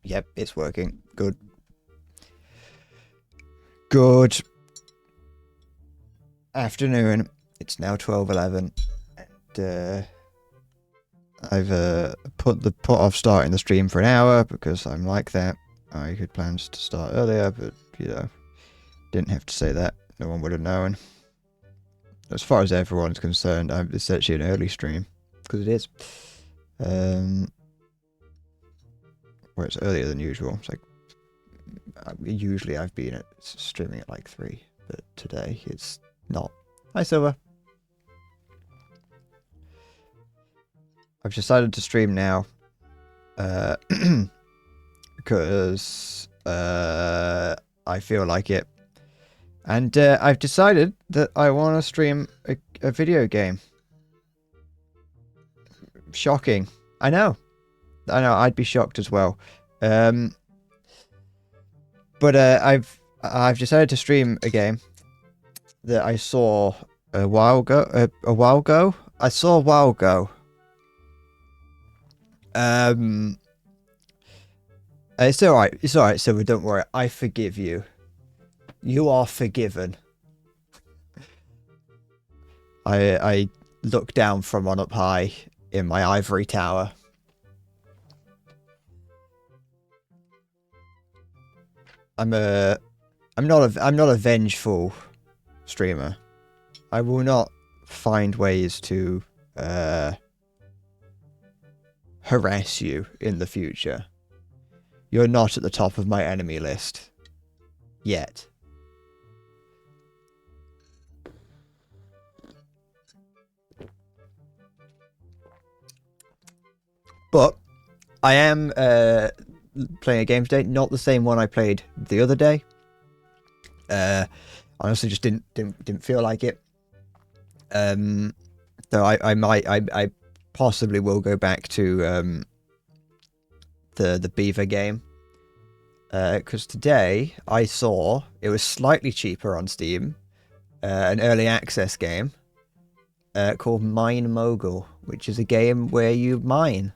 Yep, it's working. Good. Good afternoon. It's now 12:11, and I've put off starting the stream for an hour because I'm like that. I had plans to start earlier, but you know, didn't have to say that. No one would have known. As far as everyone's concerned, it's actually an early stream because it is. Where it's earlier than usual. It's like usually I've been streaming at like 3, but today it's not. Hi, Silver. I've decided to stream now because I feel like it. And I've decided that I want to stream a video game. Shocking. I know, I'd be shocked as well. But I've decided to stream a game that I saw a while ago. I saw a while ago. It's alright. It's alright, Silver. Don't worry. I forgive you. You are forgiven. I look down from on up high in my ivory tower. I'm not a vengeful streamer. I will not find ways to harass you in the future. You're not at the top of my enemy list yet. But I am playing a game today, not the same one I played the other day. Honestly, just didn't feel like it. So I possibly will go back to the Beaver game. Because today I saw it was slightly cheaper on Steam, an early access game called MineMogul, which is a game where you mine.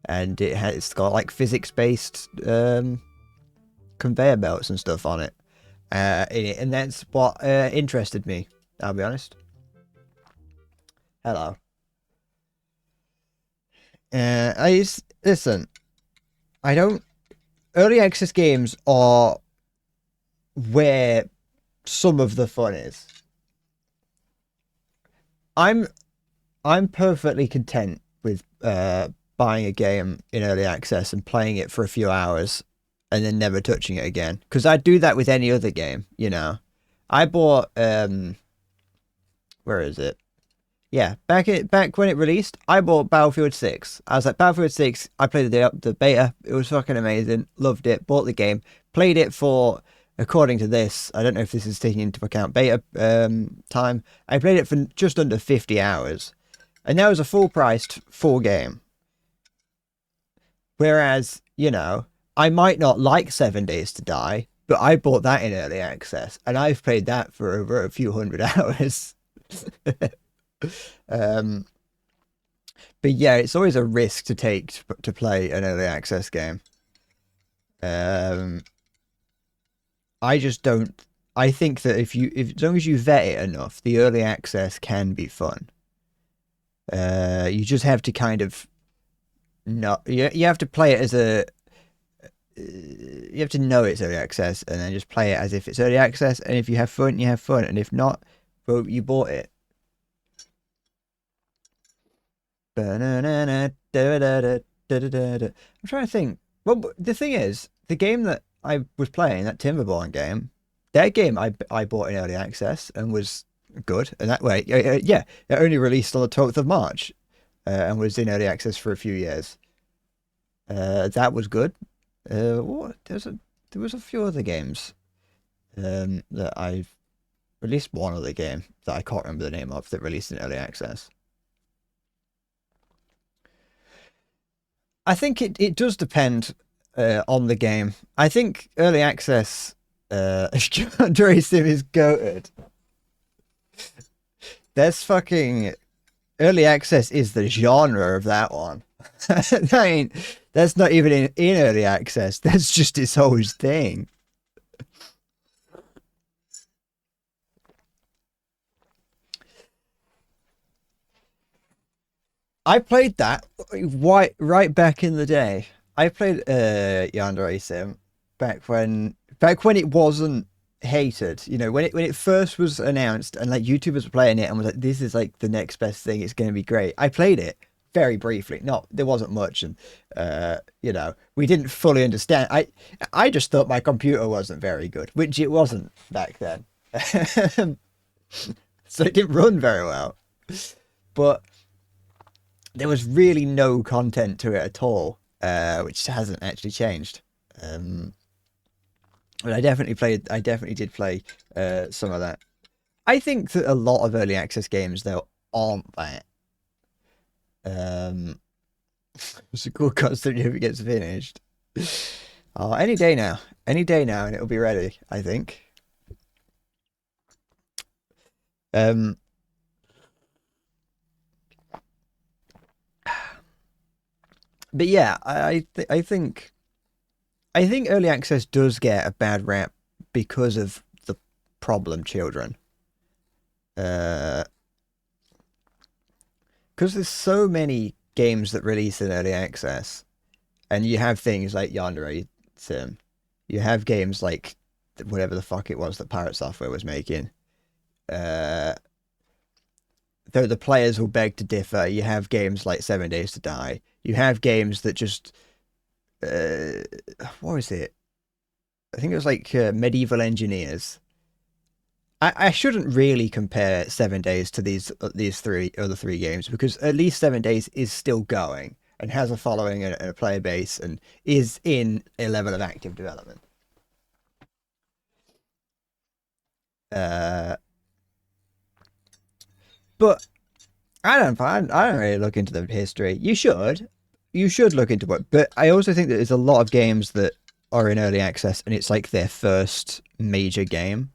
And it's got like physics-based conveyor belts and stuff on it, in it, and that's what interested me. I'll be honest. Hello. Listen. I don't. Early access games are where some of the fun is. I'm perfectly content with buying a game in early access and playing it for a few hours and then never touching it again, because I'd do that with any other game, you know. I bought where is it? Yeah, back when it released, I bought Battlefield 6. I was like, Battlefield 6, I played the beta, it was fucking amazing, loved it, bought the game, played it for, according to this, I don't know if this is taking into account beta time, I played it for just under 50 hours, and that was a full-priced full game. Whereas, you know, I might not like 7 Days to Die, but I bought that in early access, and I've played that for over a few hundred hours. But yeah, it's always a risk to take to play an early access game. I just don't. I think that if as long as you vet it enough, the early access can be fun. You just have to kind of. No, you have to play it as a. You have to know it's early access, and then just play it as if it's early access. And if you have fun, you have fun, and if not, well, you bought it. I'm trying to think. Well, the thing is, the game that I was playing, that Timberborn game, that game I bought in early access and was good. And that way, yeah, it only released on the 12th of March. And was in early access for a few years. That was good. There was a few other games that I've at least one other game that I can't remember the name of that released in early access. I think it does depend on the game. I think early access Dre Sim is goated. That's fucking early access is the genre of that one. That's not even in early access. That's just its whole thing. I played that right back in the day. I played Yandere Sim back when it wasn't hated. You know, when it first was announced and like YouTubers were playing it and was like, this is like the next best thing. It's going to be great. I played it very briefly. Not there wasn't much, and you know, we didn't fully understand. I just thought my computer wasn't very good, which it wasn't back then. So it didn't run very well. But there was really no content to it at all, which hasn't actually changed. Um, but I definitely played. I definitely did play some of that. I think that a lot of early access games though aren't that. Um, it's a cool custom if it gets finished. Oh, any day now, and it'll be ready. I think. Um, but yeah, I think early access does get a bad rap because of the problem children. Uh, because there's so many games that release in early access, and you have things like Yandere Sim, you have games like whatever the fuck it was that Pirate Software was making. Uh, though the players will beg to differ, you have games like 7 Days to Die. You have games that just uh, what was it? I think it was like Medieval Engineers. I shouldn't really compare 7 Days to these three other three games because at least 7 Days is still going and has a following and a player base and is in a level of active development. Uh, but I don't really look into the history. You should look into it. But I also think that there's a lot of games that are in early access and it's like their first major game,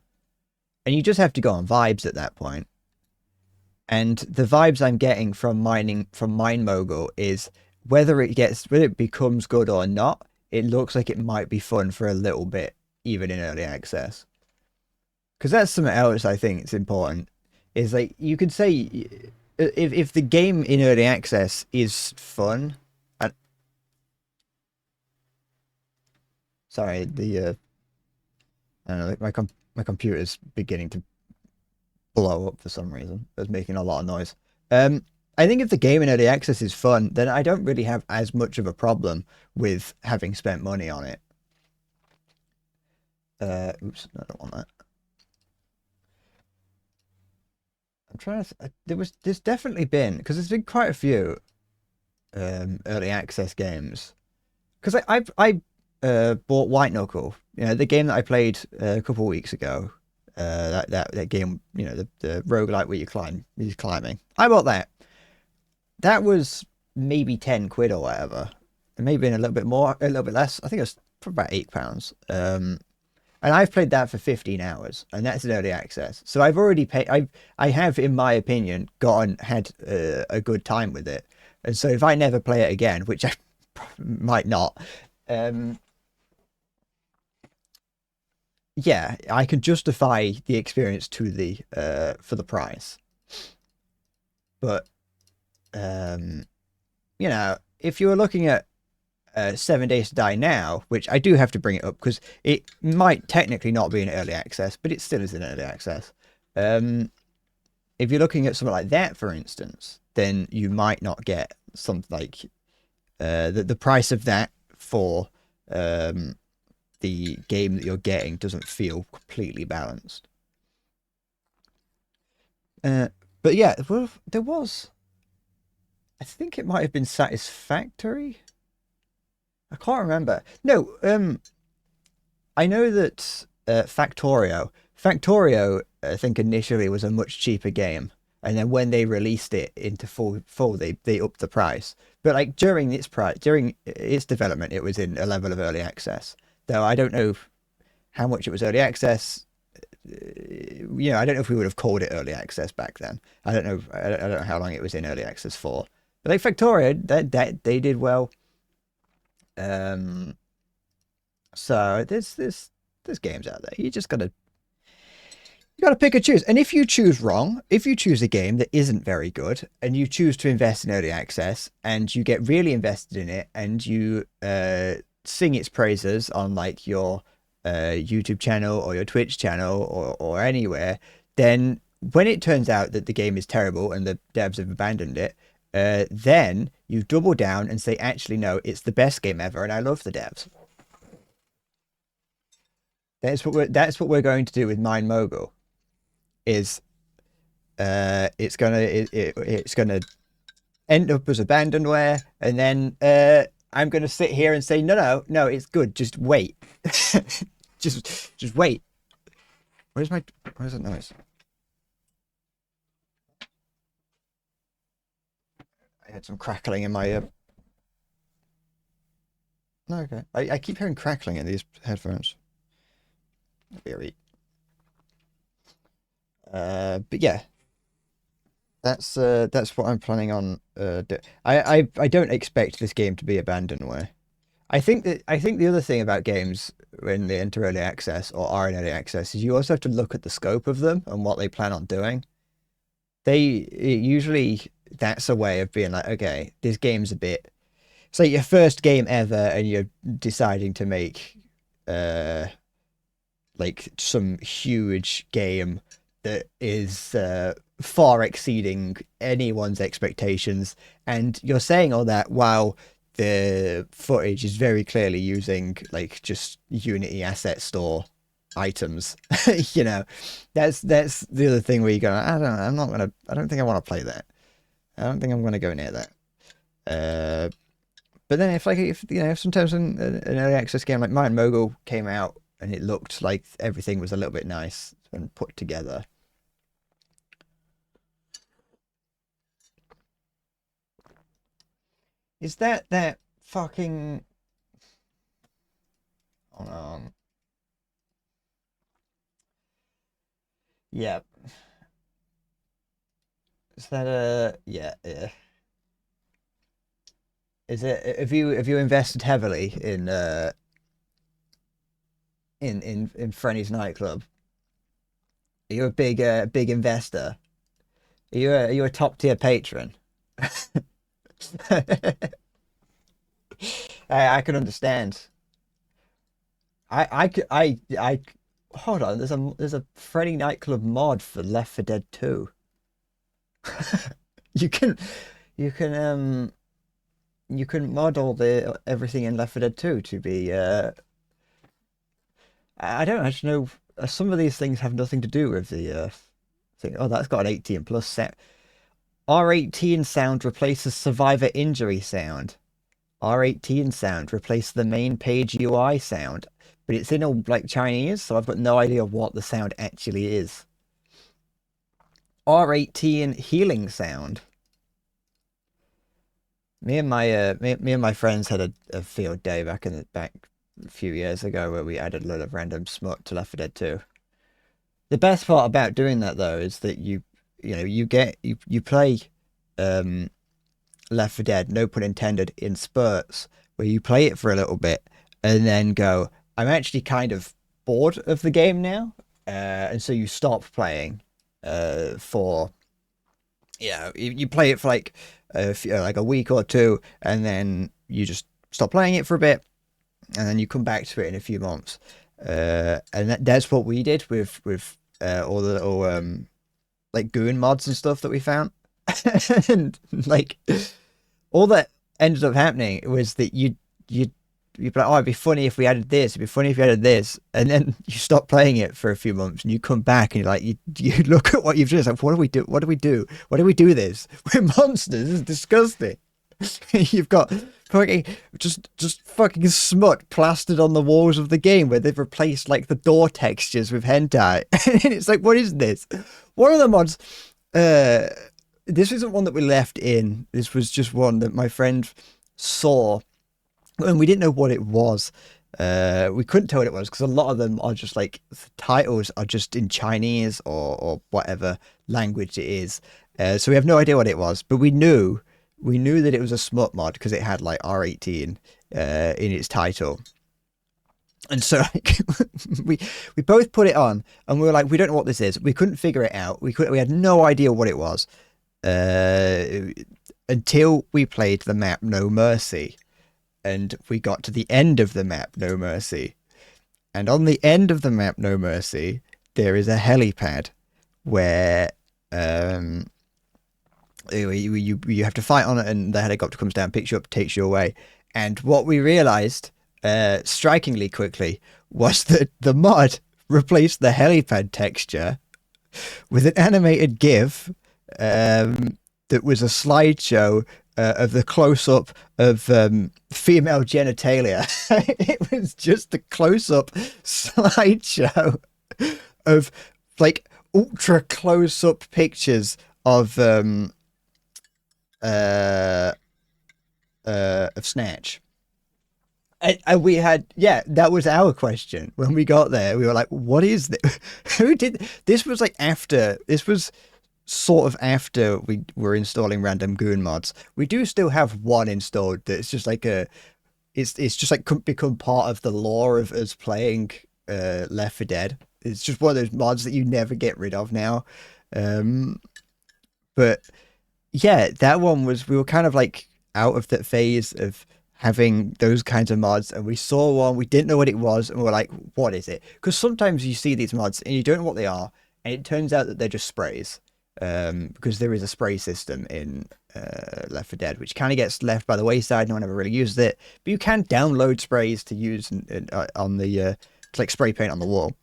and you just have to go on vibes at that point. And the vibes I'm getting from MineMogul is whether it becomes good or not, it looks like it might be fun for a little bit, even in early access. Because that's something else I think it's important. Is like you could say if the game in early access is fun, and sorry, the I don't know, like my computer's beginning to blow up for some reason. It's making a lot of noise. Um, I think if the game in early access is fun, then I don't really have as much of a problem with having spent money on it. Oops, no, I don't want that. I'm trying to. There's definitely been because there's been quite a few early access games. Because I bought White Knuckle, you know, the game that I played a couple of weeks ago. That game, you know, the roguelike where you're climbing. I bought that. That was maybe 10 quid or whatever. It may have been a little bit more, a little bit less. I think it was probably about £8. And I've played that for 15 hours, and that's in early access. So I've already paid. I have, in my opinion, had a good time with it. And so if I never play it again, which I might not, um, yeah, I can justify the experience to the for the price. But um, you know, if you were looking at 7 Days to Die now, which I do have to bring it up because it might technically not be in early access, but it still is in early access. Um, if you're looking at something like that, for instance, then you might not get something like the price of that for um, the game that you're getting doesn't feel completely balanced. Uh, but yeah, well, there was. I think it might have been Satisfactory. I can't remember. No, I know that Factorio, I think initially was a much cheaper game, and then when they released it into full, they upped the price. But like during its development, it was in a level of early access. Though I don't know how much it was early access. You know, I don't know if we would have called it early access back then. I don't know. I don't know how long it was in early access for. But like Factorio, that they did well. Um, so there's games out there. You gotta pick and choose. And if you choose wrong, if you choose a game that isn't very good, and you choose to invest in early access, and you get really invested in it, and you sing its praises on like your YouTube channel or your Twitch channel or anywhere, then when it turns out that the game is terrible and the devs have abandoned it, then you double down and say, actually, no, it's the best game ever, and I love the devs. That's what we're going to do with MineMogul. Is it's gonna end up as abandonware, and then I'm gonna sit here and say, no, it's good. Just wait, just wait. Where's that noise? I had some crackling in my No, okay. I keep hearing crackling in these headphones. Very. But yeah, that's what I'm planning on. I don't expect this game to be abandonware. I think the other thing about games when they enter early access or are in early access is you also have to look at the scope of them and what they plan on doing. Usually that's a way of being like, okay, this game's a bit. It's like your first game ever, and you're deciding to make uh like some huge game that is far exceeding anyone's expectations, and you're saying all that while the footage is very clearly using like just Unity asset store items. you know, that's the other thing where you go, I don't think I want to play that. I don't think I'm gonna go near that. Uh, but then if sometimes an early access game like Mine Mogul came out and it looked like everything was a little bit nice and put together. Is that fucking? Hold on. Yeah. Is that a yeah, yeah. Is it have you invested heavily in Frenny's nightclub? Are you a big investor? Are you a top tier patron? I I can understand. I hold on. There's a Freddy nightclub mod for Left 4 Dead 2. You can you can um you can mod all the everything in Left 4 Dead 2 to be I don't actually know. Some of these things have nothing to do with the thing. Oh, that's got an 18 plus set. R18 sound replaces survivor injury sound. R18 sound replaces the main page UI sound. But it's in all like Chinese, so I've got no idea what the sound actually is. R18 healing sound. Me and my friends had a field day back a few years ago where we added a lot of random smut to Left 4 Dead 2. The best part about doing that though is that you play um Left 4 Dead, no pun intended, in spurts where you play it for a little bit and then go, I'm actually kind of bored of the game now, and so you stop playing for you play it for like a week or two, and then you just stop playing it for a bit, and then you come back to it in a few months, and that's what we did with all the little like goon mods and stuff that we found, and like all that ended up happening was that you'd be like, oh, it'd be funny if we added this. It'd be funny if we added this, and then you stop playing it for a few months, and you come back and you're like, you look at what you've done. It's like, what do we do? What do we do? What do we do this? We're monsters. This is disgusting. You've got fucking just fucking smut plastered on the walls of the game where they've replaced like the door textures with hentai, and it's like, what is this? One of the mods. This isn't one that we left in. This was just one that my friend saw and we didn't know what it was. We couldn't tell what it was because a lot of them are just like the titles are just in Chinese or whatever language it is. So we have no idea what it was, but we knew that it was a smut mod because it had like R18 in its title. And so like, we both put it on, and we were like, we don't know what this is. We couldn't figure it out. We had no idea what it was until we played the map No Mercy, and we got to the end of the map No Mercy. And on the end of the map No Mercy, there is a helipad where you have to fight on it, and the helicopter comes down, picks you up, takes you away. And what we realized strikingly quickly was that the mod replaced the helipad texture with an animated GIF that was a slideshow of the close-up of female genitalia. It was just the close-up slideshow of like ultra close-up pictures of Snatch. And we had, yeah, that was our question when we got there. We were like, what is this? Who did this? Was like after, this was sort of after we were installing random goon mods. We do still have one installed that's just like it's just like become part of the lore of us playing Left 4 Dead. It's just one of those mods that you never get rid of now. But yeah, that one was, we were kind of like out of that phase of having those kinds of mods, and we saw one, we didn't know what it was, and we're like, what is it? Because sometimes you see these mods and you don't know what they are, and it turns out that they're just sprays, because there is a spray system in Left 4 Dead, which kind of gets left by the wayside. No one ever really used it, but you can download sprays to use on the to like spray paint on the wall,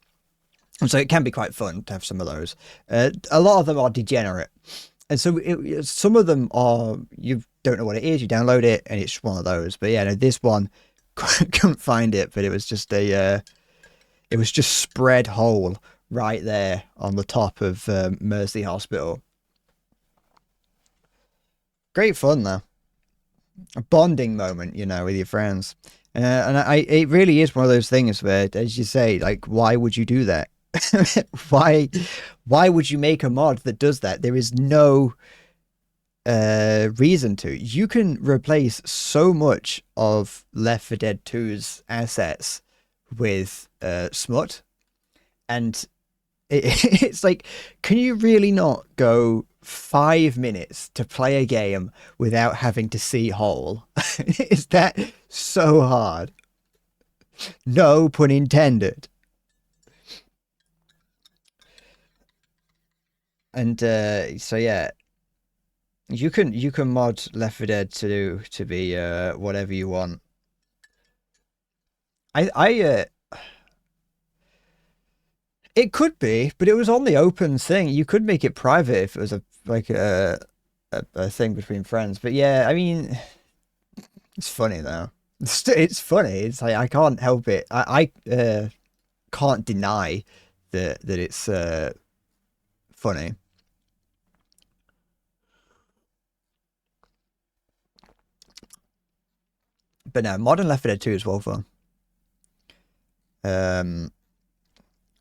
and so it can be quite fun to have some of those. A lot of them are degenerate, and so some of them are, you don't know what it is, you download it, and it's one of those. But yeah, no, this one, couldn't find it, but it was just it was just spread whole right there on the top of Mercy Hospital. Great fun though, a bonding moment, you know, with your friends, and it really is one of those things where, as you say, like, why would you do that? why would you make a mod that does that? There is no reason to. You can replace so much of Left 4 Dead 2's assets with smut, and it's like, can you really not go 5 minutes to play a game without having to see whole? Is that so hard? No pun intended. And so yeah, you can mod Left 4 Dead to be whatever you want. It could be, but it was on the open thing. You could make it private if it was a thing between friends. But yeah, I mean, it's funny though. It's funny. It's like, I can't help it. I can't deny that it's funny. But no, modern Left 4 Dead 2 is well fun.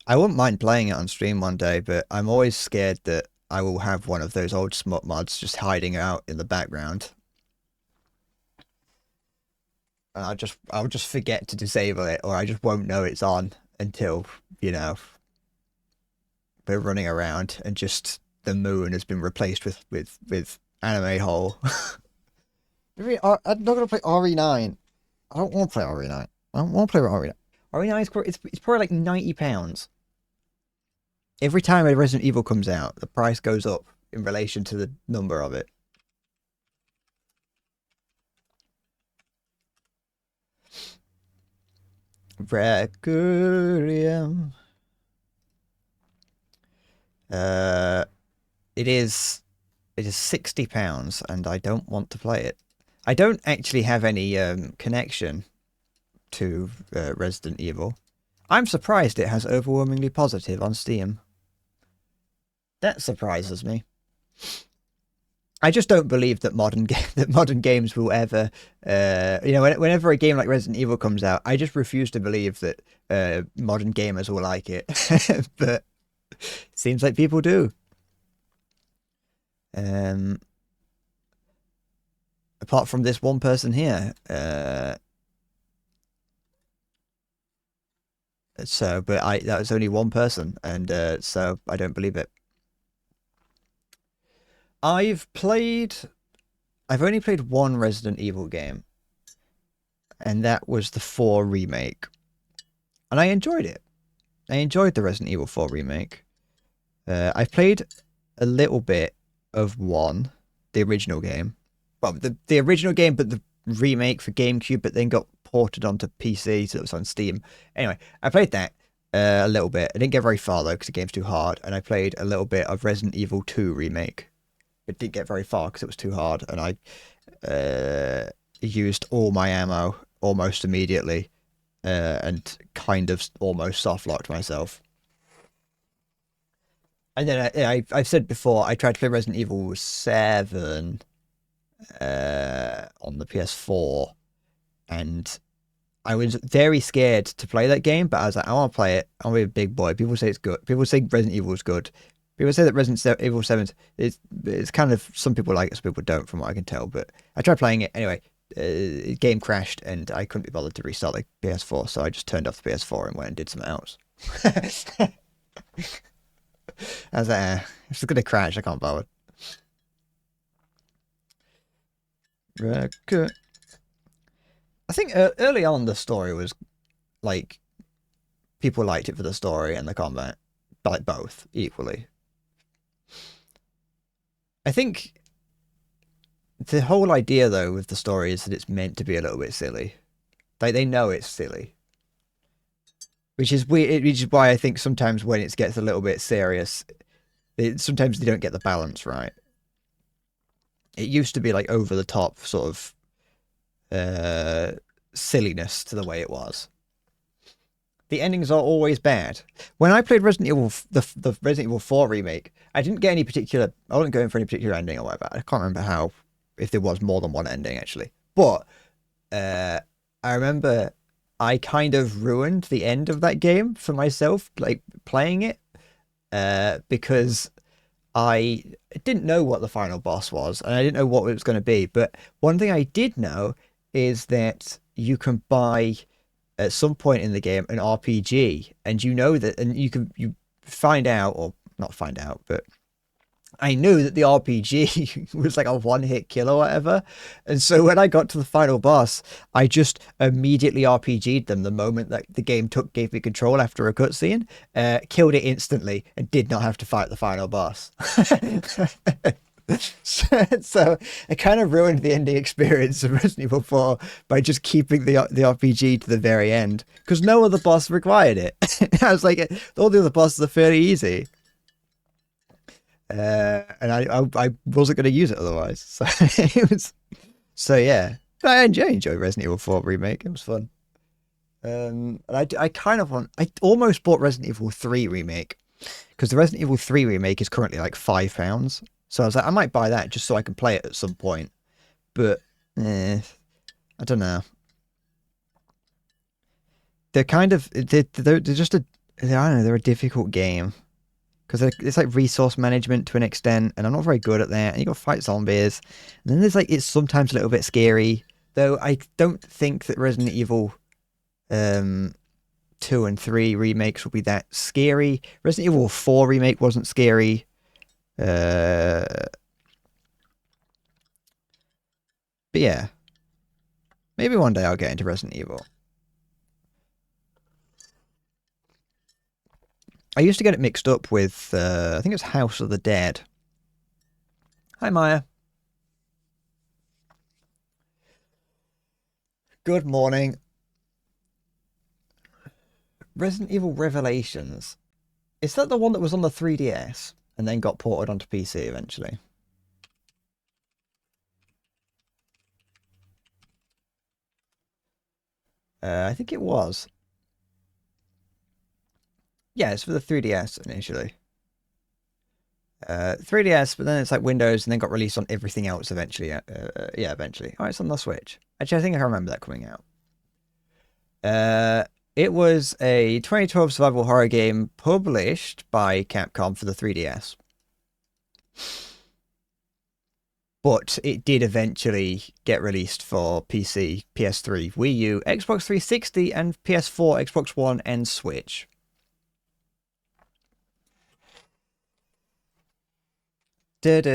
I wouldn't mind playing it on stream one day, but I'm always scared that I will have one of those old smut mods just hiding out in the background, and I'll just forget to disable it, or I just won't know it's on until, you know, we're running around and just the moon has been replaced with anime hole. I'm not gonna play RE9. I don't want to play RE9. I don't want to play RE9. RE9 is it's probably like £90. Every time a Resident Evil comes out, the price goes up in relation to the number of it. Requiem. It is £60, and I don't want to play it. I don't actually have any connection to Resident Evil. I'm surprised it has overwhelmingly positive on Steam. That surprises me. I just don't believe that modern games will ever, you know, whenever a game like Resident Evil comes out, I just refuse to believe that modern gamers will like it. But it seems like people do. Apart from this one person here, So, but that was only one person, and so I don't believe it. I've only played one Resident Evil game, and that was the 4 remake, and I enjoyed it. I enjoyed the Resident Evil 4 remake. I've played a little bit of 1, the original game. Well, the original game, but the remake for GameCube, but then got ported onto PC, so it was on Steam. Anyway, I played that a little bit. I didn't get very far, though, because the game's too hard. And I played a little bit of Resident Evil 2 remake. It didn't get very far because it was too hard, and I used all my ammo almost immediately, and kind of almost soft-locked myself. And then I've said before, I tried to play Resident Evil 7 on the PS4, and I was very scared to play that game, but I was like, I want to play it. I want to be a big boy. People say it's good. People say Resident Evil is good. People say that Resident Evil 7 it's kind of, some people like it, some people don't, from what I can tell. But I tried playing it anyway. Game crashed, and I couldn't be bothered to restart the PS4, so I just turned off the PS4 and went and did something else. I was like, if it's gonna crash, I can't bother. Good. I think early on the story was like, people liked it for the story and the combat, like both equally. I think the whole idea, though, with the story is that it's meant to be a little bit silly. Like, they know it's silly. Which is weird, which is why I think sometimes when it gets a little bit serious, sometimes they don't get the balance right. It used to be like over the top sort of silliness to the way it was. The endings are always bad. When I played Resident Evil, the Resident Evil 4 remake, I didn't get any particular, I wasn't going for any particular ending or whatever. I can't remember if there was more than one ending actually. But I remember I kind of ruined the end of that game for myself, like playing it, because I didn't know what the final boss was, and I didn't know what it was going to be. But one thing I did know is that you can buy, at some point in the game, an RPG, and you know that, and you find out, or not find out, but I knew that the RPG was like a one-hit kill or whatever. And so when I got to the final boss, I just immediately RPG'd them the moment that the game gave me control after a cutscene, killed it instantly, and did not have to fight the final boss. So I kind of ruined the ending experience of Resident Evil 4 by just keeping the RPG to the very end, because no other boss required it. I was like, all the other bosses are fairly easy. And I wasn't going to use it otherwise. So yeah. I enjoyed Resident Evil 4 remake. It was fun. And I almost bought Resident Evil 3 remake, because the Resident Evil 3 remake is currently like £5. So I was like, I might buy that just so I can play it at some point. But I don't know. They're kind of they're just I don't know, they're a difficult game, because it's like resource management to an extent, and I'm not very good at that. And you got to fight zombies, and then there's like, it's sometimes a little bit scary. Though I don't think that Resident Evil 2 and 3 remakes will be that scary. Resident Evil 4 remake wasn't scary. But yeah, maybe one day I'll get into Resident Evil. I used to get it mixed up with, I think it's House of the Dead. Hi, Maya. Good morning. Resident Evil Revelations. Is that the one that was on the 3DS and then got ported onto PC eventually? I think it was. Yeah, it's for the 3DS initially. 3DS, but then it's like Windows, and then got released on everything else eventually. Yeah, eventually. Oh, it's on the Switch. Actually, I think I remember that coming out. It was a 2012 survival horror game published by Capcom for the 3DS. but it did eventually get released for PC, PS3, Wii U, Xbox 360, and PS4, Xbox One, and Switch. Did.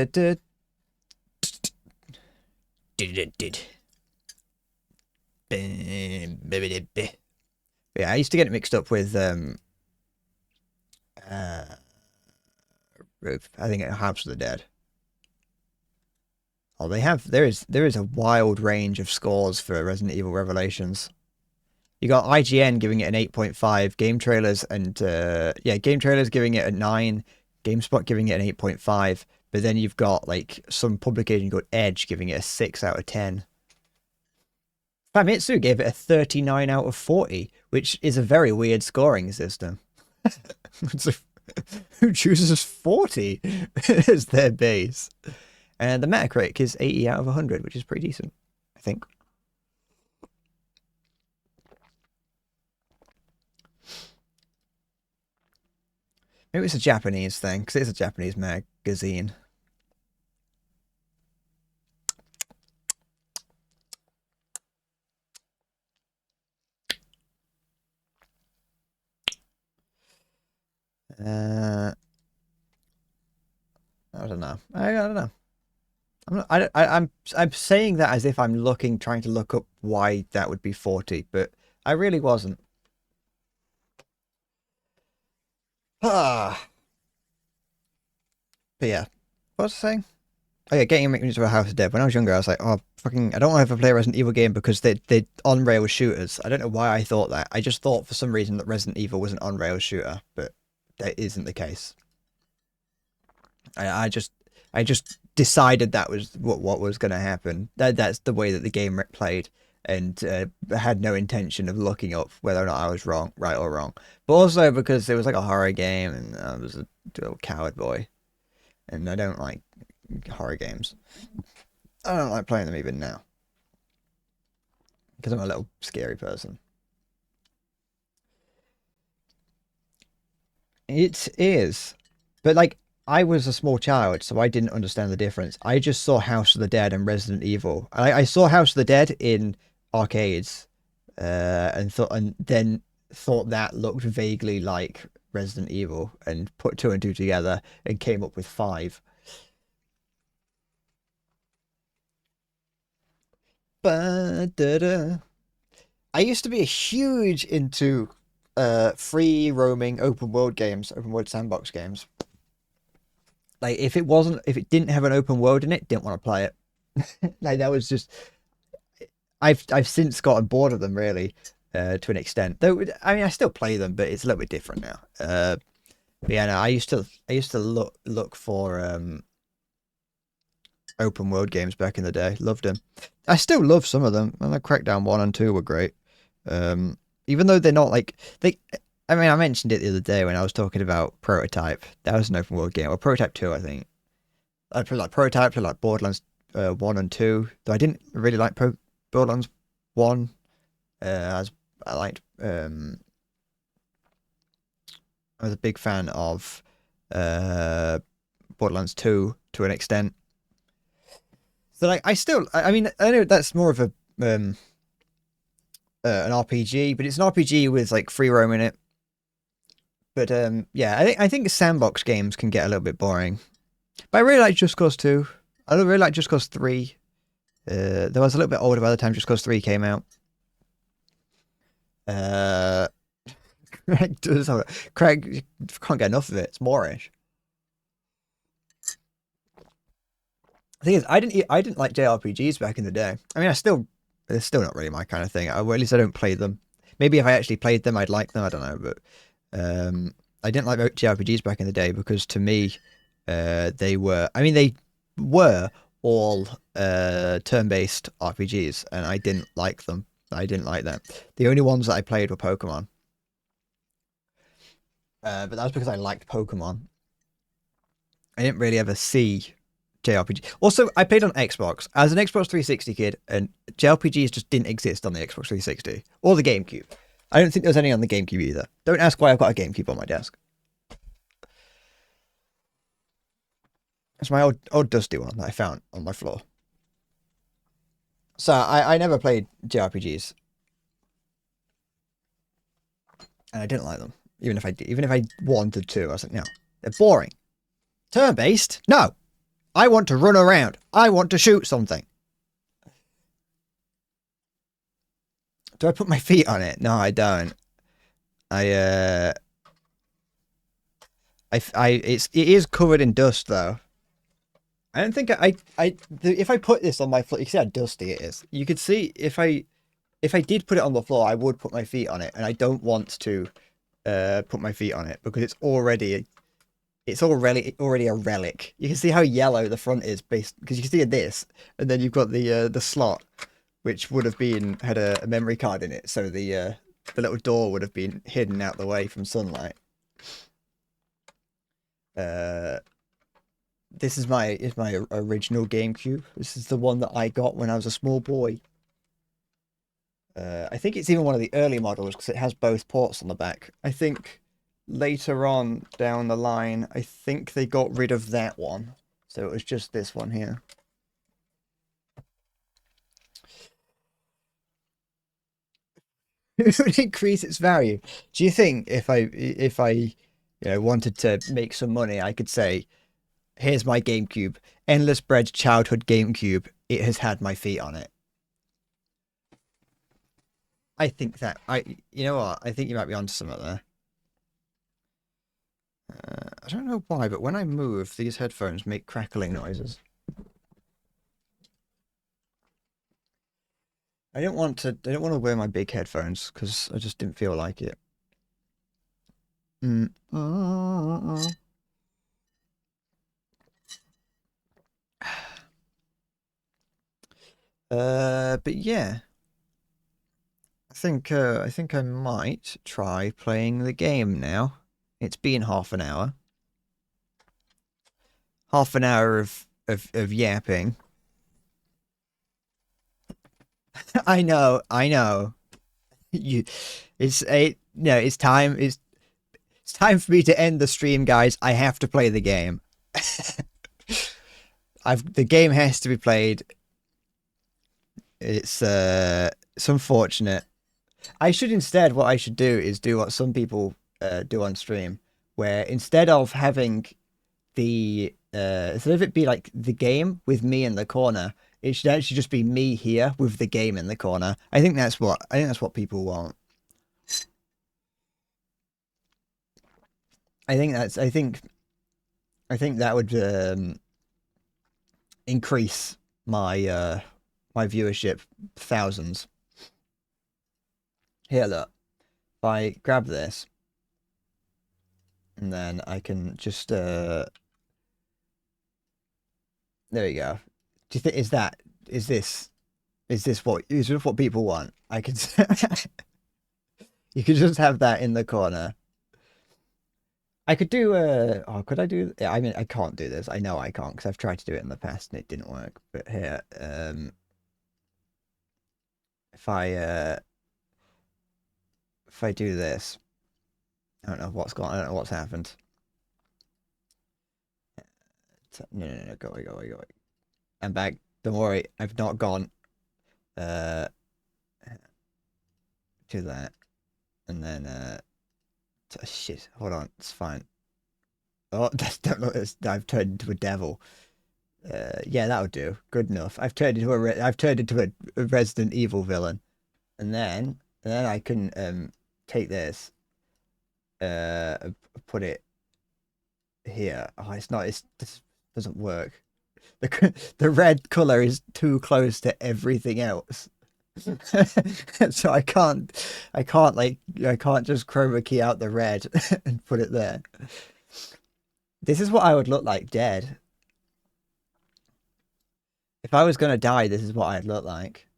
Yeah, I used to get it mixed up with I think House of the Dead. Oh, there is a wild range of scores for Resident Evil Revelations. You got IGN giving it an 8.5, Game Trailers and Game Trailers giving it a 9, GameSpot giving it an 8.5, but then you've got like some publication called Edge giving it a 6 out of 10. Famitsu gave it a 39 out of 40, which is a very weird scoring system. Who chooses 40 as their base? And the Metacritic is 80 out of 100, which is pretty decent, I think. Maybe it's a Japanese thing, because it's a Japanese magazine. I don't know. I don't know. I'm saying that as if I'm trying to look up why that would be 40, but I really wasn't. Ah. But yeah, what was I saying? Oh yeah, getting me into a House of Dead. When I was younger, I was like, oh fucking, I don't want to ever play a Resident Evil game because they're on rail shooters. I don't know why I thought that. I just thought for some reason that Resident Evil was an on rail shooter, but that isn't the case. I just decided that was what was going to happen. That's the way that the game played, and had no intention of looking up whether or not I was right or wrong. But also because it was like a horror game, and I was a little coward boy, and I don't like horror games. I don't like playing them even now because I'm a little scary person. It is, but like, I was a small child, so I didn't understand the difference. I just saw House of the Dead and Resident Evil. I saw House of the Dead in arcades, and then thought that looked vaguely like Resident Evil, and put two and two together and came up with 5. Ba-da-da. I used to be a huge into free roaming open world games, open world sandbox games. Like if it didn't have an open world in it, didn't want to play it. Like that was just I've since gotten bored of them really, to an extent. Though I mean I still play them, but it's a little bit different now. But yeah, no, I used to look for open world games back in the day. Loved them. I still love some of them. And like Crackdown 1 and 2 were great. Even though they're not like I mean, I mentioned it the other day when I was talking about Prototype. That was an open world game. Or Prototype 2, I think. I played like Prototype, played like Borderlands 1 and 2. Though I didn't really like Borderlands 1. As I liked. I was a big fan of Borderlands 2 to an extent. So like, I mean, I know that's more of a an RPG, but it's an RPG with like free roam in it. But yeah, I think sandbox games can get a little bit boring. But I really like Just Cause 2. I really like Just Cause 3. There was a little bit older by the time Just Cause 3 came out. Craig can't get enough of it. It's Moorish. The thing is, I didn't like JRPGs back in the day. I mean, they're still not really my kind of thing. Or at least I don't play them. Maybe if I actually played them, I'd like them. I don't know, but I didn't like JRPGs back in the day because to me, they were all turn-based RPGs, and I didn't like them. I didn't like that. The only ones that I played were Pokemon. But that was because I liked Pokemon. I didn't really ever see JRPG. Also, I played on Xbox as an Xbox 360 kid, and JRPGs just didn't exist on the Xbox 360 or the GameCube. I don't think there was any on the GameCube either. Don't ask why I've got a GameCube on my desk. It's my old dusty one that I found on my floor. So I never played JRPGs, and I didn't like them. Even if I wanted to, I was like, no, they're boring. Turn based? No, I want to run around. I want to shoot something. Do I put my feet on it? No, I don't. I it is covered in dust though. I don't think if I put this on my floor, you can see how dusty it is. You could see if I did put it on the floor, I would put my feet on it, and I don't want to put my feet on it because it's already a relic. You can see how yellow the front is based because you can see this, and then you've got the slot, which would have had a memory card in it, so the little door would have been hidden out the way from sunlight. This is my original GameCube. This is the one that I got when I was a small boy. I think it's even one of the early models because it has both ports on the back. I think later on down the line, I think they got rid of that one. So it was just this one here. It would increase its value. Do you think if I wanted to make some money, I could say, here's my GameCube, Endless Bread's childhood GameCube. It has had my feet on it. I think that you know what? I think you might be onto something there. I don't know why, but when I move, these headphones make crackling noises. I don't want to wear my big headphones because I just didn't feel like it. But yeah. I think I might try playing the game now. It's been half an hour. Half an hour of yapping. I know. It's time for me to end the stream, guys. I have to play the game. The game has to be played. It's unfortunate. What I should do is do what some people do on stream, where instead of having instead of it be like the game with me in the corner, it should actually just be me here with the game in the corner. I think that's what people want. I think that would increase my my viewership thousands. Here, look. If I grab this, and then I can just there we go. Do you think is this what people want? I can you could just have that in the corner. I could do could I do? I mean, I can't do this. I know I can't because I've tried to do it in the past and it didn't work. But here, if I do this, I don't know what's gone. I don't know what's happened. No, go away. I'm back. Don't worry, I've not gone. To that, and then shit. Hold on, it's fine. Oh, don't look. I've turned into a devil. Yeah, that would do. Good enough. I've turned into a Resident Evil villain, and then I can take this, put it here. Oh, it's not. This doesn't work. The red color is too close to everything else. So I can't just chroma key out the red and put it there. This is what I would look like dead. If I was gonna die, this is what I'd look like.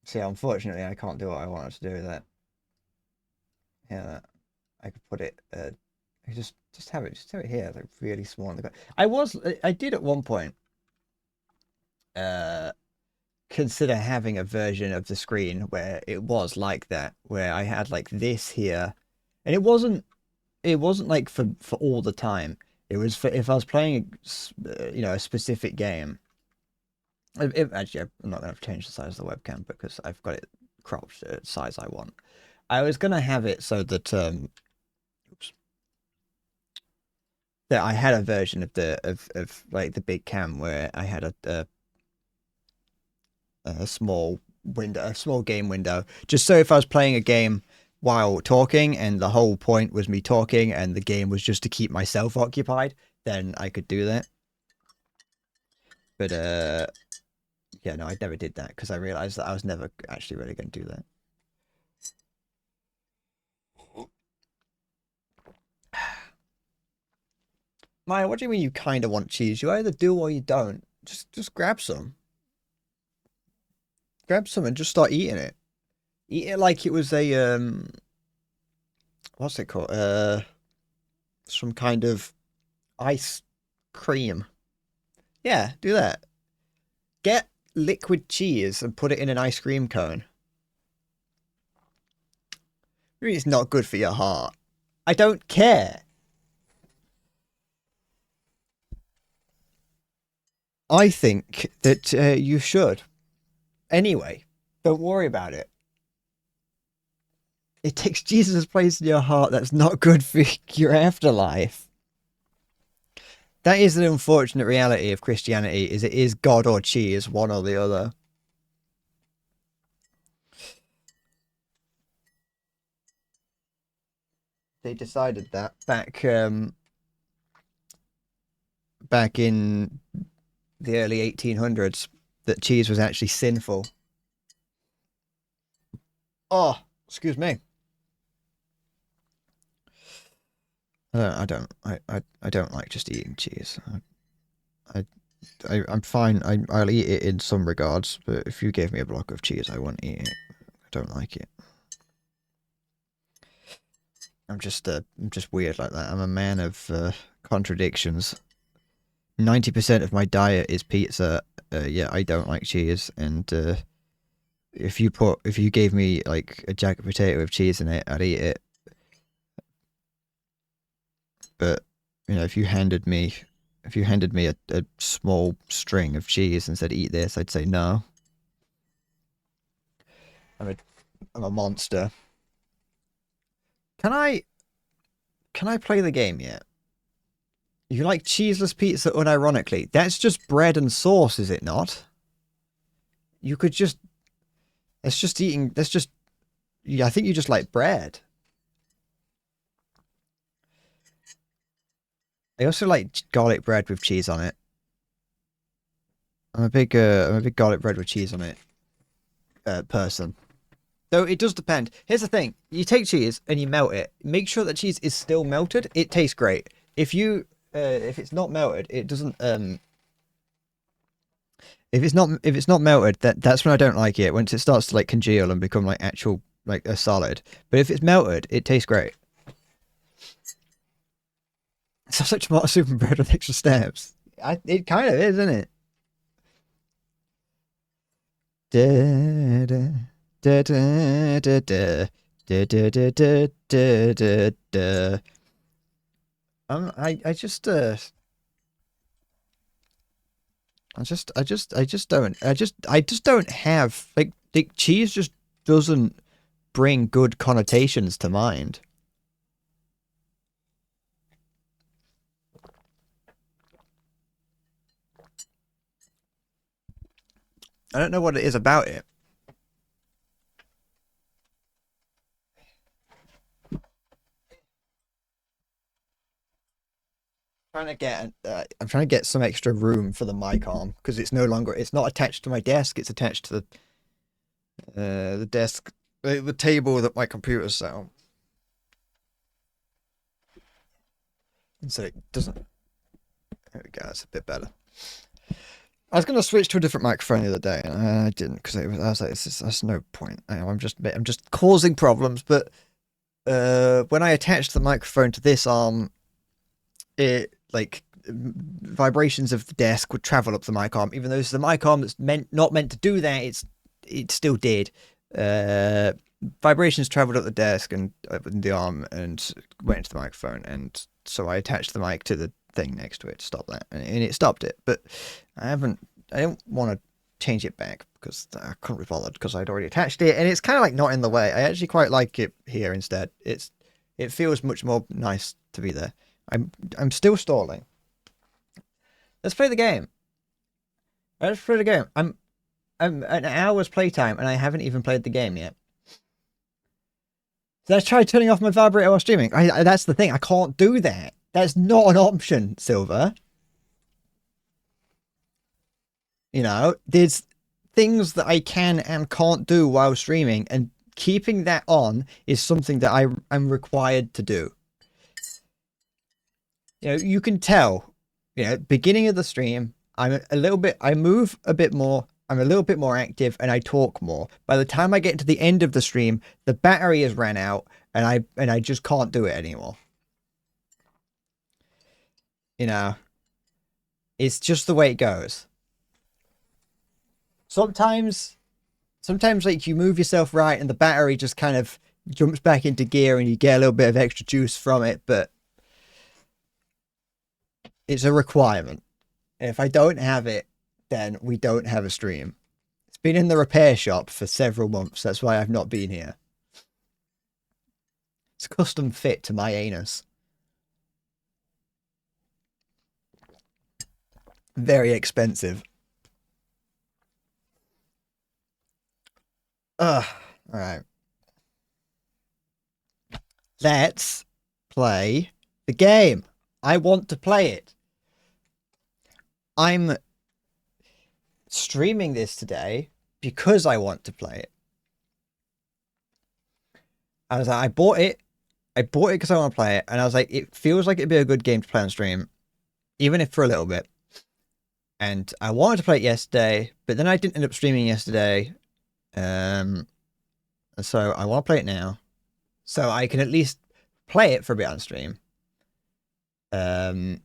See, unfortunately, I can't do what I wanted to do with that. Yeah, I could put it. Just have it here, like really small. I did at one point. Consider having a version of the screen where it was like that, where I had like this here, and it wasn't it wasn't like for all the time. It was for if I was playing, a specific game. Actually, I'm not going to change the size of the webcam because I've got it cropped to the size I want. I was going to have it so that oops, that I had a version of of like the big cam where I had a small window, a small game window, just so if I was playing a game while talking and the whole point was me talking and the game was just to keep myself occupied, then I could do that. But yeah, no, I never did that because I realized that I was never actually really going to do that. Maya, what do you mean you kind of want cheese? You either do or you don't. Just grab some. Grab some and just start eating it. Eat it like it was a what's it called? Some kind of ice cream. Yeah, do that. Get liquid cheese and put it in an ice cream cone. Maybe it's not good for your heart. I don't care. I think that you should. Anyway, don't worry about it. It takes Jesus' place in your heart. That's not good for your afterlife. That is the unfortunate reality of Christianity, is it is God or cheese, one or the other. They decided that back in the early 1800s that cheese was actually sinful. Oh, excuse me. I don't like just eating cheese. I'm fine. I'll eat it in some regards, but if you gave me a block of cheese, I wouldn't eat it. I don't like it. I'm just weird like that. I'm a man of contradictions. 90% of my diet is pizza. Yeah, I don't like cheese, and if you gave me like a jacket potato with cheese in it, I'd eat it. But if you handed me a small string of cheese and said eat this, I'd say no. I'm a monster. Can I play the game yet? You like cheeseless pizza unironically? That's just bread and sauce, is it not? You could just yeah, I think you just like bread. I also like garlic bread with cheese on it. I'm a big garlic bread with cheese on it person. Though it does depend. Here's the thing: you take cheese and you melt it. Make sure that cheese is still melted. It tastes great. If it's not melted, it doesn't. If it's not melted, that's when I don't like it. Once it starts to like congeal and become like actual like a solid. But if it's melted, it tastes great. It sounds like tomato soup and bread with extra steps. It kind of is, isn't it? Da, da, da, da, da, da, da, da, da, da, da, da. I just I just don't have like cheese just doesn't bring good connotations to mind. I don't know what it is about it. I'm trying to get some extra room for the mic arm because it's not attached to my desk. It's attached to the desk, the table that my computer's set on. And so it doesn't. There we go. It's a bit better. I was going to switch to a different microphone the other day, and I didn't because I was like, "That's no point. I'm just causing problems." But when I attached the microphone to this arm, it like vibrations of the desk would travel up the mic arm, even though it's the mic arm that's not meant to do that. It still did. vibrations traveled up the desk and up in the arm and went into the microphone, and so I attached the mic to the thing next to it to stop that, and it stopped it. But I don't want to change it back because I couldn't be bothered because I'd already attached it, and it's kind of like not in the way. I actually quite like it here instead. It feels much more nice to be there. I'm still stalling. Let's play the game. Let's play the game. I'm an hour's playtime and I haven't even played the game yet. So let's try turning off my vibrator while streaming. That's the thing. I can't do that. That's not an option, Silver. You know, there's things that I can and can't do while streaming, and keeping that on is something that I'm required to do. You know, you can tell, you know, beginning of the stream, I move a bit more, I'm a little bit more active, and I talk more. By the time I get to the end of the stream, the battery has ran out, and I just can't do it anymore. You know, it's just the way it goes. Sometimes like you move yourself right and the battery just kind of jumps back into gear and you get a little bit of extra juice from it, but it's a requirement. And if I don't have it, then we don't have a stream. It's been in the repair shop for several months. That's why I've not been here. It's custom fit to my anus. Very expensive. All right. Let's play the game. I want to play it. I'm streaming this today because I want to play it. I was like, I bought it because I want to play it, and I was like, it feels like it'd be a good game to play on stream, even if for a little bit. And I wanted to play it yesterday, but then I didn't end up streaming yesterday. So I want to play it now, so I can at least play it for a bit on stream. If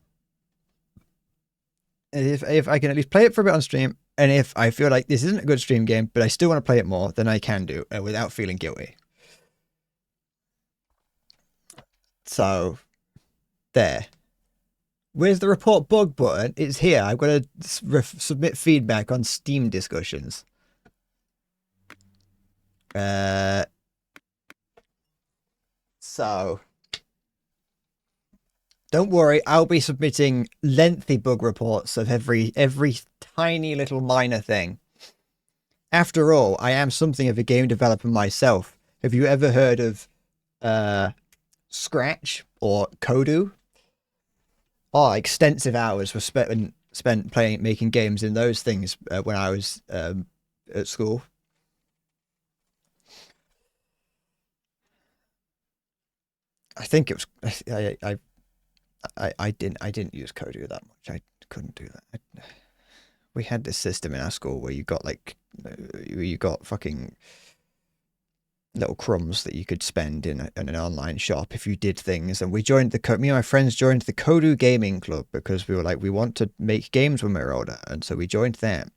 I can at least play it for a bit on stream, and if I feel like this isn't a good stream game, but I still want to play it more, then I can do without feeling guilty. So, there. Where's the report bug button? It's here. I've got to submit feedback on Steam discussions. So, don't worry, I'll be submitting lengthy bug reports of every tiny little minor thing. After all, I am something of a game developer myself. Have you ever heard of Scratch or Kodu? Oh, extensive hours were spent making games in those things when I was at school. I think it was I didn't use Kodu that much. I couldn't do that. We had this system in our school where you got fucking little crumbs that you could spend in an online shop if you did things. And me and my friends joined the Kodu gaming club because we were like, we want to make games when we're older, and so we joined that.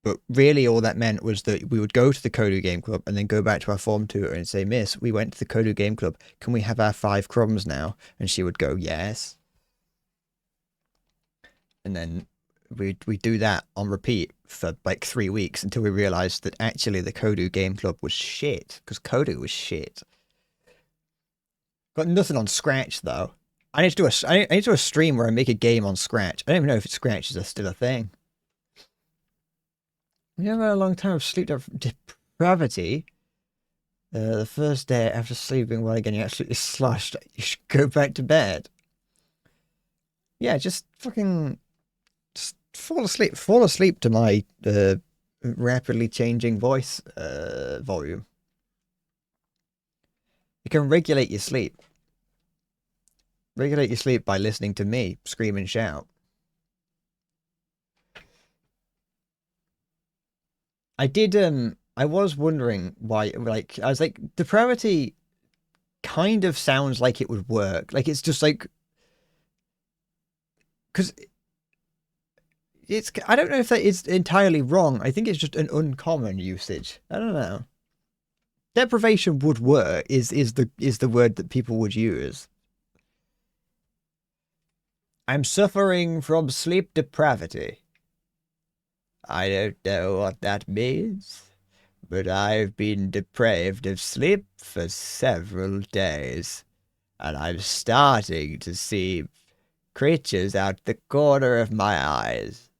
But really all that meant was that we would go to the Kodu game club and then go back to our form tutor and say, Miss, we went to the Kodu game club, can we have our 5 crumbs now? And she would go, yes. And then we do that on repeat for like 3 weeks until we realized that actually the Kodu game club was shit, because Kodu was shit. Got nothing on Scratch though. I need to do a stream where I make a game on Scratch. I don't even know if Scratch is still a thing. You have had a long time of sleep depravity. The first day after sleeping well again, you're absolutely sloshed. You should go back to bed. Yeah, just fucking fall asleep. Fall asleep to my rapidly changing voice volume. You can regulate your sleep. Regulate your sleep by listening to me scream and shout. I was wondering why, like, I was like, depravity kind of sounds like it would work. Like, it's just like, because I don't know if that is entirely wrong. I think it's just an uncommon usage. I don't know. Deprivation would work. Is the word that people would use. I'm suffering from sleep depravity. I don't know what that means, but I've been deprived of sleep for several days, and I'm starting to see creatures out the corner of my eyes.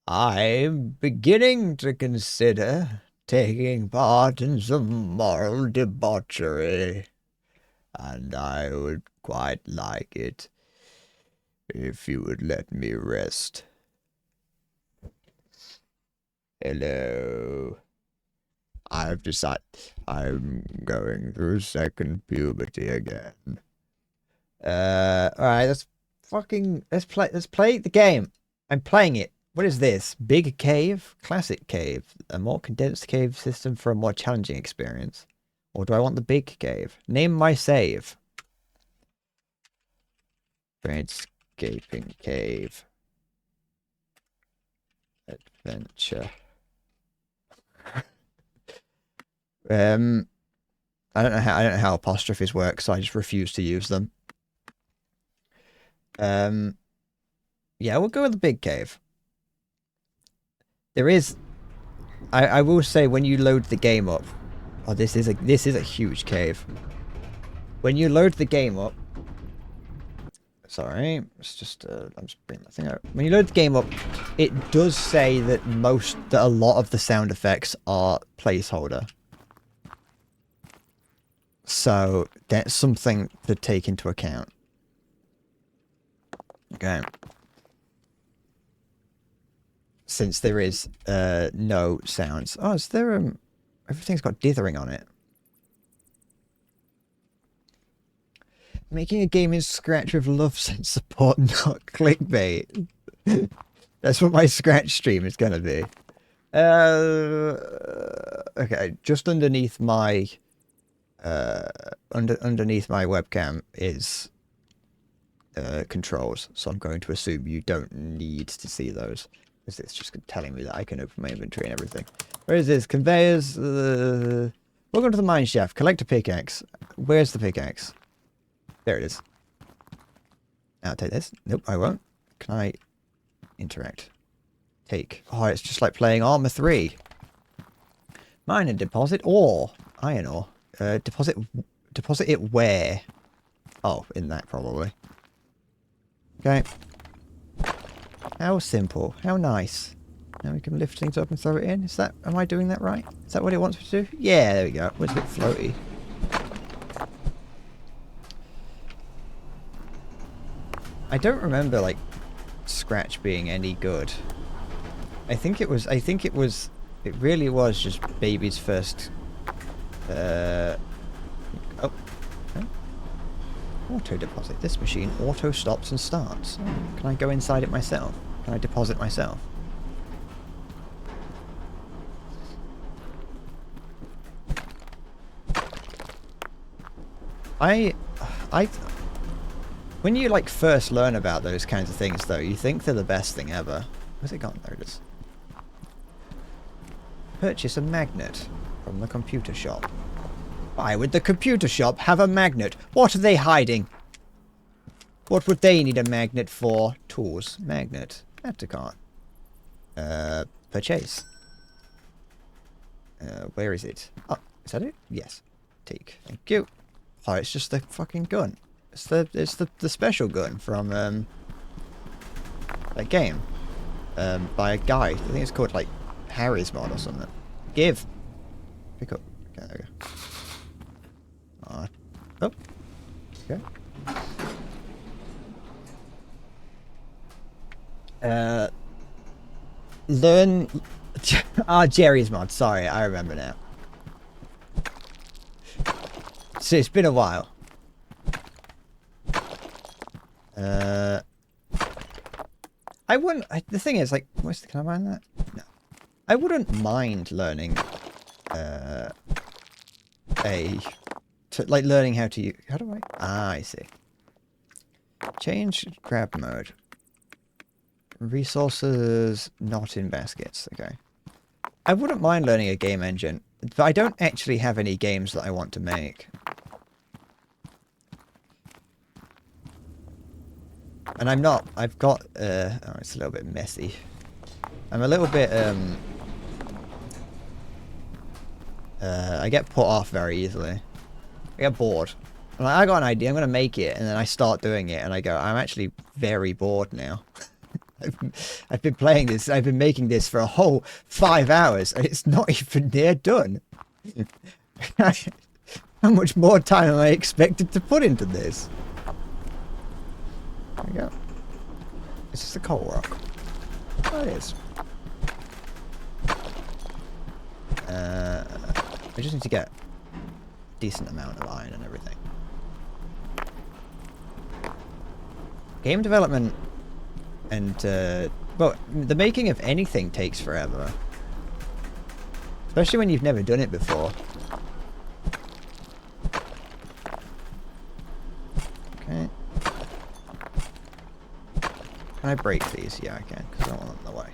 I'm beginning to consider taking part in some moral debauchery, and I would quite like it if you would let me rest. Hello. I've decided I'm going through second puberty again. Alright, let's play the game. I'm playing it. What is this? Big cave? Classic cave. A more condensed cave system for a more challenging experience. Or do I want the big cave? Name my save. Gaping cave. Adventure. I don't know how apostrophes work, so I just refuse to use them. Yeah, we'll go with the big cave. There is, I will say, when you load the game up, oh, this is a huge cave. When you load the game up, sorry, it's just I'm just bringing that thing out. When you load the game up, it does say that a lot of the sound effects are placeholder. So that's something to take into account. Okay. Since there is no sounds. Oh, is there everything's got dithering on it. Making a game in Scratch with love sense support, not clickbait. That's what my Scratch stream is gonna be. Okay, just underneath my underneath my webcam is controls, so I'm going to assume you don't need to see those, because it's just telling me that I can open my inventory and everything. Where is this? Conveyors. Welcome to the mine shaft. Collect a pickaxe. Where's the pickaxe? There it is. I'll take this. Nope, I won't. Can I interact? Take. Oh, it's just like playing Arma 3. Mine and deposit ore. Iron ore. Deposit it where? Oh, in that probably. Okay. How simple. How nice. Now we can lift things up and throw it in. Is that, am I doing that right? Is that what it wants me to do? Yeah, there we go. It's a bit floaty. I don't remember, like, Scratch being any good. I think it really was just baby's first, oh, okay. Auto deposit. This machine auto stops and starts. Oh, can I go inside it myself? Can I deposit myself? When you, like, first learn about those kinds of things, though, you think they're the best thing ever. Where's it gone? There it is. Purchase a magnet from the computer shop. Why would the computer shop have a magnet? What are they hiding? What would they need a magnet for? Tools. Magnet. Add to cart. Purchase. Where is it? Oh, is that it? Yes. Take. Thank you. Oh, it's just the fucking gun. It's the special gun from that game. By a guy. I think it's called like Harry's mod or something. Give. Pick up. Okay, there we go. Oh. Okay. Learn. Jerry's mod. Sorry, I remember now. So it's been a while. I wouldn't. The thing is, like, can I mind that? No. I wouldn't mind learning, learning how to use. How do I? Ah, I see. Change grab mode. Resources not in baskets. Okay. I wouldn't mind learning a game engine, but I don't actually have any games that I want to make. And I'm not, I've got, oh, it's a little bit messy. I'm a little bit, I get put off very easily. I get bored. I'm like, I got an idea, I'm going to make it, and then I start doing it, and I go, I'm actually very bored now. I've been playing this, I've been making this for a whole 5 hours, and it's not even near done. How much more time am I expected to put into this? There we go. Is this a coal rock? Oh, it is. I just need to get a decent amount of iron and everything. Game development and, well, the making of anything takes forever. Especially when you've never done it before. Okay. Can I break these? Yeah, I can, because I don't want them in the way.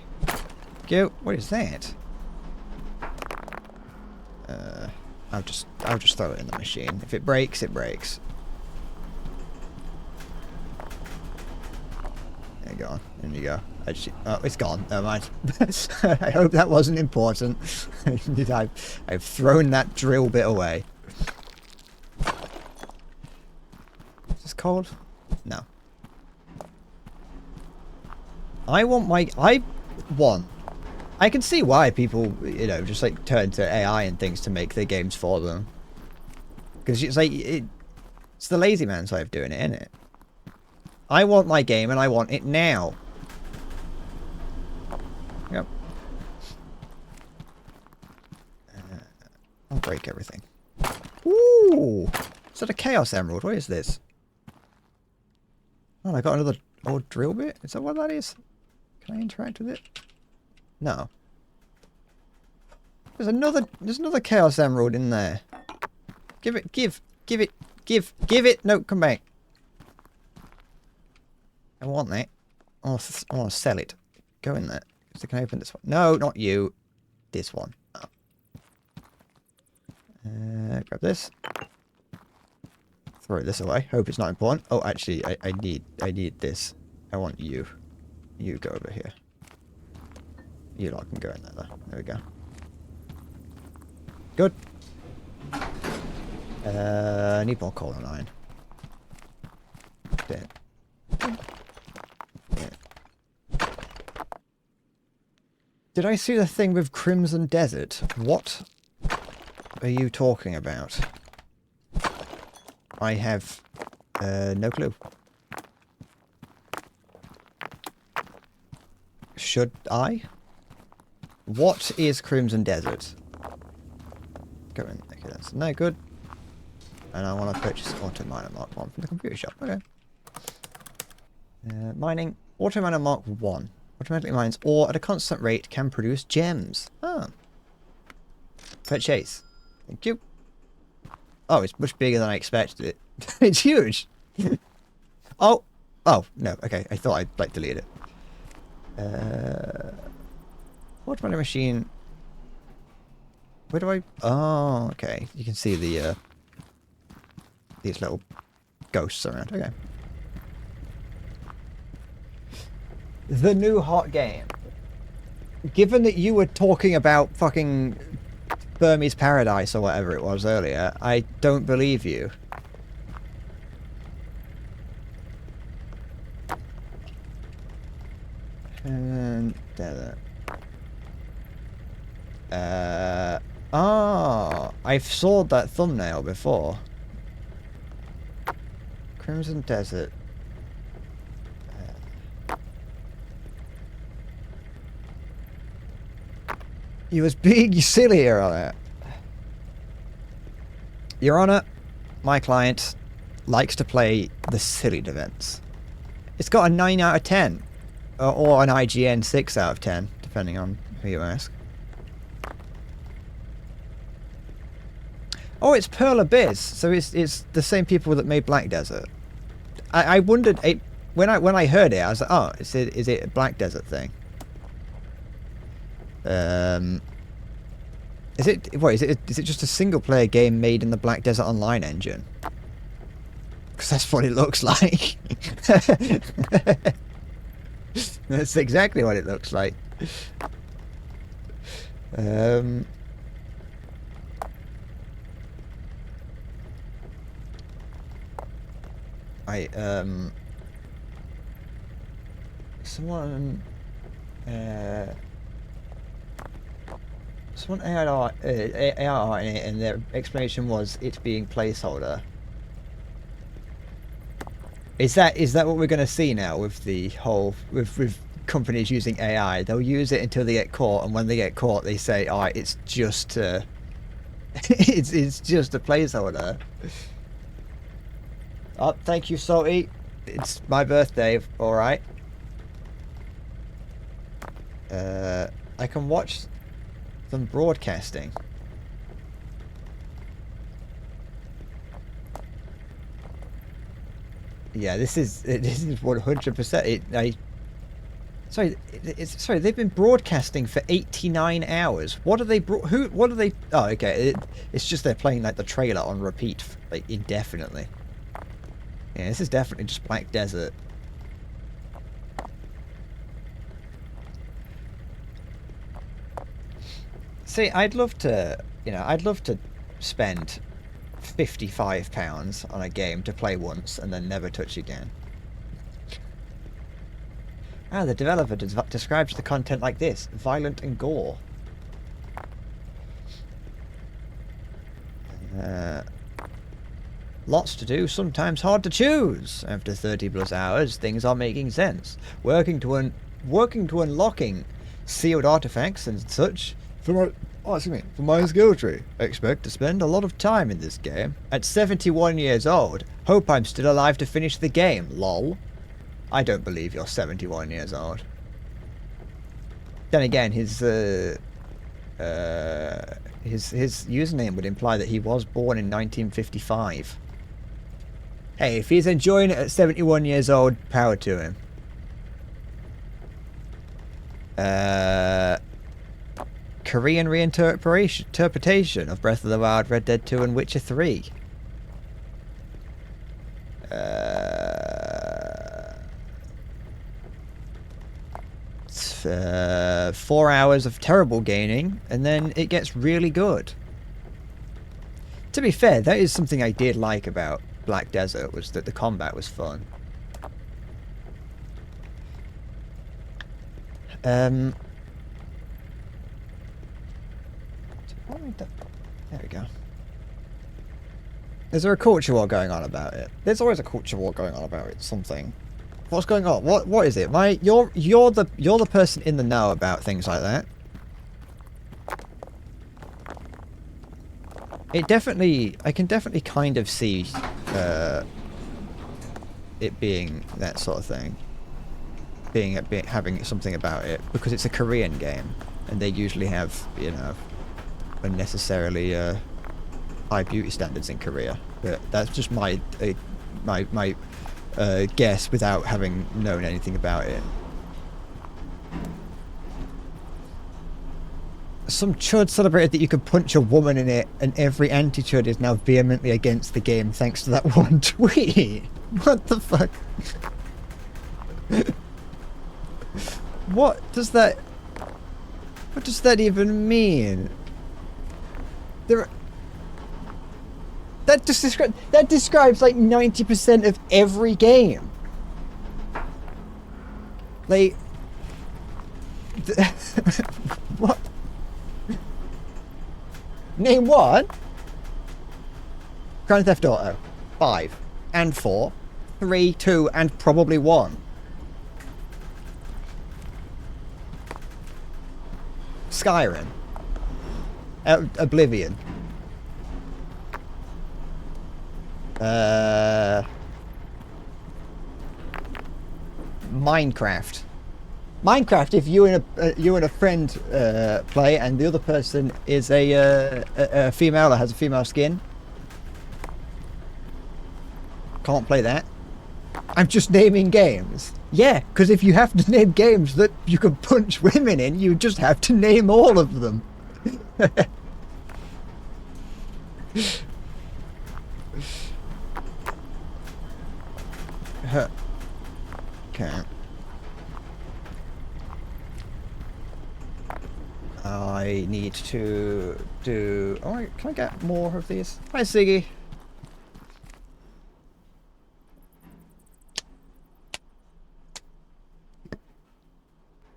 Go. What is that? I'll just throw it in the machine. If it breaks, it breaks. There you go. There you go. Oh, it's gone. Never mind. I hope that wasn't important. I've thrown that drill bit away. Is this cold? No. I can see why people, you know, just like turn to AI and things to make their games for them. Because it's like, it's the lazy man's way of doing it, isn't it? I want my game and I want it now. Yep. I'll break everything. Ooh! Is that a Chaos Emerald? What is this? Oh, I got another old drill bit? Is that what that is? Can I interact with it? No. There's another Chaos Emerald in there. Give it. No, come back. I want that. I want to sell it. Go in there. So can I open this one? No, not you. This one. Oh. Grab this. Throw this away. Hope it's not important. Oh, actually, I need this. I want you. You go over here. You lot can go in there, though. There we go. Good. I need more coal and iron. There. Yeah. Did I see the thing with Crimson Desert? What are you talking about? I have no clue. Should I? What is Crimson Desert? Go in. Okay, that's no good. And I want to purchase Auto Miner Mark 1 from the computer shop. Okay. Mining. Auto Miner Mark 1. Automatically mines ore at a constant rate, can produce gems. Ah. Purchase. Thank you. Oh, it's much bigger than I expected it. It's huge. Oh. Oh, no. Okay, I thought I'd like delete it. Auto Miner machine. Where do I... Oh, okay. You can see the, these little ghosts around. Okay. The new hot game. Given that you were talking about fucking Burmese Paradise or whatever it was earlier, I don't believe you. And there. I've saw that thumbnail before. Crimson Desert. You was being silly here on it. Your Honor, my client likes to play the silly events. It's got a 9 out of 10. Or an IGN 6 out of 10, depending on who you ask. Oh, it's Pearl Abyss, so it's the same people that made Black Desert. I wondered when I heard it, I was like, oh, is it a Black Desert thing? Is it? What is it? Is it just a single player game made in the Black Desert Online engine? Because that's what it looks like. That's exactly what it looks like. Someone AR in it, and their explanation was it being placeholder. Is that what we're going to see now with the whole with companies using AI? They'll use it until they get caught, and when they get caught, they say, "Oh, it's just it's just a placeholder." Oh, thank you, Salty. It's my birthday. All right. I can watch some broadcasting. Yeah, this is 100%. Sorry, they've been broadcasting for 89 hours. What are they? What are they? Oh, okay. It's just they're playing like the trailer on repeat, like indefinitely. Yeah, this is definitely just Black Desert. See, I'd love to spend £55 on a game to play once and then never touch again. Ah, the developer describes the content like this: violent and gore. Lots to do, sometimes hard to choose. After 30 plus hours, things are making sense. Working to unlocking sealed artifacts and such. For my skill tree, I expect to spend a lot of time in this game. At 71 years old, hope I'm still alive to finish the game, lol. I don't believe you're 71 years old. Then again, his username would imply that he was born in 1955. Hey, if he's enjoying it at 71 years old, power to him. Korean reinterpretation of Breath of the Wild, Red Dead 2 and Witcher 3. 4 hours of terrible gaining, and then it gets really good. To be fair, that is something I did like about Black Desert, was that the combat was fun. There we go. Is there a culture war going on about it? There's always a culture war going on about it. Something. What's going on? What is it? You're the person in the know about things like that. I can definitely kind of see it being that sort of thing. Having something about it, because it's a Korean game, and they usually have, unnecessarily high beauty standards in Korea. But that's just my guess without having known anything about it. Some chud celebrated that you could punch a woman in it, and every anti-chud is now vehemently against the game thanks to that one tweet. What the fuck? What does that even mean? That describes like 90% of every game. Like, what? Name one. Grand Theft Auto 5 and 4, 3, 2, and probably 1. Skyrim. Oblivion. Minecraft. If you and a friend play, and the other person is a female or has a female skin, can't play that. I'm just naming games. Yeah, because if you have to name games that you can punch women in, you just have to name all of them. Okay. I need to do... Oh, can I get more of these? Hi, Siggy.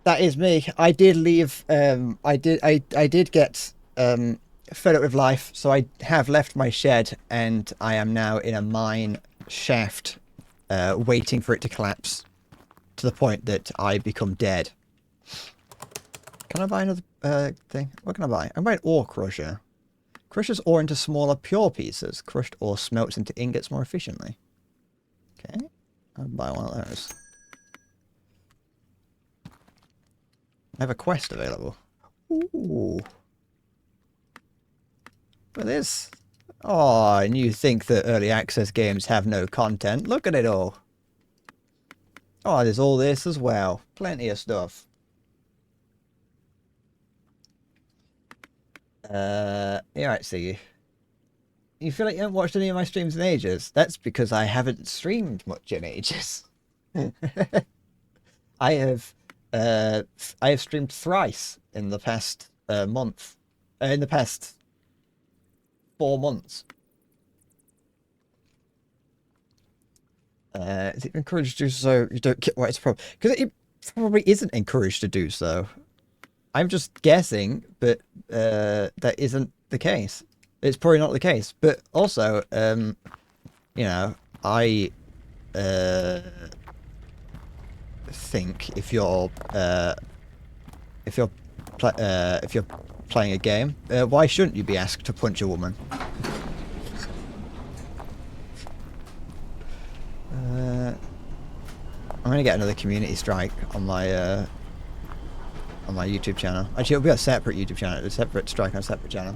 That is me. I did leave. I did get fed up with life, so I have left my shed, and I am now in a mine shaft, waiting for it to collapse to the point that I become dead. Can I buy another thing? What can I buy? I can buy an ore crusher. Crushes ore into smaller, pure pieces. Crushed ore smelts into ingots more efficiently. Okay, I'll buy one of those. I have a quest available. Ooh. Look at this. Oh, and you think that early access games have no content. Look at it all. Oh, there's all this as well. Plenty of stuff. Alright, see. You feel like you haven't watched any of my streams in ages? That's because I haven't streamed much in ages. I have streamed thrice in the past month. In the past 4 months. Is it encouraged to do so? You don't get why it's a problem. Because it probably isn't encouraged to do so. I'm just guessing, but that isn't the case. It's probably not the case. But also, you know, I think if you're playing a game, why shouldn't you be asked to punch a woman? I'm gonna get another community strike on my YouTube channel. Actually, it'll be a separate YouTube channel, a separate strike on a separate channel.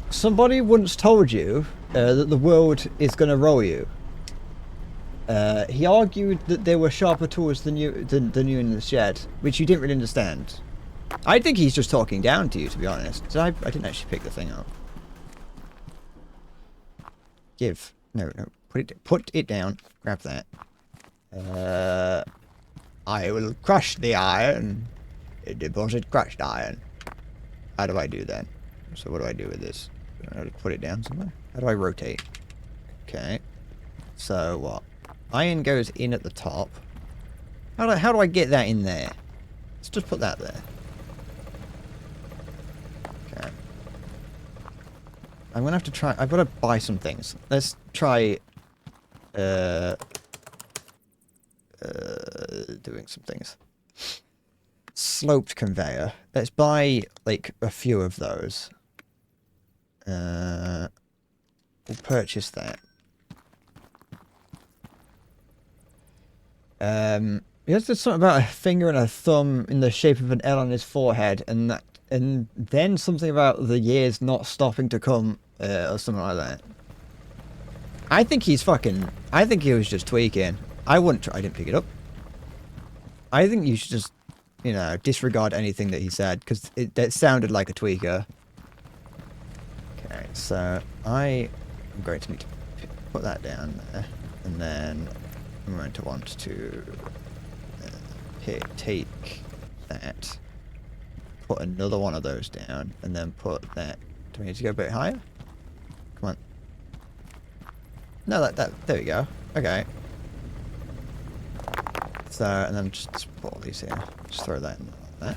Somebody once told you that the world is gonna roll you. He argued that there were sharper tools than you in the shed, which you didn't really understand. I think he's just talking down to you, to be honest. So I didn't actually pick the thing up. Give. No. Put it down. Grab that. I will crush the iron. Deposit crushed iron. How do I do that? So what do I do with this? I put it down somewhere. How do I rotate? Okay. So what? Iron goes in at the top. How do I get that in there? Let's just put that there. Okay. I'm gonna have to try. I've got to buy some things. Let's try doing some things. Sloped conveyor. Let's buy like a few of those. We'll purchase that. There's something about a finger and a thumb in the shape of an L on his forehead, and then something about the years not stopping to come, or something like that. I think he was just tweaking. I didn't pick it up. I think you should just, you know, disregard anything that he said, because that sounded like a tweaker. Okay, so I am going to need to put that down there, and then I'm going to want to take that, put another one of those down, and then put that. Do we need to go a bit higher? Come on. No, there we go. Okay. So, and then just put all these here. Just throw that in like that.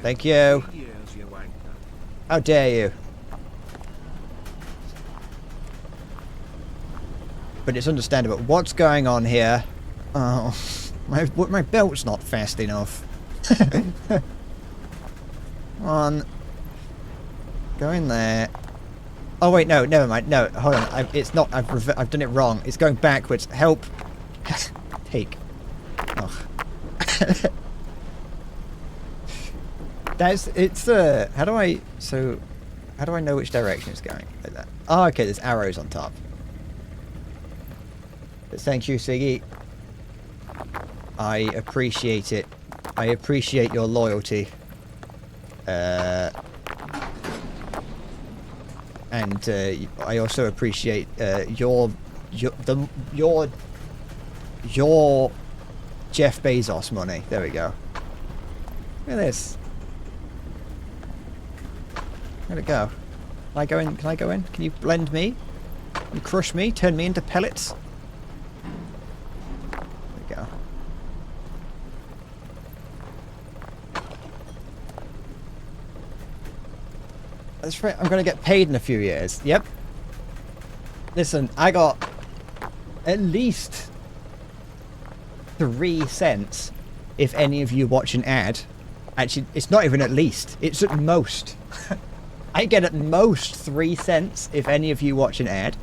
Thank you. How dare you? But it's understandable. What's going on here? Oh, my belt's not fast enough. Come on. Go in there. Oh wait, no, never mind. No, hold on. It's not. I've done it wrong. It's going backwards. Help. Take. Oh. How do I know which direction it's going? Like that. Oh, okay. There's arrows on top. But thank you, Siggy. I appreciate it. I appreciate your loyalty. And I also appreciate your Jeff Bezos money. There we go. Look at this. Where'd it go? Can I go in? Can I go in? Can you blend me? Can you crush me? Turn me into pellets? There we go. That's right. I'm going to get paid in a few years. Yep. Listen, I got at least 3 cents if any of you watch an ad. Actually, it's not even at least. It's at most. I get at most 3 cents if any of you watch an ad.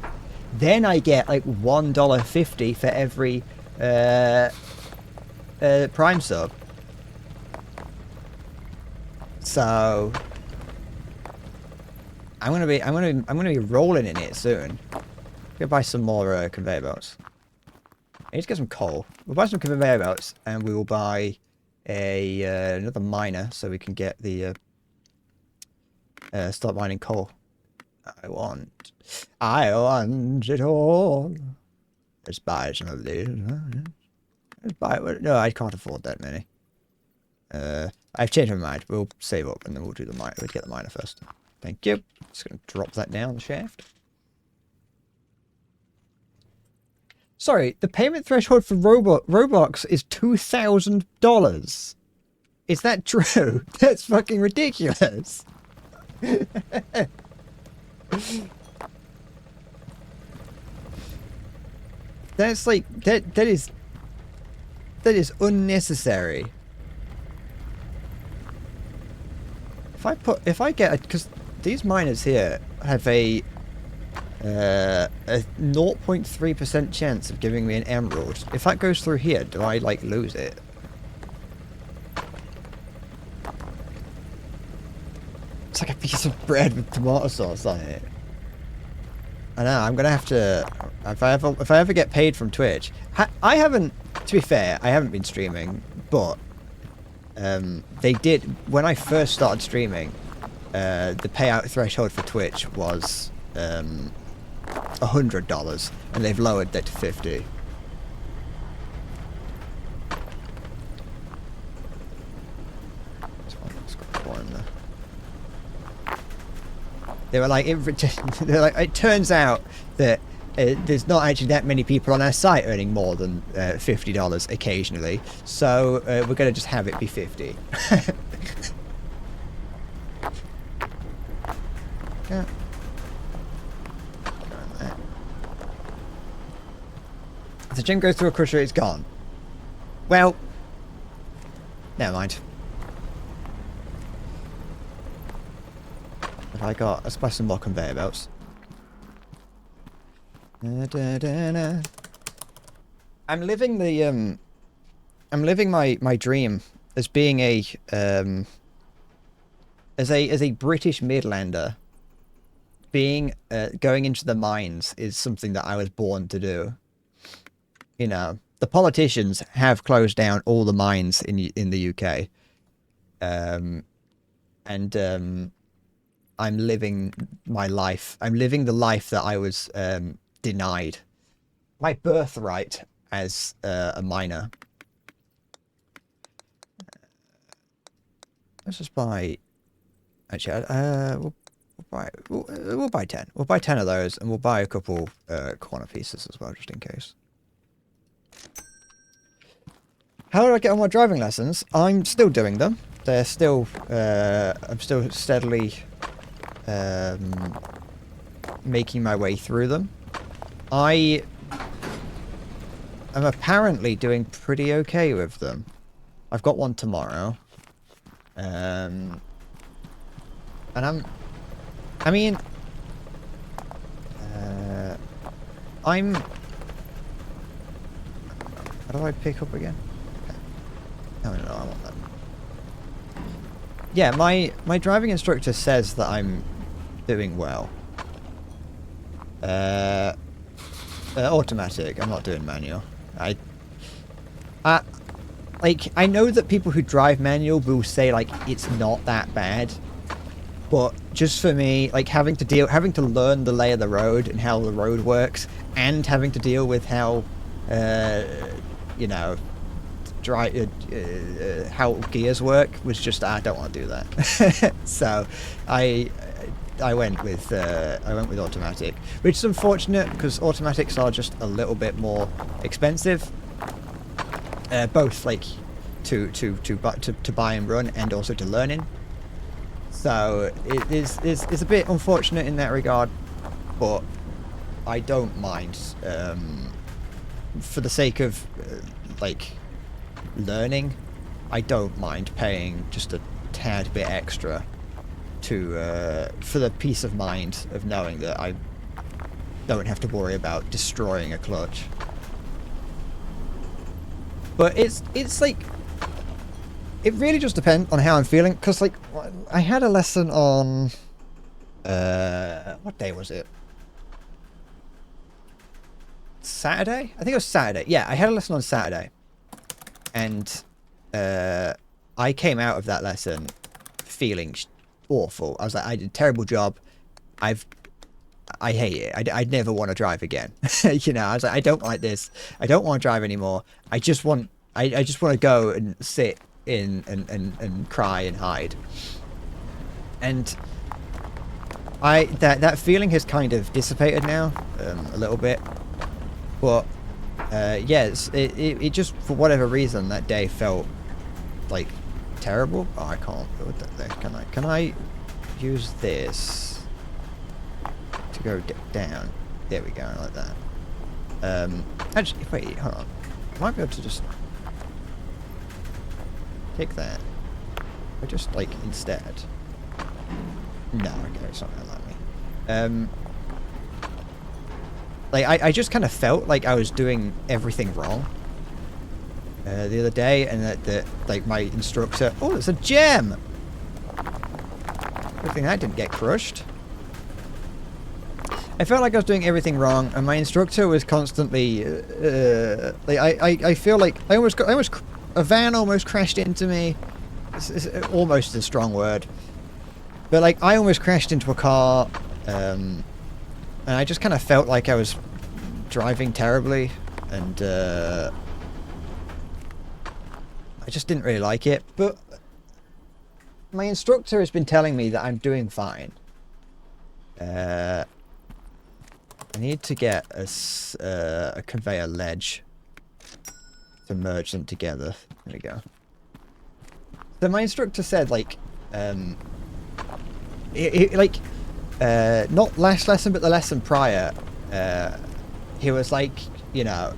Then I get like $1.50 for every Prime sub. So I'm gonna be rolling in it soon. Go buy some more conveyor belts. I need to get some coal. We'll buy some conveyor belts, and we will buy another miner so we can get the start mining coal. I want it all. Let's buy some of these. Let's buy it. No, I can't afford that many. I've changed my mind. We'll save up and then we'll do the mine. We'll get the miner first. Thank you. Just gonna drop that down the shaft. Sorry, the payment threshold for Roblox is $2,000. Is that true? That's fucking ridiculous. That's like that is unnecessary. If I get because these miners here have a 0.3% chance of giving me an emerald. If that goes through here, do I like lose it? It's like a piece of bread with tomato sauce on it. I know, I'm gonna have to if I ever get paid from Twitch. I haven't, to be fair, I haven't been streaming, but they did when I first started streaming. The payout threshold for Twitch was $100, and they've lowered that to $50. They were like, it turns out that there's not actually that many people on our site earning more than $50 occasionally, so we're going to just have it be 50. Yeah. If the gym goes through a crusher, it's gone. Well, never mind. Have I got? Let's buy some more conveyor belts. I'm living the I'm living my dream as being a as a British Midlander. Being going into the mines is something that I was born to do. You know, the politicians have closed down all the mines in the UK, and I'm living my life. I'm living the life that I was denied, my birthright as a miner. Let's just buy. Actually, we'll buy 10. We'll buy 10 of those, and we'll buy a couple corner pieces as well, just in case. How do I get on my driving lessons? I'm still doing them. They're still. I'm still steadily making my way through them. I am apparently doing pretty okay with them. I've got one tomorrow. And I mean, I'm... How do I pick up again? Okay. No, I want that. Yeah, my driving instructor says that I'm doing well. Automatic. I'm not doing manual. Like, I know that people who drive manual will say, like, it's not that bad. But just for me, like, having to learn the lay of the road and how the road works, and having to deal with how, you know, how gears work was just, I don't want to do that. So I went with automatic, which is unfortunate because automatics are just a little bit more expensive, both like to buy and run, and also to learning. So it's a bit unfortunate in that regard, but I don't mind, for the sake of like learning. I don't mind paying just a tad bit extra to for the peace of mind of knowing that I don't have to worry about destroying a clutch. But it's like, it really just depends on how I'm feeling, because like I had a lesson on what day was it? Saturday? I think it was Saturday. Yeah, I had a lesson on Saturday, and I came out of that lesson feeling awful. I was like, I did a terrible job. I hate it. I'd never want to drive again. You know, I was like, I don't like this. I don't want to drive anymore. I just want to go and sit in and cry and hide. And that feeling has kind of dissipated now, a little bit. But yeah, it just, for whatever reason, that day felt like terrible. Oh, I can't build that there. Can I use this to go down? There we go, like that. Actually, wait, hold on. I might be able to just take that. Or just like instead. No, okay, it's not gonna let me. Like I just kind of felt like I was doing everything wrong the other day, and that like my instructor. Oh, it's a gem. Good thing that didn't get crushed. I felt like I was doing everything wrong, and my instructor was constantly like I feel like a van almost crashed into me. It's almost a strong word, but like I almost crashed into a car, and I just kind of felt like I was driving terribly, and I just didn't really like it. But my instructor has been telling me that I'm doing fine. I need to get a conveyor ledge to merge them together. There we go. So my instructor said, like, not last lesson, but the lesson prior, he was like, you know,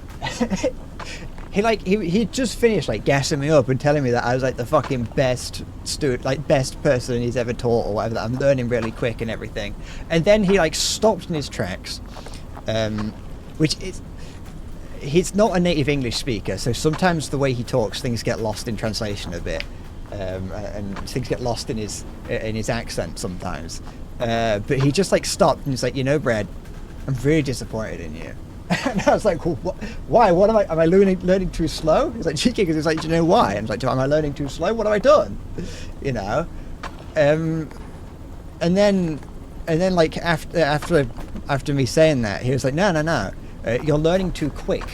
he'd just finished like gassing me up and telling me that I was like the fucking best student, like best person he's ever taught or whatever, that I'm learning really quick and everything. And then he like stopped in his tracks, which is, he's not a native English speaker, so sometimes the way he talks, things get lost in translation a bit, and things get lost in his accent sometimes. But he just like stopped and he's like, you know, Brad, I'm really disappointed in you. And I was like, well, why? What am I learning too slow? He's like cheeky because he's like, do you know why? And I was like, am I learning too slow? What have I done? You know? And then like after me saying that, he was like, no, you're learning too quick.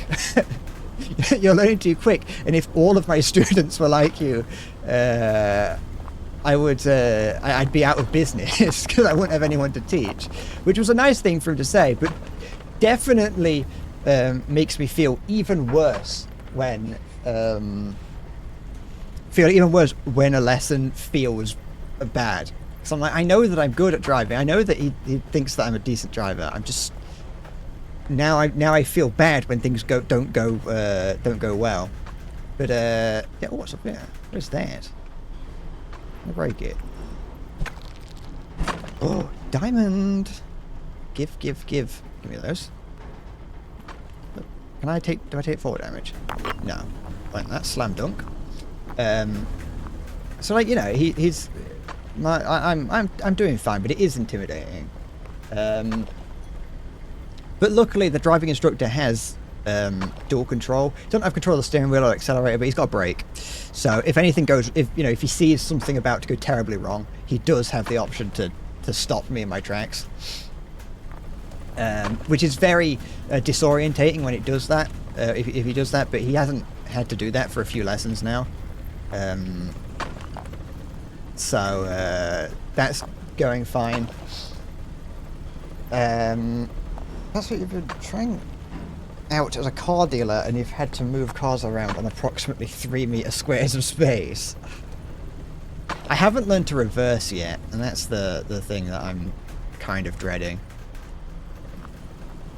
You're learning too quick. And if all of my students were like you, I'd be out of business because I wouldn't have anyone to teach, which was a nice thing for him to say, but definitely makes me feel even worse when a lesson feels bad. So I'm like, I know that I'm good at driving. I know that he thinks that I'm a decent driver. I'm just now I feel bad when things don't go well. But yeah, what's up there? What is that? I'll break it. Oh, diamond! Give me those. Do I take 4 damage? No. Like that, slam dunk. So like, you know, I'm doing fine, but it is intimidating. But luckily the driving instructor has dual control. He doesn't have control of the steering wheel or accelerator, but he's got a brake. So if anything goes, if he sees something about to go terribly wrong, he does have the option to stop me in my tracks. Which is very disorientating when it does that. If he does that, but he hasn't had to do that for a few lessons now. So that's going fine. That's what you've been trying out as a car dealer, and you've had to move cars around on approximately 3 meter squares of space. I haven't learned to reverse yet, and that's the thing that I'm kind of dreading.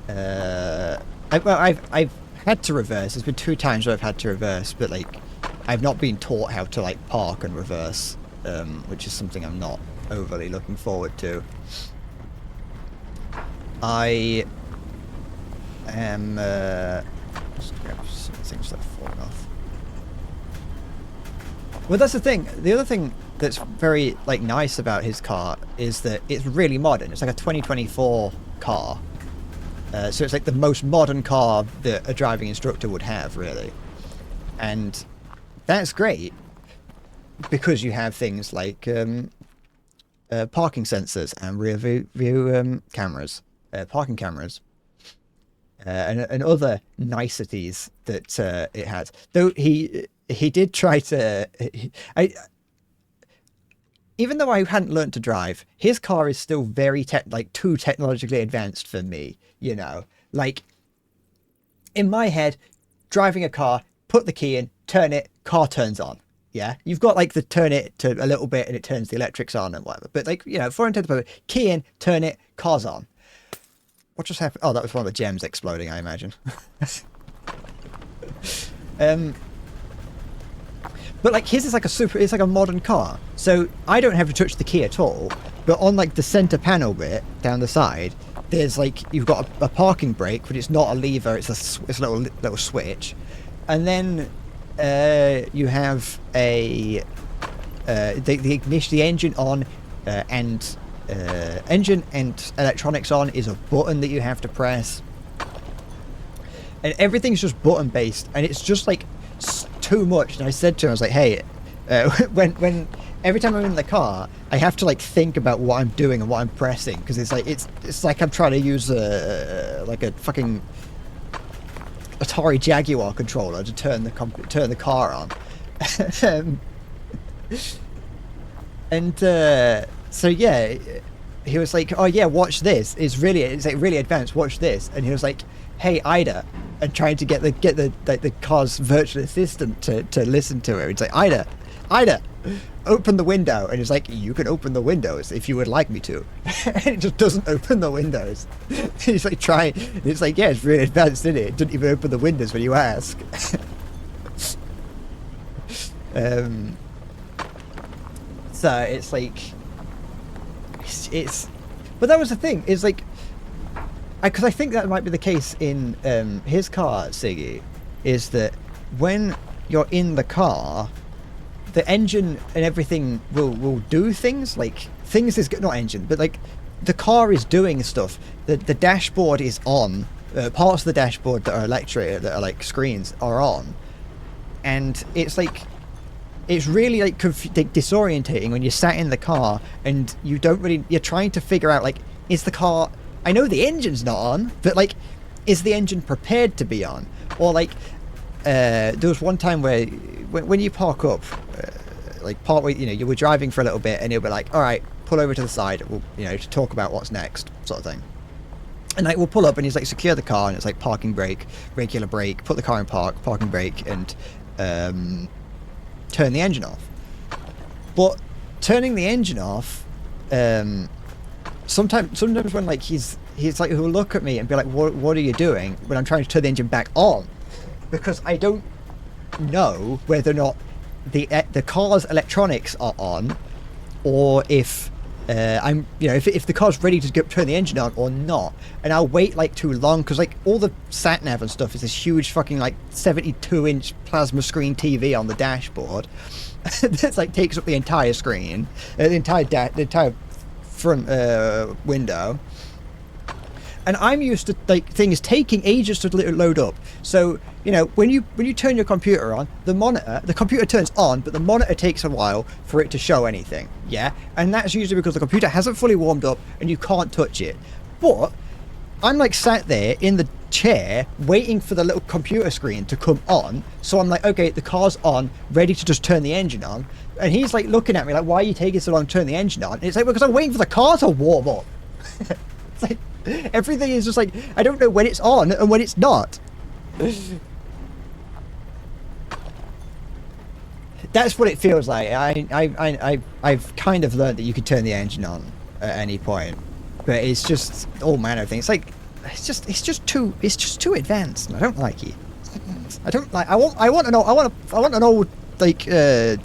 I've had to reverse. There's been 2 times where I've had to reverse, but like I've not been taught how to like park and reverse, which is something I'm not overly looking forward to. I am just grab some things that are falling off. Well, that's the thing. The other thing that's very like nice about his car is that it's really modern. It's like a 2024 car. So it's like the most modern car that a driving instructor would have, really. And that's great because you have things like parking sensors and rear view cameras, parking cameras, and other niceties that it has. Though he did try to... Even though I hadn't learned to drive, his car is still very too technologically advanced for me, you know. Like, in my head, driving a car, put the key in, turn it, car turns on. Yeah, you've got like the turn it to a little bit and it turns the electrics on and whatever. But like, you know, for intents and purposes, key in, turn it, car's on. What just happened? Oh, that was one of the gems exploding, I imagine. But like his is like it's like a modern car. So I don't have to touch the key at all. But on like the center panel bit down the side, there's like, you've got a parking brake, but it's not a lever, it's a little switch. And then you have the ignition, the engine on, and engine and electronics on is a button that you have to press. And everything's just button based, and it's just like too much. And I said to him, I was like, hey, when every time I'm in the car, I have to like think about what I'm doing and what I'm pressing, because it's like I'm trying to use like a fucking Atari Jaguar controller to turn the car on. So yeah, he was like, oh yeah, watch this, it's like really advanced, watch this. And he was like, hey Ida, and trying to get the car's virtual assistant to listen to her. It's like, Ida, open the window. And he's like, you can open the windows if you would like me to. And it just doesn't open the windows. He's like, try. And it's like, yeah, it's really advanced, isn't it? It doesn't even open the windows when you ask. So it's like, it's but that was the thing, is like, because I think that might be the case in his car, Siggy, is that when you're in the car, the engine and everything will do things, like things is not engine, but like the car is doing stuff. The dashboard is on. Parts of the dashboard that are electric, that are like screens, are on, and it's like, it's really like disorientating when you're sat in the car and you don't really, you're trying to figure out, like, is the car, I know the engine's not on, but like, is the engine prepared to be on? Or like, there was one time where when you park up, like part way, you know, you were driving for a little bit and he'll be like, all right, pull over to the side, we'll, you know, to talk about what's next, sort of thing. And like, we'll pull up and he's like, secure the car, and it's like parking brake, regular brake, put the car in park, parking brake, and turn the engine off. But turning the engine off, sometimes when like he's like, he'll look at me and be like, what are you doing, when I'm trying to turn the engine back on, because I don't know whether or not the car's electronics are on, or if I'm, you know, if the car's ready to turn the engine on or not. And I'll wait like too long, because like all the sat nav and stuff is this huge fucking like 72-inch plasma screen TV on the dashboard that's like takes up the entire screen, the entire front window. And I'm used to like things taking ages to load up. So you know, when you turn your computer on, the computer turns on, but the monitor takes a while for it to show anything. Yeah, and that's usually because the computer hasn't fully warmed up and you can't touch it. But I'm like sat there in the chair waiting for the little computer screen to come on. So I'm like, okay, the car's on, ready to just turn the engine on. And he's like looking at me like, why are you taking so long to turn the engine on? And it's like, well, because I'm waiting for the car to warm up. It's like everything is just like, I don't know when it's on and when it's not. That's what it feels like. I've kind of learned that you could turn the engine on at any point, but it's just all manner of things. Like it's just too advanced. And I don't like it. I don't like. I want an old like. I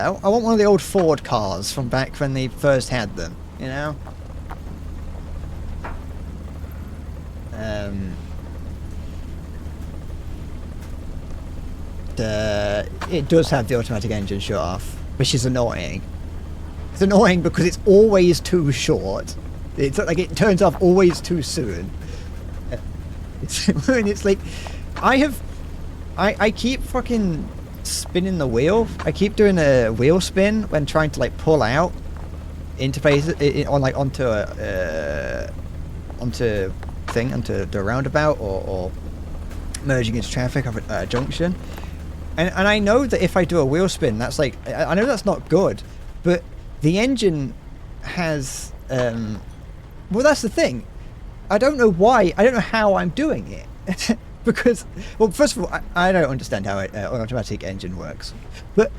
want one of the old Ford cars from back when they first had them. You know. It does have the automatic engine shut off, which is annoying. It's annoying because it's always too short. It's like it turns off always too soon. It's like I keep fucking spinning the wheel. I keep doing a wheel spin when trying to like pull out interface on like onto the roundabout or merging into traffic at a junction. And I know that if I do a wheel spin, that's like, I know that's not good, but the engine has, well, that's the thing. I don't know why, I don't know how I'm doing it. Because, well, first of all, I don't understand how an automatic engine works. But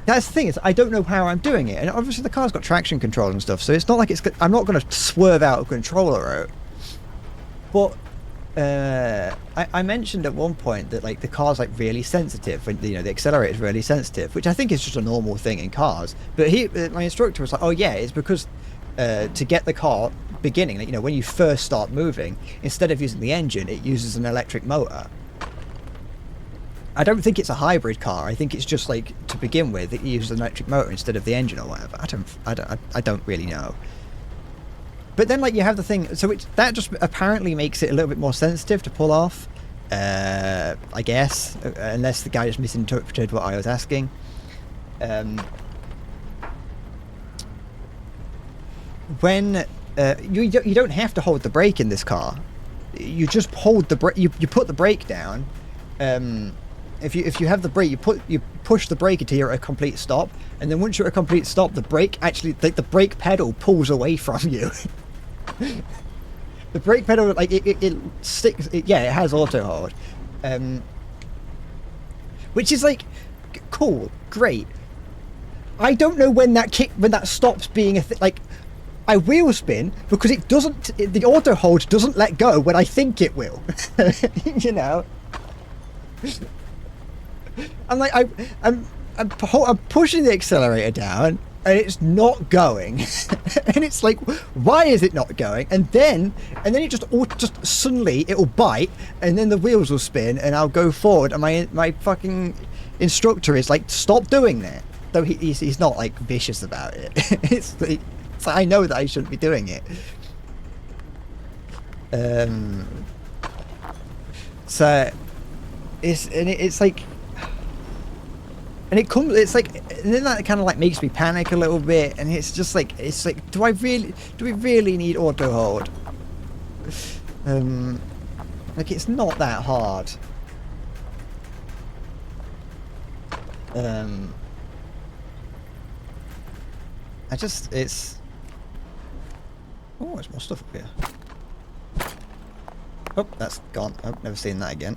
that's the thing, is I don't know how I'm doing it. And obviously the car's got traction control and stuff, so it's not like I'm not going to swerve out of controller out. But I mentioned at one point that like the car's like really sensitive when, you know, the accelerator is really sensitive, which I think is just a normal thing in cars. But my instructor was like, oh yeah, it's because to get the car beginning, you know, when you first start moving, instead of using the engine, it uses an electric motor. I don't think it's a hybrid car. I think it's just like to begin with, it uses an electric motor instead of the engine or whatever. I don't really know. But then, like, you have the thing, so that just apparently makes it a little bit more sensitive to pull off, I guess, unless the guy just misinterpreted what I was asking. When you don't have to hold the brake in this car, you just hold the brake. You put the brake down. If you have the brake, you push the brake until you're at a complete stop, and then once you're at a complete stop, the brake actually, like, the brake pedal pulls away from you. The brake pedal, like it sticks. Yeah, it has auto hold, which is like cool, great. I don't know when that stops being a thing. Like, I wheel spin because it doesn't. The auto hold doesn't let go when I think it will. You know. I'm like I'm pushing the accelerator down. And it's not going, and it's like, why is it not going? And then it just suddenly it'll bite, and then the wheels will spin, and I'll go forward. And my fucking instructor is like, stop doing that. Though he's not like vicious about it. It's like I know that I shouldn't be doing it. So it's like. And it's like, and then that kind of like makes me panic a little bit, and it's just like, do we really need auto hold? Like, it's not that hard. It's, oh, there's more stuff up here. Oh, that's gone. I've never seen that again.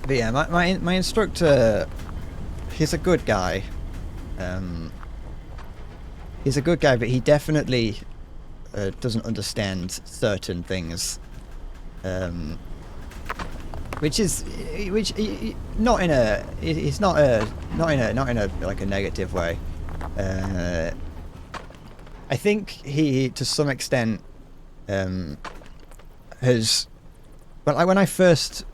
But yeah, my instructor, he's a good guy. He's a good guy, but he definitely doesn't understand certain things. Which not in a like a negative way. I think he, to some extent, has. But when I first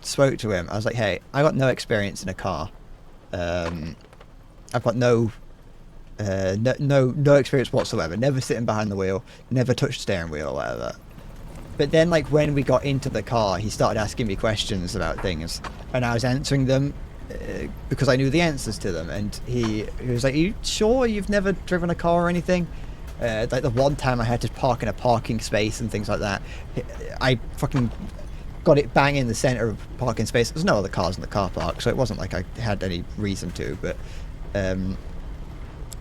spoke to him, I was like, "Hey, I got no experience in a car. I've got no experience whatsoever. Never sitting behind the wheel, never touched steering wheel or whatever. But then, like, when we got into the car, he started asking me questions about things, and I was answering them because I knew the answers to them. And he was like, "Are you sure you've never driven a car or anything?" Like the one time I had to park in a parking space and things like that, I fucking got it bang in the center of parking space. There's no other cars in the car park, so it wasn't like I had any reason to. But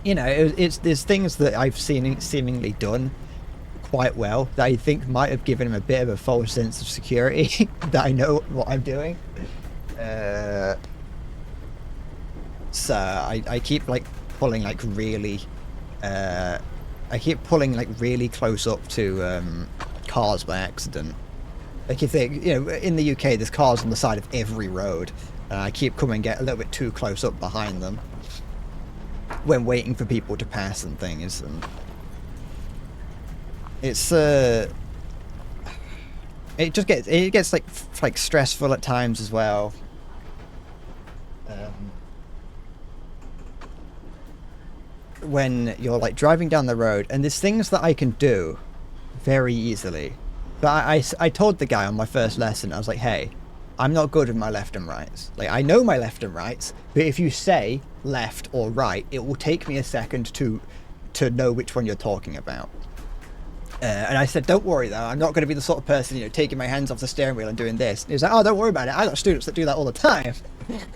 you know, there's things that I've seemingly done quite well that I think might have given him a bit of a false sense of security that I know what I'm doing. So I keep like pulling like really really close up to cars by accident. Like if they, you know, in the UK there's cars on the side of every road, and I keep coming get a little bit too close up behind them when waiting for people to pass and things. And it's it gets like stressful at times as well. When you're like driving down the road, and there's things that I can do very easily, but I told the guy on my first lesson, I was like, hey, I'm not good with my left and rights. Like, I know my left and rights, but if you say left or right, it will take me a second to know which one you're talking about. And I said, don't worry though, I'm not going to be the sort of person, you know, taking my hands off the steering wheel and doing this. And he was like, oh, don't worry about it, I got students that do that all the time.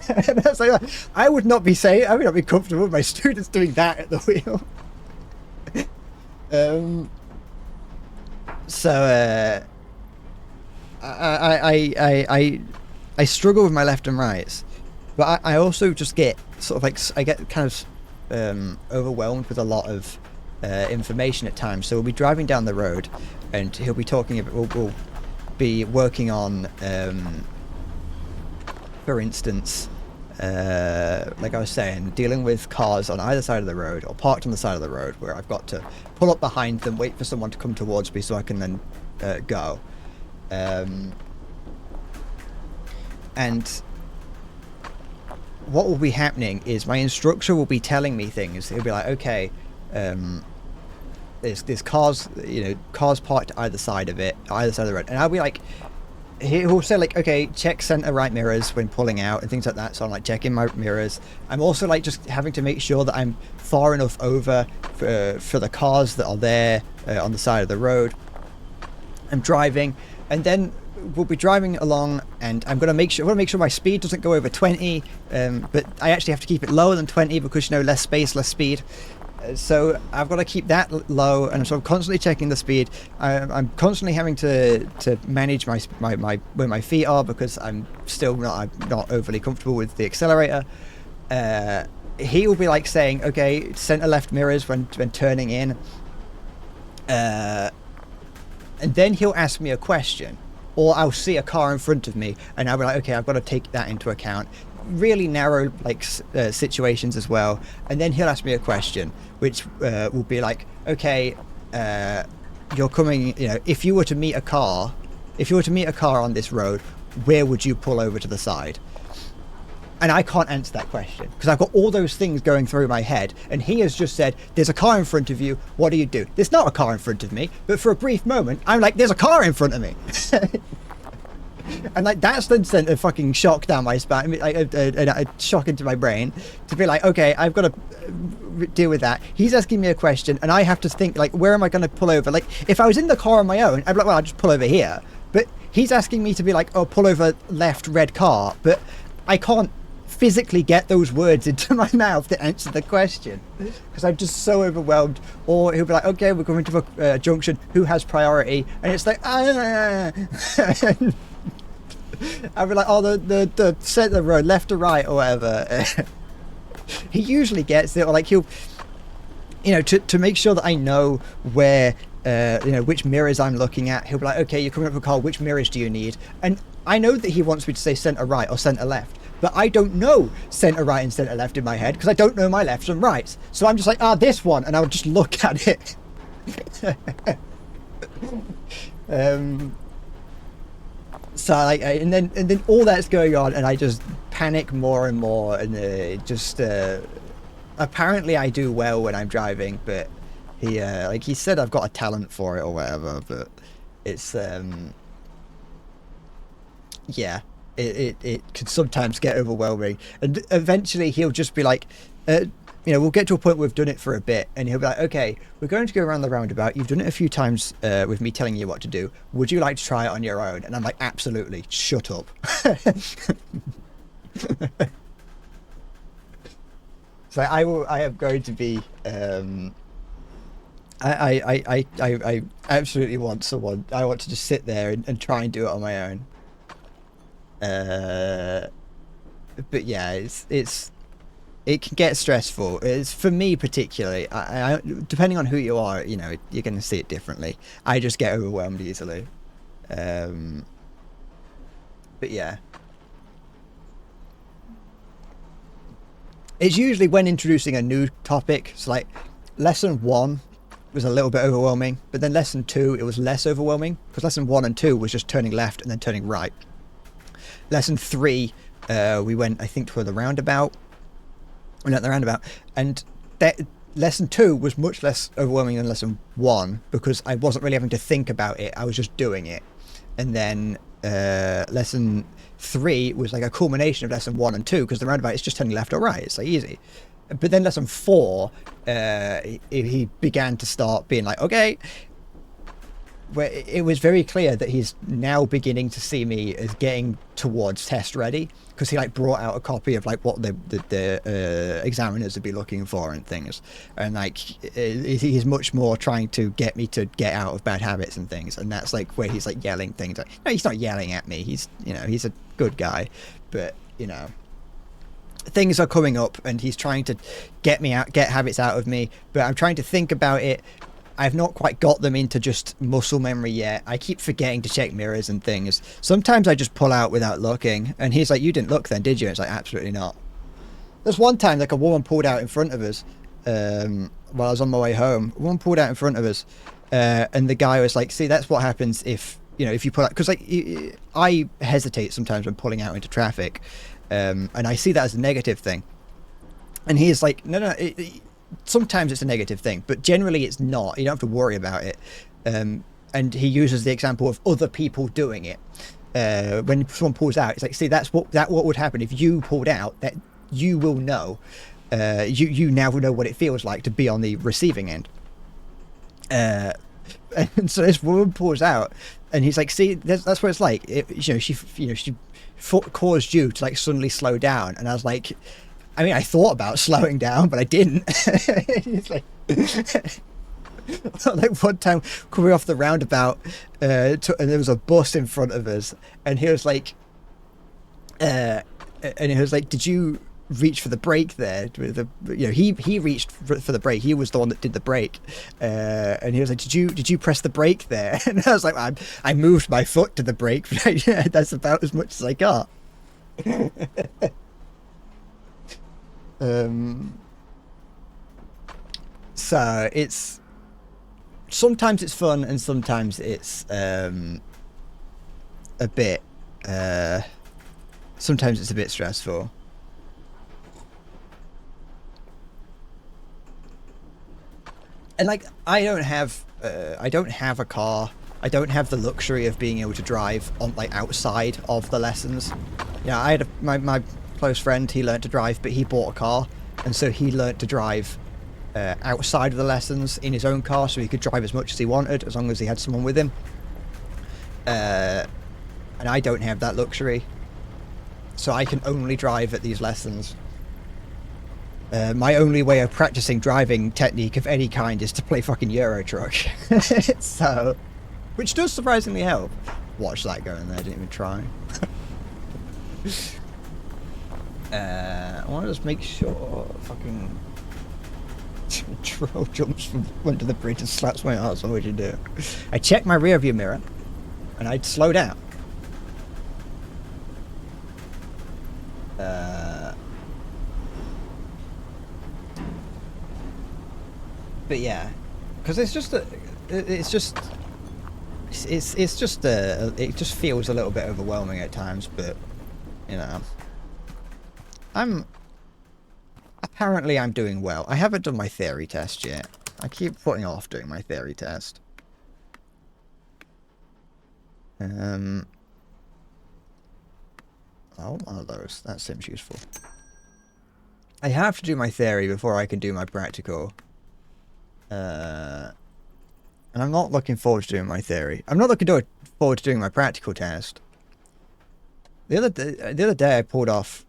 And I was like, I would not be comfortable with my students doing that at the wheel. So I struggle with my left and rights, but I also just get sort of like, I get kind of overwhelmed with a lot of information at times. So we'll be driving down the road, and he'll be talking about, we'll be working on, for instance, like I was saying, dealing with cars on either side of the road or parked on the side of the road, where I've got to pull up behind them, wait for someone to come towards me so I can then go. And what will be happening is my instructor will be telling me things. He'll be like, okay, there's cars, you know, cars parked either side of it, either side of the road, and I'll be like, he'll say like, okay, check center right mirrors when pulling out and things like that. So I'm like checking my mirrors. I'm also like just having to make sure that I'm far enough over for the cars that are there on the side of the road. I'm driving, and then we'll be driving along, and I'm going to make sure my speed doesn't go over 20, but I actually have to keep it lower than 20 because, you know, less space, less speed. So I've got to keep that low, and so I'm constantly checking the speed. I'm constantly having to manage my where my feet are, because I'm not overly comfortable with the accelerator. He will be like saying, okay, center left mirrors when turning in, and then he'll ask me a question, or I'll see a car in front of me, and I'll be like, okay, I've got to take that into account. Really narrow like situations as well. And then he'll ask me a question, which will be like, okay, you're coming, you know, if you were to meet a car on this road, where would you pull over to the side? And I can't answer that question because I've got all those things going through my head, and he has just said, there's a car in front of you, what do you do? There's not a car in front of me, but for a brief moment I'm like, there's a car in front of me. And like that's then sent a fucking shock down my spine, like a shock into my brain, to be like, okay, I've got to deal with that. He's asking me a question, and I have to think like, where am I going to pull over? Like if I was in the car on my own, I'd be like, well, I'll just pull over here. But he's asking me to be like, oh, pull over left, red car. But I can't physically get those words into my mouth to answer the question because I'm just so overwhelmed. Or he'll be like, okay, we're going to a junction, who has priority? And it's like, I'll be like, oh, the center road, left or right or whatever. He usually gets it, or like he'll, you know, to make sure that I know where, you know, which mirrors I'm looking at. He'll be like, okay, you're coming up with a car, which mirrors do you need? And I know that he wants me to say center right or center left, but I don't know center right and center left in my head because I don't know my lefts and rights. So I'm just like, this one, and I'll just look at it. So like, and then all that's going on, and I just panic more and more, and it just apparently I do well when I'm driving, but he like he said I've got a talent for it or whatever, but it's yeah, it can sometimes get overwhelming, and eventually he'll just be like, you know, we'll get to a point where we've done it for a bit, and he'll be like, okay, we're going to go around the roundabout. You've done it a few times with me telling you what to do. Would you like to try it on your own? And I'm like, absolutely, shut up. So I am going to be. I absolutely want someone. I want to just sit there and try and do it on my own. But yeah, it can get stressful. It's for me particularly. I depending on who you are, you know, you're going to see it differently. I just get overwhelmed easily. But yeah, it's usually when introducing a new topic. So like lesson 1 was a little bit overwhelming, but then lesson 2 it was less overwhelming because lesson 1 and 2 was just turning left and then turning right. Lesson 3, we went, I think, to the roundabout. We went at the roundabout, and that lesson 2 was much less overwhelming than lesson 1 because I wasn't really having to think about it. I was just doing it. And then lesson 3 was like a culmination of lesson 1 and 2 because the roundabout is just turning left or right. It's like easy. But then lesson 4, he began to start being like, okay, where it was very clear that he's now beginning to see me as getting towards test ready because he like brought out a copy of like what the examiners would be looking for and things, and like he's much more trying to get me to get out of bad habits and things, and that's like where he's like yelling things. Like, no, he's not yelling at me. He's, you know, he's a good guy, but you know, things are coming up and he's trying to get habits out of me, but I'm trying to think about it. I've not quite got them into just muscle memory yet. I keep forgetting to check mirrors and things. Sometimes I just pull out without looking, and he's like, you didn't look then, did you? And it's like, absolutely not. There's one time like a woman pulled out in front of us while I was on my way home. A woman pulled out in front of us, and the guy was like, see, that's what happens if, you know, if you pull out, because like I hesitate sometimes when pulling out into traffic, and I see that as a negative thing. And he's like, no, sometimes it's a negative thing, but generally it's not. You don't have to worry about it. And he uses the example of other people doing it. When someone pulls out, it's like, see, that's what would happen if you pulled out. That you will know. You now know what it feels like to be on the receiving end. And so this woman pulls out, and he's like, see, that's what it's like. She caused you to like suddenly slow down, and I was like, I mean, I thought about slowing down, but I didn't. It's like, like one time coming off the roundabout, and there was a bus in front of us, and he was like, did you reach for the brake there? He reached for the brake. He was the one that did the brake, and he was like, did you press the brake there? And I was like, I moved my foot to the brake, but that's about as much as I got. So it's sometimes it's fun and sometimes it's a bit sometimes it's a bit stressful. And like I don't have a car. I don't have the luxury of being able to drive on like outside of the lessons. Yeah, I had my close friend, he learned to drive, but he bought a car, and so he learned to drive outside of the lessons in his own car, so he could drive as much as he wanted as long as he had someone with him. And I don't have that luxury, so I can only drive at these lessons. My only way of practicing driving technique of any kind is to play fucking Euro Truck. So, which does surprisingly help. Watch that going there, I didn't even try. I want to just make sure fucking troll jumps from went to the bridge and slaps my ass. What would you do? I check my rear view mirror and I'd slow down. But yeah, because it just feels a little bit overwhelming at times, but you know, I apparently I'm doing well. I haven't done my theory test yet. I keep putting off doing my theory test. Oh, one of those. That seems useful. I have to do my theory before I can do my practical. And I'm not looking forward to doing my theory. I'm not looking forward to doing my practical test. The other day I pulled off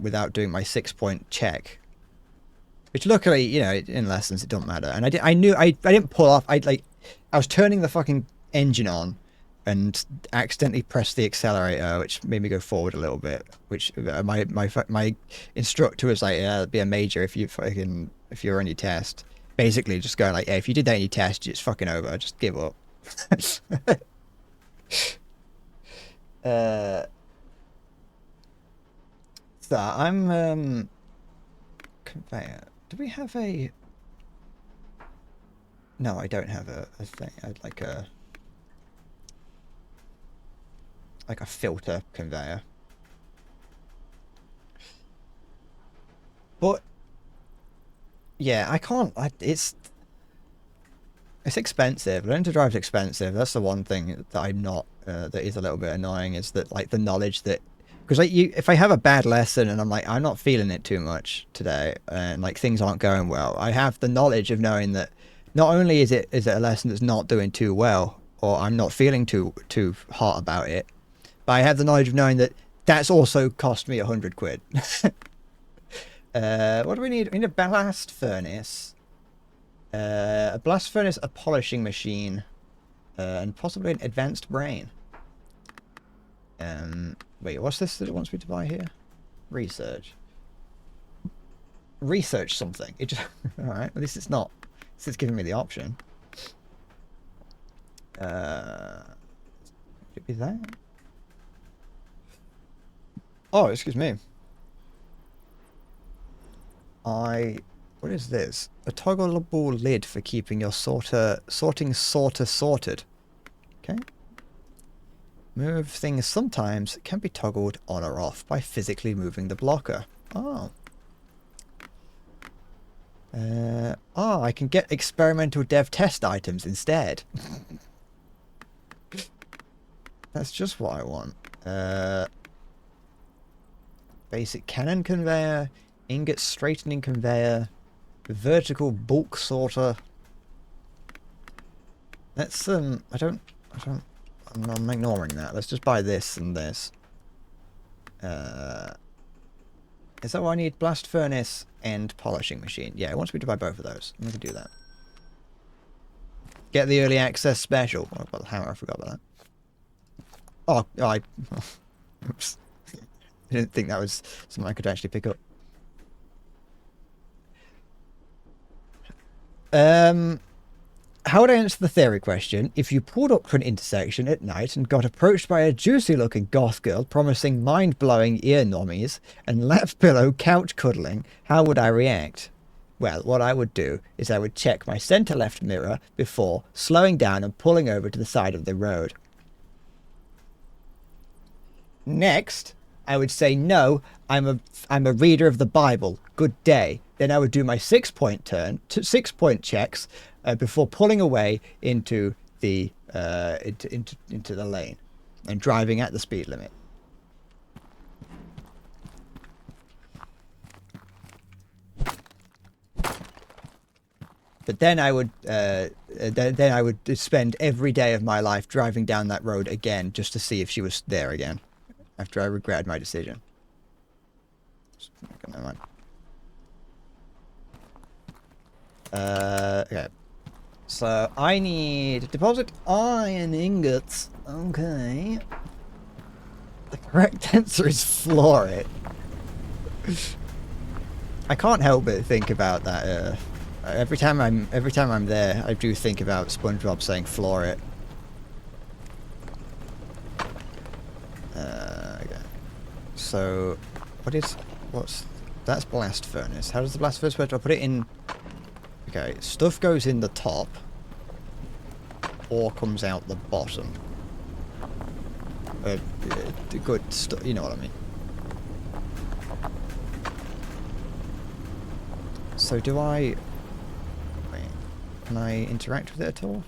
without doing my 6-point check, which luckily, you know, in lessons it don't matter. And I didn't pull off. I was turning the fucking engine on and accidentally pressed the accelerator, which made me go forward a little bit. Which my instructor was like, "Yeah, it'd be a major if you're on your test." Basically, just going like, "Yeah, if you did that in your test, it's fucking over. Just give up." So I'm conveyor. Do we have a? No, I don't have a thing. I'd like a filter conveyor. But yeah, I can't. It's expensive. Learning to drive is expensive. That's the one thing that I'm not. That is a little bit annoying. Is that like the knowledge that. Because like if I have a bad lesson and I'm like, I'm not feeling it too much today, and like things aren't going well, I have the knowledge of knowing that not only is it a lesson that's not doing too well, or I'm not feeling too hot about it, but I have the knowledge of knowing that that's also cost me 100 quid. What do we need? We need a blast furnace, a polishing machine, and possibly an advanced brain. Wait, what's this that it wants me to buy here? Research something. It just alright, at least it's not. It's giving me the option. Could it be that? Oh, excuse me. What is this? A toggleable lid for keeping your sorting sorted. Okay. Move things sometimes can be toggled on or off by physically moving the blocker. Oh. I can get experimental dev test items instead. That's just what I want. Basic cannon conveyor, ingot straightening conveyor, vertical bulk sorter. Let's I'm ignoring that. Let's just buy this and this. Is that what I need? Blast furnace and polishing machine. Yeah, it wants me to buy both of those. I'm going to do that. Get the early access special. Oh, about the hammer, I forgot about that. Oops. I didn't think that was something I could actually pick up. How would I answer the theory question? If you pulled up to an intersection at night and got approached by a juicy-looking goth girl promising mind-blowing ear nommies and lap pillow couch cuddling, how would I react? Well, what I would do is I would check my centre-left mirror before slowing down and pulling over to the side of the road. Next, I would say, no, I'm a reader of the Bible. Good day. Then I would do my 6-point turn, 6-point checks before pulling away into the into the lane and driving at the speed limit. But then I would then I would spend every day of my life driving down that road again just to see if she was there again after I regretted my decision. Never mind. Okay. So I need deposit iron ingots. Okay. The correct answer is floor it. I can't help but think about that. Every time I'm there, I do think about SpongeBob saying floor it. Okay. So, that's blast furnace. How does the blast furnace work? Do I put it in? Okay, stuff goes in the top or comes out the bottom. Good stuff, you know what I mean. So do I... Wait, can I interact with it at all?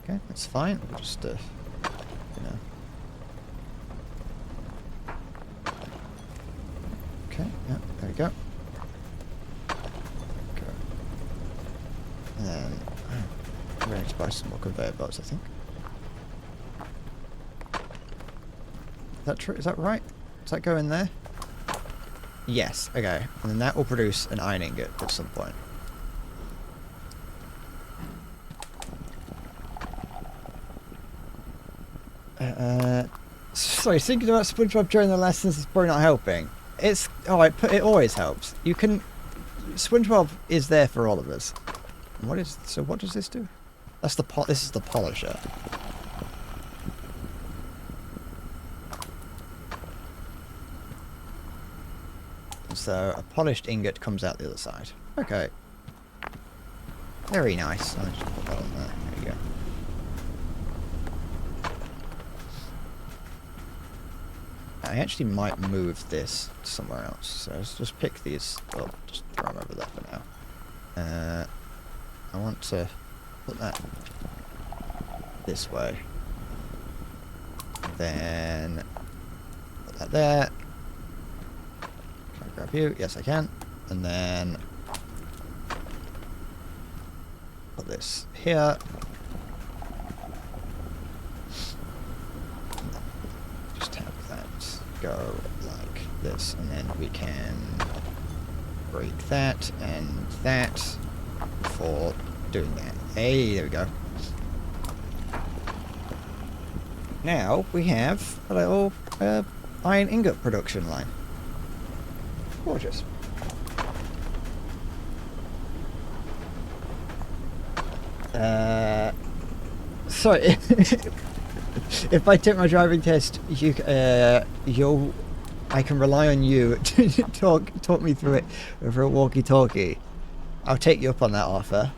Okay, that's fine. We'll just, you know. Okay, yeah, there we go. And then, I'm ready to buy some more conveyor belts, I think. Is that true? Is that right? Does that go in there? Yes, okay. And then that will produce an iron ingot at some point. Sorry, thinking about SpongeBob during the lessons is probably not helping. It's alright, it always helps. You can... SpongeBob is there for all of us. What is... So what does this do? That's the this is the polisher. So a polished ingot comes out the other side. Okay. Very nice. I'll just put that on there. There you go. I actually might move this somewhere else. So let's just pick these up. Just throw them over there for now. I want to put that this way. Then put that there. Can I grab you? Yes, I can. And then put this here. Just have that go like this, and then we can break that and that for doing that. Hey, there we go. Now we have a little iron ingot production line. Gorgeous. So if I take my driving test, I can rely on you to talk me through it over a walkie-talkie. I'll take you up on that offer.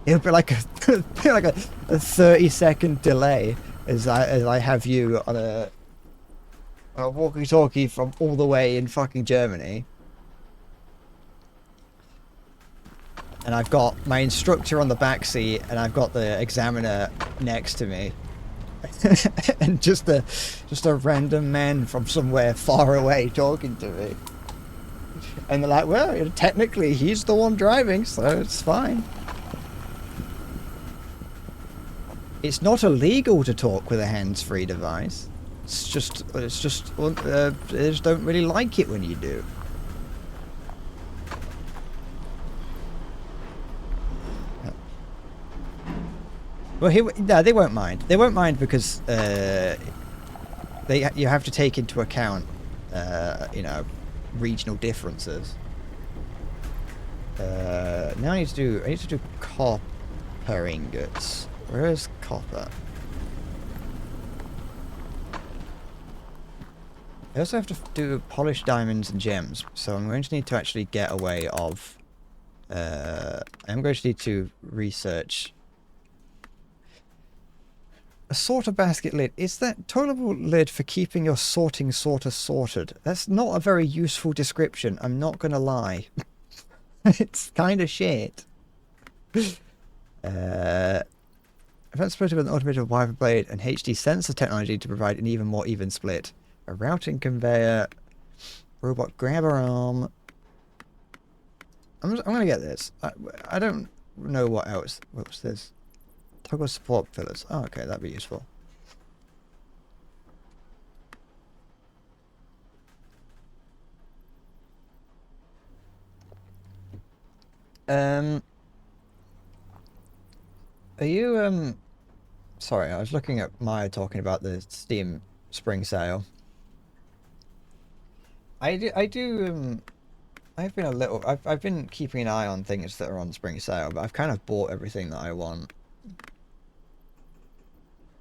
It'll be like a 30-second delay as I have you on a walkie-talkie from all the way in fucking Germany. And I've got my instructor on the back seat, and I've got the examiner next to me. And just a random man from somewhere far away talking to me. And they're like, well, technically he's the one driving, so it's fine. It's not illegal to talk with a hands-free device. It's just they just don't really like it when you do. Well, no, they won't mind. They won't mind because you have to take into account, you know, regional differences. Now I need to do copper ingots. Where is copper? I also have to do polished diamonds and gems, so I'm going to need to actually get a way of. I'm going to need to research. A sorter basket lid. Is that tolerable lid for keeping your sorting sorter sorted? That's not a very useful description, I'm not gonna lie. It's kind of shit. Event split with an automated wire blade and HD sensor technology to provide an even more even split. A routing conveyor. Robot grabber arm. I'm gonna get this. I don't know what else. What's this? Toggle support pillars. Oh, okay, that'd be useful. Are you sorry, I was looking at Maya talking about the Steam spring sale. I've been a little I've been keeping an eye on things that are on spring sale, but I've kind of bought everything that I want.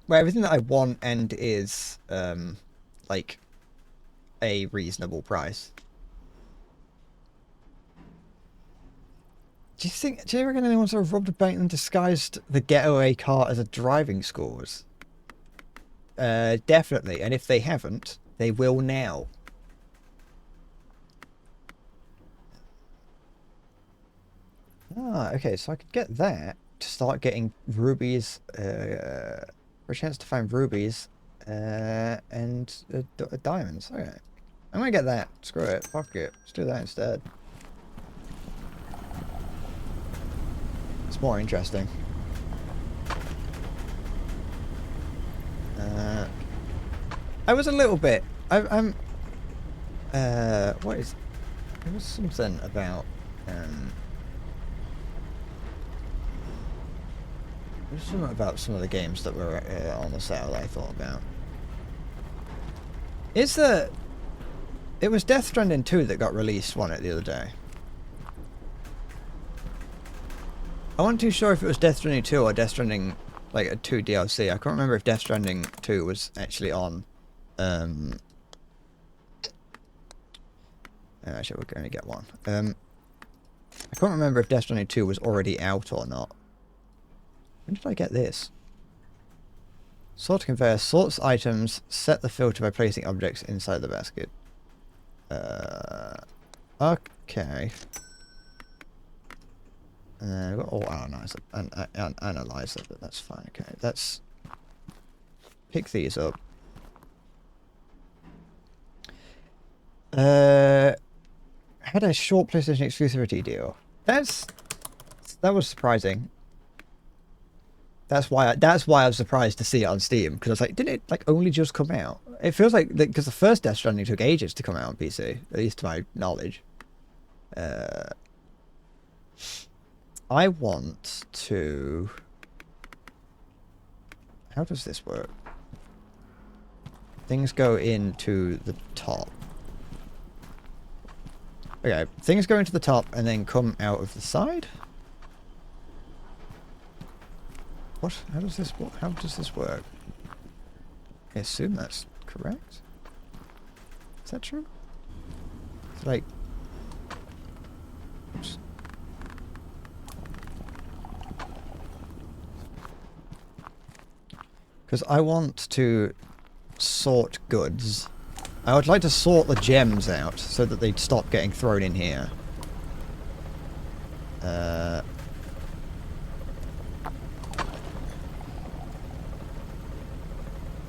Well, everything that I want and is like a reasonable price. Do you reckon anyone sort of robbed a bank and disguised the getaway car as a driving school's? Definitely, and if they haven't, they will now. Ah, okay, so I could get that to start getting rubies, for a chance to find rubies, and diamonds. Okay. I'm gonna get that. Screw it. Fuck it. Let's do that instead. It's more interesting. I was a little bit. I'm. What is? There was something about. There's something about some of the games that were on the sale that I thought about. Is there? It was Death Stranding 2 that got released, wasn't it, the other day? I wasn't too sure if it was Death Stranding 2 or Death Stranding, like, a 2 DLC. I can't remember if Death Stranding 2 was actually on, actually, we're going to get one. I can't remember if Death Stranding 2 was already out or not. When did I get this? Sort conveyor sorts items, set the filter by placing objects inside the basket. Okay. We've got all analyzer, analyzer, but that's fine. Okay, let's pick these up. Had a short PlayStation exclusivity deal. That was surprising. That's why I was surprised to see it on Steam, because I was like, didn't it like only just come out? It feels like because the first Death Stranding took ages to come out on PC, at least to my knowledge. I want to. How does this work? Things go into the top. Okay, things go into the top and then come out of the side. What? How does this work? How does this work? I assume that's correct. Is that true? It's like. Oops. Because I want to sort goods. I would like to sort the gems out so that they'd stop getting thrown in here.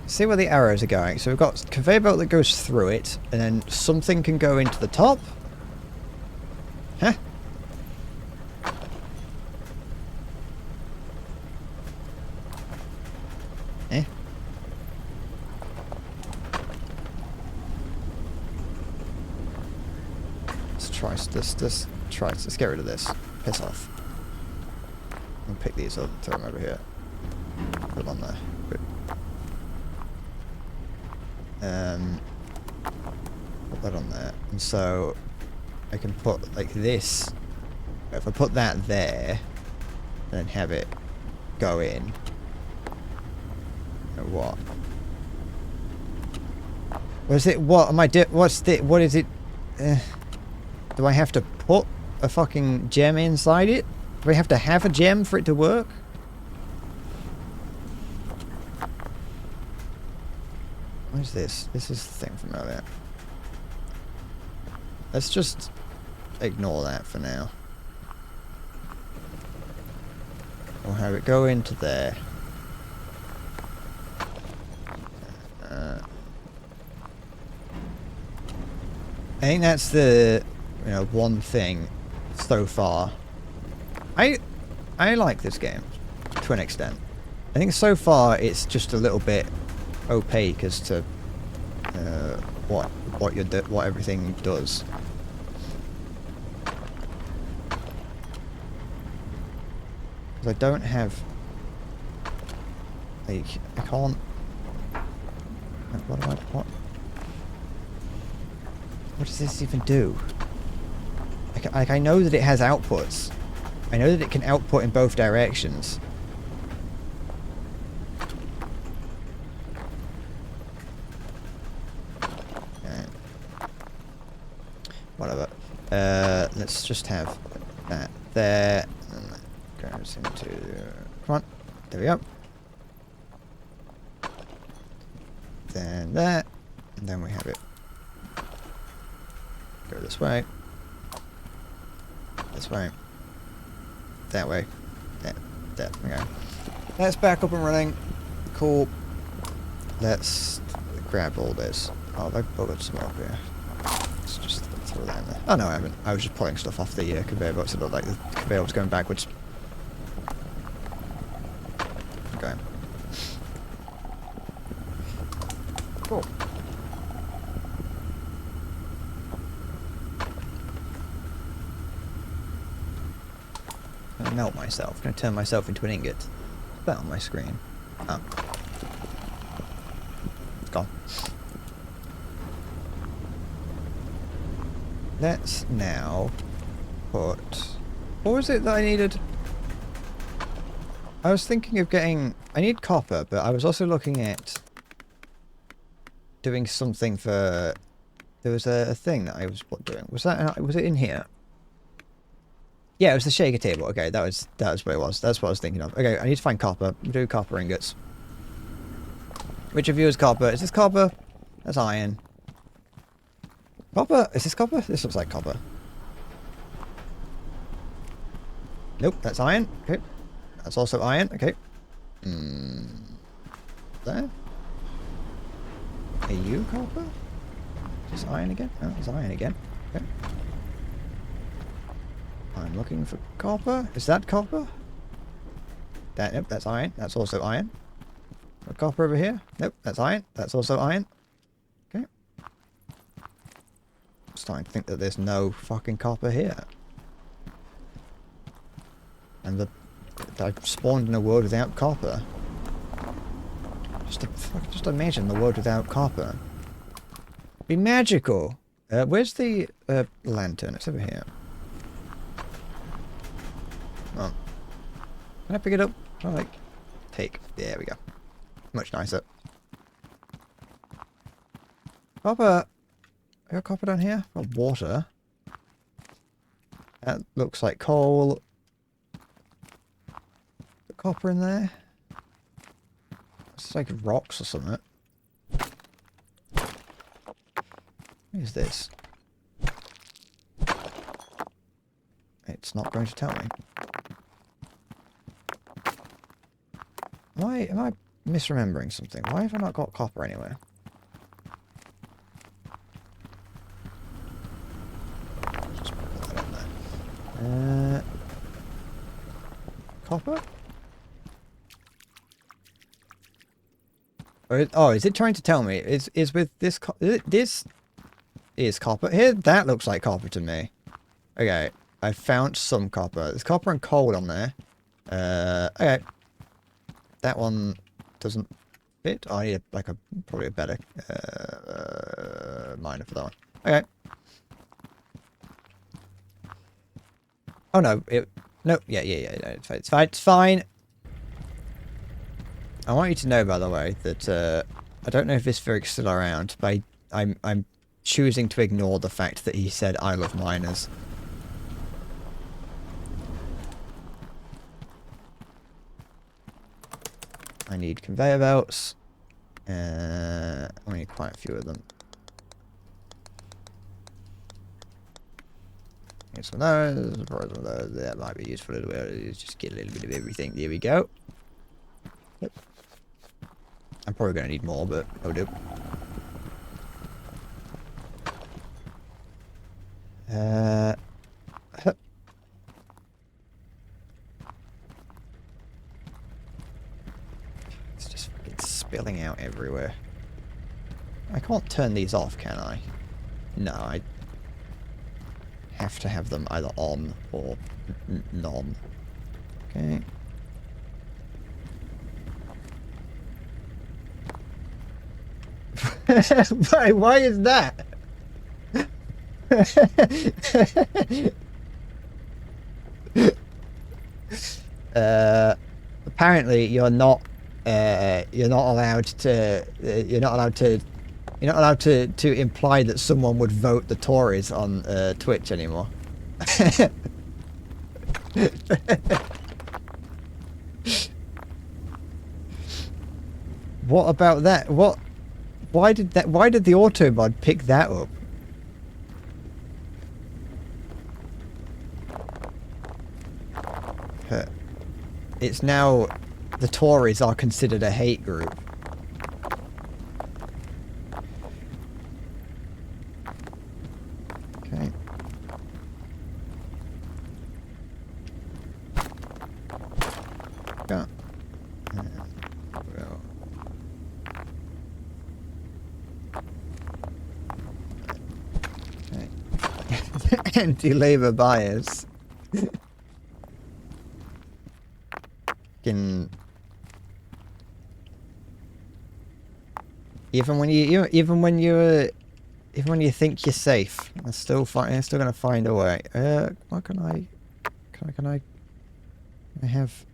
See where the arrows are going. So we've got a conveyor belt that goes through it, and then something can go into the top. Huh? Eh? Let's try this. Let's get rid of this. Piss off. I'll pick these up, throw them over here. Put them on there. Good. Put that on there. And so I can put like this. If I put that there, and then have it go in. What? What is it? What am I doing? What is it? Do I have to put a fucking gem inside it? Do I have to have a gem for it to work? What is this? This is the thing from earlier. Let's just ignore that for now. We'll have it go into there. I think that's the, one thing so far. I like this game to an extent. I think so far it's just a little bit opaque as to what everything does. Because I don't have, like, I can't. What does this even do? I know that it has outputs. I know that it can output in both directions. Okay. Whatever. Let's just have that there. And that goes into... Come on. There we go. Then that. And then we have it. Go this way. This way. that way. There. Okay. That's back up and running. Cool. Let's grab all this. Oh, have I bugged some up here? Let's just throw that in there. Oh no, I haven't. I was just pulling stuff off the conveyor belt so it looked like the conveyor was going backwards. Okay. Cool. I'm gonna melt myself. I'm gonna turn myself into an ingot. What's that on my screen? Oh. It's gone. Let's now put... What was it that I needed? I was thinking of getting... I need copper, but I was also looking at doing something for... There was a thing that I was doing. Was it in here? Yeah, it was the shaker table. Okay, that was what it was. That's what I was thinking of. Okay, I need to find copper. We'll do copper ingots. Which of you is copper? Is this copper? That's iron. Copper? Is this copper? This looks like copper. Nope, that's iron. Okay. That's also iron. Okay. There. Are you copper? Is this iron again? Oh, it's iron again. Okay. I'm looking for copper. Is that copper? Nope, that's iron. That's also iron. Got copper over here? Nope, that's iron. That's also iron. Okay. I'm starting to think that there's no fucking copper here. And I spawned in a world without copper. Just imagine the world without copper. It'd be magical. Where's the lantern? It's over here. Oh. Can I pick it up? Oh, like, take. There we go. Much nicer. Copper. I got copper down here. Got water. That looks like coal. Got copper in there. It's like rocks or something. What is this? It's not going to tell me. Am I misremembering something? Why have I not got copper anywhere? Just put that in there. Copper? Oh, is it trying to tell me? Is with this this is copper? Here, that looks like copper to me. Okay, I found some copper. There's copper and coal on there. Okay. That one doesn't fit. I need probably a better miner for that one. Okay. Oh no, no, yeah, it's fine. It's fine. It's fine. I want you to know, by the way, that I don't know if this Virg's still around, but I'm choosing to ignore the fact that he said I love miners. I need conveyor belts. I need quite a few of them. Get some of those. That might be useful as well. Just get a little bit of everything. There we go. Yep. I'm probably going to need more, but I'll do. It's just fucking spilling out everywhere. I can't turn these off, can I? No, I have to have them either on or non. Okay. Why is that? Apparently you're not allowed to imply that someone would vote the Tories on Twitch anymore. What about that? Why did the Autobot pick that up? But it's now the Tories are considered a hate group. Okay. Yeah. Well. Okay. Anti-Labour bias. Can even when you think you're safe, they're still gonna find a way. What can I have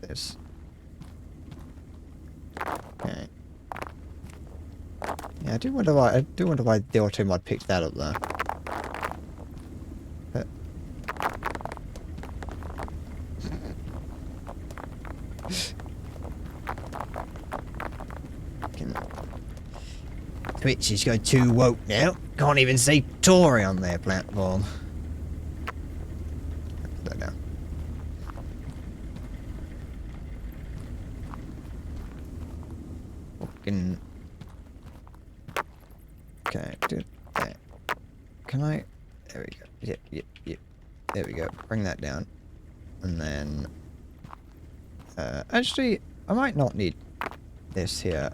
this? Okay. Yeah, I do wonder why the auto mod picked that up there. But Twitch is going too woke now. Can't even say Tory on their platform. Don't know. Fucking. Okay, do that. Can I? There we go. Yep. There we go. Bring that down, and then. Actually, I might not need this here.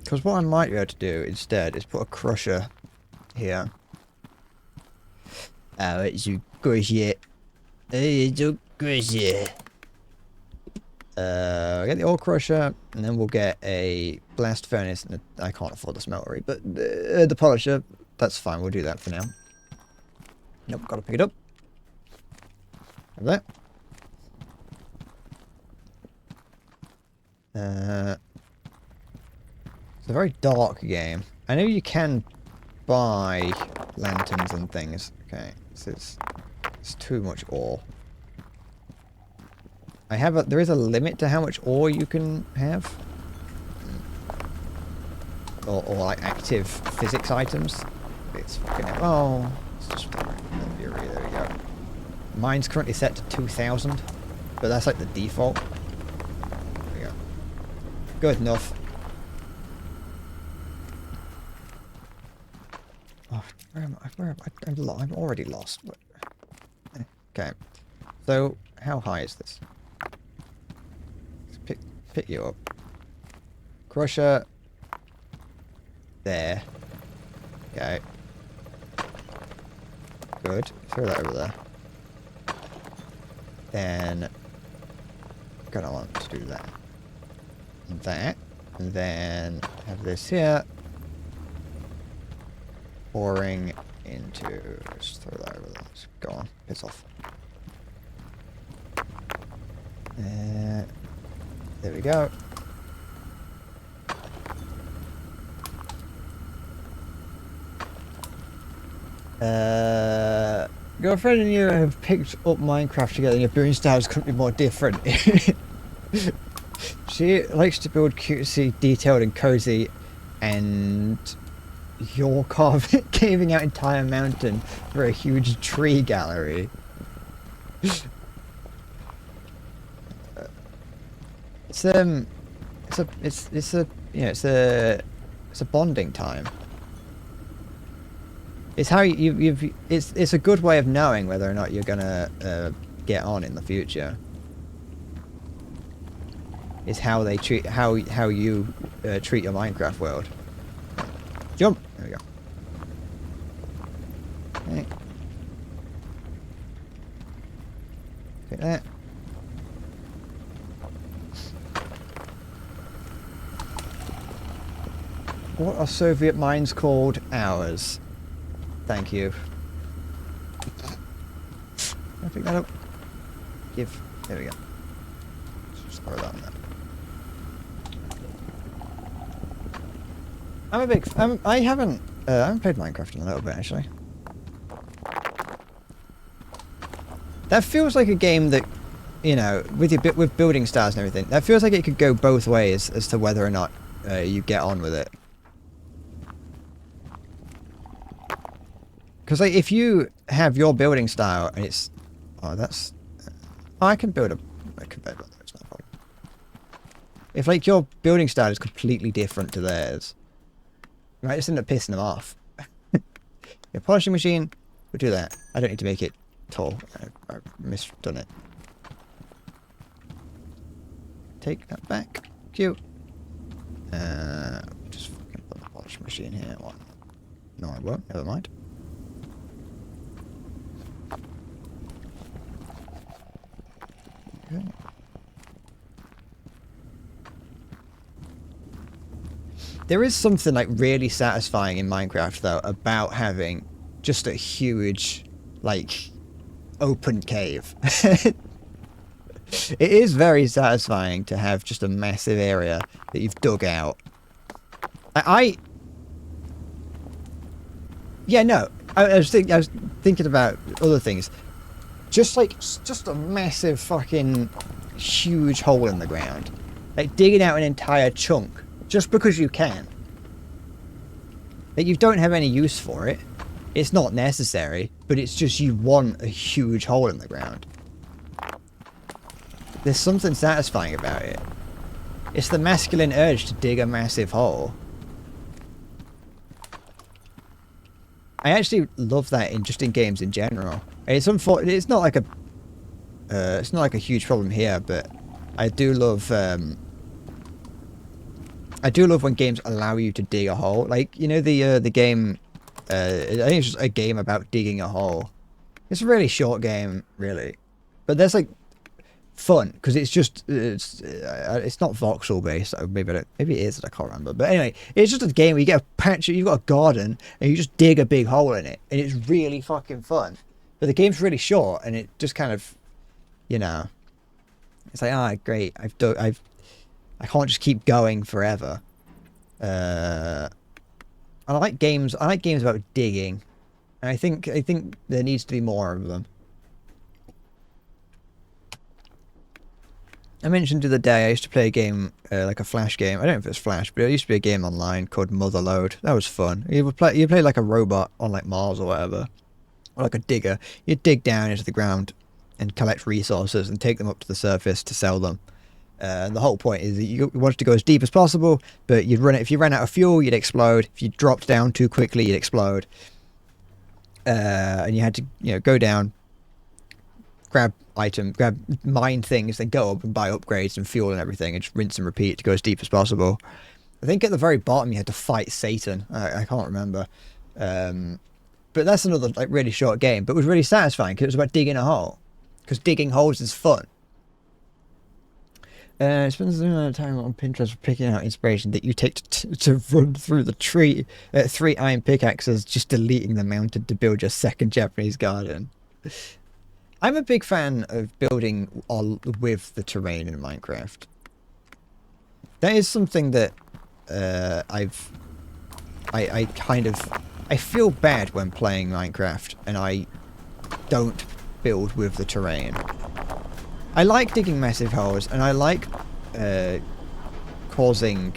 Because what I might be able to do instead is put a crusher here. Oh, it's a crusher. It's a crusher. I'll get the ore crusher, and then we'll get a blast furnace. And I can't afford the smeltery, but the polisher, that's fine. We'll do that for now. Nope, gotta pick it up. Have that. It's a very dark game. I know you can buy lanterns and things. Okay, so it's too much ore. There is a limit to how much ore you can have. Or like active physics items. It's fucking it's just there we go. Mine's currently set to 2000, but that's like the default. There we go. Good enough. Oh, where am I? I'm already lost. Okay. So, how high is this? Let's pick you up. Crusher. There. Okay. Good. Throw that over there. Then, gonna want to do that. And that. And then have this here. Pouring into. Just throw that over there. Just go on. Piss off. There we go. Girlfriend and you have picked up Minecraft together and your building styles couldn't be more different. She likes to build cutesy, detailed and cozy, and you're caving out entire mountain for a huge tree gallery. It's a bonding time. It's how it's a good way of knowing whether or not you're gonna get on in the future. It's how they treat how you treat your Minecraft world. Jump. There we go. Okay. Get that. What are Soviet mines called? Ours. Thank you. Can I pick that up? Give. There we go. Just throw that on there. I'm a big. I haven't played Minecraft in a little bit actually. That feels like a game that, you know, with building styles and everything. That feels like it could go both ways as to whether or not you get on with it. Because like, if you have your building style and it's... Oh, that's... I can build a conveyor belt. It's not a problem. If like your building style is completely different to theirs, you might just end up pissing them off. Your polishing machine will do that. I don't need to make it tall. I've misdone it. Take that back. Cute. Just fucking put the polishing machine here. What? No, I won't. Never mind. Okay. There is something like really satisfying in Minecraft though about having just a huge like open cave. It is very satisfying to have just a massive area that you've dug out. Yeah, no. I was thinking about other things. Just a massive fucking huge hole in the ground. Like digging out an entire chunk just because you can. Like you don't have any use for it. It's not necessary, but it's just you want a huge hole in the ground. There's something satisfying about it. It's the masculine urge to dig a massive hole. I actually love that in games in general. It's it's not like a huge problem here, but I do love when games allow you to dig a hole. Like, you know, the game, I think it's just a game about digging a hole. It's a really short game, really, but there's like fun because it's not voxel based. Maybe it is. I can't remember. But anyway, it's just a game where you get a patch. You've got a garden and you just dig a big hole in it, and it's really fucking fun. But the game's really short, and it just kind of, you know, it's like, ah, great. I can't just keep going forever. I like games about digging. And I think there needs to be more of them. I mentioned the other day I used to play a game, like a Flash game. I don't know if it's Flash, but it used to be a game online called Motherload. That was fun. You play like a robot on like Mars or whatever. Or like a digger. You'd dig down into the ground and collect resources and take them up to the surface to sell them. And the whole point is that you wanted to go as deep as possible, but if you ran out of fuel, you'd explode. If you dropped down too quickly, you'd explode. And you had to, you know, go down, mine things, then go up and buy upgrades and fuel and everything, and just rinse and repeat to go as deep as possible. I think at the very bottom you had to fight Satan. I can't remember. But that's another like really short game, but it was really satisfying because it was about digging a hole. Because digging holes is fun. Spends a amount of time on Pinterest for picking out inspiration that you take to run through the tree. 3 iron pickaxes, just deleting the mountain to build your second Japanese garden. I'm a big fan of building with the terrain in Minecraft. That is something that I feel bad when playing Minecraft and I don't build with the terrain. I like digging massive holes, and I like causing,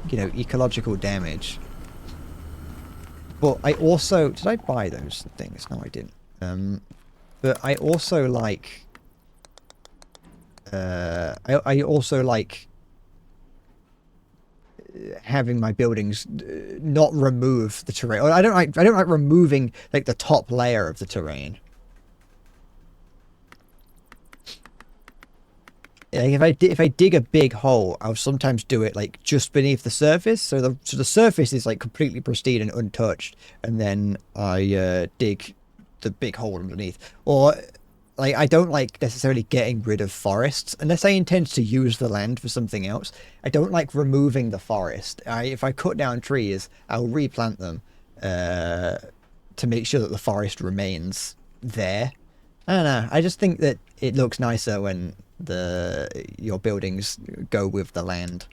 you know, ecological damage. But I also... Did I buy those things? No, I didn't. But I also like... I also like having my buildings not remove the terrain. I don't like removing like the top layer of the terrain. Like if I dig a big hole, I'll sometimes do it like just beneath the surface, so the surface is like completely pristine and untouched, and then I dig the big hole underneath. Or like I don't like necessarily getting rid of forests unless I intend to use the land for something else. I don't like removing the forest. If I cut down trees, I'll replant them to make sure that the forest remains there. I don't know. I just think that it looks nicer when your buildings go with the land.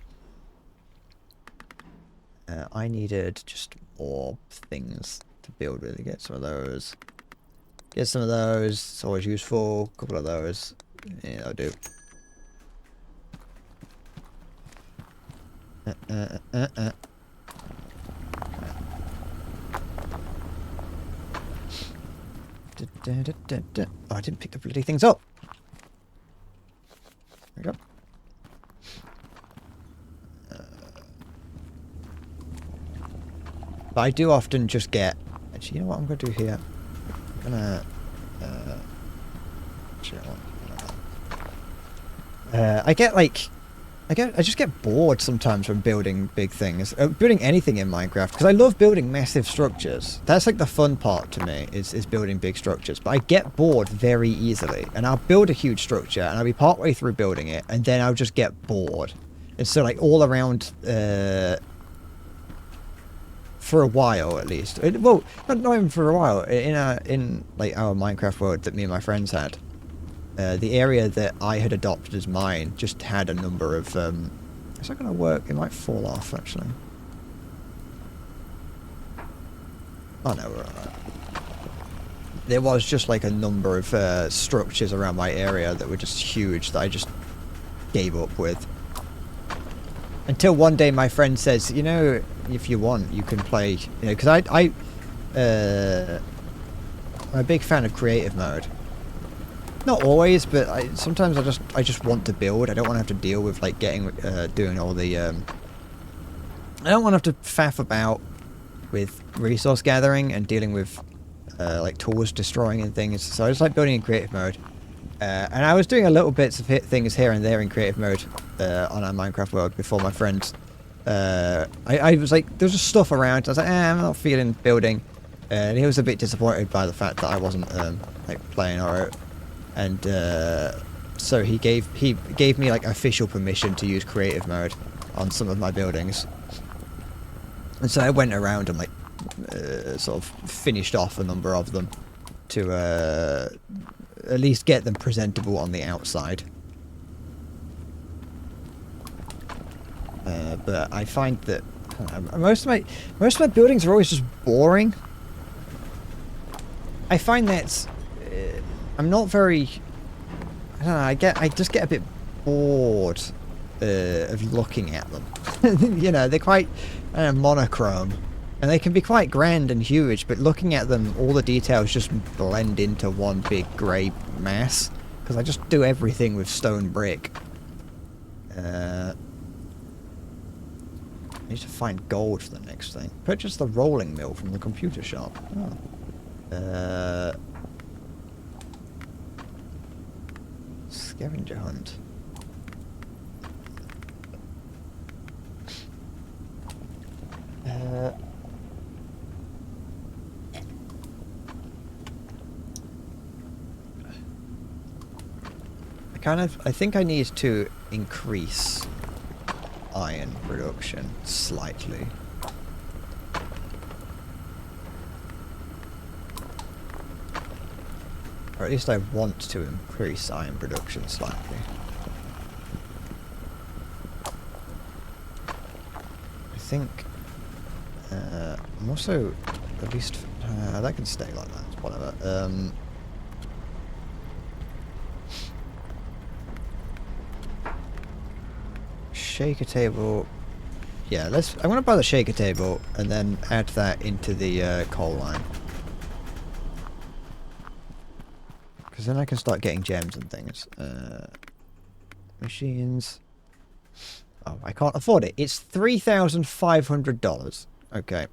I needed just more things to build with. Get some of those. Get some of those. It's always useful. A couple of those. Yeah, that'll do. Oh, I didn't pick the bloody things up. we go. But I do often just get... Actually, you know what I'm going to do here? I'm going to... actually, I get like... I just get bored sometimes from building big things. Building anything in Minecraft. Because I love building massive structures. That's like the fun part to me, is building big structures. But I get bored very easily. And I'll build a huge structure, and I'll be partway through building it, and then I'll just get bored. And so like all around... for a while, at least. Well, not even for a while. In like our Minecraft world that me and my friends had, the area that I had adopted as mine just had a number of. Is that going to work? It might fall off actually. Oh no, we're alright. There was just like a number of structures around my area that were just huge that I just gave up with. Until one day my friend says, you know, if you want, you can play, you know, because I'm a big fan of creative mode. Not always, but sometimes I just want to build. I don't want to have to deal with like doing all the. I don't want to have to faff about with resource gathering and dealing with like tools destroying and things. So I just like building in creative mode. And I was doing a little bits of things here and there in creative mode on our Minecraft world before my friends. I was like, there's just stuff around. I was like, I'm not feeling building. And he was a bit disappointed by the fact that I wasn't like playing or, and so he gave me like official permission to use creative mode on some of my buildings. And so I went around and like sort of finished off a number of them to at least get them presentable on the outside. But I find that most of my buildings are always just boring. I find that I'm not very. I don't know. I just get a bit bored of looking at them. You know, they're quite monochrome. And they can be quite grand and huge, but looking at them, all the details just blend into one big grey mass. Because I just do everything with stone brick. I need to find gold for the next thing. Purchase the rolling mill from the computer shop. Oh. Scavenger hunt. I think I need to increase iron production slightly. Or at least I want to increase iron production slightly. I think I'm also at least that can stay like that, whatever. Shaker table. Yeah, I'm gonna buy the shaker table and then add that into the coal line. Because then I can start getting gems and things. Machines. Oh, I can't afford it. It's $3,500. Okay.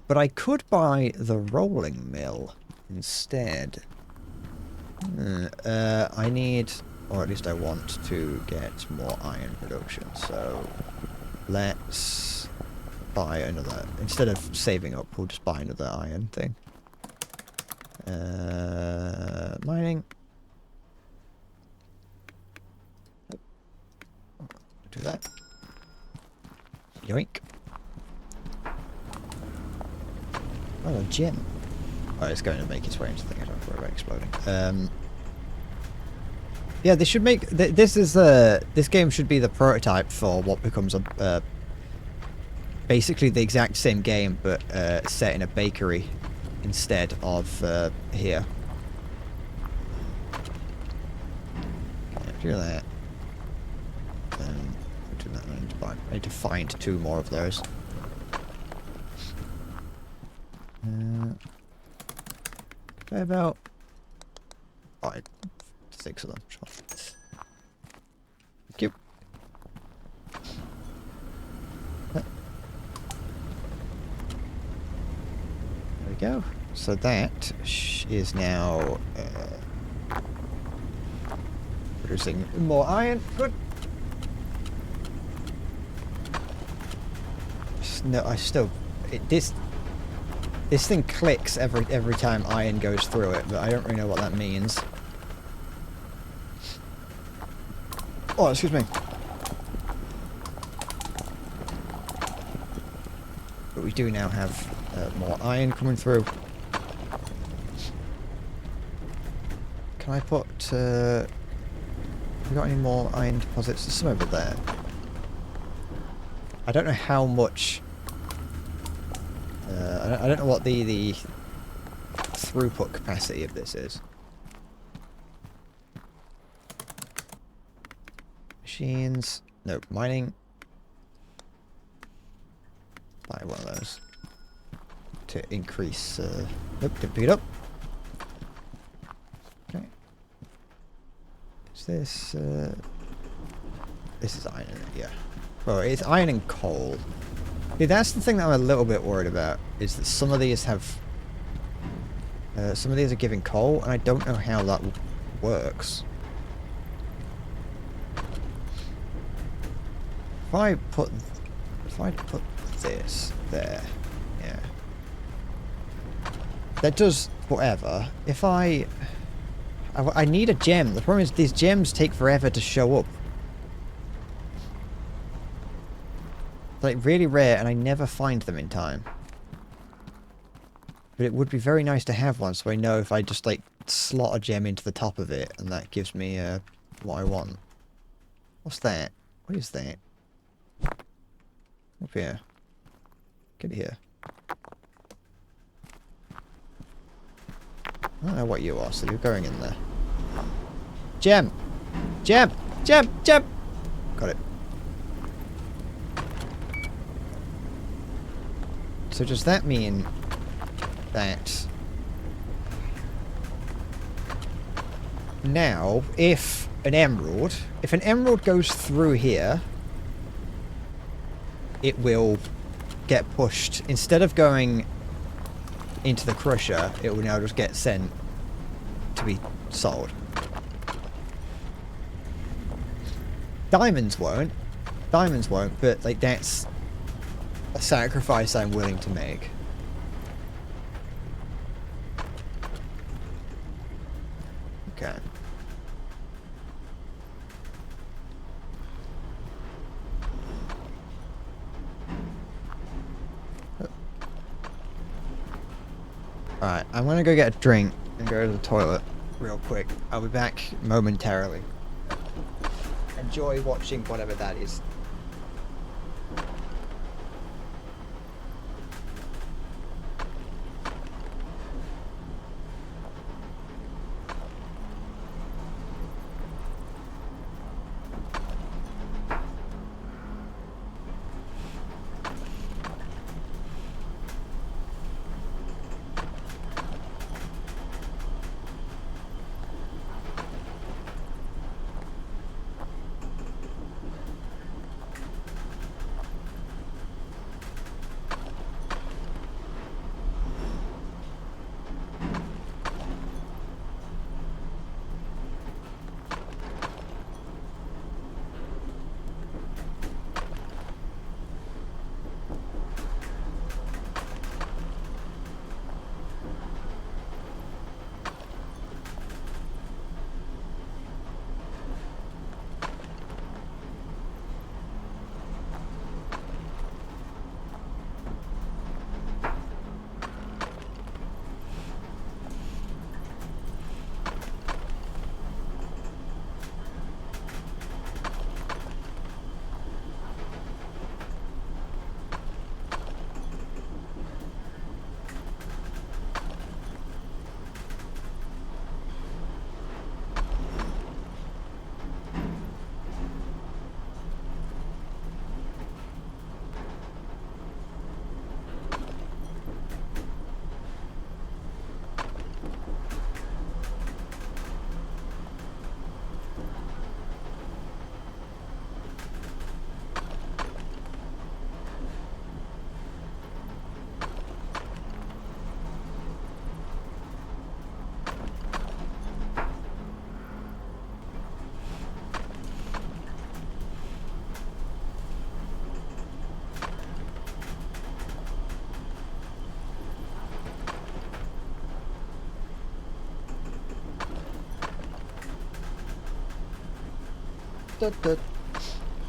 But I could buy the rolling mill instead. I need, or at least I want to get more iron production. So let's buy another. Instead of saving up, we'll just buy another iron thing. Mining. Do that. Yoink. Oh, a gem. Oh, it's going to make its way into the thing. I don't worry about exploding. Yeah, they should make. This game should be the prototype for what becomes a basically the exact same game, but set in a bakery instead of here. Okay, do that. Do that. I need to find 2 more of those. About 6 of them. Sure. go. So that is now producing more iron. Good. No, this thing clicks every time iron goes through it, but I don't really know what that means. Oh, excuse me. But we do now have more iron coming through. Can I put... have we got any more iron deposits? There's some over there. I don't know how much... I don't know what the throughput capacity of this is. Machines... Nope, mining. Buy one of those. To increase... Nope, didn't pick it up. Okay. Is this... This is iron, yeah. Well, it's iron and coal. Yeah, that's the thing that I'm a little bit worried about, is that some of these have... some of these are giving coal, and I don't know how that works. If I put this there, yeah. That does whatever. If I need a gem. The problem is these gems take forever to show up. They're like really rare, and I never find them in time. But it would be very nice to have one, so I know if I just like slot a gem into the top of it, and that gives me what I want. What's that? What is that? Up here. Get here. I don't know what you are, so you're going in there. Gem! Gem! Gem! Gem! Got it. So does that mean that now if an emerald goes through here, it will get pushed. Instead of going into the crusher, it will now just get sent to be sold. Diamonds won't, but like that's a sacrifice I'm willing to make. Okay. Alright, I'm gonna go get a drink and go to the toilet real quick. I'll be back momentarily. Enjoy watching whatever that is.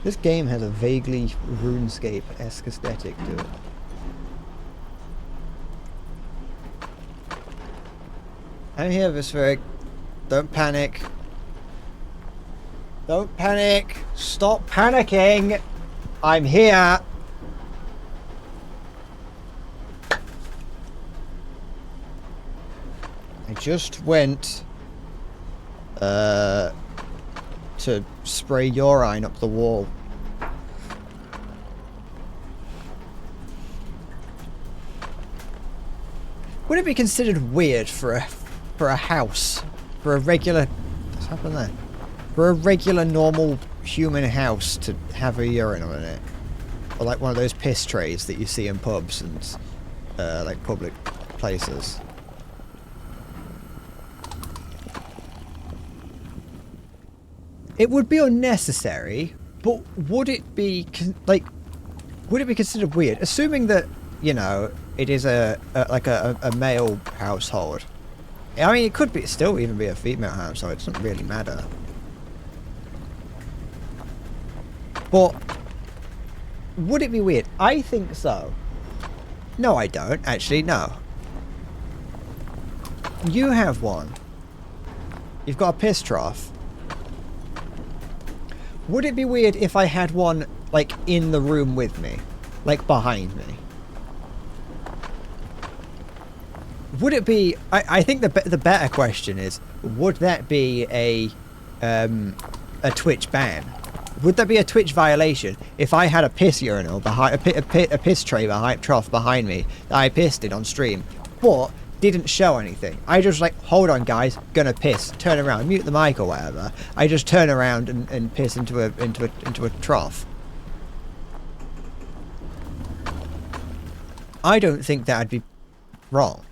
This game has a vaguely RuneScape-esque aesthetic to it. I'm here, Visveric. Don't panic. Don't panic. Stop panicking. I'm here. I just went to spray urine up the wall. Would it be considered weird for a house, for a regular, what's happened there? For a regular normal human house to have a urinal in it? Or like one of those piss trays that you see in pubs and like public places? It would be unnecessary, but would it be considered weird? Assuming that, you know, it is a male household. I mean, it could be still even be a female household. It doesn't really matter. But would it be weird? I think so. No, I don't. Actually, no. You have one. You've got a piss trough. Would it be weird if I had one, like, in the room with me? Like, behind me? Would it be... I think the better question is, would that be a Twitch ban? Would that be a Twitch violation if I had a piss urinal behind... a piss tray trough behind me that I pissed in on stream, but didn't show anything? I just like, hold on guys, gonna piss, turn around, mute the mic or whatever. I just turn around and piss into a trough. I don't think that'd be wrong.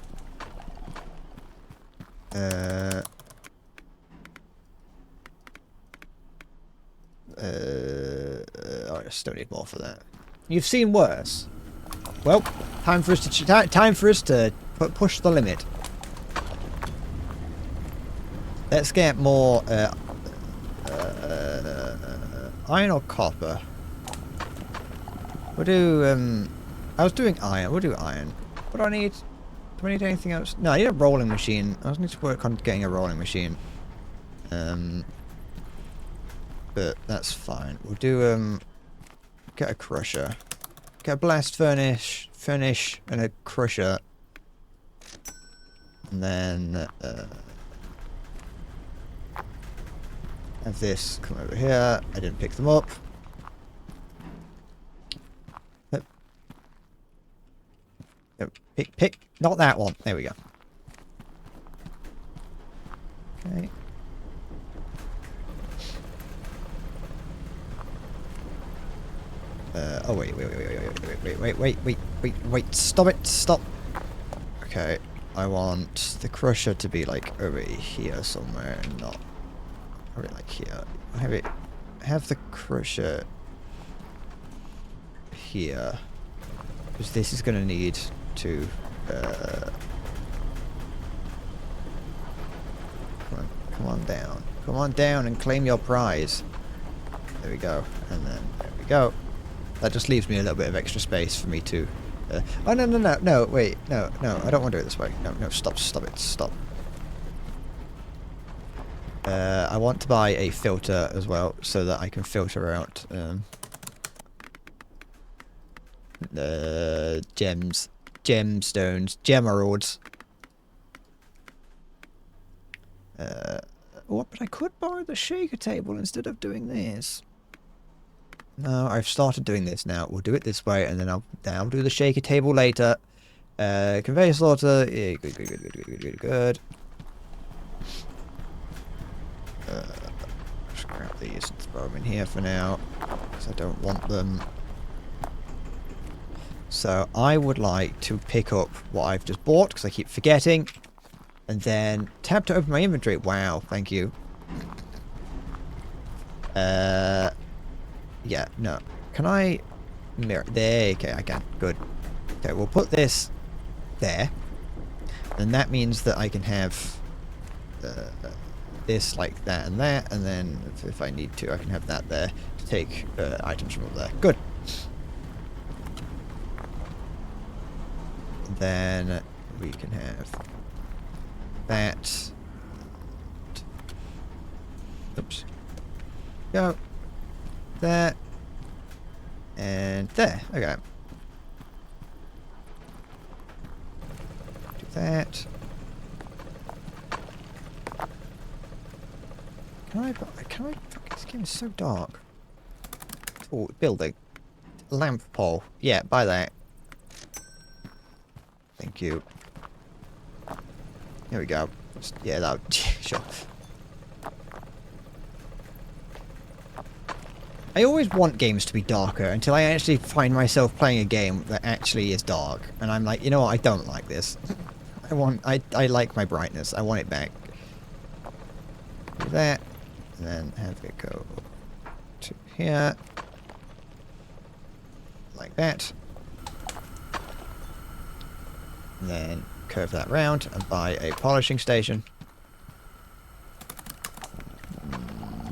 I still need more for that. You've seen worse. Well, time for us to push the limit. Let's get more iron or copper. We'll do I was doing iron. We'll do iron. What do I need? Do I need anything else? No, I need a rolling machine. I just need to work on getting a rolling machine. But that's fine. We'll do get a crusher. Get a blast furnace, and a crusher. And then have this come over here. I didn't pick them up. Pick, not that one. There we go. Okay. Oh wait, stop it, stop. Okay, I want the crusher to be like over here somewhere, not over like here. Have the crusher here, because this is gonna need to come on down and claim your prize. There we go, and then there we go. That just leaves me a little bit of extra space for me to oh no, wait, no, I don't want to do it this way. No, stop it. I want to buy a filter as well so that I can filter out gemstones, gemeralds. Oh, but I could borrow the shaker table instead of doing this. No, I've started doing this now. We'll do it this way, and then I'll do the shaker table later. Conveyor slaughter. Yeah, good. Just grab these and throw them in here for now, because I don't want them. So I would like to pick up what I've just bought, because I keep forgetting. And then tap to open my inventory. Wow, thank you. Yeah, no. Can I mirror? There, okay, I can. Good. Okay, we'll put this there. And that means that I can have this like that and that, and then if I need to, I can have that there to take items from up there. Good. Then we can have that. Oops. Go. There. And there. Okay. Do that. Can I? Fuck, this game is so dark. Oh, building. Lamp pole. Yeah, buy that. Thank you. There we go. Yeah, that. Sure. I always want games to be darker until I actually find myself playing a game that actually is dark, and I'm like, you know what? I don't like this. I like my brightness. I want it back. Do that, and then have it go to here, like that. And then curve that round and buy a polishing station.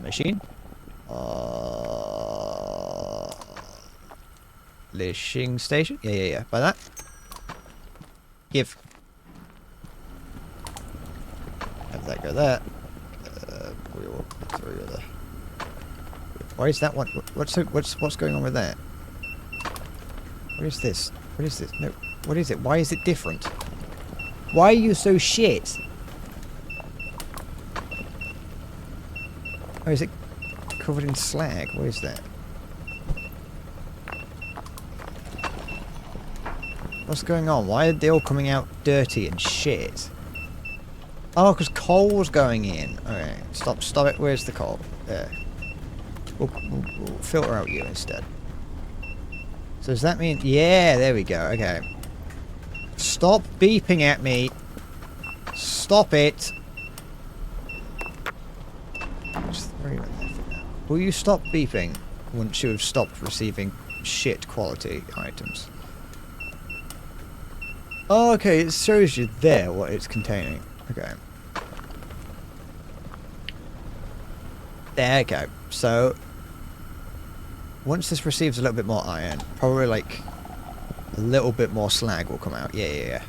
Machine. Polishing station. Yeah. Buy that. Give. Have that go there. Why is that one? What's going on with that? What is this? What is this? No. What is it? Why is it different? Why are you so shit? Oh, is it covered in slag? What is that? What's going on? Why are they all coming out dirty and shit? Oh, because coal's going in. Okay, stop it. Where's the coal? There. We'll filter out you instead. So does that mean... Yeah, there we go. Okay. Stop beeping at me. Stop it. Just throw you in there for now. Will you stop beeping once you have stopped receiving shit quality items? Oh, okay, it shows you there what it's containing. Okay. There we go. So, once this receives a little bit more iron, probably like a little bit more slag will come out. Yeah.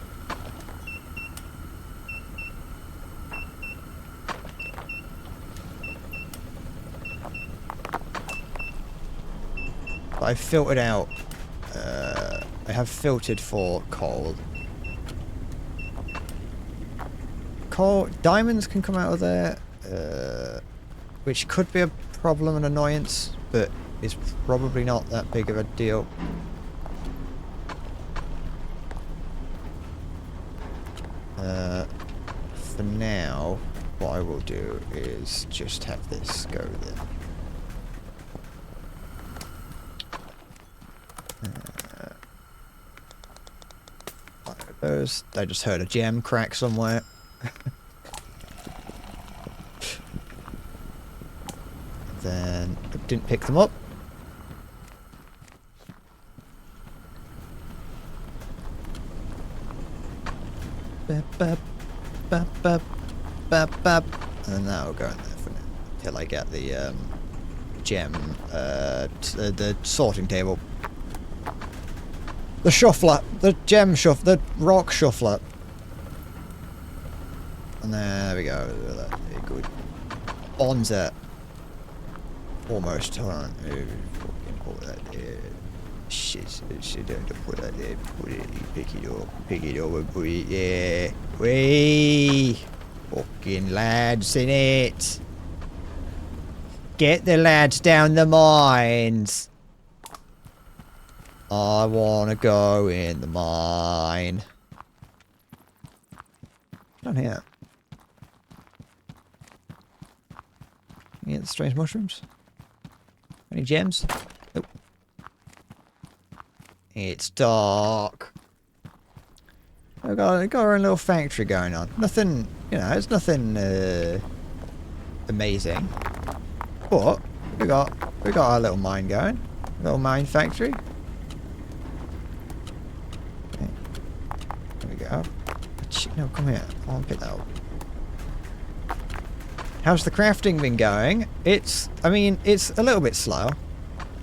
But I've filtered out, I have filtered for coal. Diamonds can come out of there, which could be a problem and annoyance, but it's probably not that big of a deal. For now, what I will do is just have this go there. Those. I just heard a gem crack somewhere. Then didn't pick them up. And that will go in there for now till I get the gem, the sorting table, the shuffler, the gem shuffler, the rock shuffler. And there we go. Very good. Bonza. Almost. Hold on. Put that there. Shit. Don't put that there. Put it. Pick it up. Pick it up and put it there. Whee! Fucking lads in it. Get the lads down the mines. I wanna go in the mine. Down here. Can you get the strange mushrooms? Any gems? Nope. It's dark. We've got our own little factory going on. Nothing, you know, it's nothing amazing. But we got our little mine going. Little mine factory. Okay. There we go. No, come here. I want to pick that up. How's the crafting been going? I mean, it's a little bit slow,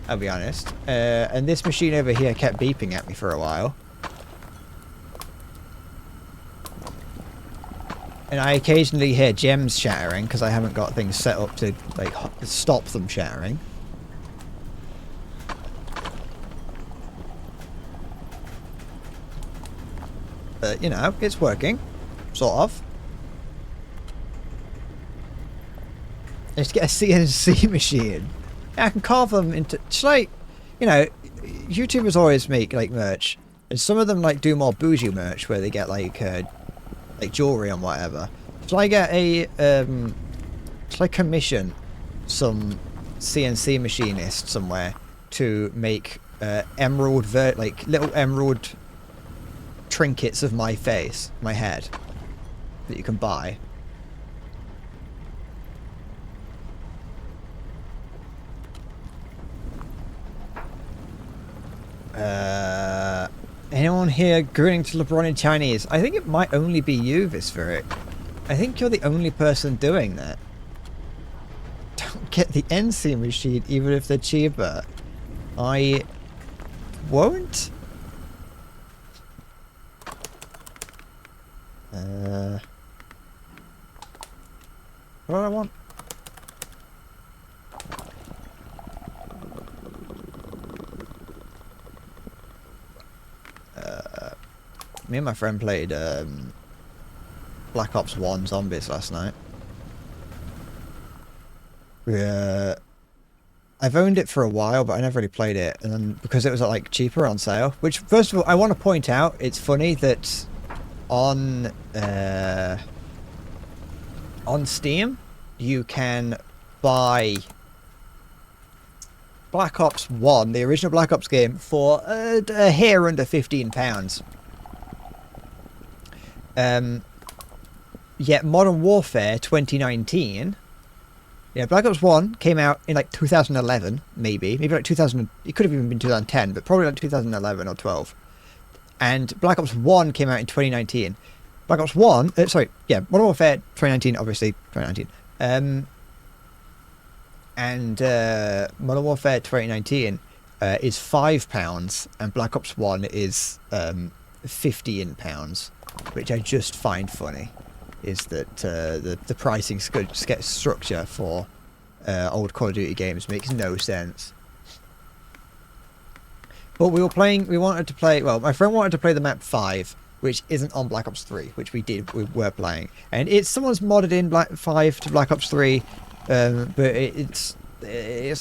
I'll be honest. And this machine over here kept beeping at me for a while. And I occasionally hear gems shattering because I haven't got things set up to, like, stop them shattering. But, you know, it's working. Sort of. I just get a CNC machine. I can carve them into... It's like, you know, YouTubers always make, like, merch. And some of them, like, do more bougie merch where they get, like jewelry and whatever. So I get a, shall I commission some CNC machinist somewhere to make emerald, like little emerald trinkets of my face, my head, that you can buy. Anyone here grinning to LeBron in Chinese? I think it might only be you, Visferic. I think you're the only person doing that. Don't get the NC machine, even if they're cheaper. I won't. What do I want? Me and my friend played Black Ops 1 Zombies last night. I've owned it for a while, but I never really played it, and then because it was like cheaper on sale. Which, first of all, I want to point out, it's funny that on Steam you can buy Black Ops 1, the original Black Ops game, for a hair under £15. Yet Modern Warfare 2019, yeah, Black Ops 1 came out in like 2011, maybe like 2000, it could have even been 2010, but probably like 2011 or 12. And Black Ops 1 came out in 2019. Black Ops 1, sorry, yeah, Modern Warfare 2019, obviously, 2019. And Modern Warfare 2019 is £5, and Black Ops 1 is £15, which I just find funny. Is that the pricing structure for old Call of Duty games makes no sense. But we wanted to play, well, my friend wanted to play the map 5, which isn't on Black Ops 3, which we were playing. And someone's modded in 5 to Black Ops 3, but it's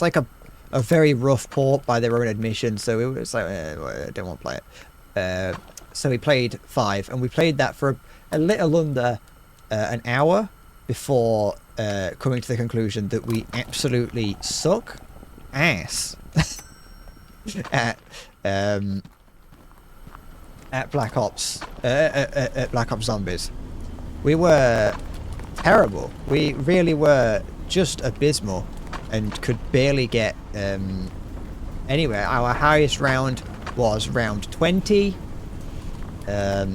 like a very rough port by their own admission, so it was like, I don't want to play it. So we played 5, and we played that for a little under an hour before coming to the conclusion that we absolutely suck ass at Black Ops at Black Ops Zombies. We were terrible. We really were just abysmal and could barely get anywhere. Our highest round was round 20. I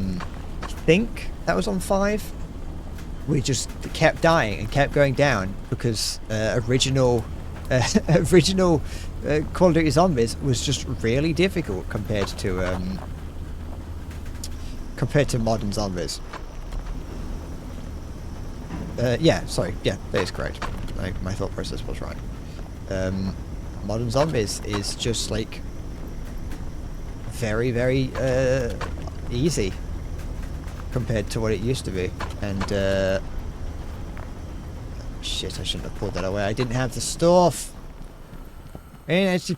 think that was on 5. We just kept dying and kept going down because original Call of Duty Zombies was just really difficult compared to modern zombies. Yeah, sorry, yeah, that is correct. My thought process was right. Modern zombies is just like very, very easy compared to what it used to be. And shit, I shouldn't have pulled that away. I didn't have the stuff. And I should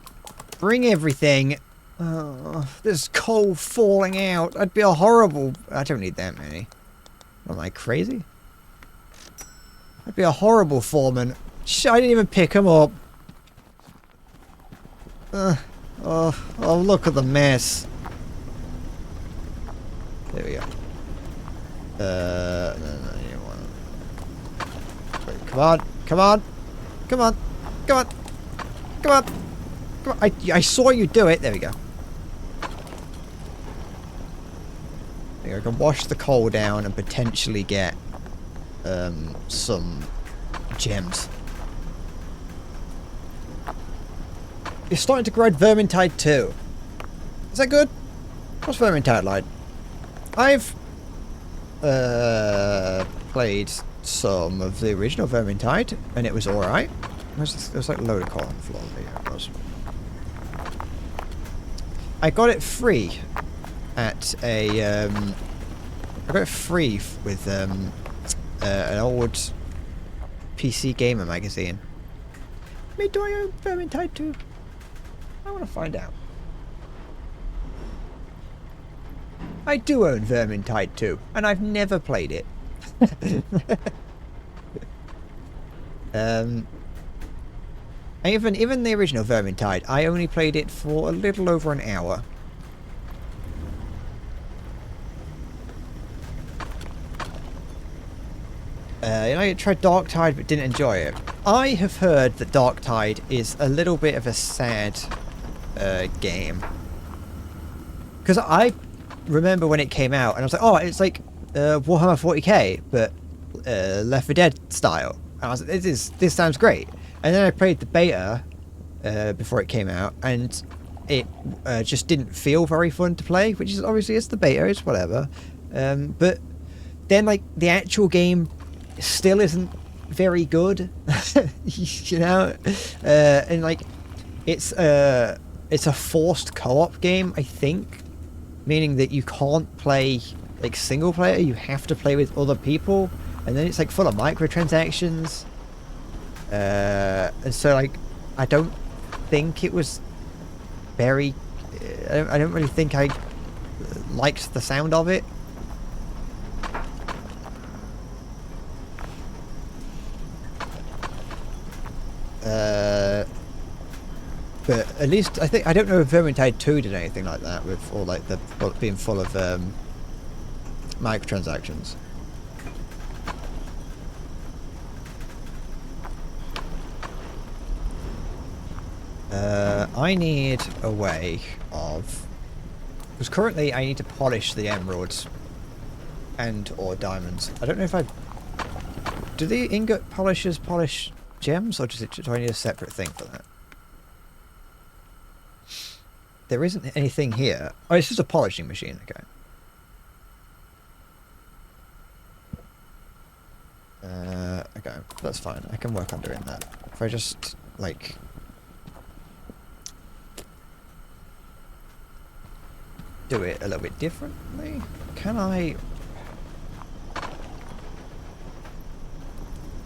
bring everything. There's coal falling out. I'd be a horrible... I don't need that many. Am I crazy? I'd be a horrible foreman. I didn't even pick them up. Oh, look at the mess. There we go. No, you want to... Wait, come on, come on, come on, come on, come on, come on. I saw you do it. There we go. I can wash the coal down and potentially get some Gems. You're starting to grind Vermintide 2. Is that good? What's Vermintide like? I've played some of the original Vermintide, and it was alright. There's like a load of coal on the floor. Yeah, it was. I got it free at a I got it free with an old PC Gamer magazine. I mean, do I own Vermintide 2? I want to find out. I do own Vermintide 2, and I've never played it. Even the original Vermintide, I only played it for a little over an hour. I tried Darktide but didn't enjoy it. I have heard that Darktide is a little bit of a sad game. Because I remember when it came out and I was like, oh, it's like Warhammer 40k, but Left 4 Dead style. And I was like, this sounds great. And then I played the beta before it came out, and it just didn't feel very fun to play, which is obviously it's the beta, it's whatever. But then like the actual game still isn't very good, you know, and like it's a forced co-op game, I think, meaning that you can't play like single player, you have to play with other people, and then it's like full of microtransactions, and so like I don't think it was very I don't really think I liked the sound of it. But at least I don't know if Vermintide 2 did anything like that with all like the being full of microtransactions. I need a way of, because currently I need to polish the emeralds and or diamonds. I don't know if do the ingot polishers polish gems, or do I need a separate thing for that? There isn't anything here. Oh, it's just a polishing machine. Okay. Okay, that's fine. I can work on doing that. If I just, like... do it a little bit differently? Can I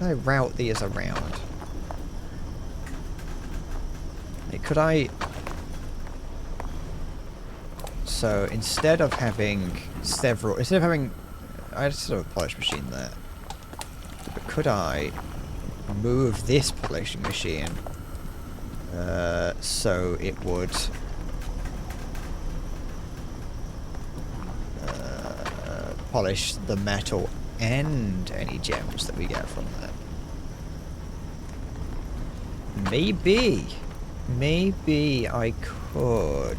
route these around? Like, could I... So instead of having I just have a polish machine there. But could I move this polishing machine so it would polish the metal and any gems that we get from that? Maybe I could.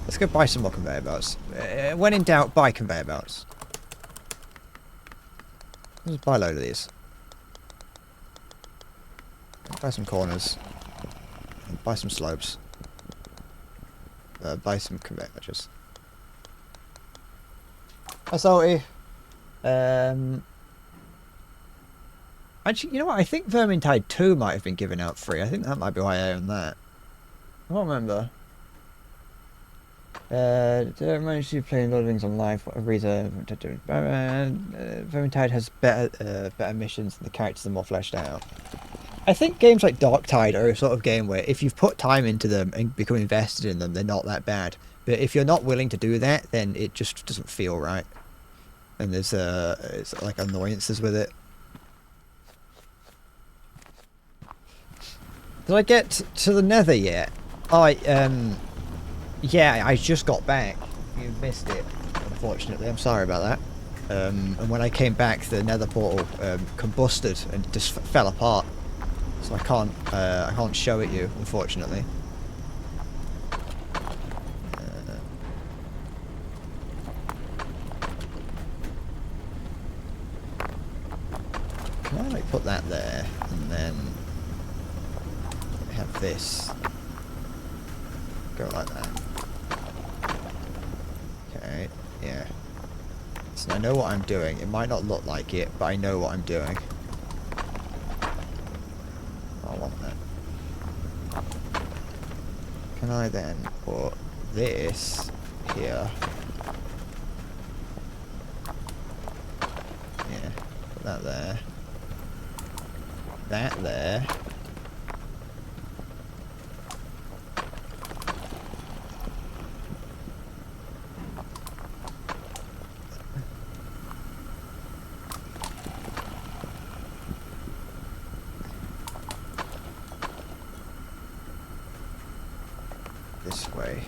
Let's go buy some more conveyor belts. When in doubt, buy conveyor belts. Let's buy a load of these. Buy some corners. Buy some slopes. Buy some conveyor belts. Hi, Salty. Actually, you know what? I think Vermintide 2 might have been given out free. I think that might be why I own that. I don't remember. Don't manage to play Lord of the Rings on live. What a reason to do. Vermintide has better missions and the characters are more fleshed out. I think games like Darktide are a sort of game where if you've put time into them and become invested in them, they're not that bad. But if you're not willing to do that, then it just doesn't feel right. And there's it's like annoyances with it. Did I get to the Nether yet? Yeah, I just got back. You missed it, unfortunately. I'm sorry about that. And when I came back, the Nether portal combusted and just fell apart. So I can't show it you, unfortunately. Can I like put that there and then have this go like that? Okay, yeah. So I know what I'm doing. It might not look like it, but I know what I'm doing. I want that. Can I then put this here? Yeah, put that there. That there. This way.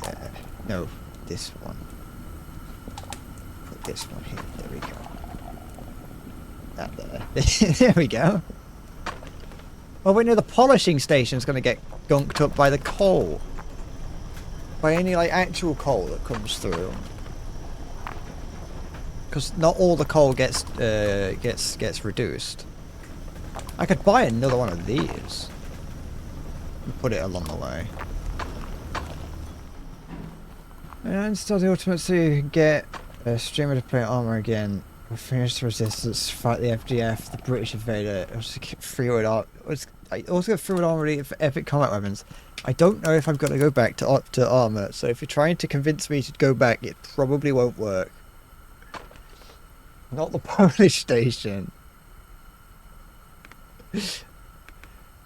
There. No, this one. Put this one here. There we go. That there. There we go. Oh wait, no, the polishing station's going to get gunked up by the coal. By any like actual coal that comes through. Because not all the coal gets reduced. I could buy another one of these and put it along the way. And install the ultimate so you can get a streamer to play armor again. Finish the resistance, fight the FDF, the British invader. Also get freewood armor. I also get freewood armor for epic combat weapons. I don't know if I'm going to go back to armor. So if you're trying to convince me to go back, it probably won't work. Not the Polish station.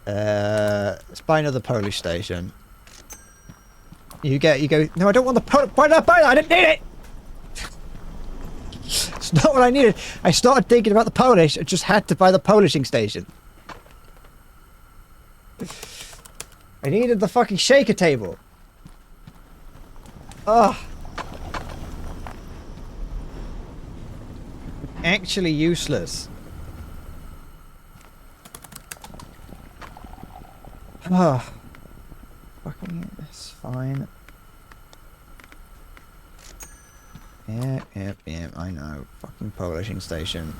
Let's buy another Polish station. You go, no, I don't want the Polish. Why did I buy that? I didn't need it! It's not what I needed. I started thinking about the Polish. I just had to buy the polishing station. I needed the fucking shaker table. Ugh. Actually useless. Ah, fucking, it's fine. Yeah, I know. Fucking polishing station.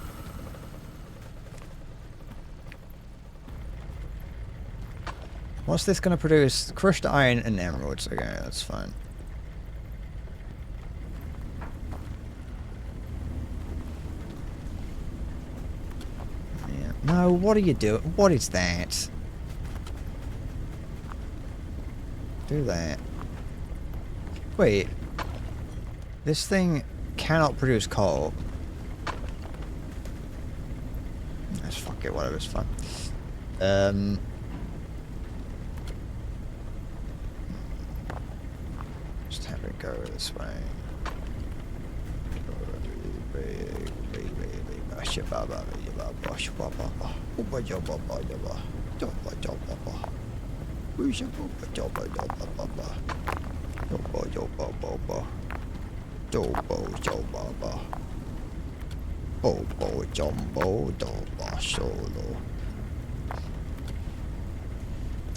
What's this gonna produce? Crushed iron and emeralds. Okay, that's fine. No, what are you doing? What is that? Do that. Wait. This thing cannot produce coal. Let's fuck it, whatever, it's fun. Just have it go this way.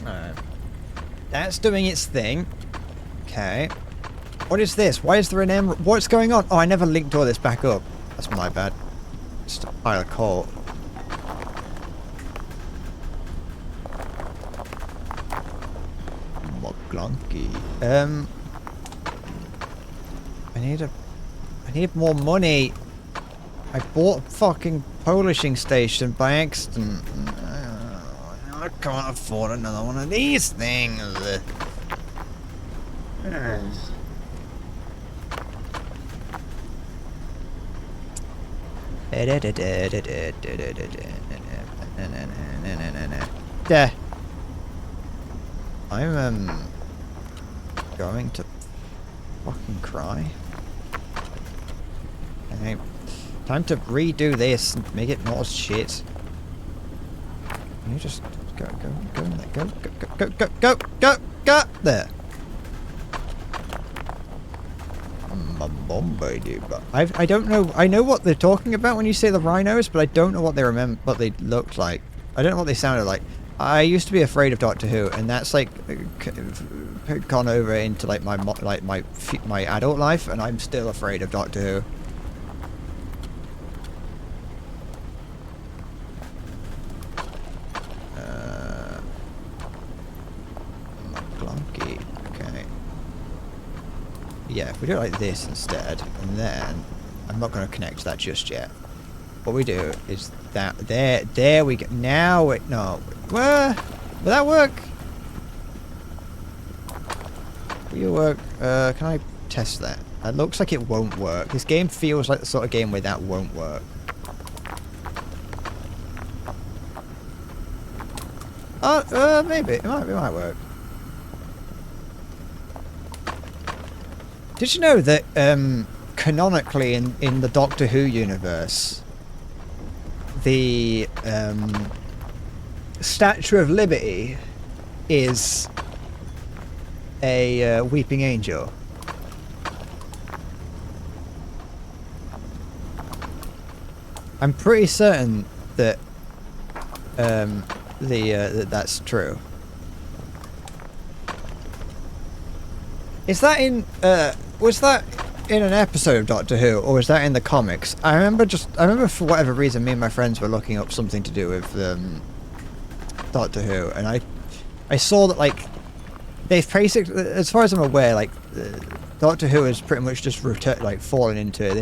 Alright. That's doing its thing. Okay. What is this? Why is there an emerald? What's going on? Oh, I never linked all this back up. That's my bad. Just a pile of coal. Moglunky. I need more money. I bought a fucking polishing station by accident. I can't afford another one of these things. Yeah. I'm going to fucking cry. Okay. Time to redo this and make it more shit. Can you just go there. I don't know. I know what they're talking about when you say the rhinos, but I don't know what they remember, what they looked like. I don't know what they sounded like. I used to be afraid of Doctor Who, and that's like gone over into like my adult life, and I'm still afraid of Doctor Who. Clunky. Okay. Yeah, if we do it like this instead, and then I'm not going to connect to that just yet. What we do is that there we go. Now it no. Will that work? Will you work? Can I test that? It looks like it won't work. This game feels like the sort of game where that won't work. Maybe it might work. Did you know that canonically in the Doctor Who universe, the Statue of Liberty is a weeping angel? I'm pretty certain that that's true. Is that in was that in an episode of Doctor Who, or was that in the comics? I remember for whatever reason me and my friends were looking up something to do with Doctor Who, and I saw that like they've basically, as far as I'm aware, like Doctor Who has pretty much just fallen into it.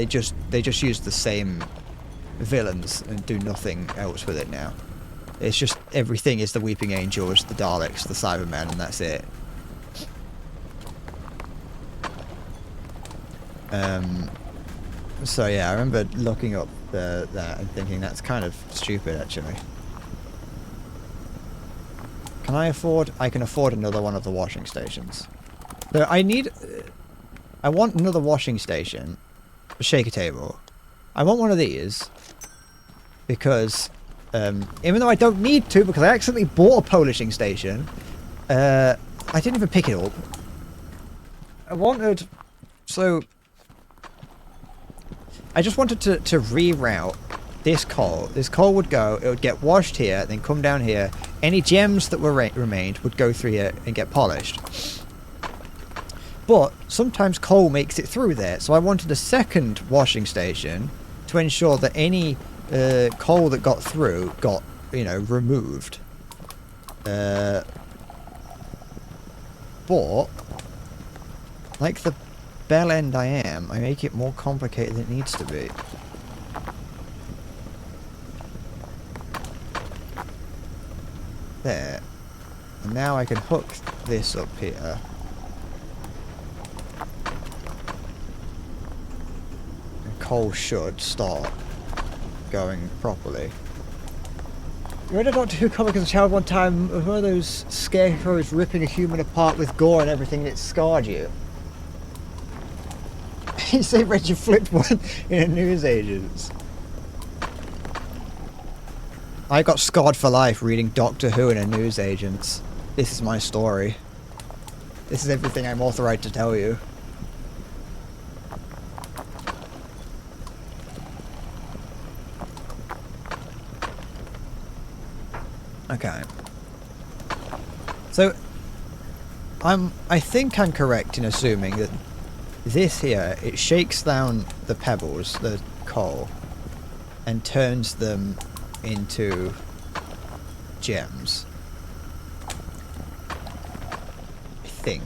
They just use the same villains and do nothing else with it now. It's just everything is the Weeping Angel, it's the Daleks, the Cybermen, and that's it. So yeah, I remember looking up that and thinking that's kind of stupid actually. Can I afford? I can afford another one of the washing stations. So I want another washing station, a shaker table. I want one of these because even though I don't need to, because I accidentally bought a polishing station, I didn't even pick it up. I just wanted to reroute this coal. This coal would go, it would get washed here, then come down here. Any gems that were remained would go through here and get polished. But sometimes coal makes it through there, so I wanted a second washing station to ensure that any coal that got through got, removed. But like the bell end I am, I make it more complicated than it needs to be. There. And now I can hook this up here. And coal should start going properly. You read a Doctor Who comic as a child one time of one of those scarecrows ripping a human apart with gore and everything, and it scarred you? You say read you flipped one in a newsagent's. I got scarred for life reading Doctor Who in a newsagent's. This is my story. This is everything I'm authorized to tell you. Okay. So I think I'm correct in assuming that this here, it shakes down the pebbles, the coal, and turns them into gems. I think.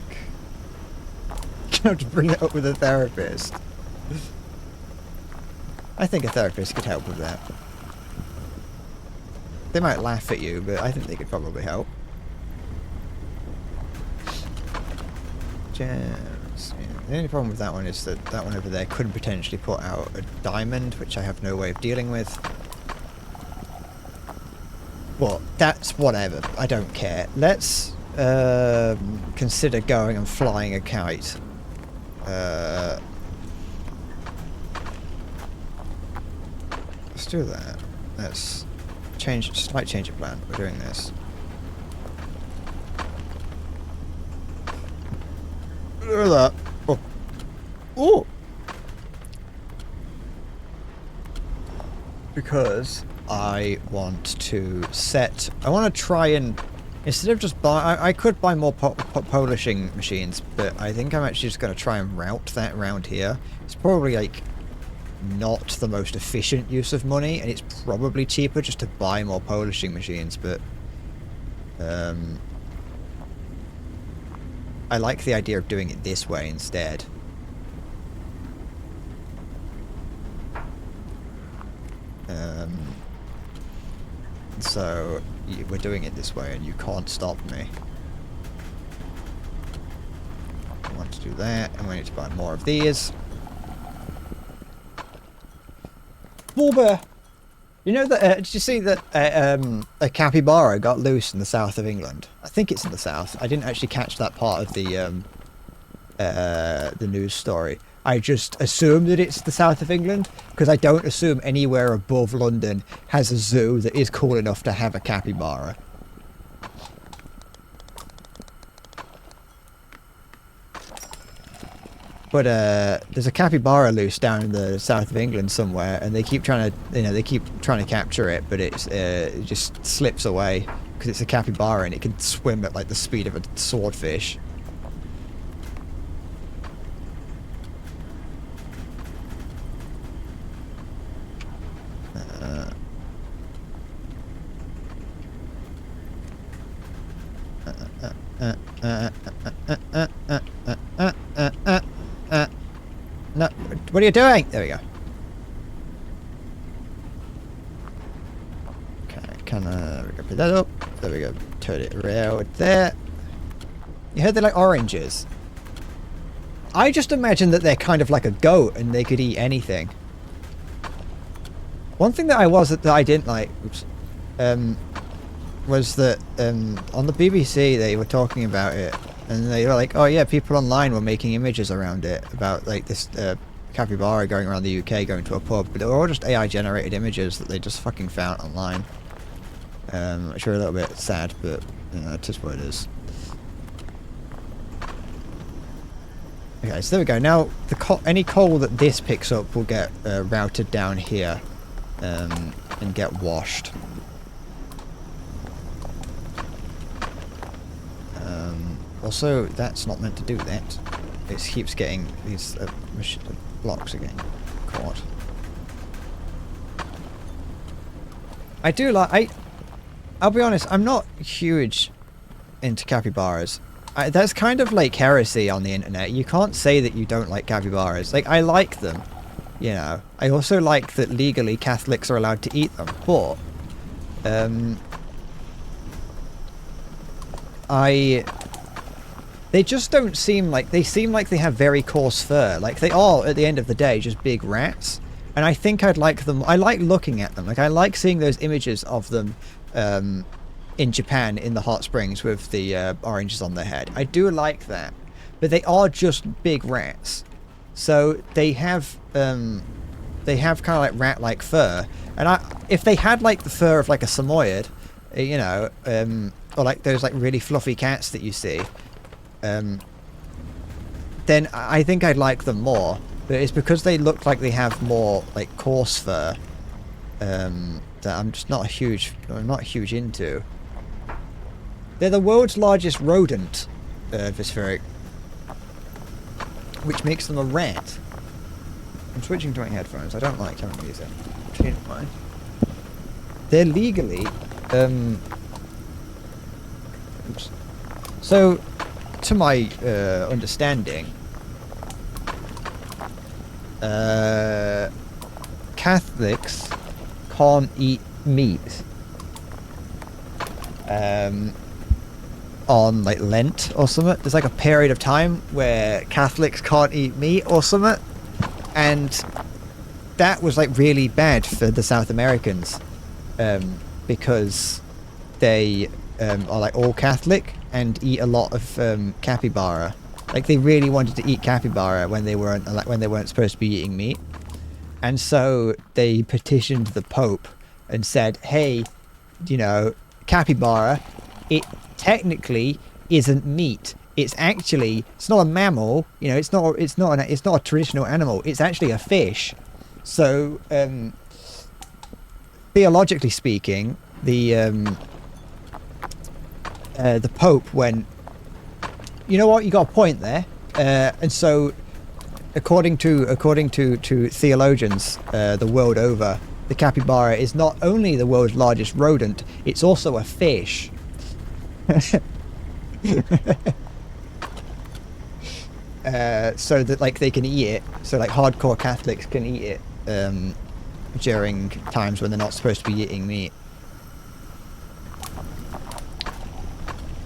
You have to bring it up with a therapist. I think a therapist could help with that. They might laugh at you, but I think they could probably help. Gems. Yeah. The only problem with that one is that that one over there could potentially put out a diamond, which I have no way of dealing with. Well, that's whatever. I don't care. Let's consider going and flying a kite. Let's do that. Let's slight change of plan. We're doing this. Look at that. Oh. Oh. Because I want to set... I want to try and... Instead of just buy... I could buy more polishing machines, but I think I'm actually just going to try and route that around here. It's probably, like, not the most efficient use of money, and it's probably cheaper just to buy more polishing machines, but... I like the idea of doing it this way instead. So we're doing it this way and you can't stop me. I want to do that, and we need to buy more of these. Bulba! You know that, did you see that a capybara got loose in the south of England? I think it's in the south. I didn't actually catch that part of the news story. I just assume that it's the south of England, because I don't assume anywhere above London has a zoo that is cool enough to have a capybara. But there's a capybara loose down in the south of England somewhere, and they keep trying to, capture it, but it's it just slips away because it's a capybara and it can swim at like the speed of a swordfish. No, what are you doing? There we go. Okay, can we go pick that up? There we go. Turn it around there. You heard they're like oranges. I just imagine that they're kind of like a goat and they could eat anything. One thing that I didn't like, was that on the BBC they were talking about it, and they were like, oh yeah, people online were making images around it about like this capybara going around the UK going to a pub, but they were all just AI generated images that they just fucking found online. Which are a little bit sad, but you know, it's just what it is. Okay, so there we go. Now any coal that this picks up will get routed down here and get washed. Also, that's not meant to do that. It keeps getting these blocks again caught. I do like... I'll be honest, I'm not huge into capybaras. That's kind of like heresy on the internet. You can't say that you don't like capybaras. Like, I like them, you know. I also like that legally Catholics are allowed to eat them, but... They just don't seem like... They seem like they have very coarse fur. Like, they are, at the end of the day, just big rats. And I think I'd like them... I like looking at them. Like, I like seeing those images of them in Japan in the hot springs with the oranges on their head. I do like that. But they are just big rats. So they have kind of like rat-like fur. And if they had like the fur of like a Samoyed, you know, or like those like really fluffy cats that you see, then I think I'd like them more. But it's because they look like they have more like coarse fur that I'm just not huge into. They're the world's largest rodent, Vispheric, which makes them a rat. I'm switching to my headphones. I don't like having music. Change mine. They're legally oops. So, to my understanding, Catholics can't eat meat on like Lent or something. There's like a period of time where Catholics can't eat meat or something, and that was like really bad for the South Americans because they are like all Catholic and eat a lot of capybara. Like they really wanted to eat capybara when they weren't supposed to be eating meat. And so they petitioned the Pope and said, hey, you know, capybara, it technically isn't meat. It's not a mammal, you know, it's not a traditional animal. It's actually a fish. So theologically speaking, the Pope went, you know what, you got a point there, and so according to theologians the world over, the capybara is not only the world's largest rodent, it's also a fish. So that like they can eat it, so like hardcore Catholics can eat it during times when they're not supposed to be eating meat.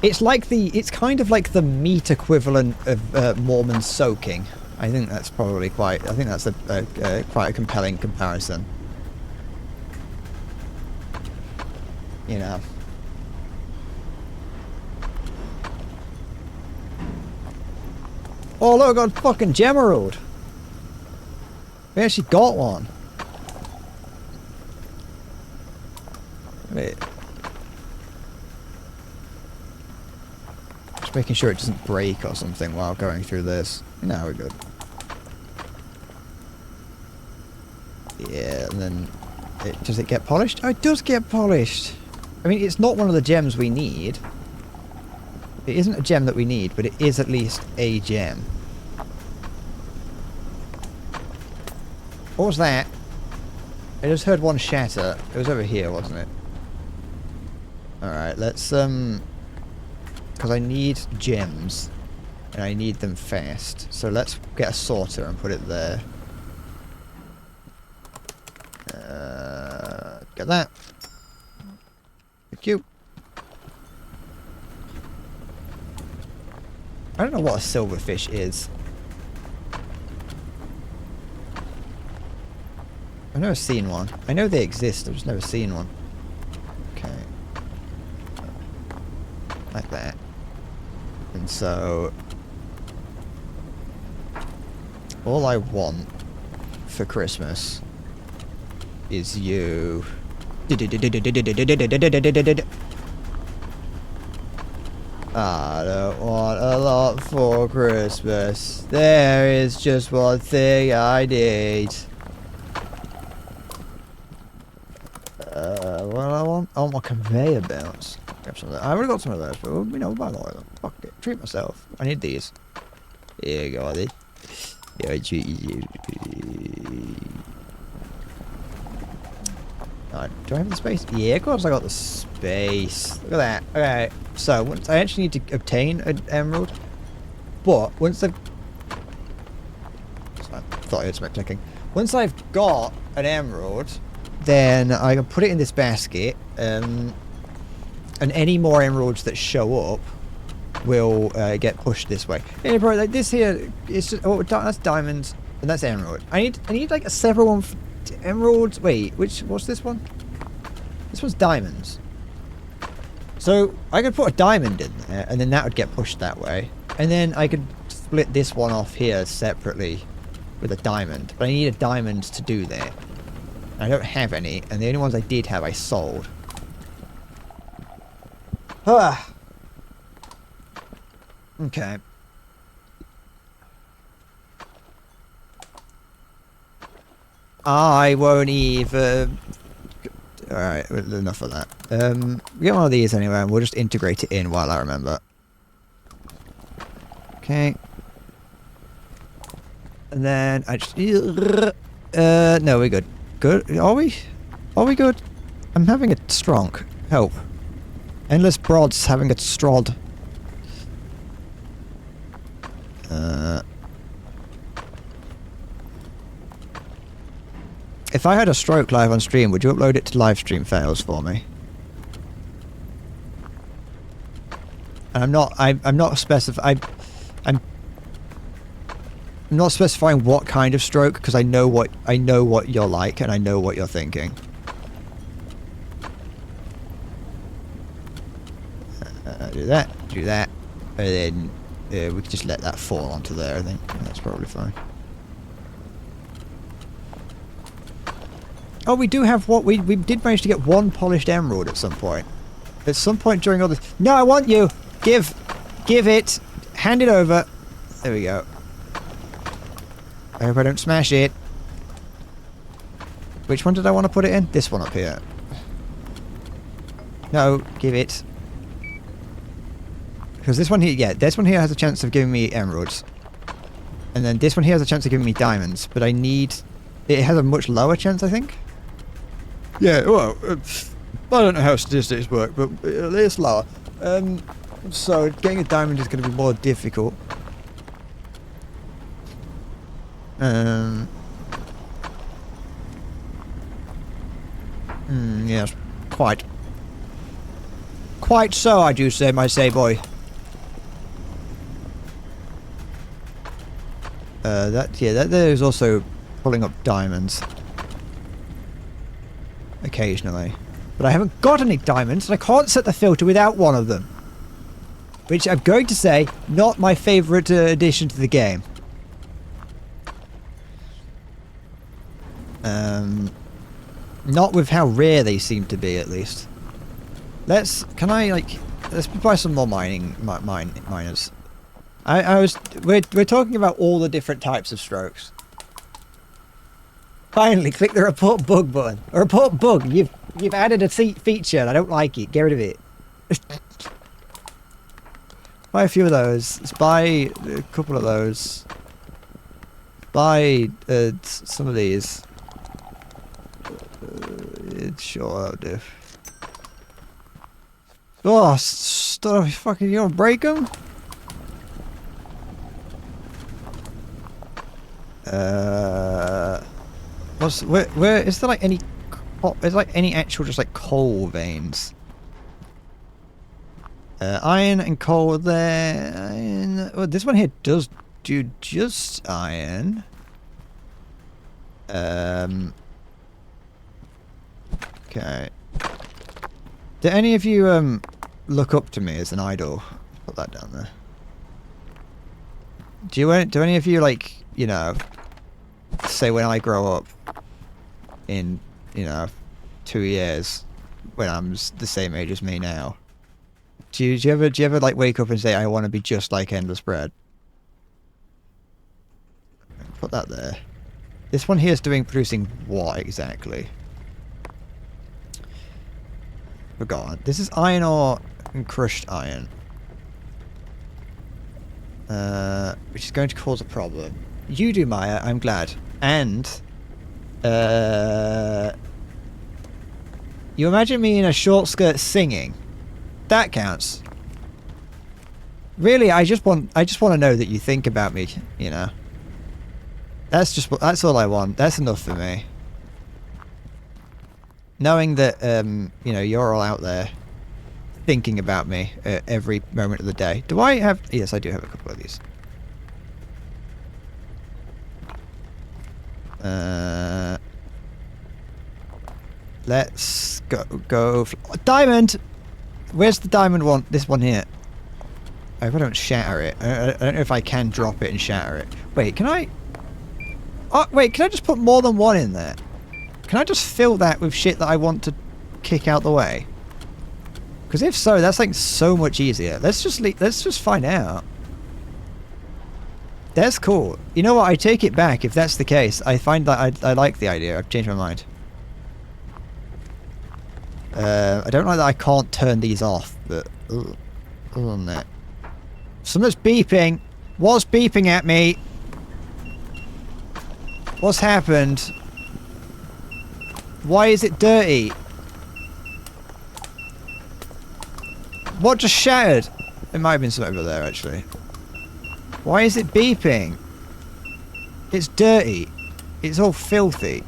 It's kind of like the meat equivalent of Mormon soaking. I think that's probably quite a compelling comparison. You know. Oh look, I got a fucking gemerald. We actually got one. Wait. Just making sure it doesn't break or something while going through this. No, we're good. Yeah, and then does it get polished? Oh, it does get polished. I mean, it's not one of the gems we need. It isn't a gem that we need, but it is at least a gem. What was that? I just heard one shatter. It was over here, wasn't it? Alright, let's, because I need gems. And I need them fast. So let's get a sorter and put it there. Get that. Thank you. I don't know what a silverfish is. I've never seen one. I know they exist, I've just never seen one. Okay. Like that. And so... all I want for Christmas is you. I don't want a lot for Christmas. There is just one thing I need. What do I want? I want my conveyor belts. Grab some of that. I already got some of those, but you know, buy more of them. Fuck it. Treat myself. I need these. Here you go, Eddie. Yeah, I treat you. Do I have the space? Yeah, of course I got the space. Look at that. Okay, so once I actually need to obtain an emerald, but once I've... I thought I heard something clicking. Once I've got an emerald, then I can put it in this basket, and any more emeralds that show up will get pushed this way. Hey bro, like this here, it's just, oh, that's diamonds, and that's emerald. I need like a separate one for emeralds. Wait, what's this one? This one's diamonds. So I could put a diamond in there, and then that would get pushed that way. And then I could split this one off here separately with a diamond. But I need a diamond to do that. I don't have any, and the only ones I did have I sold. Ah. Okay. I won't even... Alright, enough of that. We get one of these anyway, and we'll just integrate it in while I remember. Okay. And then I just... no, we're good. Good? Are we? Are we good? I'm having a stronk. Help. Endless Brod's having a strod. If I had a stroke live on stream, would you upload it to live stream fails for me? And I'm not specifying what kind of stroke, because I know what you're like and I know what you're thinking. Do that, and then we can just let that fall onto there. I think that's probably fine. Oh, we do have what we did manage to get one polished emerald at some point. At some point during all this. No, I want you. Give it. Hand it over. There we go. I hope I don't smash it. Which one did I want to put it in? This one up here. No, give it. Because this one here, yeah, this one here has a chance of giving me emeralds. And then this one here has a chance of giving me diamonds. But I need... It has a much lower chance, I think. Yeah, well, I don't know how statistics work, but it's lower. So getting a diamond is going to be more difficult. Yes, quite. Quite so, I do say, my say boy. That there is also pulling up diamonds. Occasionally. But I haven't got any diamonds, and I can't set the filter without one of them. Which I'm going to say, not my favourite addition to the game. Not with how rare they seem to be, at least. Let's buy some more miners. We're talking about all the different types of strokes. Finally, click the report bug button. A report bug. You've added a feature and I don't like it. Get rid of it. Buy a few of those. Let's buy a couple of those. Buy some of these. Sure, that'll do. Oh, stop! Fucking, you gonna break them? Where is there like any? Is like any actual just like coal veins? Iron and coal there. Iron. Oh, this one here does do just iron. Okay. Do any of you look up to me as an idol? Put that down there. Do any of you, like, you know, say when I grow up in, you know, 2 years, when I'm the same age as me now, do you ever like wake up and say I want to be just like Endless Bread? Put that there. This one here is producing what exactly? Forgotten. This is iron ore and crushed iron. Which is going to cause a problem. You do, Maya, I'm glad. And, you imagine me in a short skirt singing? That counts. Really, I just want to know that you think about me, you know. That's all I want. That's enough for me. Knowing that, you know, you're all out there thinking about me at every moment of the day. Do I have... Yes, I do have a couple of these. Let's go... Diamond! Where's the diamond one? This one here. I hope I don't shatter it. I don't know if I can drop it and shatter it. Wait, can I... Oh, wait, can I just put more than one in there? Can I just fill that with shit that I want to kick out the way? Because if so, that's like so much easier. Let's just find out. That's cool. You know what? I take it back if that's the case. I find that I like the idea. I've changed my mind. I don't like that I can't turn these off, but other than that. Something's beeping. What's beeping at me? What's happened? Why is it dirty? What just shattered? It might have been something over there, actually. Why is it beeping? It's dirty. It's all filthy.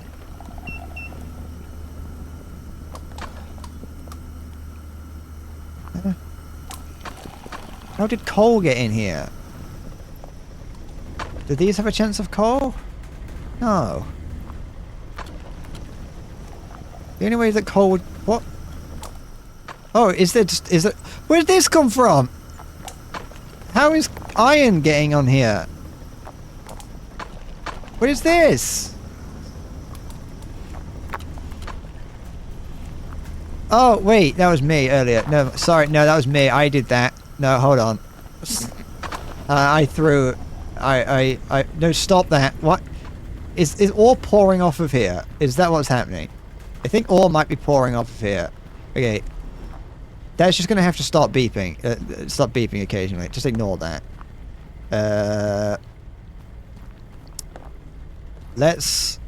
How did coal get in here? Do these have a chance of coal? No. The only way that coal would... What? Oh, is it... Where did this come from? How is iron getting on here? What is this? Oh, wait. That was me earlier. No, sorry. No, that was me. I did that. No, hold on. I threw... No, stop that. What? Is ore pouring off of here? Is that what's happening? I think ore might be pouring off of here. Okay. That's just going to have to stop beeping. Stop beeping occasionally. Just ignore that. Let's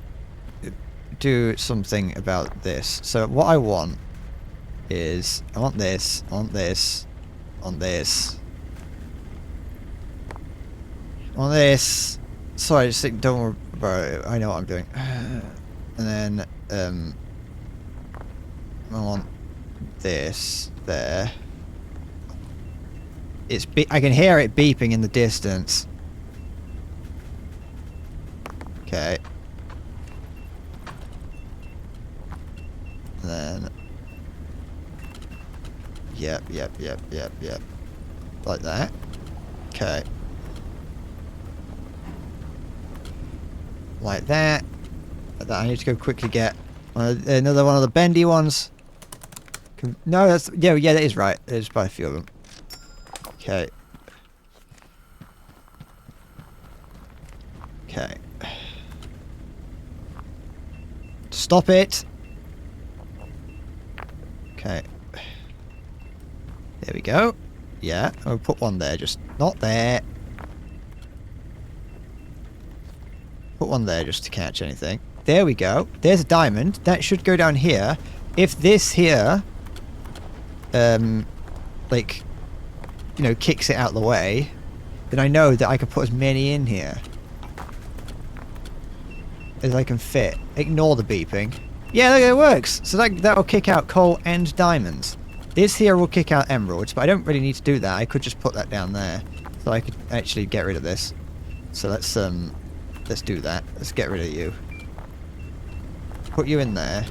do something about this. So what I want is... I want this, I want this, I want this. I want this. Sorry, just think, don't worry about it. I know what I'm doing. And then, I want this there. I can hear it beeping in the distance. Okay. And then... Yep. Like that. Okay. Like that. Like that. I need to go quickly get another one of the bendy ones. No, that's... Yeah, that is right. There's quite a few of them. Okay. Okay. Stop it! Okay. There we go. Yeah, I'll put one there, just not there. Put one there just to catch anything. There we go. There's a diamond. That should go down here. If this here, like, you know, kicks it out of the way, then I know that I can put as many in here as I can fit. Ignore the beeping. Yeah, look, it works. So that'll kick out coal and diamonds. This here will kick out emeralds, but I don't really need to do that. I could just put that down there, so I could actually get rid of this. So let's do that. Let's get rid of you. Put you in there,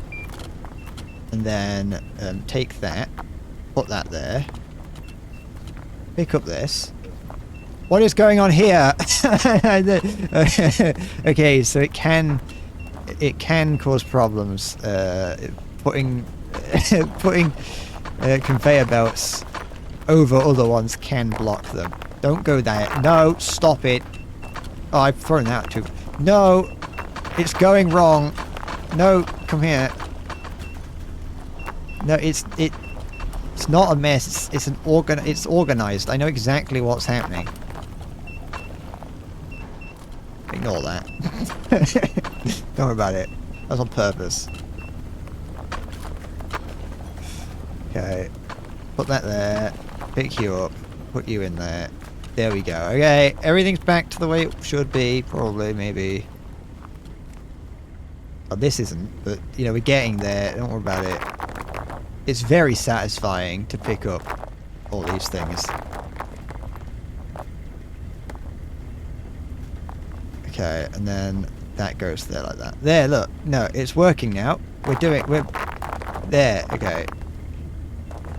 and then take that, put that there. Pick up this. What is going on here? Okay, so it can cause problems. Putting conveyor belts over other ones can block them. Don't go there. No, stop it. Oh, I've thrown that too. No, it's going wrong. No, come here. No, it's not a mess. It's organized. I know exactly what's happening. Ignore that. Don't worry about it. That's on purpose. Okay. Put that there. Pick you up. Put you in there. There we go. Okay. Everything's back to the way it should be. Probably. Maybe. Oh, this isn't. But, you know, we're getting there. Don't worry about it. It's very satisfying to pick up all these things. Okay, and then that goes there like that. There, look. No, it's working now. We're there. Okay.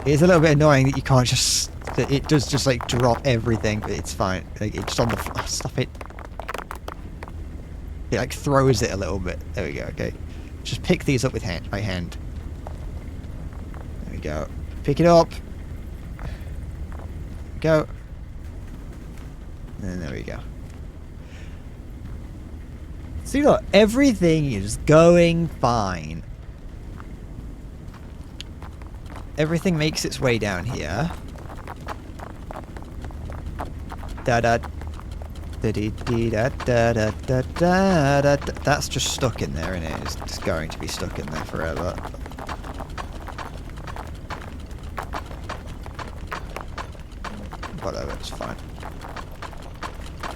It's a little bit annoying that you can't just... That it does just, like, drop everything, but it's fine. Like, it's just on the... Oh, stop it. It, like, throws it a little bit. There we go, okay. Just pick these up with by hand. There we go. Pick it up. Go. And there we go. See, look, everything is going fine. Everything makes its way down here. Da da da dee dee da da da da da da. That's just stuck in there, isn't it? It's just going to be stuck in there forever. Whatever, it's fine.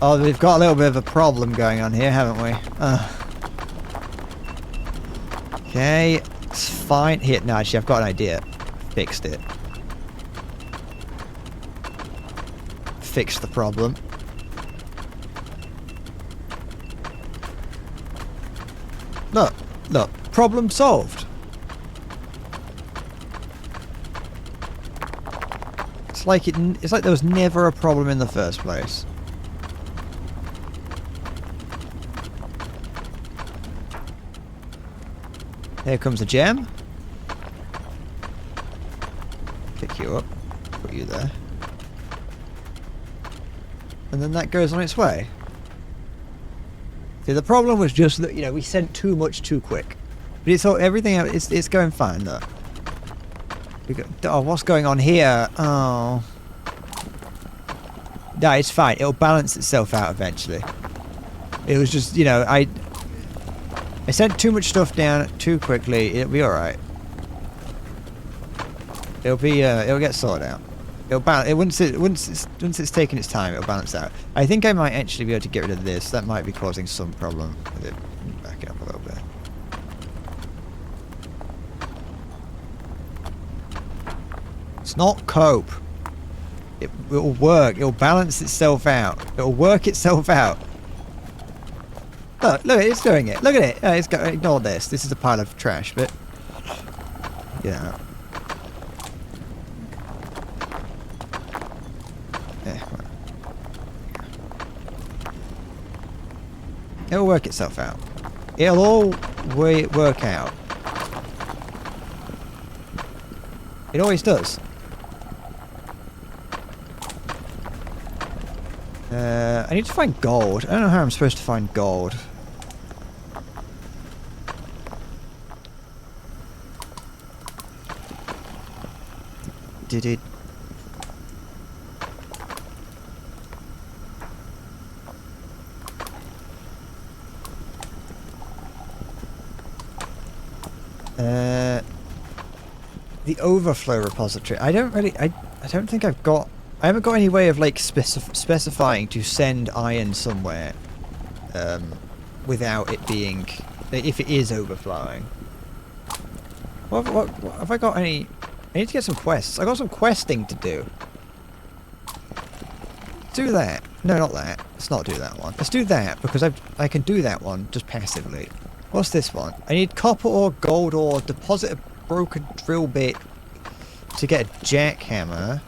Oh, we've got a little bit of a problem going on here, haven't we? Okay, it's fine. Here, no, actually, I've got an idea. Fixed it. Fixed the problem. Look, problem solved. It's like there was never a problem in the first place. Here comes a gem. Pick you up, put you there. And then that goes on its way. See, the problem was just that, you know, we sent too much too quick. But it's all, everything else, it's going fine though. Oh, what's going on here? Oh. No, it's fine. It'll balance itself out eventually. It was just, you know, I sent too much stuff down too quickly. It'll be alright. It'll get sorted out. It'll balance. Once it's taken its time, it'll balance out. I think I might actually be able to get rid of this. That might be causing some problem with it. Back it up a little bit. It's not cope. It'll work. It'll balance itself out. It'll work itself out. Look, it's doing it. Look at it. It's got, ignore this. This is a pile of trash, but yeah. It'll work itself out. It'll all work out. It always does. I need to find gold. I don't know how I'm supposed to find gold. Did it? The overflow repository. I don't think I haven't got any way of like specifying to send iron somewhere without it being, if it is overflowing. What have I got any? I need to get some quests. I got some questing to do. Do that. No, not that. Let's not do that one. Let's do that because I can do that one just passively. What's this one? I need copper ore, gold ore, deposit a broken drill bit to get a jackhammer.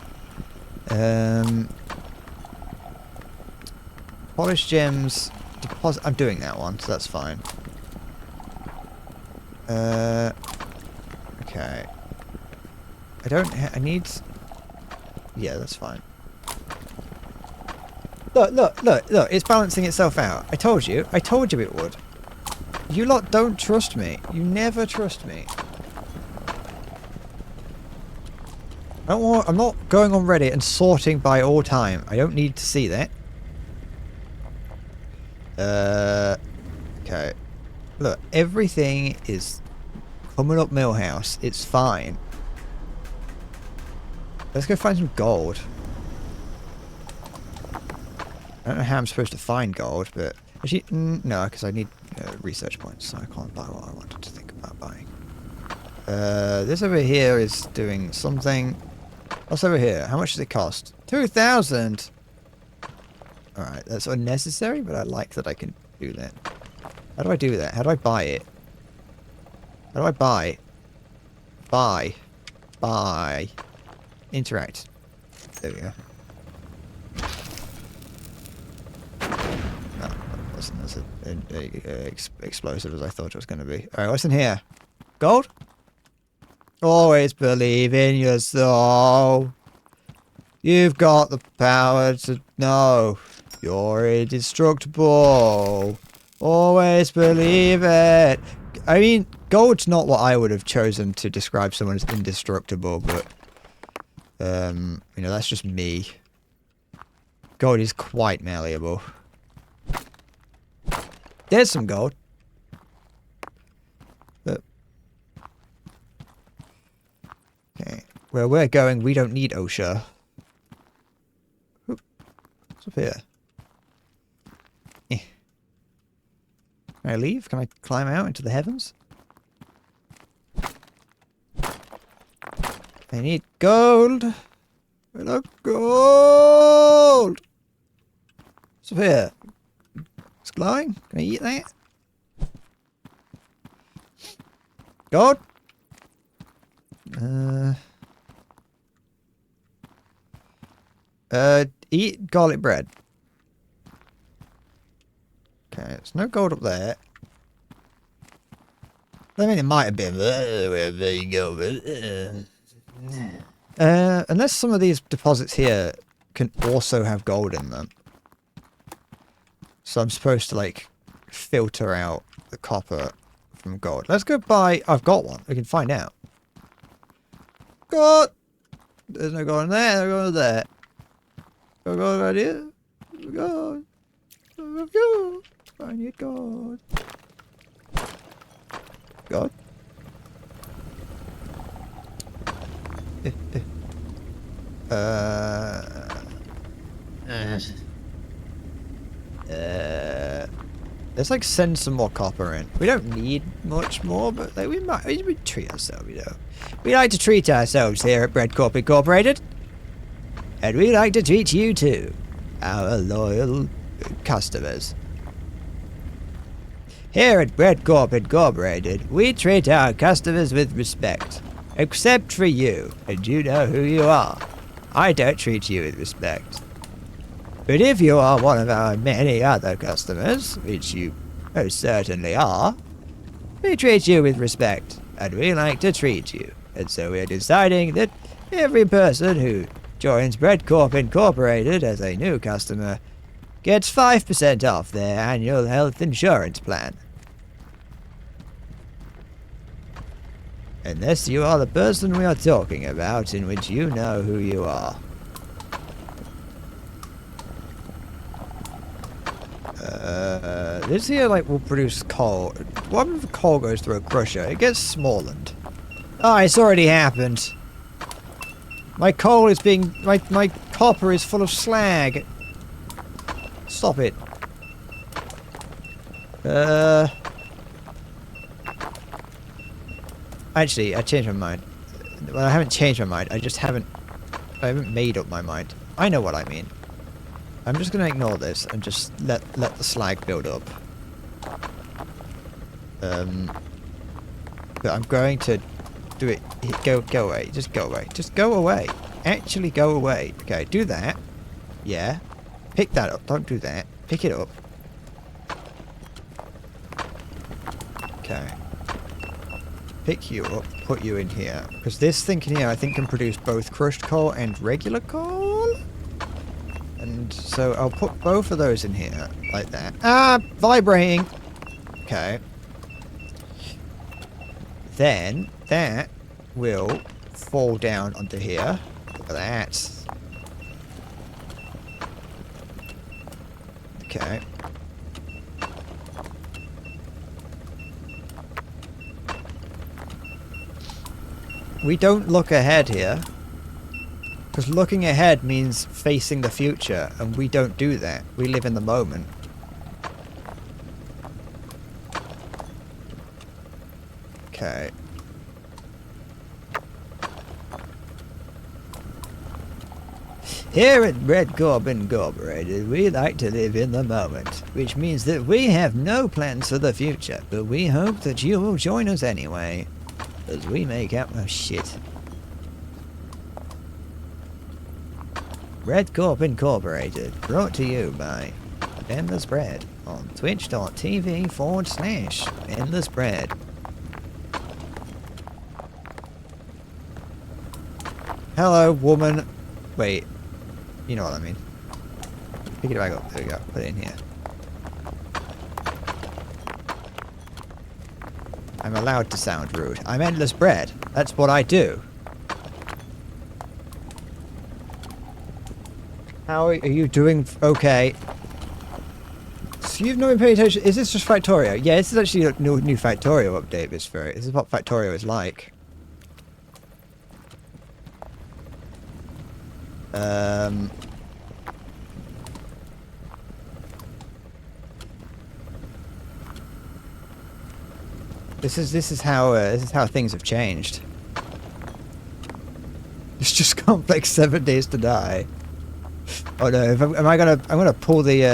Polished gems, deposit. I'm doing that one, so that's fine. Okay. I need. Yeah, that's fine. Look, it's balancing itself out. I told you it would. You lot don't trust me. You never trust me. I'm not going on Reddit and sorting by all time. I don't need to see that. Okay. Look, everything is coming up Millhouse. It's fine. Let's go find some gold. I don't know how I'm supposed to find gold, but actually, no, because I need research points, so I can't buy what I wanted to think about buying. This over here is doing something. What's over here? How much does it cost? 2,000! Alright, that's unnecessary, but I like that I can do that. How do I do that? How do I buy it? How do I buy? Buy. Interact. There we go. No, it wasn't as explosive as I thought it was going to be. Alright, what's in here? Gold? Always believe in your soul. You've got the power to know you're indestructible. Always believe it. I mean, gold's not what I would have chosen to describe someone as indestructible, but you know, that's just me. Gold is quite malleable. There's some gold. But okay, where we're going, we don't need OSHA. What's up here? Can I leave? Can I climb out into the heavens? I need gold. I love gold. What's up here? It's glowing. Can I eat that? Gold? Eat garlic bread. Okay, there's no gold up there. I mean, it might have been. There you go. Unless some of these deposits here can also have gold in them. So I'm supposed to, like, filter out the copper from gold. Let's go buy... I've got one. We can find out. God! There's no going there, no going there. Go right here. Go. Go. I need God. God. Let's like send some more copper in. We don't need much more, but like we treat ourselves, you know. We like to treat ourselves here at Bread Corp Incorporated. And we like to treat you too, our loyal customers. Here at Bread Corp Incorporated, we treat our customers with respect. Except for you, and you know who you are. I don't treat you with respect. But if you are one of our many other customers, which you most certainly are, we treat you with respect, and we like to treat you. And so we're deciding that every person who joins Bread Corp Incorporated as a new customer gets 5% off their annual health insurance plan. Unless you are the person we are talking about, in which you know who you are. This here, like, will produce coal. What if the coal goes through a crusher? It gets smallened. Oh, it's already happened. My coal is being... My copper is full of slag. Stop it. Actually, I changed my mind. Well, I haven't changed my mind. I haven't made up my mind. I know what I mean. I'm just gonna ignore this and just let the slag build up. But I'm going to do it. Go away. Just go away. Just go away. Actually go away. Okay, do that. Yeah. Pick that up. Don't do that. Pick it up. Okay. Pick you up. Put you in here. Because this thing in here, I think, can produce both crushed coal and regular coal. And so I'll put both of those in here, like that. Ah, vibrating. Okay. Then that will fall down onto here. Look at that. Okay. We don't look ahead here. Because looking ahead means facing the future, and we don't do that. We live in the moment. Okay. Here at Bread Corp Incorporated, we like to live in the moment, which means that we have no plans for the future, but we hope that you will join us anyway, as we make out... Oh, shit. Bread Corp Incorporated, brought to you by Endless Bread on twitch.tv/Endless Bread. Hello, woman. Wait, you know what I mean. Pick it back up. There we go. Put it in here. I'm allowed to sound rude. I'm Endless Bread. That's what I do. How are you doing? Okay. So you've not been paying attention. Is this just Factorio? Yeah, this is actually a new Factorio update. This is what Factorio is like. This is how things have changed. It's just complex 7 days to die. Oh no! I'm gonna pull the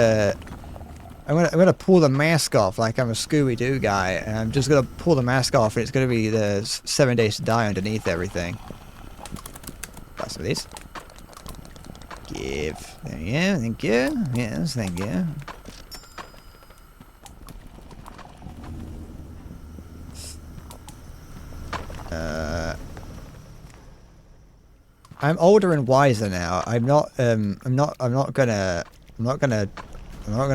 I'm gonna pull the mask off like I'm a Scooby-Doo guy, and I'm just gonna pull the mask off, and it's gonna be the 7 days to die underneath everything. Got some of these. Give. There you go. Thank you. Yes, thank you. I'm older and wiser now. I'm not gonna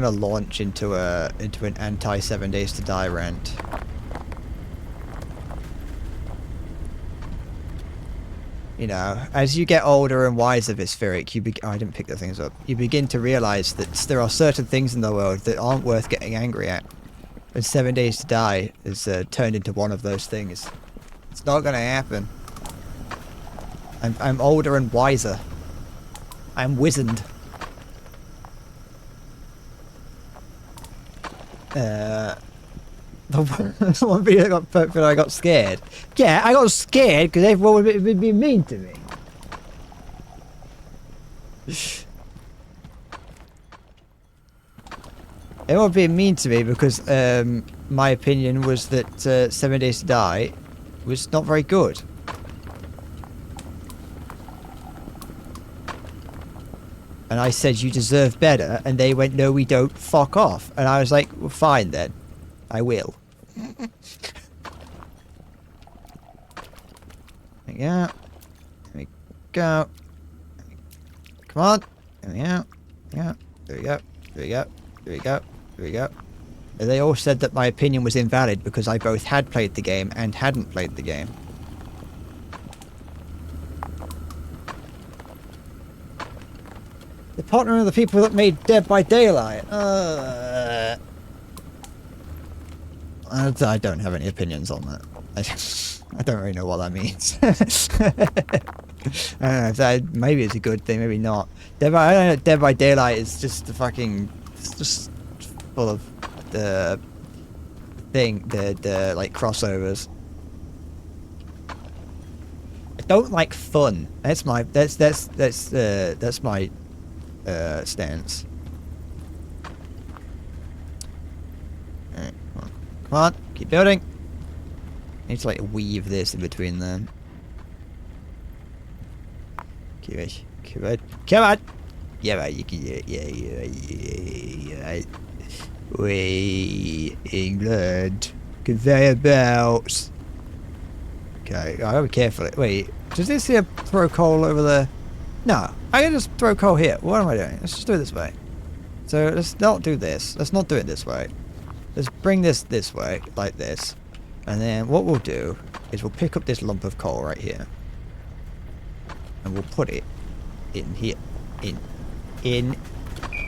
launch into an anti 7 days to die rant. You know, as you get older and wiser, Vispheric, oh, I didn't pick the things up. You begin to realize that there are certain things in the world that aren't worth getting angry at. And 7 Days to Die is turned into one of those things. It's not going to happen. I'm older and wiser. I'm wizened. The one video I got scared. Yeah, I got scared because everyone would be mean to me. Everyone would be mean to me because my opinion was that 7 Days to Die was not very good. And I said, you deserve better. And they went, no, we don't. Fuck off. And I was like, well, fine then. I will. There we go. There we go. Come on. There we go. Yeah. There we go. There we go. There we go. There we go. And they all said that my opinion was invalid because I both had played the game and hadn't played the game. The partner of the people that made Dead by Daylight. I don't have any opinions on that. I don't really know what that means. I don't know. Maybe it's a good thing, maybe not. I don't know, Dead by Daylight is just the fucking... It's just full of the thing, the like crossovers. I don't like fun. That's my stance. Alright, come on, keep building. I need to like weave this in between them. Keep it, come on! Yeah, right, you can do it. Yeah. We England conveyor belts. Okay, I gotta be careful. Wait, does this here throw coal over there? No, I can just throw coal here. What am I doing? Let's just do it this way. So let's not do this. Let's not do it this way. Let's bring this way, like this. And then what we'll do is we'll pick up this lump of coal right here. And we'll put it in here. In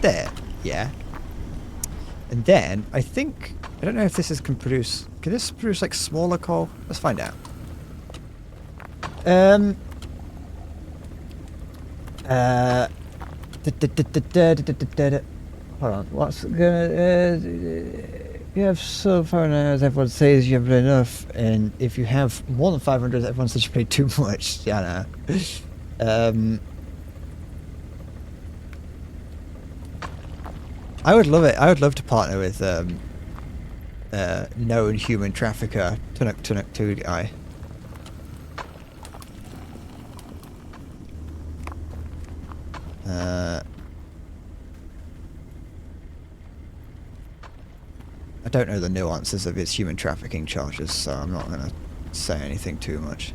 there. Yeah. And then, I think... I don't know if this can produce... Can this produce, like, smaller coal? Let's find out. Hold on. What's gonna... you have so far now, as everyone says you have enough. And if you have more than 500, everyone says you play too much. Yeah, I know. I would love it. I would love to partner with known human trafficker Tunuk 2 guy. I don't know the nuances of his human trafficking charges, so I'm not going to say anything too much.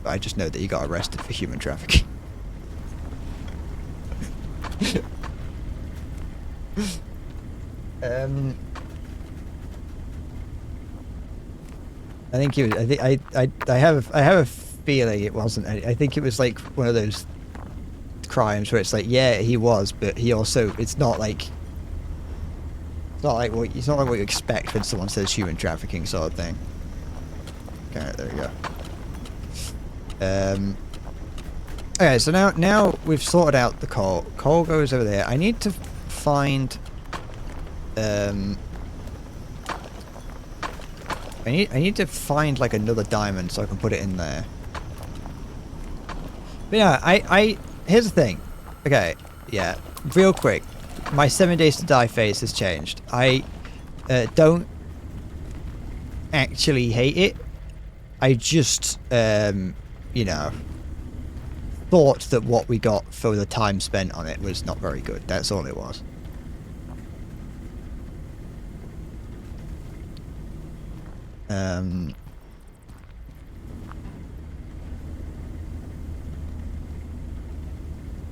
But I just know that he got arrested for human trafficking. I think he was. I have a feeling it wasn't. I think it was like one of those crimes where it's like, yeah, he was, but he also. It's not like what you expect when someone says human trafficking sort of thing. Okay, there we go. Okay, so now we've sorted out the coal. Coal goes over there. I need to find. I need to find like another diamond so I can put it in there. But yeah, here's the thing. Okay, yeah, real quick. My 7 Days to Die face has changed. I don't actually hate it. I just, you know, thought that what we got for the time spent on it was not very good. That's all it was.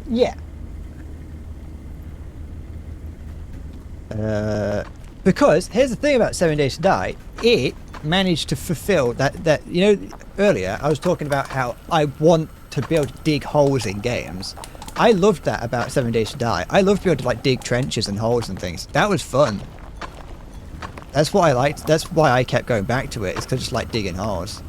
Yeah. Because here's the thing about 7 Days to Die, it managed to fulfill that you know, earlier I was talking about how I want to be able to dig holes in games. I loved that about 7 Days to Die. I loved being able to like dig trenches and holes and things. That was fun. That's what I liked. That's why I kept going back to it. It's because I just like digging holes.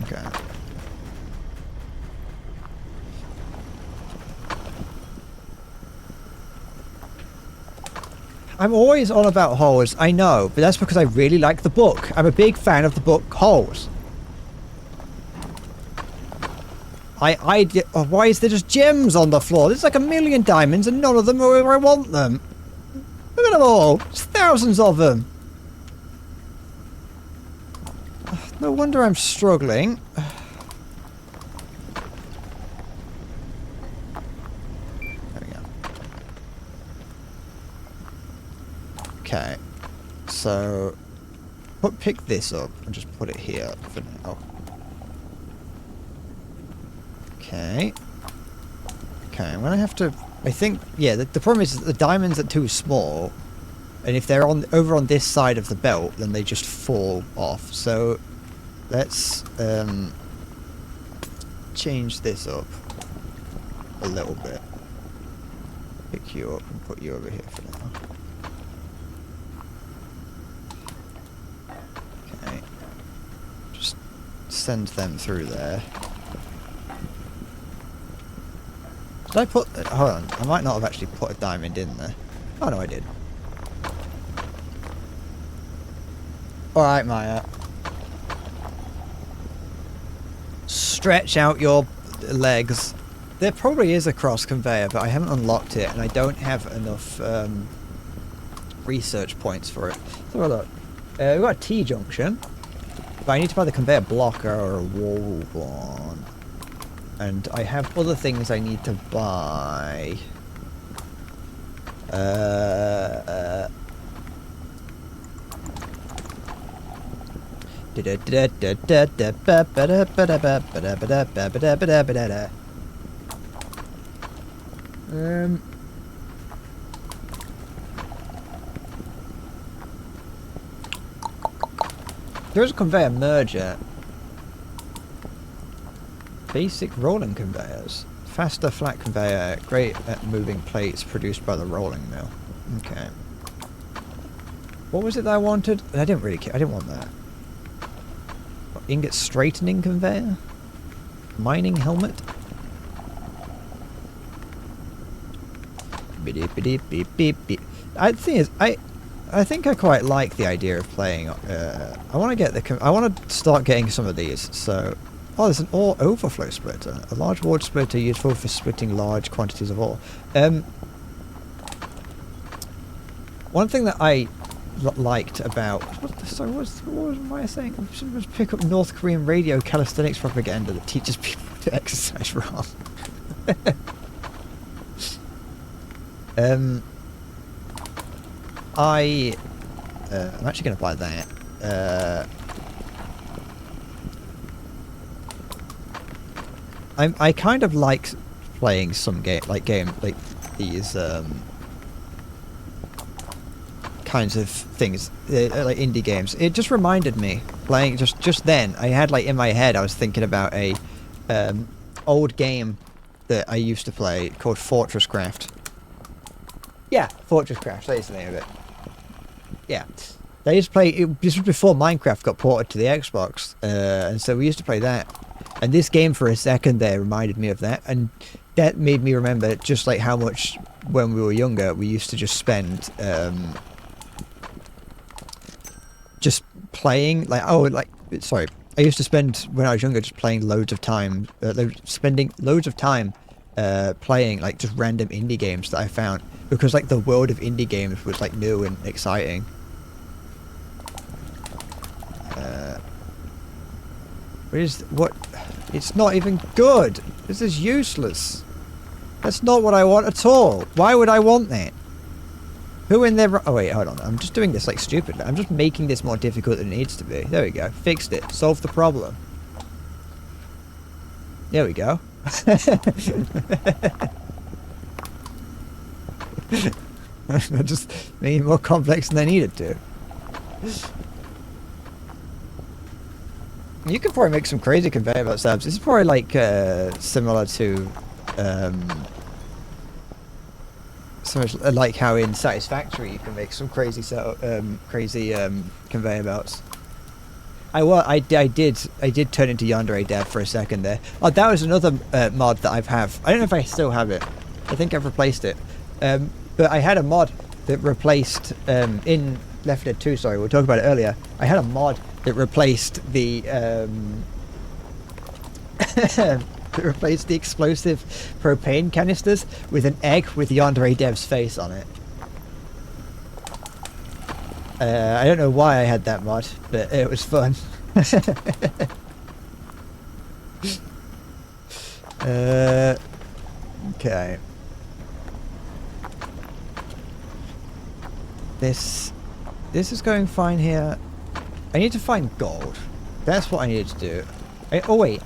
Okay. I'm always on about holes, I know, but that's because I really like the book. I'm a big fan of the book Holes. Why is there just gems on the floor? There's like a million diamonds and none of them are where I want them. Look at them all. There's thousands of them. No wonder I'm struggling. Okay, so pick this up and just put it here for now. Okay. Okay, I'm gonna have to. I think, yeah. The problem is that the diamonds are too small, and if they're over on this side of the belt, then they just fall off. So let's change this up a little bit. Pick you up and put you over here for now. Send them through there. Did I put... hold on, I might not have actually put a diamond in there. Oh no, I did. Alright, Maya. Stretch out your legs. There probably is a cross conveyor, but I haven't unlocked it, and I don't have enough research points for it. So look, we've got a T-junction. But I need to buy the conveyor blocker or a wall one. And I have other things I need to buy. There's a conveyor merger. Basic rolling conveyors. Faster flat conveyor. Great at moving plates produced by the rolling mill. Okay. What was it that I wanted? I didn't really care. I didn't want that. What, ingot straightening conveyor? Mining helmet? Beep beep beep beep beep. The thing is, I think I quite like the idea of playing. I want to get I want to start getting some of these. So, oh, there's an ore overflow splitter. A large water splitter useful for splitting large quantities of ore. One thing that I liked about what was I saying? I should just pick up North Korean radio calisthenics propaganda that teaches people to exercise wrong. I'm actually going to buy that. I kind of like playing some like these kinds of things, like indie games. It just reminded me playing just then. I had like in my head I was thinking about a old game that I used to play called Fortress Craft. Yeah, Fortress Craft. That is the name of it. Yeah, they used to play. This was before Minecraft got ported to the Xbox, and so we used to play that. And this game, for a second there, reminded me of that, and that made me remember just like how much when we were younger we used to just spend just playing. I used to spend when I was younger just playing loads of time, spending loads of time playing like just random indie games that I found. Because like the world of indie games was like new and exciting. What? It's not even good. This is useless. That's not what I want at all. Why would I want that? Who in their... Oh wait, hold on. I'm just doing this like stupidly. I'm just making this more difficult than it needs to be. There we go. Fixed it. Solved the problem. There we go. I just made it more complex than I needed to. You could probably make some crazy conveyor belt setups. This is probably like similar to so much like how in Satisfactory you can make some crazy conveyor belts. I did turn into Yandere Dev for a second there. Oh, that was another mod that I don't know if I still have it. I think I've replaced it. But I had a mod that replaced in Left 4 Dead 2. Sorry, we'll talk about it earlier. I had a mod that replaced the explosive propane canisters with an egg with Yandere Dev's face on it. I don't know why I had that mod, but it was fun. Okay. This is going fine here. I need to find gold. That's what I need to do. Oh wait,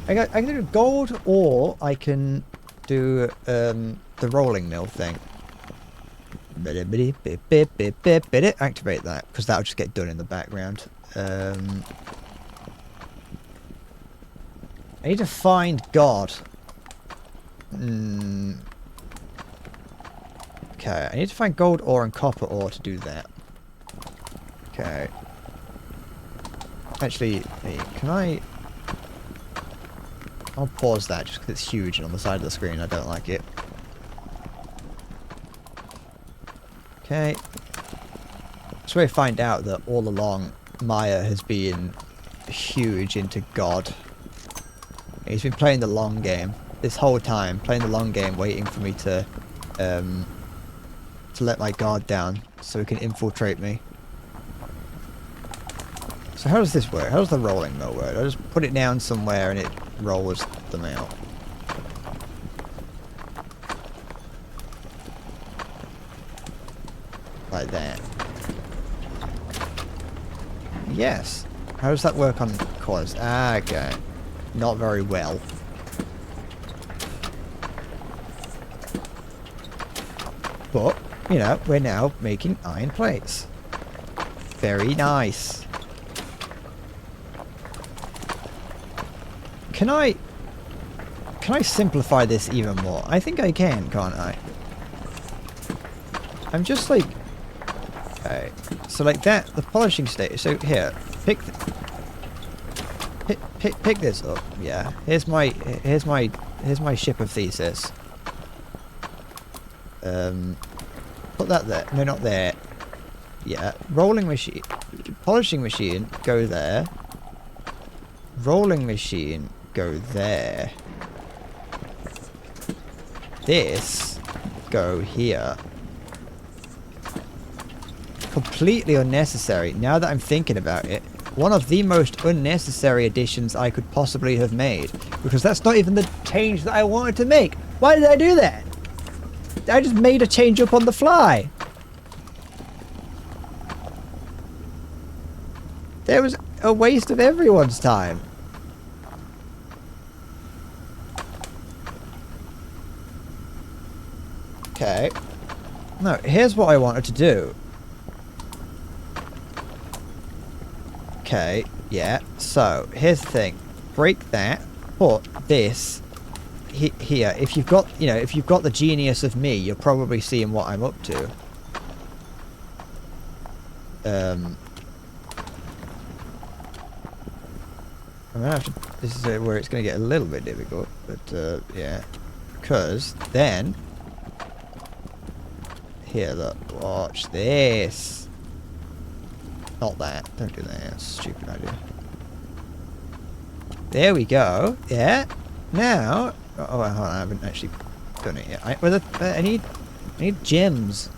I can do gold, or I can do the rolling mill thing. Activate that, because that'll just get done in the background. I need to find God. Okay, I need to find gold ore and copper ore to do that. Okay. Actually, hey, can I... I'll pause that just because it's huge and on the side of the screen. I don't like it. Okay. So I find out that all along Maya has been huge into God. He's been playing the long game this whole time, playing the long game, waiting for me to let my guard down so he can infiltrate me. So how does this work? How does the rolling mill work? I just put it down somewhere and it rolls them out. Like that. Yes. How does that work on cores? Ah, okay. Not very well. But, you know, we're now making iron plates. Very nice. Can I simplify this even more? I think I can, can't I? I'm just like... Okay. So like that, the polishing stage. So here, pick this up. Yeah. Here's my ship of thesis. Put that there. No, not there. Yeah. Rolling machine. Polishing machine, go there. Rolling machine, go there. This, go here. Completely unnecessary. Now that I'm thinking about it, one of the most unnecessary additions I could possibly have made. Because that's not even the change that I wanted to make. Why did I do that? I just made a change up on the fly. There was a waste of everyone's time. Okay. No, here's what I wanted to do. Okay, yeah. So, here's the thing. Break that. Put this here. If you've got, you know, if you've got the genius of me, you're probably seeing what I'm up to. I'm gonna have to... This is where it's gonna get a little bit difficult, but yeah. Because then... Here, look. Watch this. Not that. Don't do that. That's a stupid idea. There we go. Yeah. Now... Oh, hold on. I haven't actually done it yet. I need gems.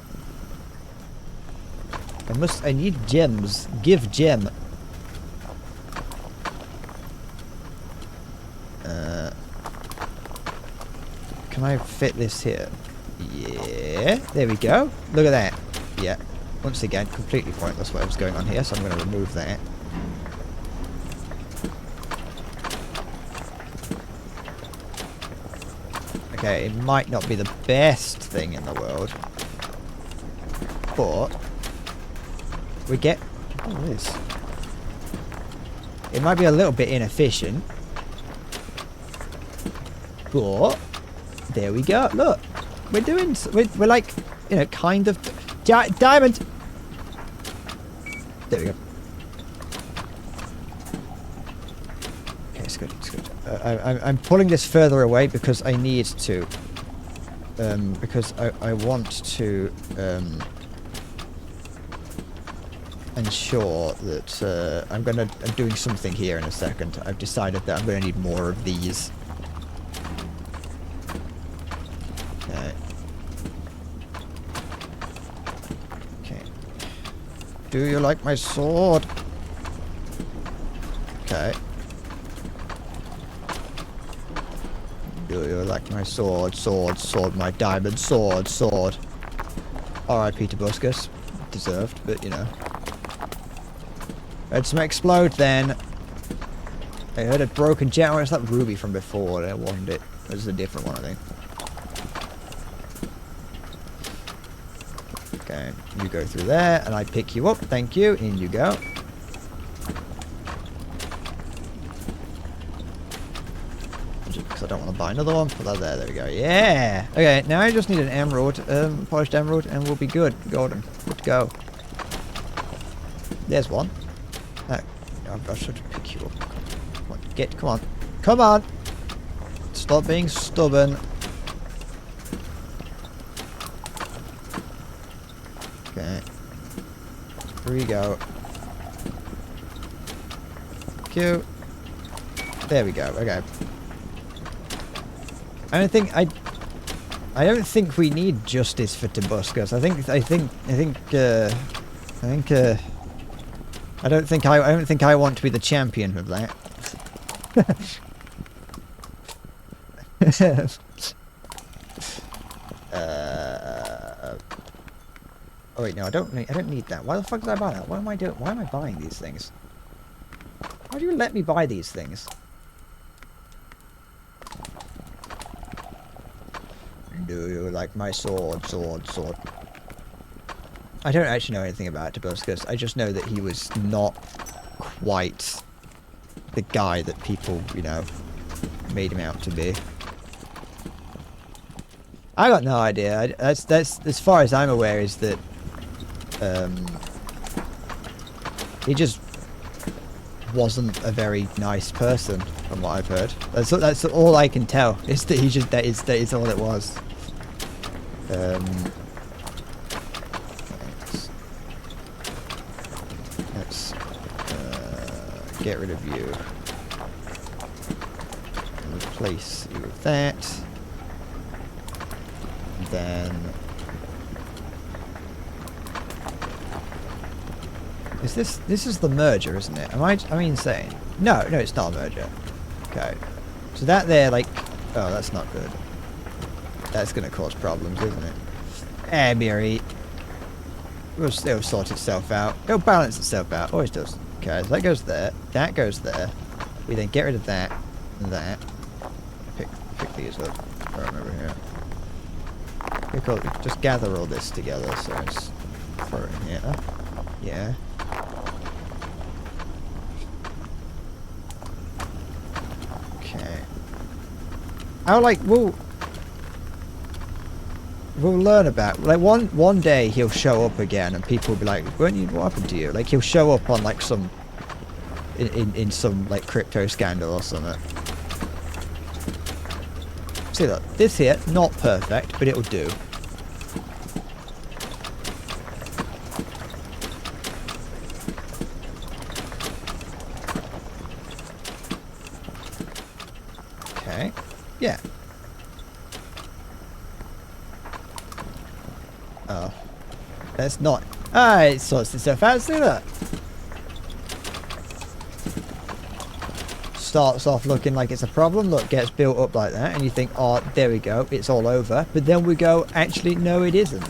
I need gems. Give gem. Can I fit this here? Yeah. There we go. Look at that. Yeah. Once again, completely pointless what was going on here, so I'm going to remove that. Okay, it might not be the best thing in the world, but we get... Oh, it is. It might be a little bit inefficient. But there we go. Look, we're like, you know, kind of diamond. There we go. Okay, it's good. It's good. I'm pulling this further away because I need to. Because I want to ensure that I'm doing something here in a second. I've decided that I'm gonna need more of these. Okay. Do you like my sword? Okay. Do you like my sword, my diamond sword? R.I.P. to Buscus. Deserved, but you know. Heard some explode then. I heard a broken jet. Where's that ruby from before? That wasn't it. This is a different one, I think. Okay, you go through there, and I pick you up. Thank you. In you go. Because I don't want to buy another one. Put that there. There we go. Yeah. Okay, now I just need an emerald, polished emerald, and we'll be good. Golden. Good to go. There's one. I should pick you up. Come on, come on. Come on! Stop being stubborn. Okay. Here we go. Cute. There we go. Okay. I don't think we need justice for Tobuscus. I don't think I want to be the champion of that. Oh wait, no, I don't need that. Why the fuck did I buy that? What am I doing? Why am I buying these things? Why do you let me buy these things? Do you like my sword? I don't actually know anything about Tobuscus. I just know that he was not quite the guy that people, you know, made him out to be. I got no idea. That's as far as I'm aware is that he just wasn't a very nice person, from what I've heard. That's all I can tell. Is that he just that is all it was. Let's get rid of you. And replace you with that. And then this is the merger, isn't it? Am I insane? No, it's not a merger. Okay. So that there, like, oh, that's not good. That's gonna cause problems, isn't it? Miri. It'll sort itself out. It'll balance itself out. Always does. Okay, so that goes there. That goes there. We then get rid of that and that. Pick these up. Right over here. Just gather all this together, so it's throw it in here. Yeah. Okay. I'll like we'll learn about, like, one day he'll show up again and people will be like, what happened to you? Like, he'll show up on like some in some like crypto scandal or something. See, look, this here, not perfect, but it'll do. Okay. Yeah. Oh. That's not... Ah, it sorts itself out. See that? Starts off looking like it's a problem. Look, gets built up like that. And you think, oh, there we go. It's all over. But then we go, actually, no, it isn't.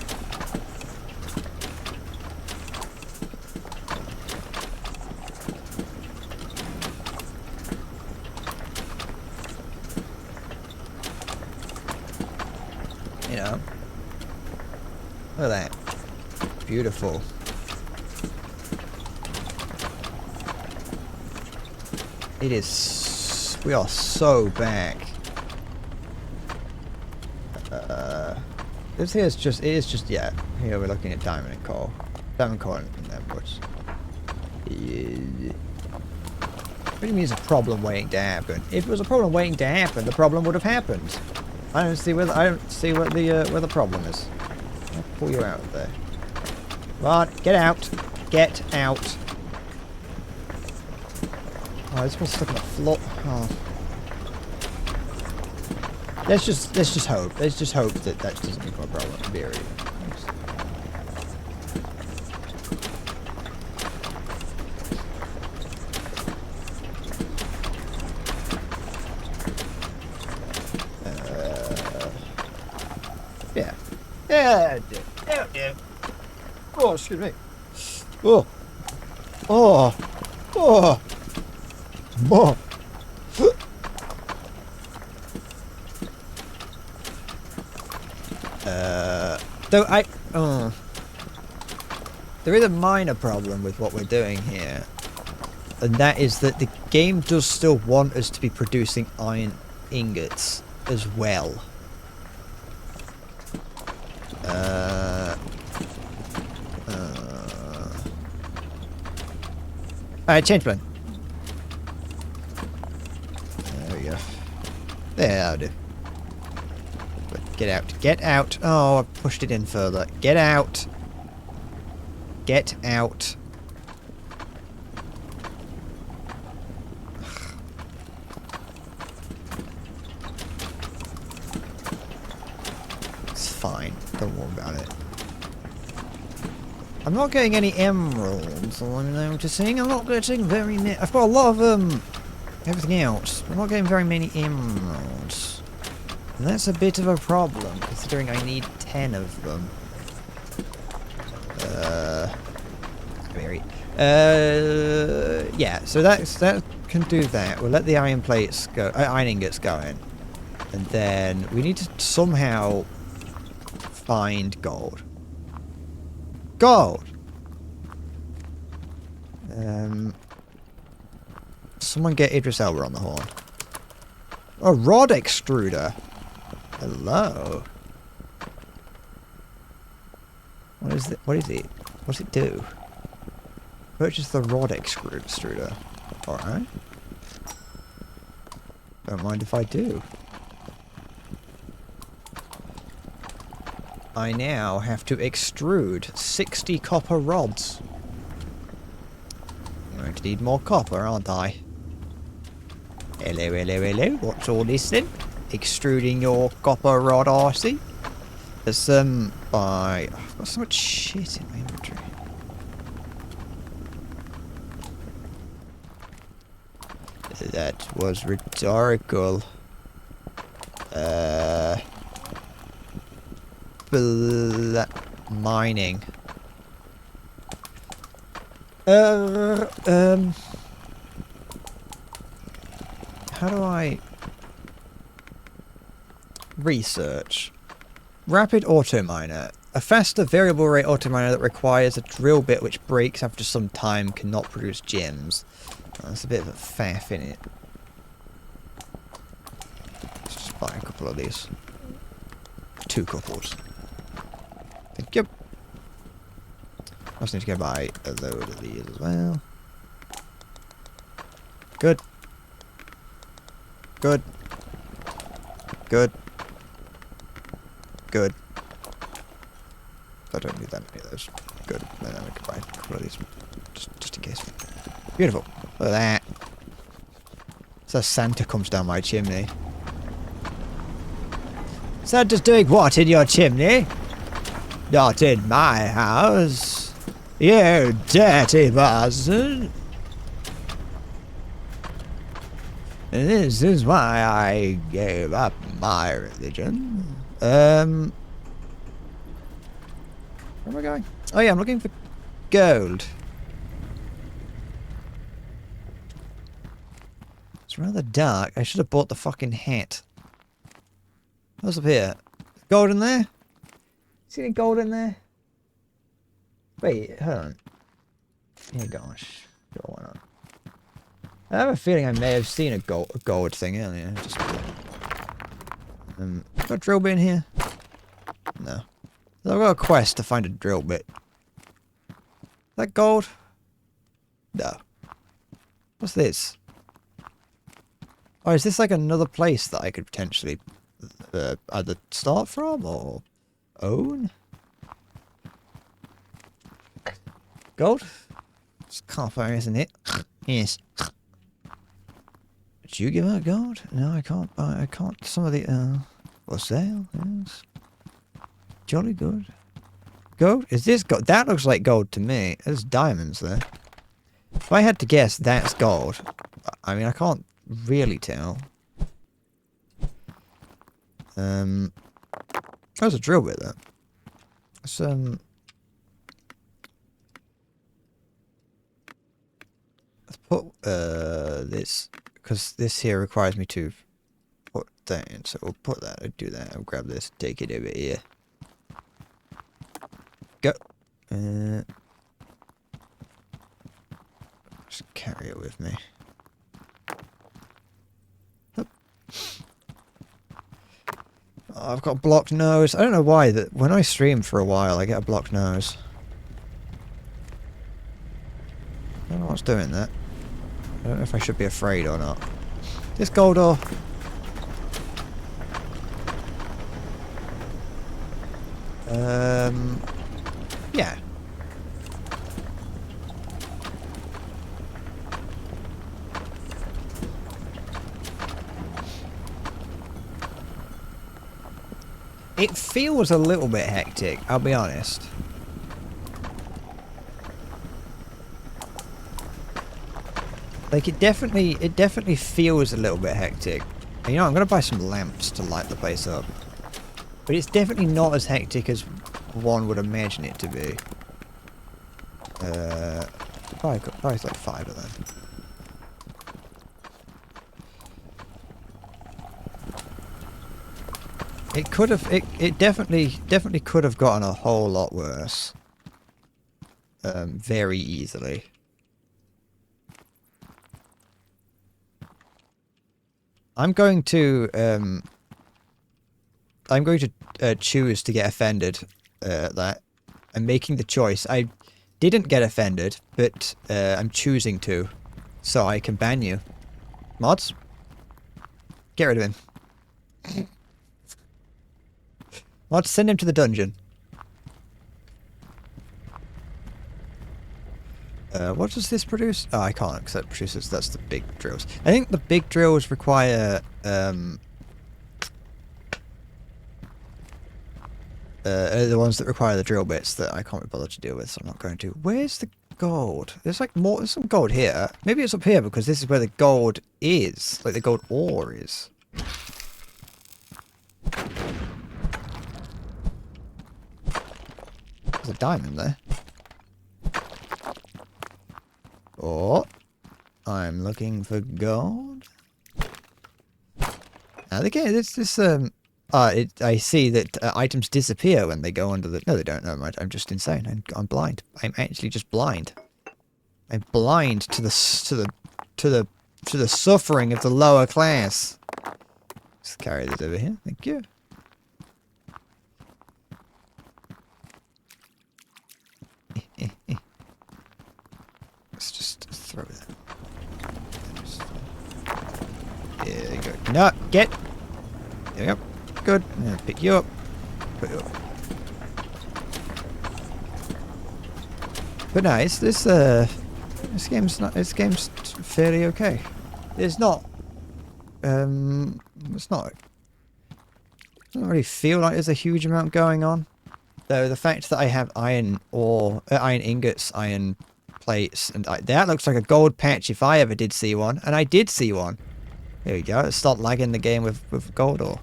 You know. Look at that. Beautiful. It is... We are so back. This here is just... It is just... Yeah. Here we're looking at diamond and coal. Diamond, coal, and emeralds. Yeah. What do you mean it's a problem waiting to happen? If it was a problem waiting to happen, the problem would have happened. I don't see where the problem is. I'll pull you out of there. Come on, get out. Get out. Oh, this one's stuck in the floor. Oh. Let's just hope. Let's just hope that that doesn't become a problem. Very. Yeah. Yeah. Yeah. Oh, excuse me. Oh. Oh. Oh. Oh. Though there is a minor problem with what we're doing here, and that is that the game does still want us to be producing iron ingots as well. Alright, change plan. There we go. There, that'll do. But get out. Get out. Oh, I pushed it in further. Get out. Get out. It's fine. Don't worry about it. I'm not getting any emeralds. I'm noticing. I'm not getting very many. I've got a lot of everything else. I'm not getting very many emeralds. And that's a bit of a problem, considering I need 10 of them. Yeah, so that can do that. We'll let the iron plates go, iron ingots go in. And then we need to somehow find gold. Gold! Someone get Idris Elba on the horn. A rod extruder! Hello? What is it? What is it? What does it do? Purchase the rod extruder. Alright. Don't mind if I do. I now have to extrude 60 copper rods. I'm going to need more copper, aren't I? Hello, hello, hello. What's all this then? Extruding your copper rod, RC? There's I've got so much shit in my inventory. That was rhetorical. Mining. How do I research? Rapid auto miner. A faster variable rate auto miner that requires a drill bit which breaks after some time cannot produce gems. Oh, that's a bit of a faff in it. Let's just buy a couple of these. 2 couples. Thank you. I also need to go buy a load of these as well. Good. Good. Good. Good. I don't need that many of those. Good. Then I can buy a couple of these. Just in case. Beautiful. Look at that. So Santa comes down my chimney. Santa's doing what in your chimney? Not in my house. You dirty bastard. And this is why I gave up my religion. Where am I going? Oh yeah, I'm looking for gold. It's rather dark. I should have bought the fucking hat. What's up here? Gold in there? See any gold in there? Wait, hold on. Yeah, gosh. Sure, why not? I have a feeling I may have seen a gold thing earlier. Just, got a drill bit in here? No. I've got a quest to find a drill bit. Is that gold? No. What's this? Oh, is this like another place that I could potentially either start from or own? Gold? It's copper, isn't it? Yes. Did you give out gold? No, I can't. I can't. Some of the for sale. Yes. Jolly good. Gold? Is this gold? That looks like gold to me. There's diamonds there. If I had to guess, that's gold. I mean, I can't really tell. There's a drill bit there. Let's put this, because this here requires me to put that in. So we'll put that. I'll do that. I'll grab this. Take it over here. Go. Just carry it with me. Oh, I've got a blocked nose. I don't know why that when I stream for a while I get a blocked nose. I don't know what's doing that. I don't know if I should be afraid or not. This gold ore. Yeah. It feels a little bit hectic, I'll be honest. Like it definitely feels a little bit hectic. And you know, I'm gonna buy some lamps to light the place up. But it's definitely not as hectic as one would imagine it to be. Probably like 5 of them. It could have, it definitely could have gotten a whole lot worse. Very easily. I'm going to choose to get offended at that. I'm making the choice. I didn't get offended, but I'm choosing to, so I can ban you. Mods, get rid of him. Mods, send him to the dungeon. What does this produce? Oh, I can't because that produces. That's the big drills. I think the big drills require the ones that require the drill bits that I can't be bothered to deal with, so I'm not going to. Where's the gold? There's like more. There's some gold here. Maybe it's up here because this is where the gold is. Like the gold ore is. There's a diamond there. Oh, I'm looking for gold. Now again, I see that items disappear when they go under the. No, they don't. No, I'm just insane. I'm blind. I'm actually just blind. I'm blind to the suffering of the lower class. Let's carry this over here. Thank you. Let's just throw that. There you go. No, get. There we go. Good. I'll pick you up. Put you up. But no, it's this game's fairly okay. It's not. It's not. I don't really feel like there's a huge amount going on. Though the fact that I have iron ore, iron ingots, iron plates, and that looks like a gold patch if I ever did see one, and I did see one. There we go. Let's start lagging the game with gold ore.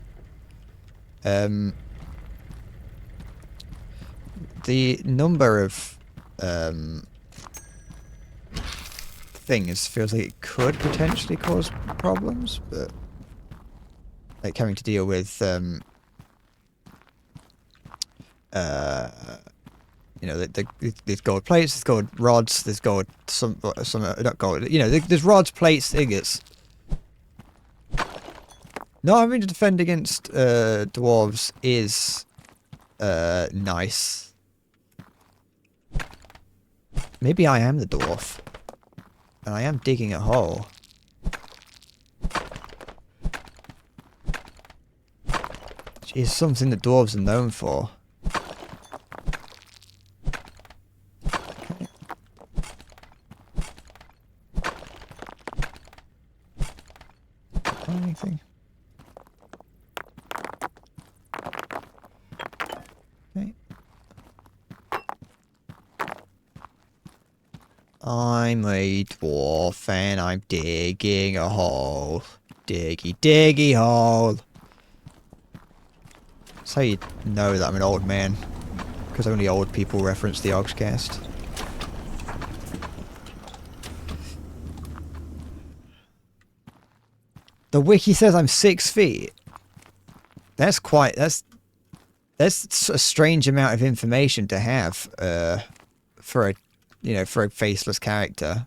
The number of things feels like it could potentially cause problems, but like having to deal with You know, there's gold plates, there's gold rods, there's gold some not gold. You know, there's rods, plates, ingots. Not having to defend against dwarves is nice. Maybe I am the dwarf, and I am digging a hole. Which is something that dwarves are known for. Anything? Okay. I'm a dwarf and I'm digging a hole. Diggy, diggy hole. That's how you know that I'm an old man. Because only old people reference the Ogscast. The wiki says I'm 6 feet. That's quite... That's a strange amount of information to have for a, you know, for a faceless character.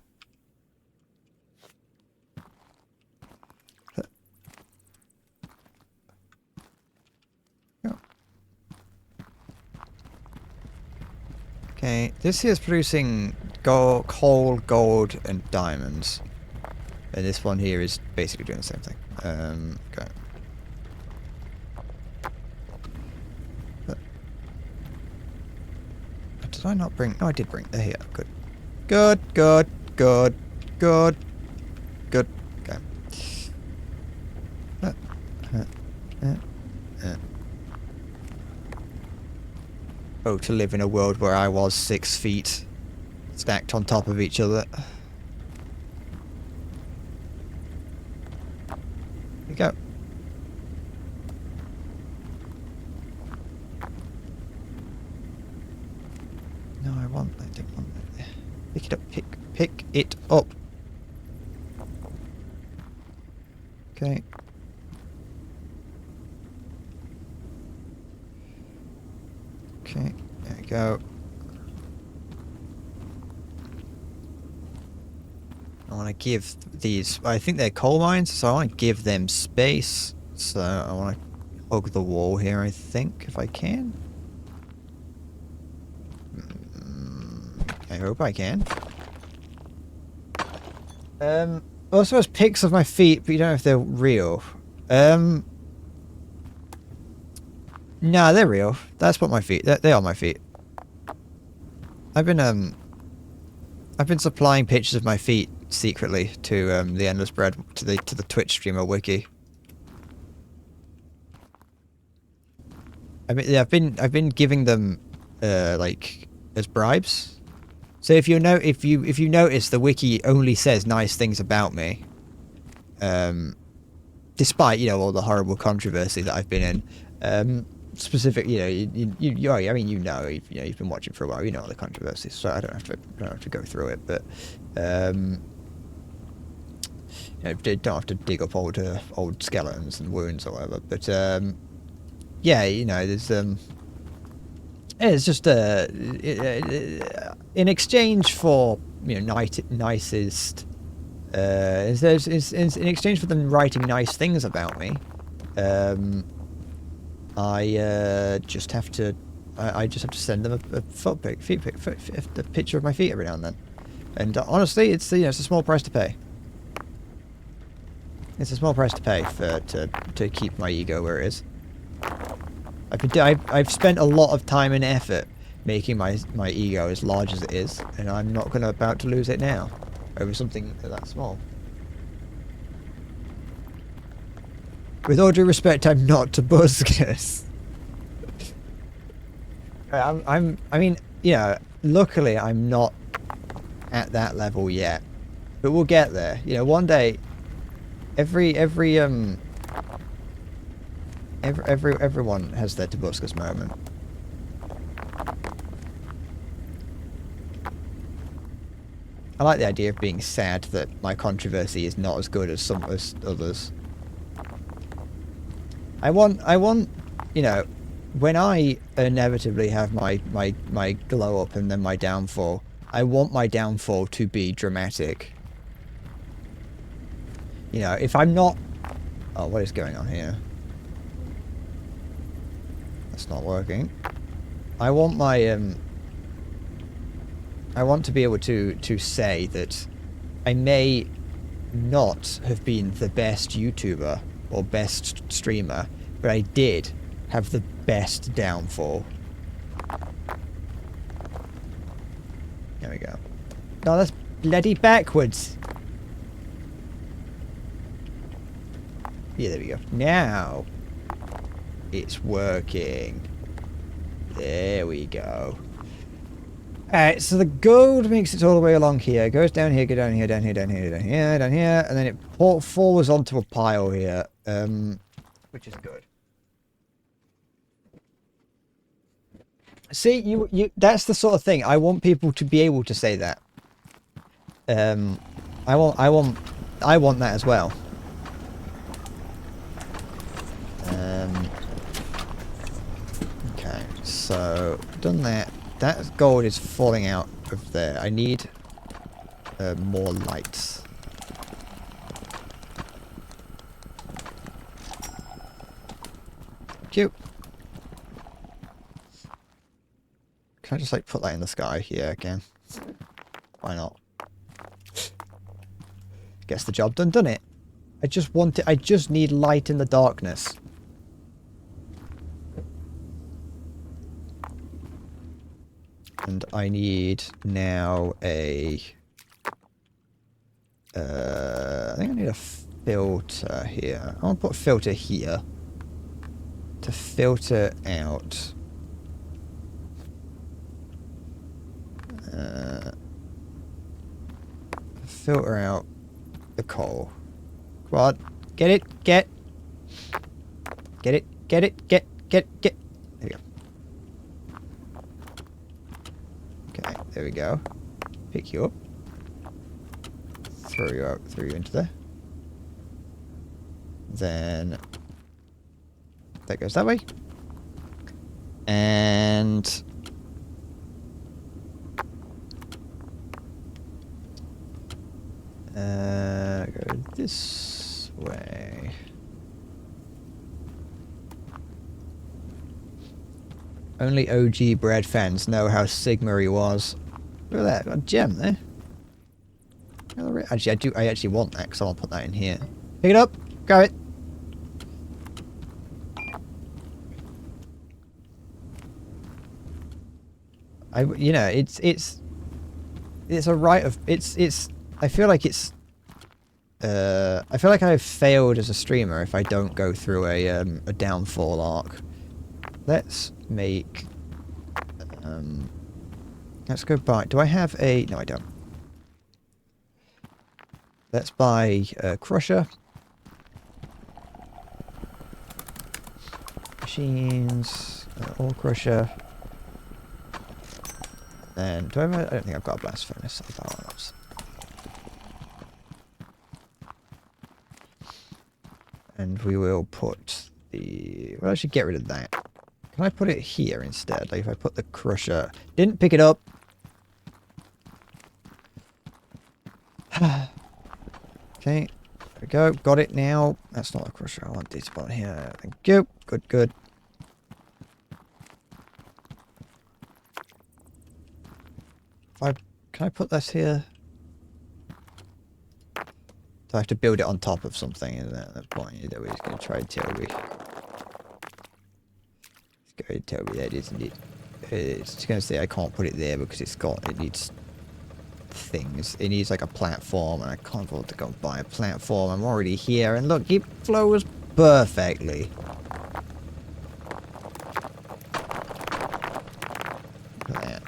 Okay, this here is producing gold, coal, gold, and diamonds. And this one here is basically doing the same thing. Okay. Did I not bring... No, I did bring... They're here. Good. Good, good, good, good, good. Okay. Oh, to live in a world where I was 6 feet stacked on top of each other. Here we go. No, I didn't want that. Pick it up, pick it up. Okay. Okay, there we go. I want to give these... I think they're coal mines, so I want to give them space. So I want to hug the wall here, I think, if I can. I hope I can. Also has pics of my feet, but you don't know if they're real. Nah, they're real. That's what my feet... They are my feet. I've been supplying pictures of my feet secretly to the Endless Bread, to the Twitch streamer wiki. I mean, I've been giving them like as bribes. So if you notice, the wiki only says nice things about me, despite, you know, all the horrible controversy that I've been in. Specific, you know, I mean, you've been watching for a while, you know all the controversies, so I don't have to go through it, but you know, don't have to dig up old skeletons and wounds or whatever. But yeah, you know, there's it's just in exchange for, you know, nicest in exchange for them writing nice things about me, I just have to send them a picture of my feet every now and then. And honestly, it's, you know, it's a small price to pay. It's a small price to pay to keep my ego where it is. I've spent a lot of time and effort making my ego as large as it is, and I'm not about to lose it now over something that small. With all due respect, I'm not Tobuscus. I mean, you know, luckily I'm not at that level yet, but we'll get there. You know, one day, everyone has their Tobuscus moment. I like the idea of being sad that my controversy is not as good as others. I want, you know, when I inevitably have my glow up and then my downfall, I want my downfall to be dramatic. You know, if I'm not... Oh, what is going on here? That's not working. I want my... I want to be able to say that I may not have been the best YouTuber or best streamer, but I did have the best downfall. There we go. No, that's bloody backwards. Yeah, there we go. Now it's working. There we go. Alright, so the gold makes it all the way along here. Goes down here, go down here, down here, down here, down here, down here, and then it falls onto a pile here, which is good. See, you that's the sort of thing. I want people to be able to say that. I want that as well. Okay, so done that. That gold is falling out of there. I need more lights. Cute. Can I just like put that in the sky? Yeah, I can. Why not? Gets the job done, doesn't it? I just need light in the darkness. And I need now a... I think I need a filter here. I want to put a filter here to filter out... filter out the coal. Come on, get it. There we go. Okay, there we go. Pick you up. Throw you into there. Then that goes that way. And go this way. Only OG bread fans know how Sigma he was. Look at that, got a gem there. Actually, I actually want that because I'll put that in here. Pick it up, grab it. You know, it's a right of, I feel like it's, I feel like I've failed as a streamer if I don't go through a downfall arc. Let's make, let's go buy, do I have a, no I don't. Let's buy a crusher. Machines, ore crusher. Then, do I have a, I don't think I've got a blast furnace. I'll buy one of those. And we will put the, well, I should get rid of that. Can I put it here instead? Like if I put the crusher, didn't pick it up. Okay, there we go. Got it now. That's not a crusher. I want this one here. Thank you. Good, good. Can I put this here? Do I have to build it on top of something at that point? That we're just going to try and tell me. It's going to tell me that, isn't it? It's just going to say I can't put it there because it needs things. It needs like a platform and I can't afford to go buy a platform. I'm already here and look, it flows perfectly. Look at that.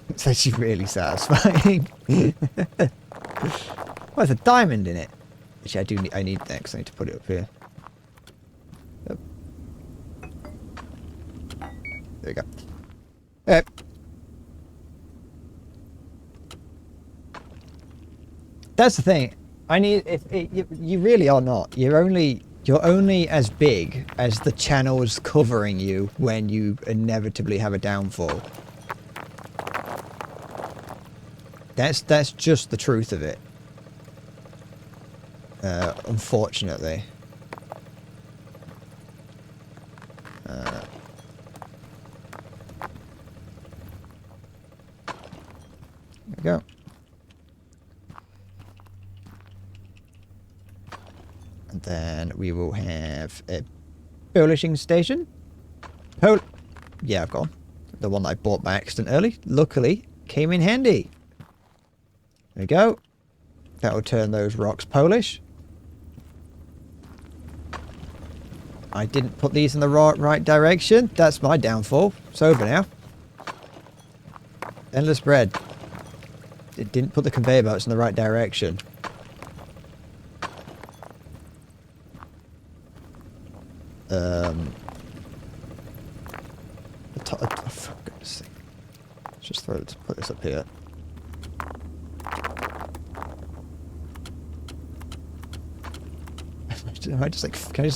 It's actually really satisfying. Well, there's a diamond in it. Actually, I need that because I need to put it up here. Yep. There we go. Alright. That's the thing. I need, you really are not. You're only You're only as big as the channels covering you when you inevitably have a downfall. That's just the truth of it. Unfortunately. There we go. And then we will have a polishing station. Yeah, I've got one. The one that I bought by accident early. Luckily, came in handy. There we go. That will turn those rocks polish. I didn't put these in the right direction. That's my downfall. It's over now. Endless bread. It didn't put the conveyor belts in the right direction. For goodness sake. Let's just put this up here. Can I just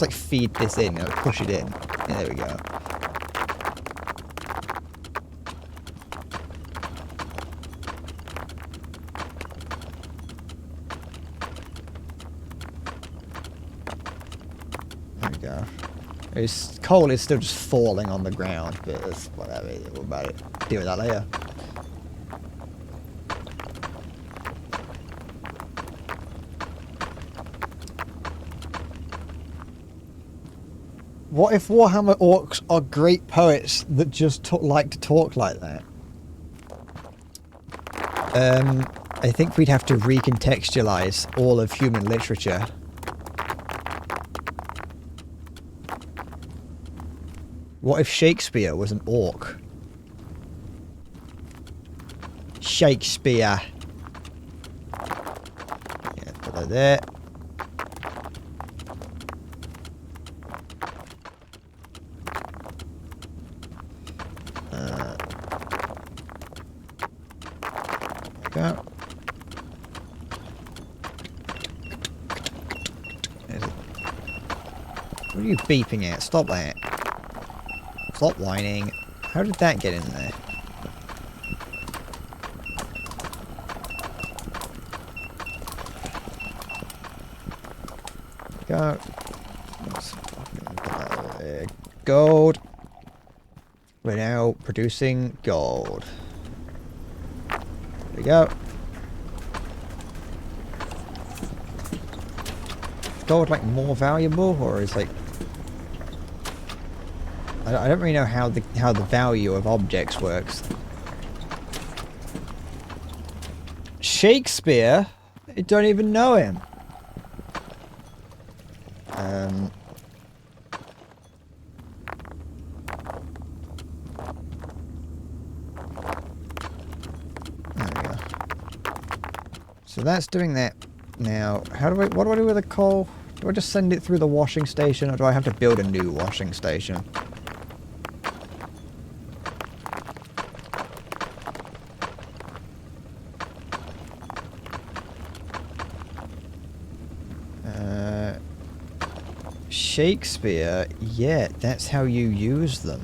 like feed this in, you know, push it in? Yeah, there we go. There we go. Coal is still just falling on the ground, but it's whatever. What about it? Deal with that later. What if Warhammer Orcs are great poets that just like to talk like that? I think we'd have to recontextualize all of human literature. What if Shakespeare was an orc? Shakespeare. Yeah, put that there. Go. What are you beeping at? Stop that. Stop whining. How did that get in there? Go. Let's fucking put that over there. Gold. We're now producing gold. There we go. Is gold like more valuable, or is like I don't really know how the value of objects works. Shakespeare? I don't even know him. There we go. So that's doing that now. What do I do with the coal? Do I just send it through the washing station, or do I have to build a new washing station? Shakespeare, yeah, that's how you use them.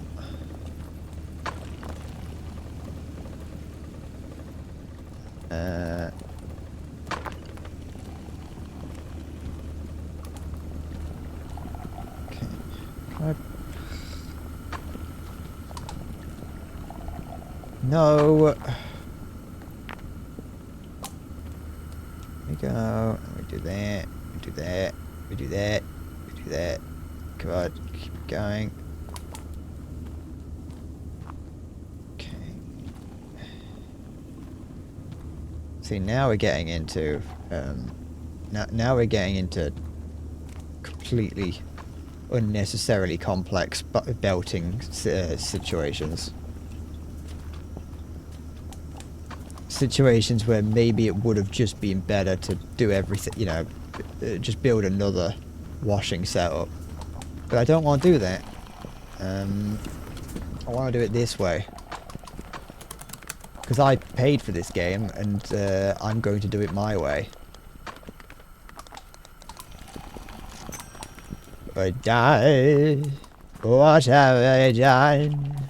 Okay. No. There we go. We do that. We do that. We do that. We do that. Come on, keep it going. Okay. See, now we're getting into now we're getting into completely unnecessarily complex belting situations. Situations where maybe it would have just been better to do everything, you know, just build another washing setup. But I don't want to do that. I want to do it this way. Because I paid for this game, and I'm going to do it my way. I die. What have I done?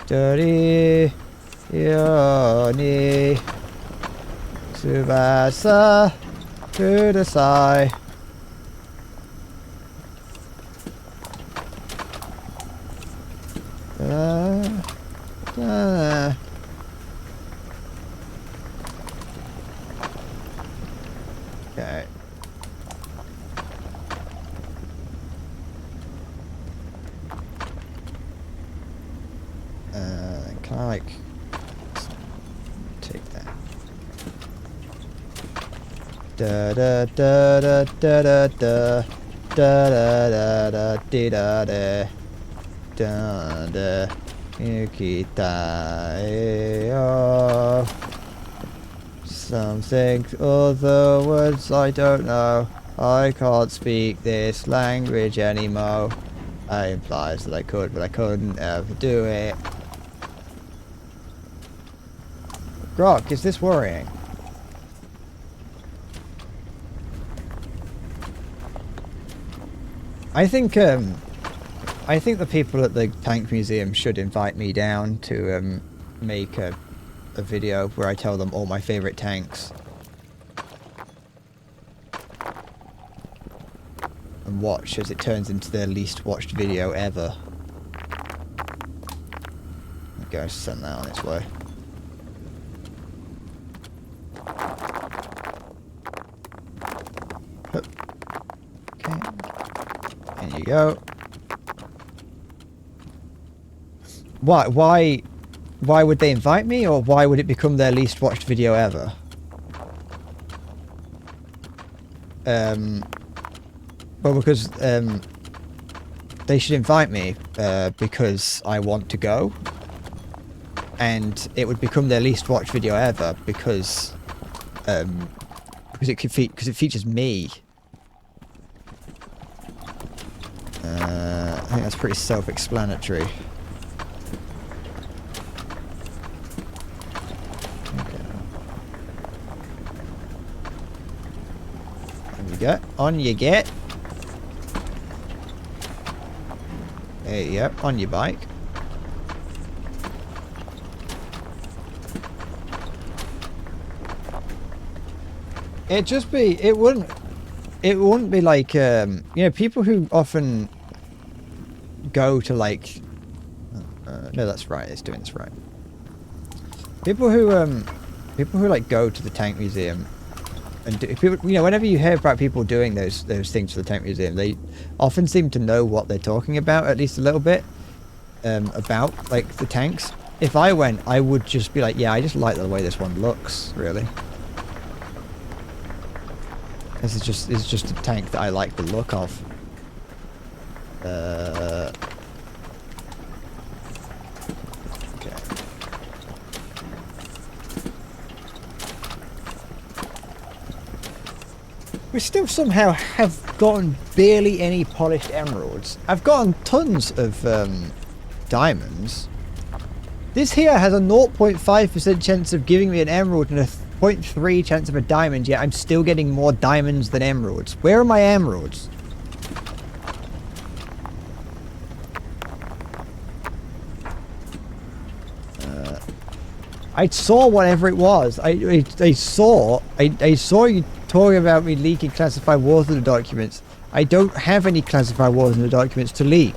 Dirty Yoni Tsubasa Kudasai. Okay. Can I like take that? Da da da da da da da da da da da da da da da Yukita something other words I don't know. I can't speak this language anymore. It implies that I could, but I couldn't ever do it. Grok, is this worrying? I think the people at the Tank Museum should invite me down to make a video where I tell them all my favourite tanks. And watch as it turns into their least watched video ever. I'm going to send that on its way. Okay. There you go. Why would they invite me, or why would it become their least watched video ever? Well, because they should invite me because I want to go, and it would become their least watched video ever because it features me. I think that's pretty self-explanatory. On you get. There you go, on your bike. It wouldn't be like, you know, people who often go to like, no, that's right, it's doing this right. People who like go to the Tank Museum and people, you know, whenever you hear about people doing those things for the Tank Museum, they often seem to know what they're talking about, at least a little bit, about like the tanks. If I went, I would just be like, yeah, I just like the way this one looks, really. This is just a tank that I like the look of. We still somehow have gotten barely any polished emeralds. I've gotten tons of diamonds. This here has a 0.5% chance of giving me an emerald and a 0.3 chance of a diamond, yet I'm still getting more diamonds than emeralds. Where are my emeralds? I saw whatever it was. I saw you talking about me leaking classified Warzone documents. I don't have any classified Warzone documents to leak.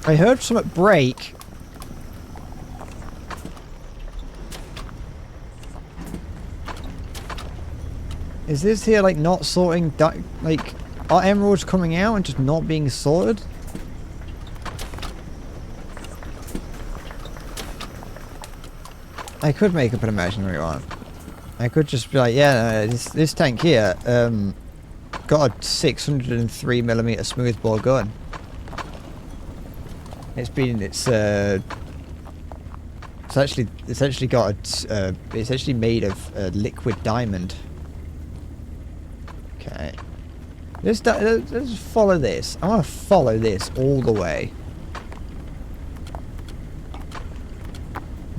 I heard something break. Is this here like not sorting, like, are emeralds coming out and just not being sorted? I could make up an imaginary one. I could just be like, yeah, this tank here got a 603mm smoothbore gun. It's actually made of liquid diamond. Okay. Let's follow this. I want to follow this all the way.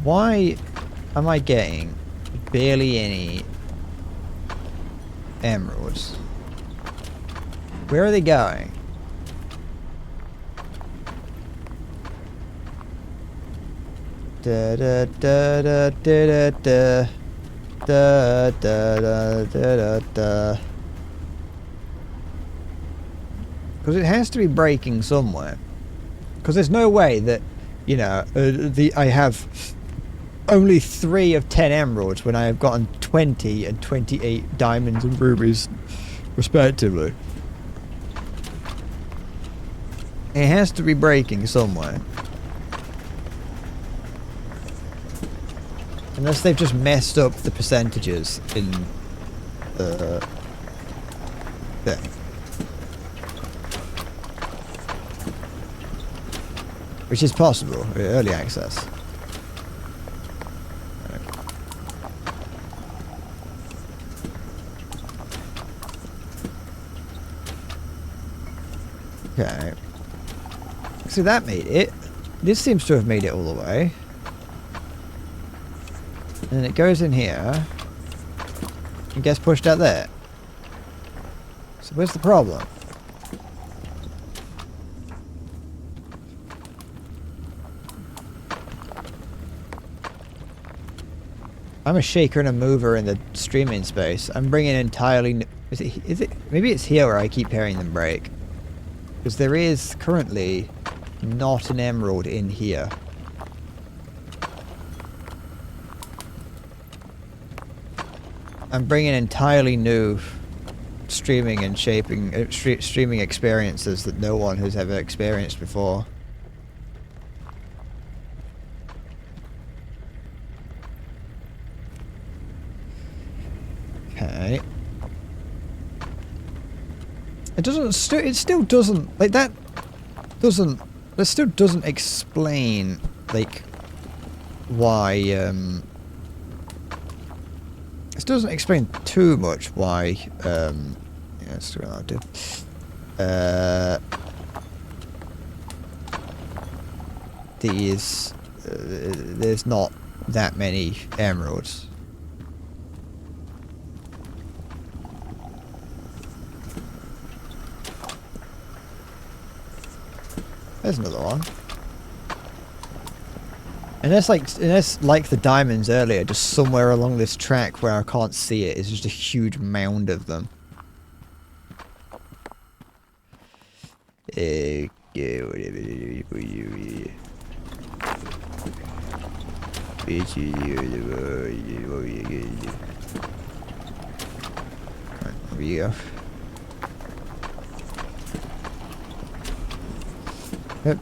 Why am I getting barely any emeralds. Where are they going? Da da da da da da da da da da da. Because it has to be breaking somewhere. Because there's no way that, you know, I have only 3 of 10 emeralds when I have gotten 20 and 28 diamonds and rubies, respectively. It has to be breaking somewhere. Unless they've just messed up the percentages in the thing. Which is possible, early access. Okay. So that made it. This seems to have made it all the way. And it goes in here. And gets pushed out there. So where's the problem? I'm a shaker and a mover in the streaming space. I'm bringing entirely... Is it... Maybe it's here where I keep hearing them break. Because there is currently not an emerald in here. I'm bringing entirely new streaming and shaping... streaming experiences that no one has ever experienced before. Okay. It doesn't. It still doesn't like that. Doesn't. That still doesn't explain like why. It doesn't explain too much why. Yeah, that's what I'll do. These. There's not that many emeralds. There's another one. Unless like the diamonds earlier, just somewhere along this track where I can't see it is just a huge mound of them. Right, over you go. Yep.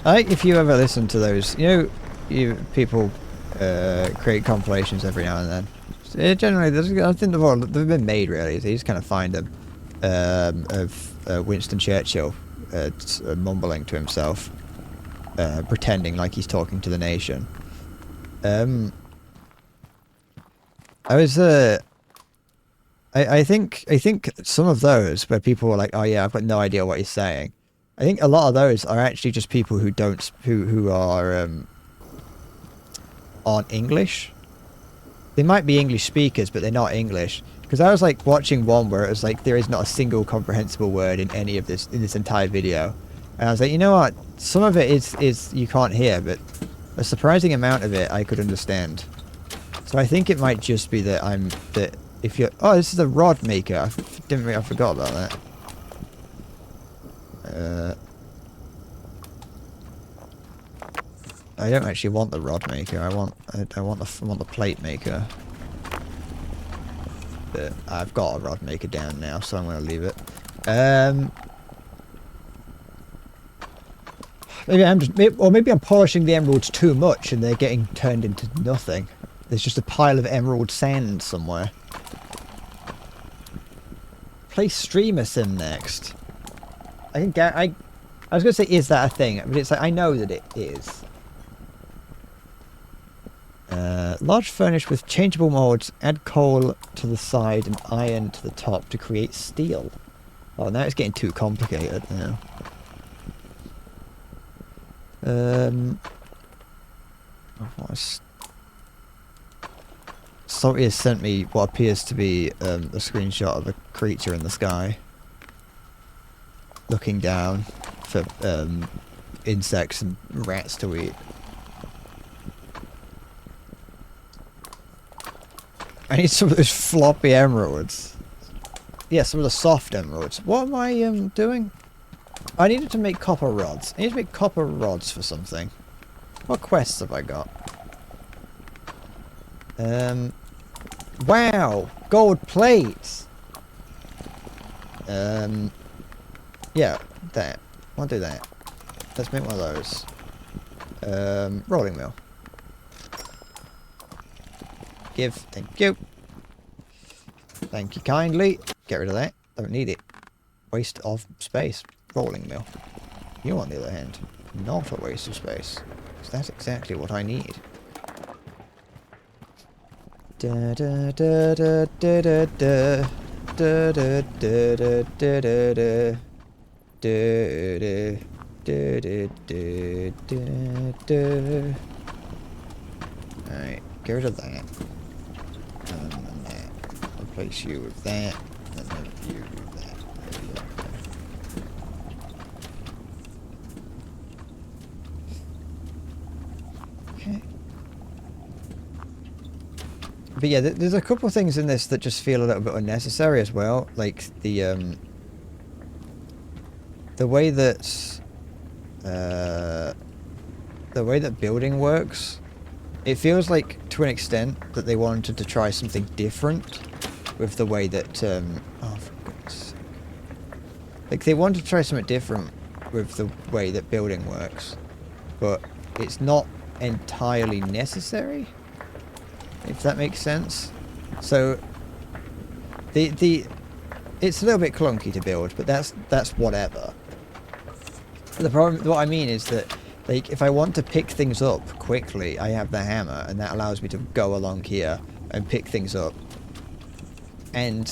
I think if you ever listen to those, you know, people create compilations every now and then. Generally, I think they've been made really. So you just kind of find them of Winston Churchill mumbling to himself, pretending like he's talking to the nation. I think some of those where people were like, oh yeah, I've got no idea what he's saying. I think a lot of those are actually just people who aren't English. They might be English speakers, but they're not English. Because I was like watching one where it was like there is not a single comprehensible word in any of this entire video, and I was like, you know what? Some of it is you can't hear, but a surprising amount of it I could understand. So I think it might just be that if you're... Oh, this is a rod maker. I forgot about that. I don't actually want the rod maker. I want the plate maker. But I've got a rod maker down now, so I'm going to leave it. Maybe I'm polishing the emeralds too much, and they're getting turned into nothing. There's just a pile of emerald sand somewhere. Play streamer sim next. I was gonna say, is that a thing? But it's like, I know that it is. Large furnish with changeable modes. Add coal to the side and iron to the top to create steel. Oh, now it's getting too complicated now. Salty has sent me what appears to be a screenshot of a creature in the sky. Looking down for insects and rats to eat. I need some of those floppy emeralds. Yeah, some of the soft emeralds. What am I doing? I needed to make copper rods. I need to make copper rods for something. What quests have I got? Wow! Gold plates! Yeah, that. I'll do that. Let's make one of those. Rolling mill. Give. Thank you. Thank you kindly. Get rid of that. Don't need it. Waste of space. Rolling mill. You, on the other hand, not a waste of space. Because that's exactly what I need. Da da da da da da da da da da da da da da. Alright, get rid of that. And that. Replace you with that. And then you with that. There you go. Okay. But yeah, there's a couple of things in this that just feel a little bit unnecessary as well. Like the way that building works. It feels like, to an extent, that they wanted to try something different with the way that, oh, for goodness sake. Like, they wanted to try something different with the way that building works, but it's not entirely necessary, if that makes sense. So, it's a little bit clunky to build, but that's whatever. The problem, what I mean is that, like, if I want to pick things up quickly, I have the hammer, and that allows me to go along here and pick things up. And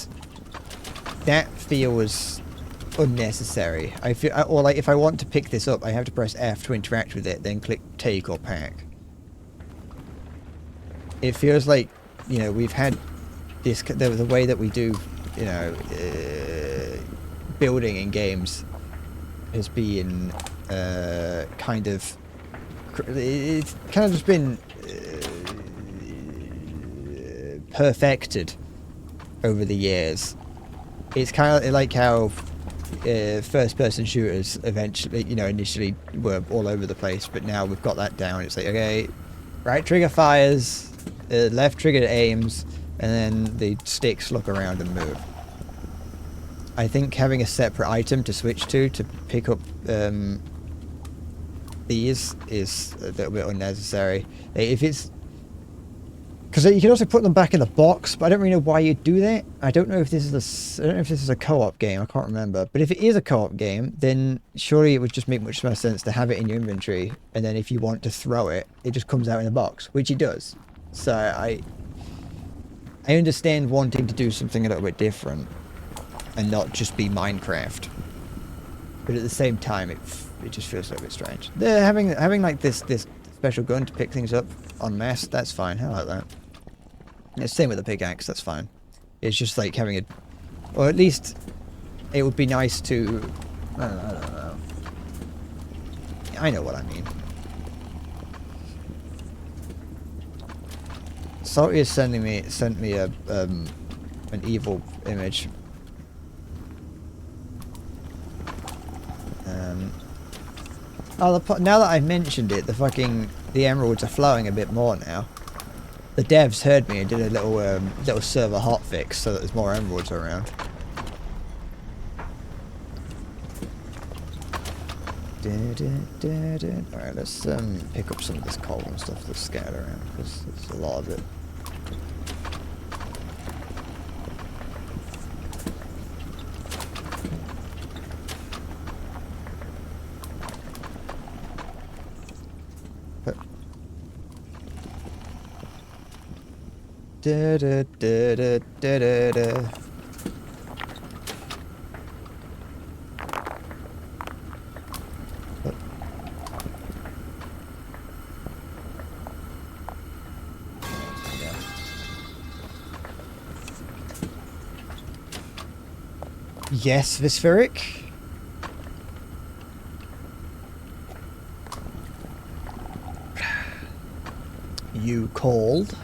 that feels unnecessary. I feel, or like, if I want to pick this up, I have to press F to interact with it, then click take or pack. It feels like, you know, we've had this, the way that we do, you know, building in games has been kind of, it's kind of just been perfected over the years. It's kind of like how first-person shooters eventually, you know, initially were all over the place, but now we've got that down. It's like, okay, right trigger fires, left trigger aims, and then the sticks look around and move. I think having a separate item to switch to pick up these is a little bit unnecessary. If it's, because you can also put them back in the box, but I don't really know why you'd do that. I don't know if this is a co-op game. I can't remember. But if it is a co-op game, then surely it would just make much more sense to have it in your inventory, and then if you want to throw it, it just comes out in a box, which it does. So I understand wanting to do something a little bit different and not just be Minecraft, but at the same time, it just feels a little bit strange. They're having like this special gun to pick things up en masse. That's fine. I like that. It's same with the pickaxe. That's fine. It's just like having a, or at least it would be nice to. I don't know. I know what I mean. Salty is sent me a an evil image. Oh, now that I've mentioned it, the emeralds are flowing a bit more now. The devs heard me and did a little server hotfix so that there's more emeralds around. Alright, let's pick up some of this coal and stuff that's scattered around, because there's a lot of it. Da, da, da, da, da, da, da. Yes, Vispheric. You called.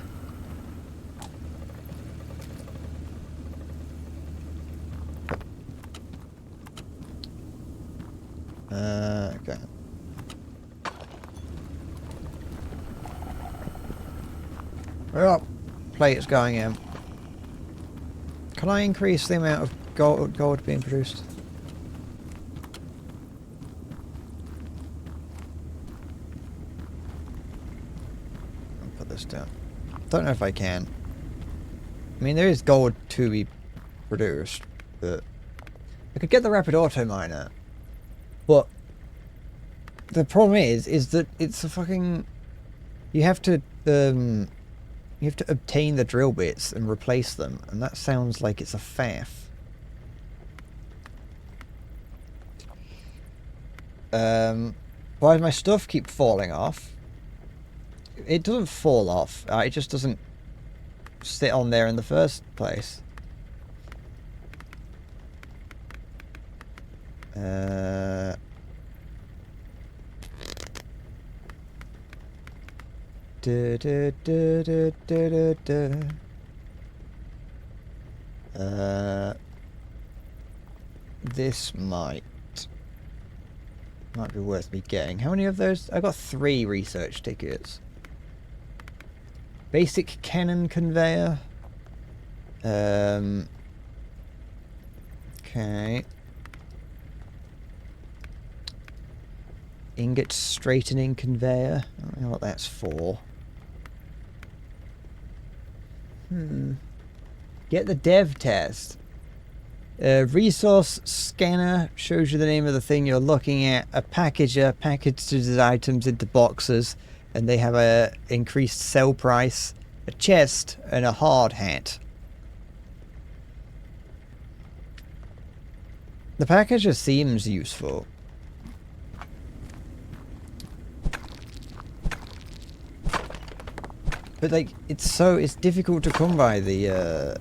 Okay. Well, plates going in. Can I increase the amount of gold being produced? I'll put this down. Don't know if I can. I mean, there is gold to be produced, but I could get the rapid auto miner. But the problem is that it's a fucking. You have to obtain the drill bits and replace them, and that sounds like it's a faff. Why does my stuff keep falling off? It doesn't fall off. It just doesn't sit on there in the first place. This might be worth me getting. How many of those? I got 3 research tickets. Basic cannon conveyor. Okay. Ingot straightening conveyor. I don't know what that's for. Get the dev test. Resource scanner shows you the name of the thing you're looking at. A packager packages items into boxes, and they have a increased sell price, a chest, and a hard hat. The packager seems useful. But like, it's difficult to come by the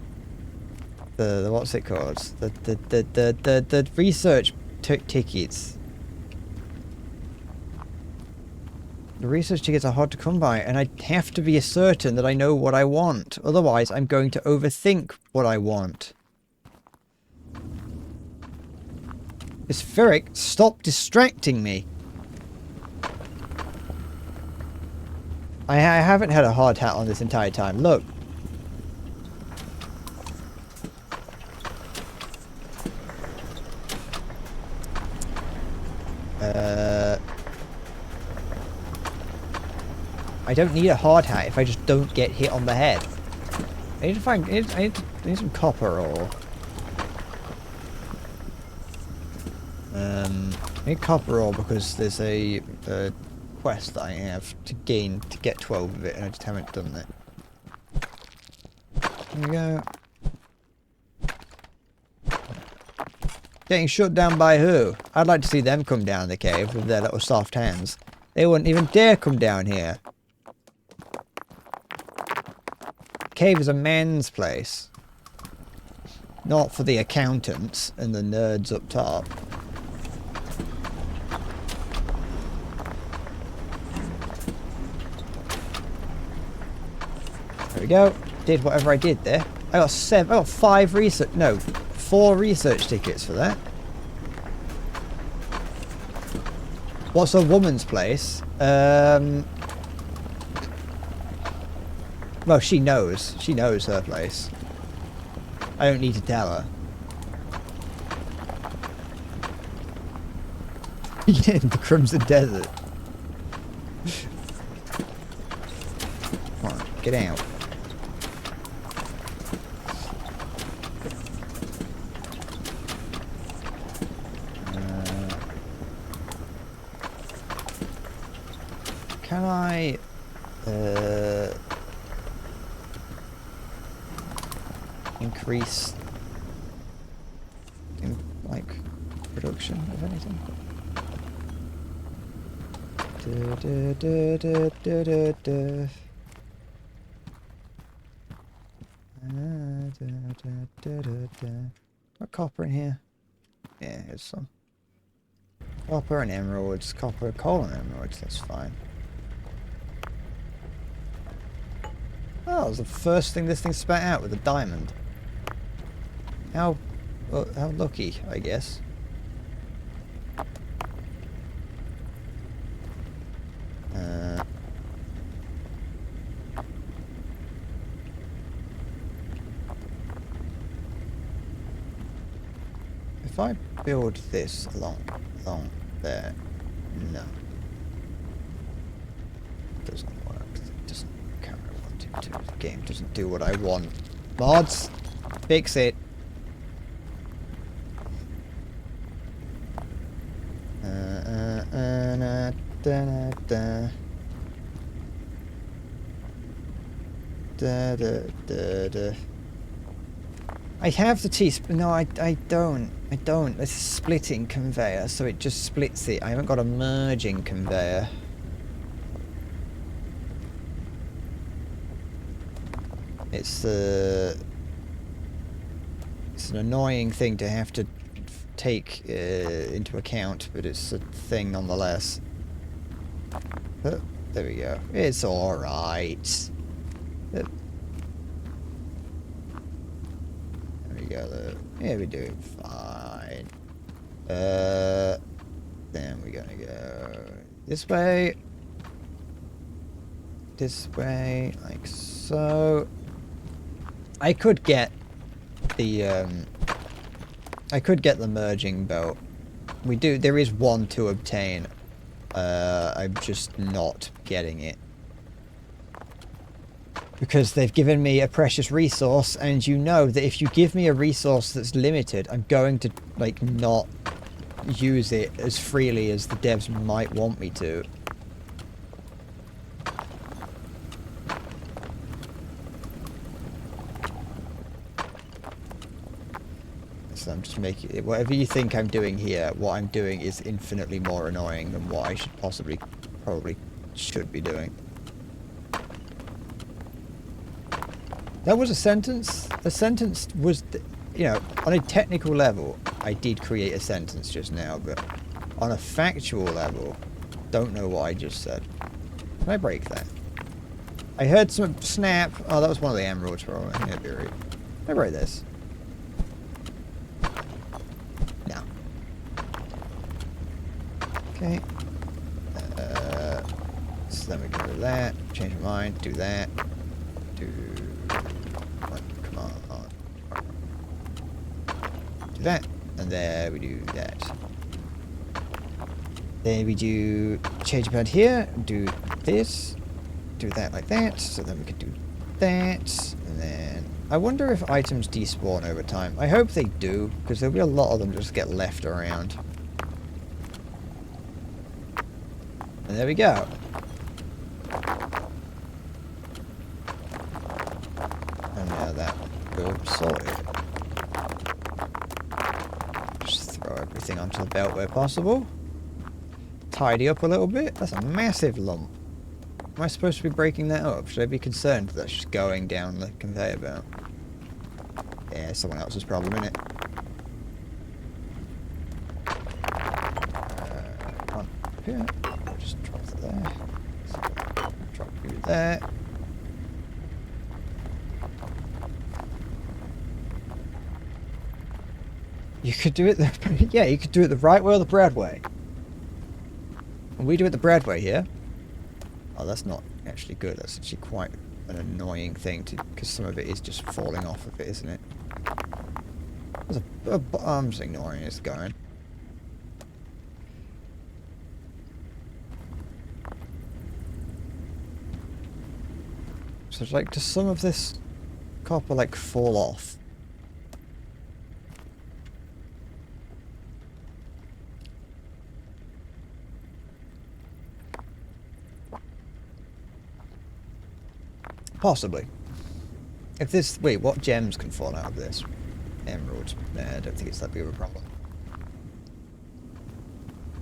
what's it called? The research tickets. The research tickets are hard to come by, and I have to be certain that I know what I want. Otherwise, I'm going to overthink what I want. Vispheric, stop distracting me. I haven't had a hard hat on this entire time. Look. I don't need a hard hat if I just don't get hit on the head. I need to find. I need some copper ore. I need copper ore because there's a quest that I have to get 12 of it, and I just haven't done that. There we go. Getting shut down by who? I'd like to see them come down the cave with their little soft hands. They wouldn't even dare come down here. Cave is a man's place. Not for the accountants and the nerds up top. There we go. Did whatever I did there. I got 4 research tickets for that. What's a woman's place? Well, she knows. She knows her place. I don't need to tell her. Yeah, in the Crimson Desert. Come on, get out. Can I... increase in, like, production of anything? Got copper in here. Yeah, here's some. Copper and emeralds. Copper, coal and emeralds. That's fine. Oh, it was the first thing this thing spat out with a diamond. How lucky, I guess. If I build this along there, no. Doesn't work. It doesn't carry what I want to. The game doesn't do what I want. Mods, fix it. I have the teaspoon. No, I don't. I don't. It's a splitting conveyor, so it just splits it. I haven't got a merging conveyor. It's an annoying thing to have to take into account, but it's a thing nonetheless. Oh, there we go. It's all right. There we go. Yeah, we're doing fine. Then we're gonna go this way. This way, like so. I could get the merging belt. There is one to obtain. I'm just not getting it. Because they've given me a precious resource, and you know that if you give me a resource that's limited, I'm going to, like, not use it as freely as the devs might want me to. So I'm just making it, whatever you think I'm doing here, what I'm doing is infinitely more annoying than what I should probably should be doing. That was a sentence. A sentence was, you know, on a technical level, I did create a sentence just now, but on a factual level, don't know what I just said. Can I break that? I heard some snap. Oh, that was one of the emeralds, probably. I think that'd be right. Can I break this? No. Okay. So then we go to that. Change my mind. Do that. Do that, and there we do that. Then we do change about here, do this, do that like that, so then we can do that, and then I wonder if items despawn over time. I hope they do, because there'll be a lot of them just get left around. And there we go. And now that will sort it. Everything onto the belt where possible. Tidy up a little bit. That's a massive lump. Am I supposed to be breaking that up? Should I be concerned that that's just going down the conveyor belt? Yeah, it's someone else's problem, innit? Come on, up here. Just drop it there. Drop you there. You could do it the yeah, you could do it the right way or the Brad way. And we do it the Brad way here. Oh, that's not actually good. That's actually quite an annoying thing to, because some of it is just falling off of it, isn't it? I'm just ignoring it's going. So it's like, does some of this copper like fall off? Possibly. If this... Wait, what gems can fall out of this? Emeralds. Nah, I don't think it's that big of a problem.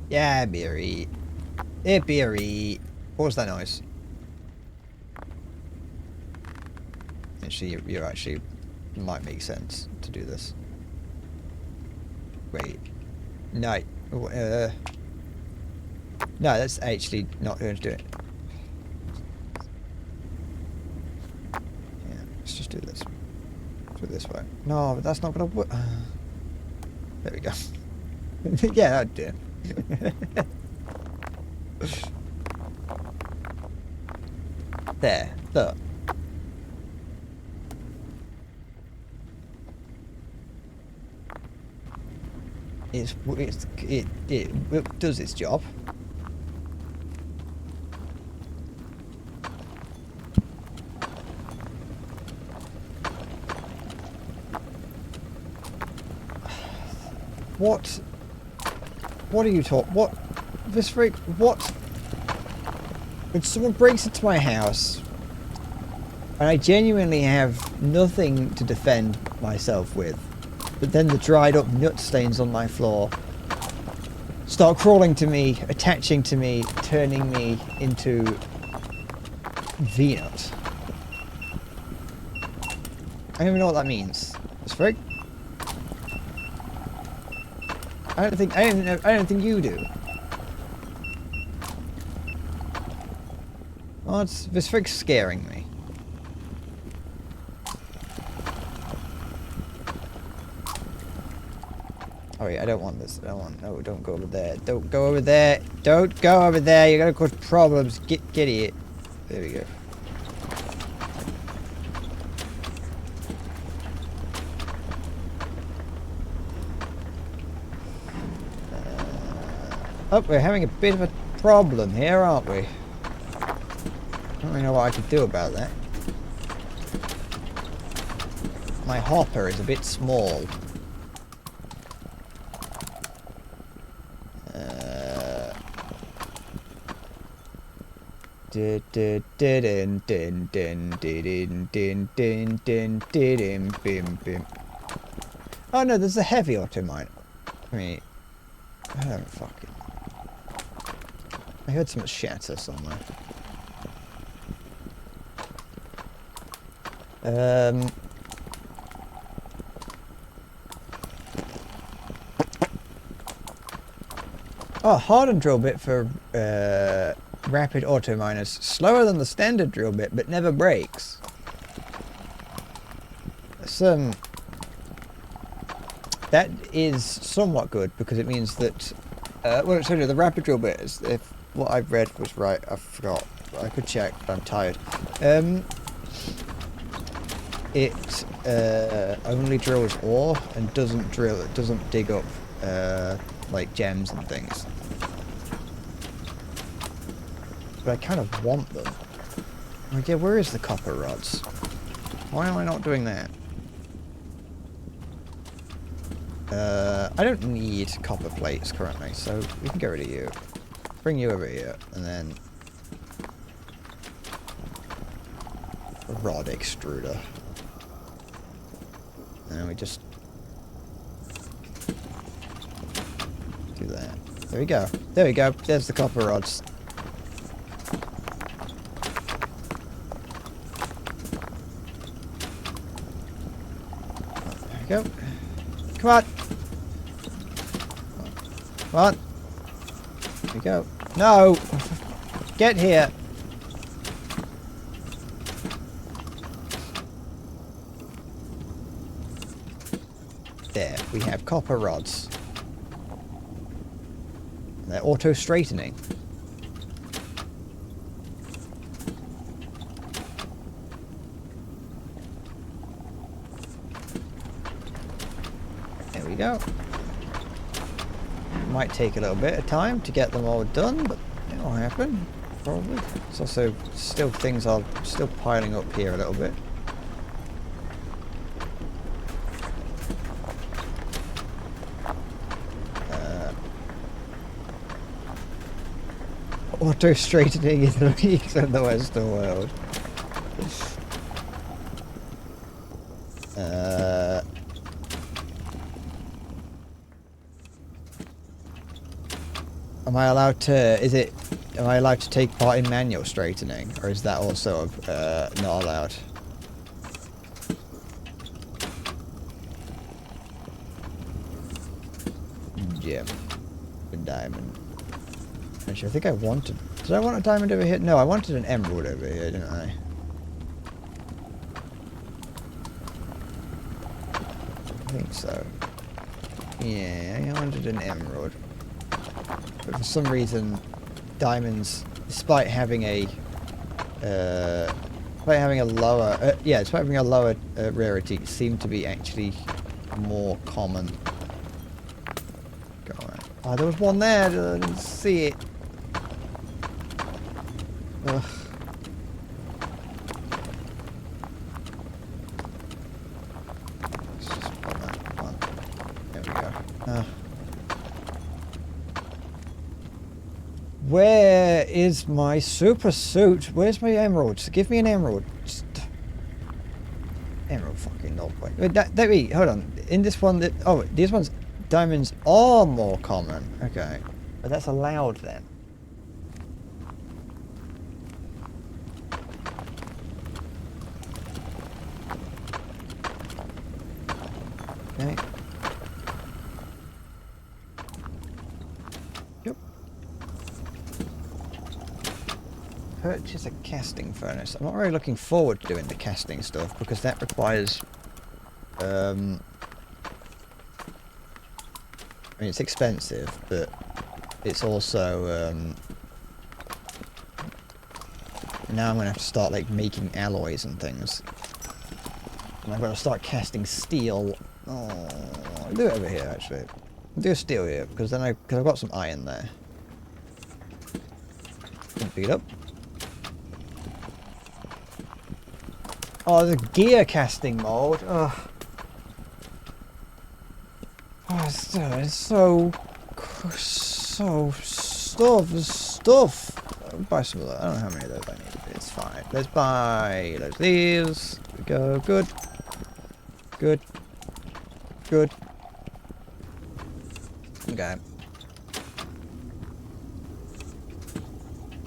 Yeah, beery. Hey, beery. What was that noise? Actually, you actually might make sense to do this. Wait. No. No, that's actually not going to do it. Yeah, let's just do this. Do it this way. No, but that's not going to work. There we go. Yeah, that'd do. There, look. It does its job. What are you talking? What? This freak? What? When someone breaks into my house, and I genuinely have nothing to defend myself with, but then the dried up nut stains on my floor start crawling to me, attaching to me, turning me into V-nut. I don't even know what that means. This freak? I don't think you do. Oh, this freak's scaring me. Oh wait, I don't want this. No, don't go over there. Don't go over there. Don't go over there. You're gonna cause problems. Get it. There we go. Oh, we're having a bit of a problem here, aren't we? I don't really know what I could do about that. My hopper is a bit small. Oh no, there's a heavy auto mine. I mean, I don't fucking. I heard something shatter somewhere. Oh, hardened drill bit for rapid auto miners. Slower than the standard drill bit, but never breaks. That is somewhat good because it means that well, so the rapid drill bit is, if what I've read was right, I forgot. I could check, but I'm tired. It only drills ore and doesn't dig up like gems and things. But I kind of want them. Like, yeah, where is the copper rods? Why am I not doing that? I don't need copper plates currently, so we can get rid of you. Bring you over here, and then a rod extruder. And we just do that. There we go. There we go. There's the copper rods. There we go. Come on. Come on. There we go. No! Get here! There, we have copper rods. They're auto-straightening. There we go. Might take a little bit of time to get them all done, but it'll happen, probably. It's also still things are still piling up here a little bit. Auto straightening is the weak in the Western world. Am I allowed to? Am I allowed to take part in manual straightening, or is that also not allowed? gem. A diamond. Actually, I think I wanted... Did I want a diamond over here? No, I wanted an emerald over here, didn't I? I think so. Yeah, I wanted an emerald. But for some reason, diamonds, despite having a lower, despite having a lower rarity, seem to be actually more common. Go on. Oh, there was one there. I didn't see it. Ugh. Let's just put that one. There we go. Where is my super suit? Where's my emeralds? Give me an emerald. Just... Emerald fucking no point. Wait, hold on. In this one, these ones, diamonds are more common. Okay. But that's allowed then. Okay. Yep. Purchase a casting furnace. I'm not really looking forward to doing the casting stuff because that requires... I mean, it's expensive, but it's also... now I'm going to have to start, like, making alloys and things. And I've got to start casting steel. Oh, I'll do it over here, actually. I'll do steel here, because then I've got some iron there. Pick it up. Oh, the gear casting mode. Ugh. Oh, it's so stuff. I'll buy some of that. I don't know how many of those I need. It's fine. Let's buy those. These. There we go. Good. Good. Good. Okay.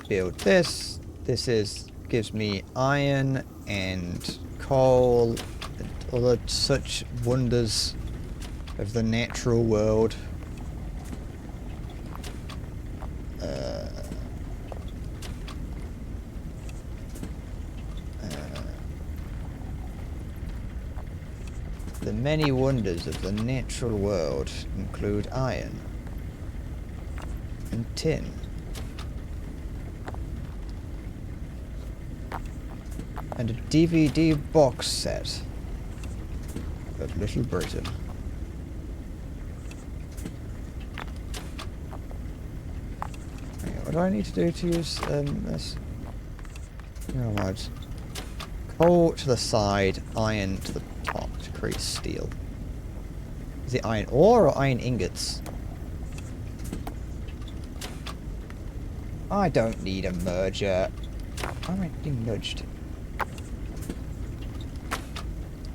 Build this. This gives me iron and coal and other such wonders of the natural world. The many wonders of the natural world include iron and tin. And a DVD box set of Little Britain. Okay, what do I need to do to use this? No, what? Coal to the side, iron to the top to create steel. Is it iron ore or iron ingots? I don't need a merger. Why am I being nudged?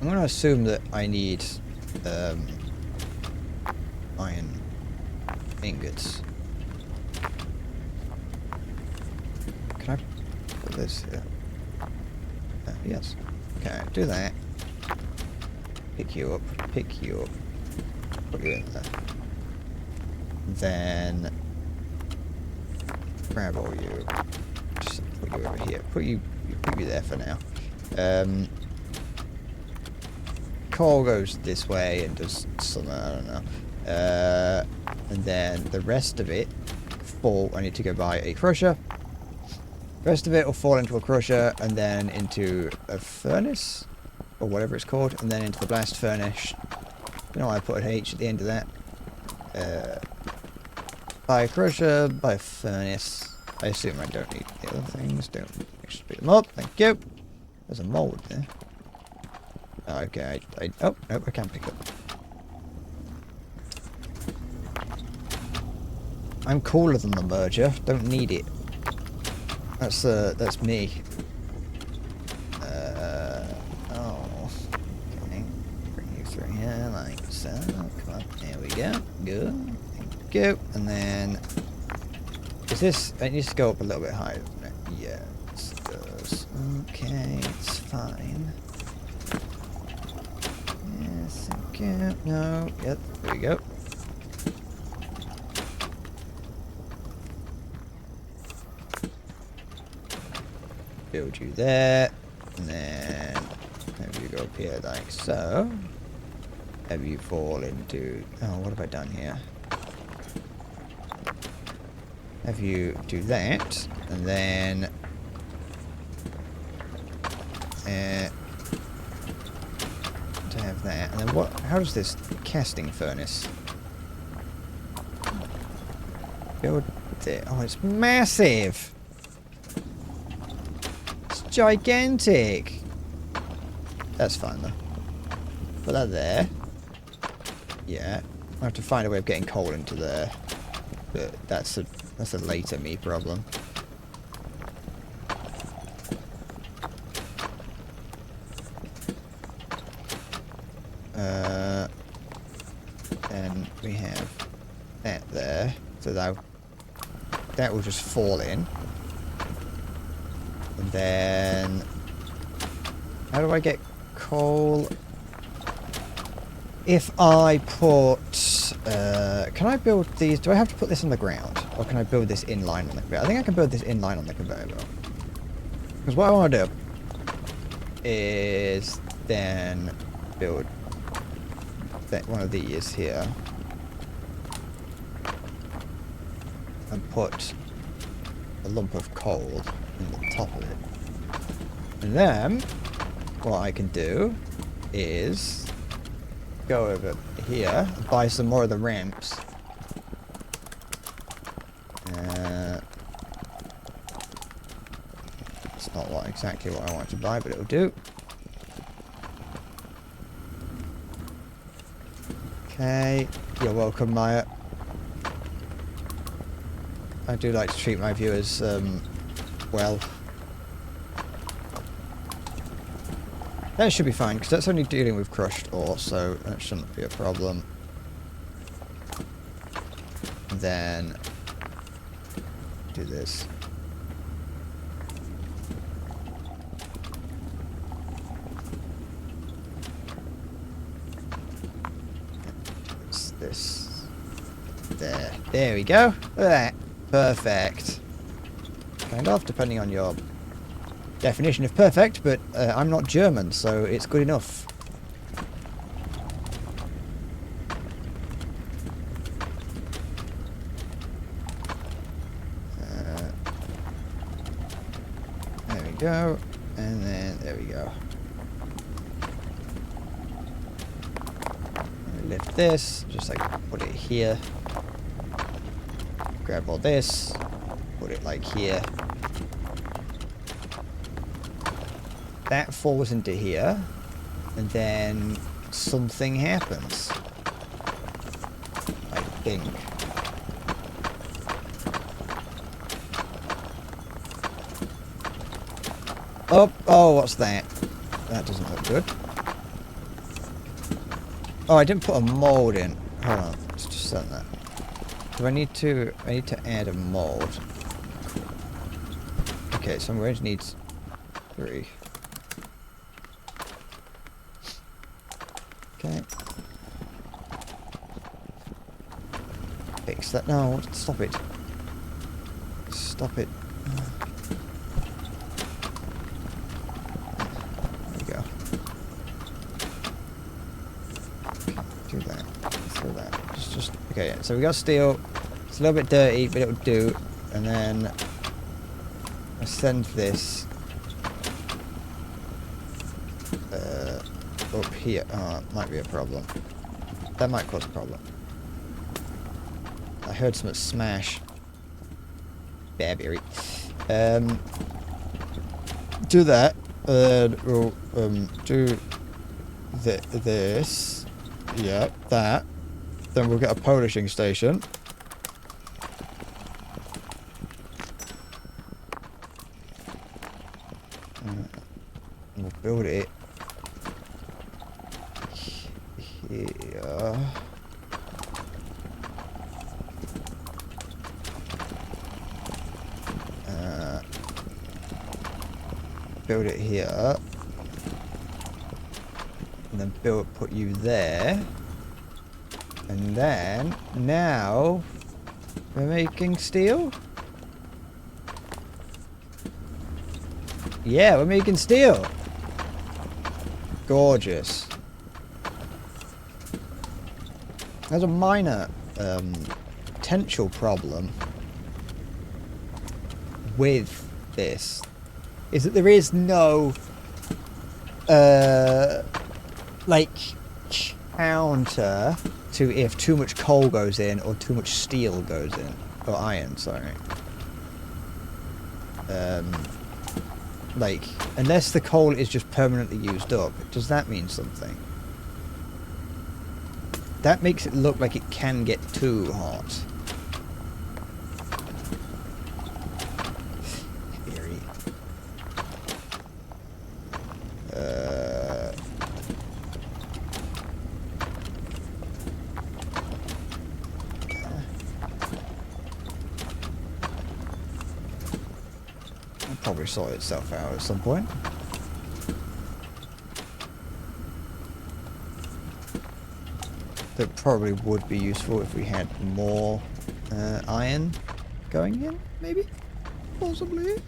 I'm going to assume that I need iron ingots. Can I put this here? Yes. Okay, do that. Pick you up. Pick you up. Put you in there. Then grab all you. Just put you over here. Put you there for now. Coal goes this way and does some, I don't know. And then the rest of it I need to go buy a crusher. The rest of it will fall into a crusher and then into a furnace or whatever it's called, and then into the blast furnace. You know why I put an H at the end of that. Buy a crusher, buy a furnace. I assume I don't need the other things. Don't speed them up. Thank you. There's a mold there. Okay, oh, nope, I can't pick up. I'm cooler than the merger. Don't need it. That's me. Oh. Okay. Bring you through here like so. Come on. There we go. Good. Thank you. And then... Is this... It needs to go up a little bit higher, doesn't it? Yes, it does. Okay, it's fine. Yes, thank you. No. Yep, there we go. build you there, and then have you go up here like so. Have you fall into... Oh, what have I done here? Have you do that, and then... to have that, and then what? How does this casting furnace build it? Oh, it's massive! It's gigantic! That's fine though. Put that there. Yeah. I have to find a way of getting coal into there. But that's a later me problem. And we have that there. So that will just fall in. And then how do I get coal? If I put... can I build these? Do I have to put this on the ground? Or can I build this inline on the conveyor? I think I can build this inline on the conveyor belt. Because what I want to do is then build one of these here. And put a lump of coal in the top of it. And then what I can do is go over here and buy some more of the ramps. It's not exactly what I want to buy, but it'll do. Okay, you're welcome, Maya. I do like to treat my viewers well. That should be fine, because that's only dealing with crushed ore, so that shouldn't be a problem. And then do this. It's this. There. There we go. Look at that. Perfect. Kind of, depending on your definition of perfect, but I'm not German, so it's good enough. There we go, and then there we go. Lift this, just like put it here. Grab all this, put it like here. That falls into here, and then something happens. I think. Oh, what's that? That doesn't look good. Oh, I didn't put a mold in. Hold on, let's just send that. Do I need to add a mold. Okay, so I'm going to need 3. Okay. Fix that. No, stop it. Stop it. There we go. Okay, do that. Throw that. Just okay, so we got steel. It's a little bit dirty, but it'll do. And then I send this up here. Oh, it might be a problem. That might cause a problem. I heard something smash. Barberry. Do that. We'll do this. Yeah, that. Then we'll get a polishing station. We'll build it here. Build it here. And then put you there. And then, now, we're making steel? Yeah, we're making steel. Gorgeous. There's a minor potential problem with this. Is that there is no like counter to if too much coal goes in or too much steel goes in. Or iron, sorry. Like, unless the coal is just permanently used up, does that mean something? That makes it look like it can get too hot. Eerie. It'll probably sort itself out at some point. That probably would be useful if we had more iron going in, maybe? Possibly.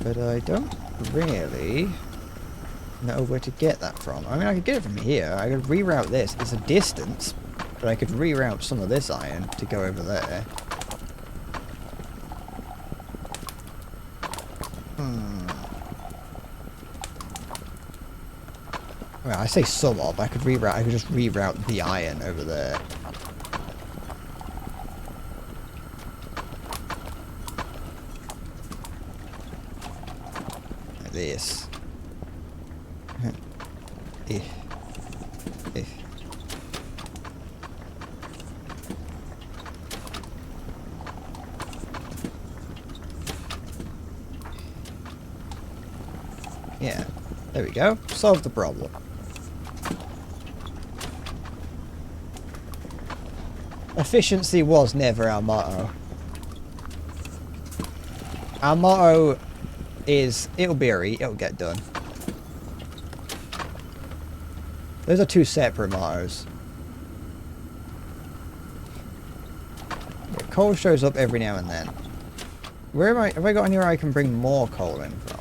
But I don't really know where to get that from. I mean, I could get it from here. I could reroute this. It's a distance, but I could reroute some of this iron to go over there. Well, I say some of. I could reroute. I could just reroute the iron over there. Like this. Yeah, there we go. Solve the problem. Efficiency was never our motto. Our motto is, it'll be alright, it'll get done. Those are two separate mottos. Yeah, coal shows up every now and then. Where am I? Have I got anywhere I can bring more coal in from?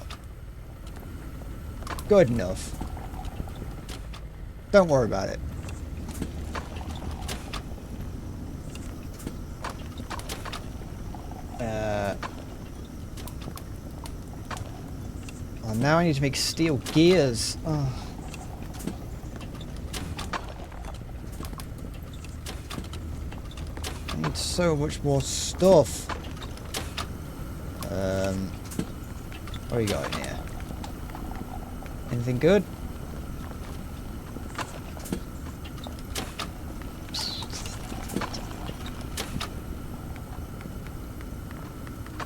Good enough. Don't worry about it. Oh, now I need to make steel gears. Oh. I need so much more stuff. What do you got in here? Anything good?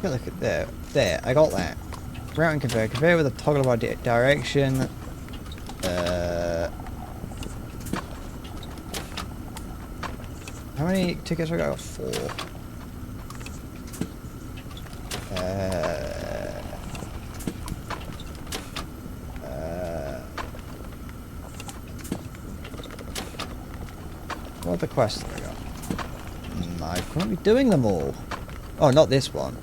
Look at there. There, I got that. Routing conveyor. Conveyor with a toggle about direction. How many tickets have I got? 4. What are the quests have I got? I couldn't be doing them all. Oh, not this one.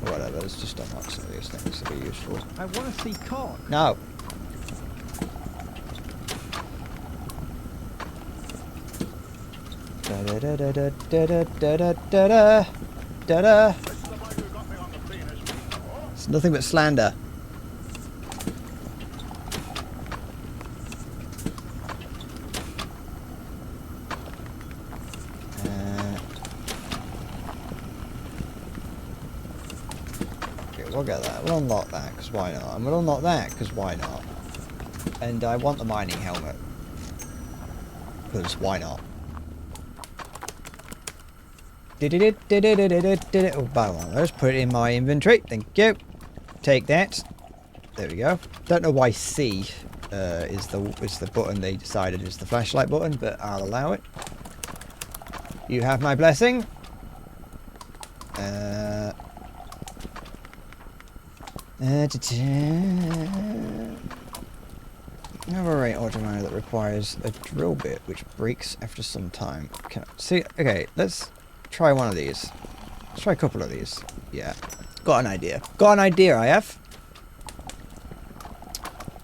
Whatever, let's just unlock some of these things that are useful. I want to see cock. No. It's nothing but slander. We'll get that. We'll unlock that, because why not? And we'll unlock that, because why not? And I want the mining helmet. Because why not? Oh, buy one of those. Put it in my inventory. Thank you. Take that. There we go. Don't know why C is the button they decided is the flashlight button, but I'll allow it. You have my blessing. Overrate autominer that requires a drill bit, which breaks after some time. Can I, see, okay, let's try one of these. Let's try a couple of these. Yeah, got an idea. Got an idea, I have.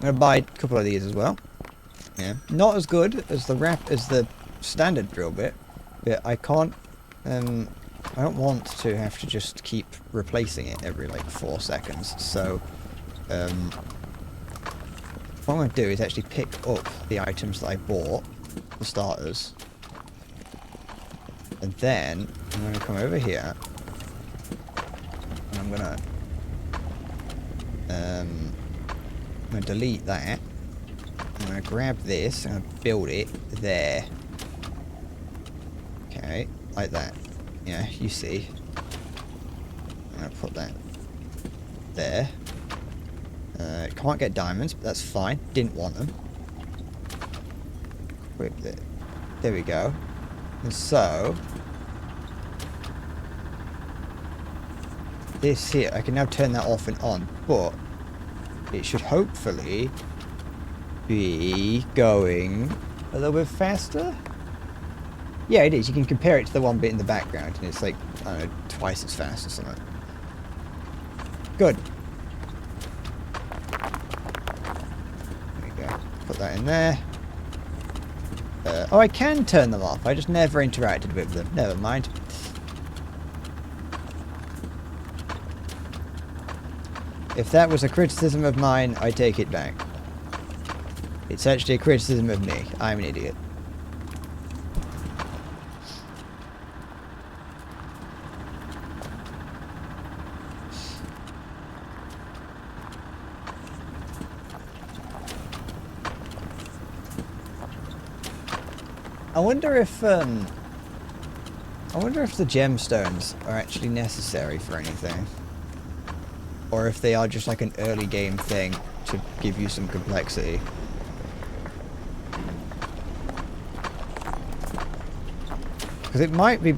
I'm gonna buy a couple of these as well. Yeah, not as good as the standard drill bit, but I can't. I don't want to have to just keep replacing it every like 4 seconds. So, what I'm going to do is actually pick up the items that I bought, for starters, and then I'm going to come over here, and I'm going to delete that. I'm going to grab this and build it there. Okay, like that. Yeah, you see. I'm going to put that there. Can't get diamonds, but that's fine. Didn't want them. Equip it. There we go. And so, this here, I can now turn that off and on, but it should hopefully be going a little bit faster. Yeah, it is. You can compare it to the one bit in the background, and it's like, I don't know, twice as fast or something. Good. There we go. Put that in there. Oh, I can turn them off. I just never interacted with them. Never mind. If that was a criticism of mine, I take it back. It's actually a criticism of me. I'm an idiot. I wonder if the gemstones are actually necessary for anything. Or if they are just like an early game thing to give you some complexity. Because it might be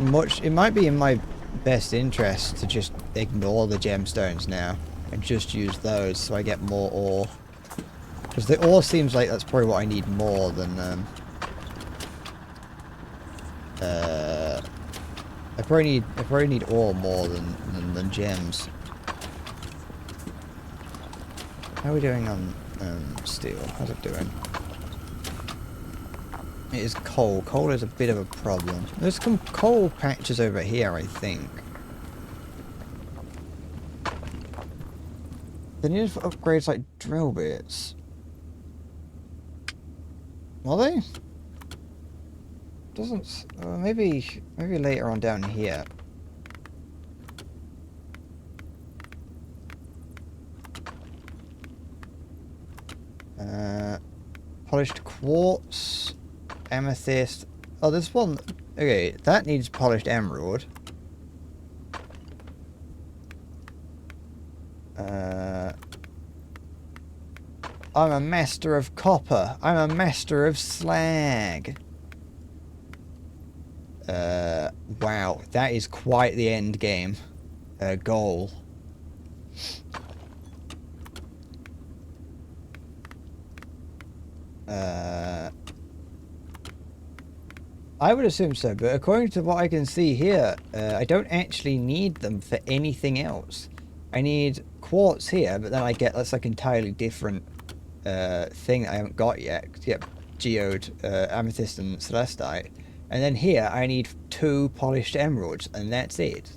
in my best interest to just ignore the gemstones now and just use those so I get more ore. Because the ore seems like that's probably what I need more than I probably need ore more than gems. How are we doing on steel? How's it doing? It is coal. Coal is a bit of a problem. There's some coal patches over here, I think. They need for upgrades like drill bits. Are they? Doesn't maybe later on down here. Polished quartz, amethyst. Oh, there's one. Okay, that needs polished emerald. I'm a master of copper. I'm a master of slag. Wow, that is quite the end game goal. I would assume so, but according to what I can see here, I don't actually need them for anything else. I need quartz here, but then I get that's like entirely different thing that I haven't got yet. Yep, geode, amethyst, and celestite. And then here, I need 2 polished emeralds, and that's it.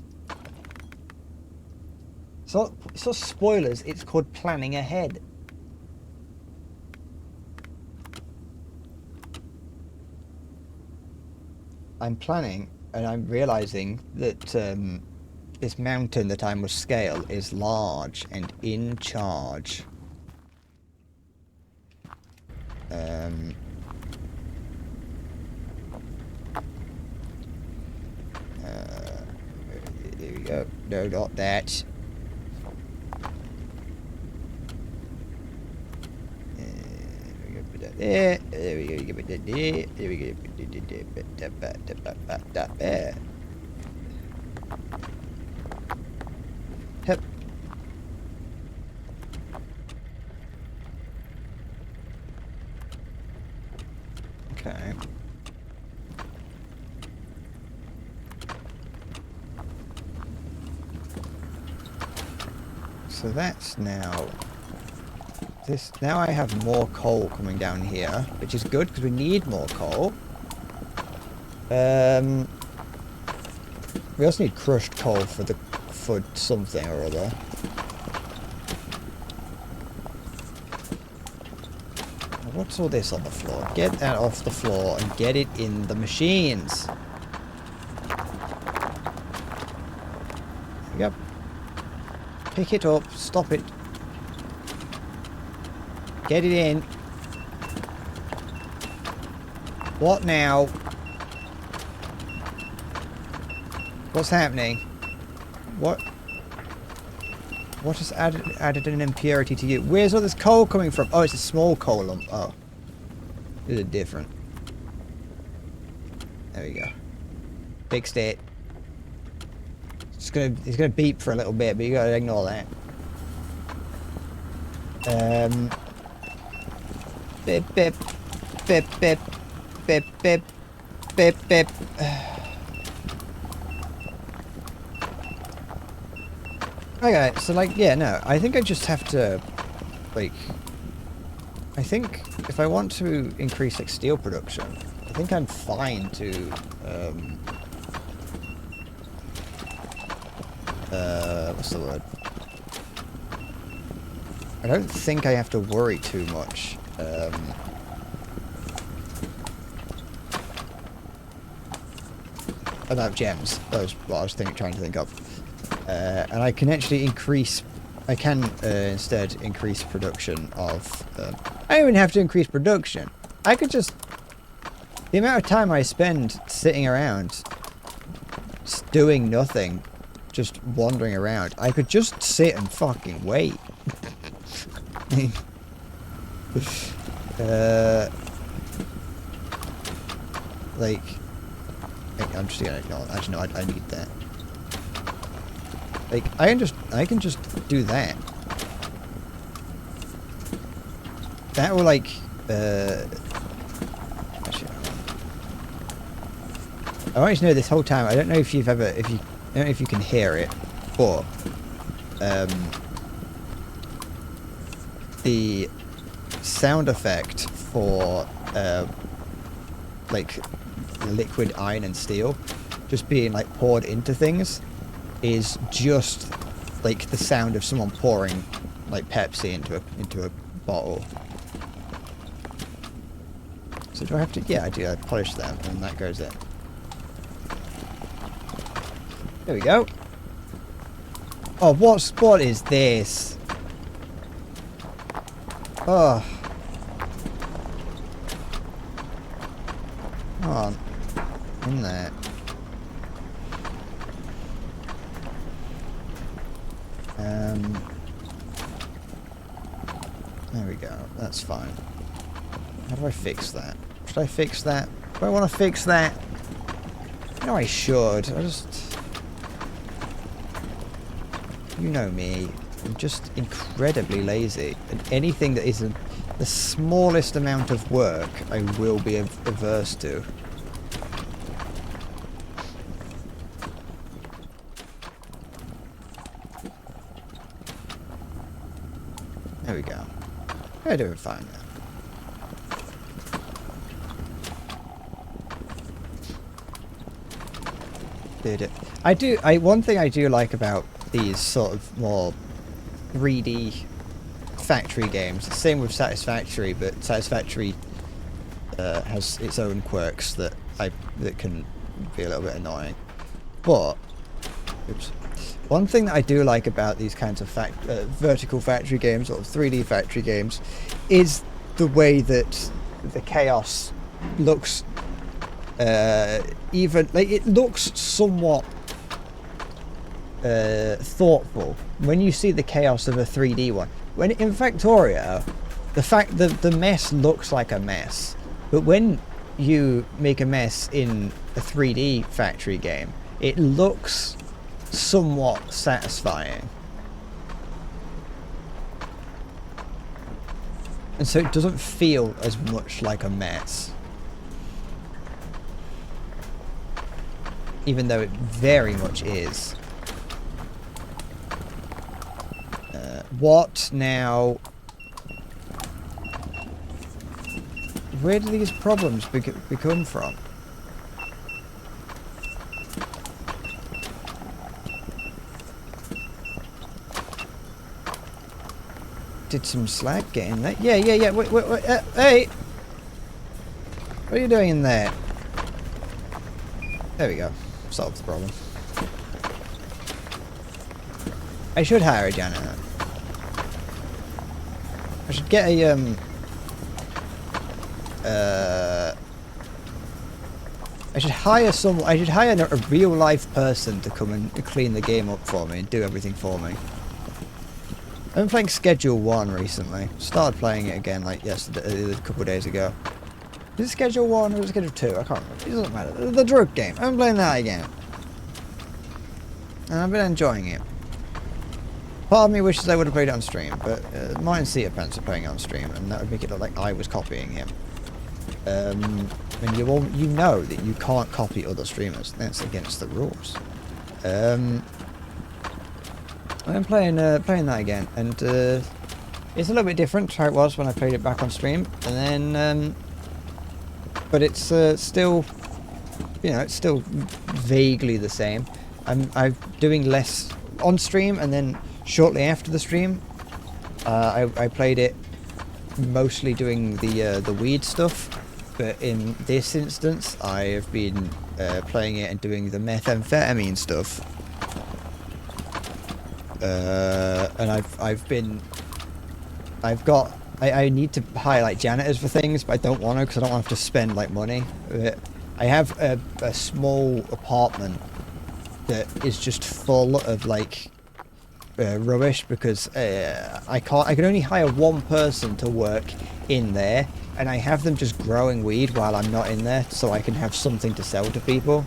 So spoilers, it's called planning ahead. I'm planning, and I'm realizing that this mountain that I must scale is large and in charge. There we go. No, not that. There we go. Give it there. There we go. There. Yep. Okay. So that's now... Now I have more coal coming down here, which is good because we need more coal. We also need crushed coal for something or other. What's all this on the floor? Get that off the floor and get it in the machines. Yep. Pick it up. Stop it. Get it in. What now? What's happening? What has added an impurity to you? Where's all this coal coming from? Oh, it's a small coal lump. Oh. This is different. There we go. Fixed it. It's gonna beep for a little bit, but you gotta ignore that. Bip bip bip bip bip bip bip bip. Okay, so like, yeah, no, I think I just have to, like, I think if I want to increase like steel production, I think I'm fine to, what's the word? I don't think I have to worry too much, about gems. That was what I was trying to think of. And I can actually increase... I can instead increase production of... I don't even have to increase production. I could just... The amount of time I spend sitting around, just doing nothing, just wandering around, I could just sit and fucking wait. Like... I'm just gonna ignore... Actually, no, I need that. Like, I can just do that. That will, like, actually, I want you to know this whole time, I don't know if you've ever, I don't know if you can hear it, but, the sound effect for, like, liquid iron and steel just being, like, poured into things is just like the sound of someone pouring like Pepsi into a bottle. So do I have to? Yeah, I do. I polish that, and that goes in. There we go. Oh, what is this? Oh. Come on. In there. There we go. That's fine. How do I fix that? Should I fix that? Do I want to fix that? No, I should. I just... You know me. I'm just incredibly lazy. And anything that isn't the smallest amount of work, I will be averse to. There we go. We're doing fine now. Did it. One thing I do like about these sort of more 3D factory games, same with Satisfactory, but Satisfactory has its own quirks that can be a little bit annoying. But, oops. One thing that I do like about these kinds of vertical factory games, or 3D factory games, is the way that the chaos looks, even, like, it looks somewhat thoughtful when you see the chaos of a 3D one. When in Factorio, the mess looks like a mess, but when you make a mess in a 3D factory game, it looks somewhat satisfying. And so it doesn't feel as much like a mess. even though it very much is. What now? Where do these problems become from? Did some slag get in there? Yeah. Wait. Hey! What are you doing in there? There we go. Solved the problem. I should hire a janitor. I should get a, I should hire a real life person to come and clean the game up for me and do everything for me. I've been playing Schedule 1 recently. Started playing it again like yesterday, a couple of days ago. Is it Schedule 1 or is it Schedule 2? I can't remember. It doesn't matter. The drug game. I'm playing that again. And I've been enjoying it. Part of me wishes I would have played it on stream, but mine and Sea Pants are playing it on stream, and that would make it look like I was copying him. And you know that you can't copy other streamers. That's against the rules. I'm playing that again, and it's a little bit different to how it was when I played it back on stream, and then but it's still, you know, it's still vaguely the same. I'm doing less on stream, and then shortly after the stream, I played it mostly doing the weed stuff, but in this instance, I have been playing it and doing the methamphetamine stuff. And I need to hire like janitors for things, but I don't want to because I don't want to have to spend like money. I have a small apartment that is just full of like rubbish because I can only hire one person to work in there, and I have them just growing weed while I'm not in there, so I can have something to sell to people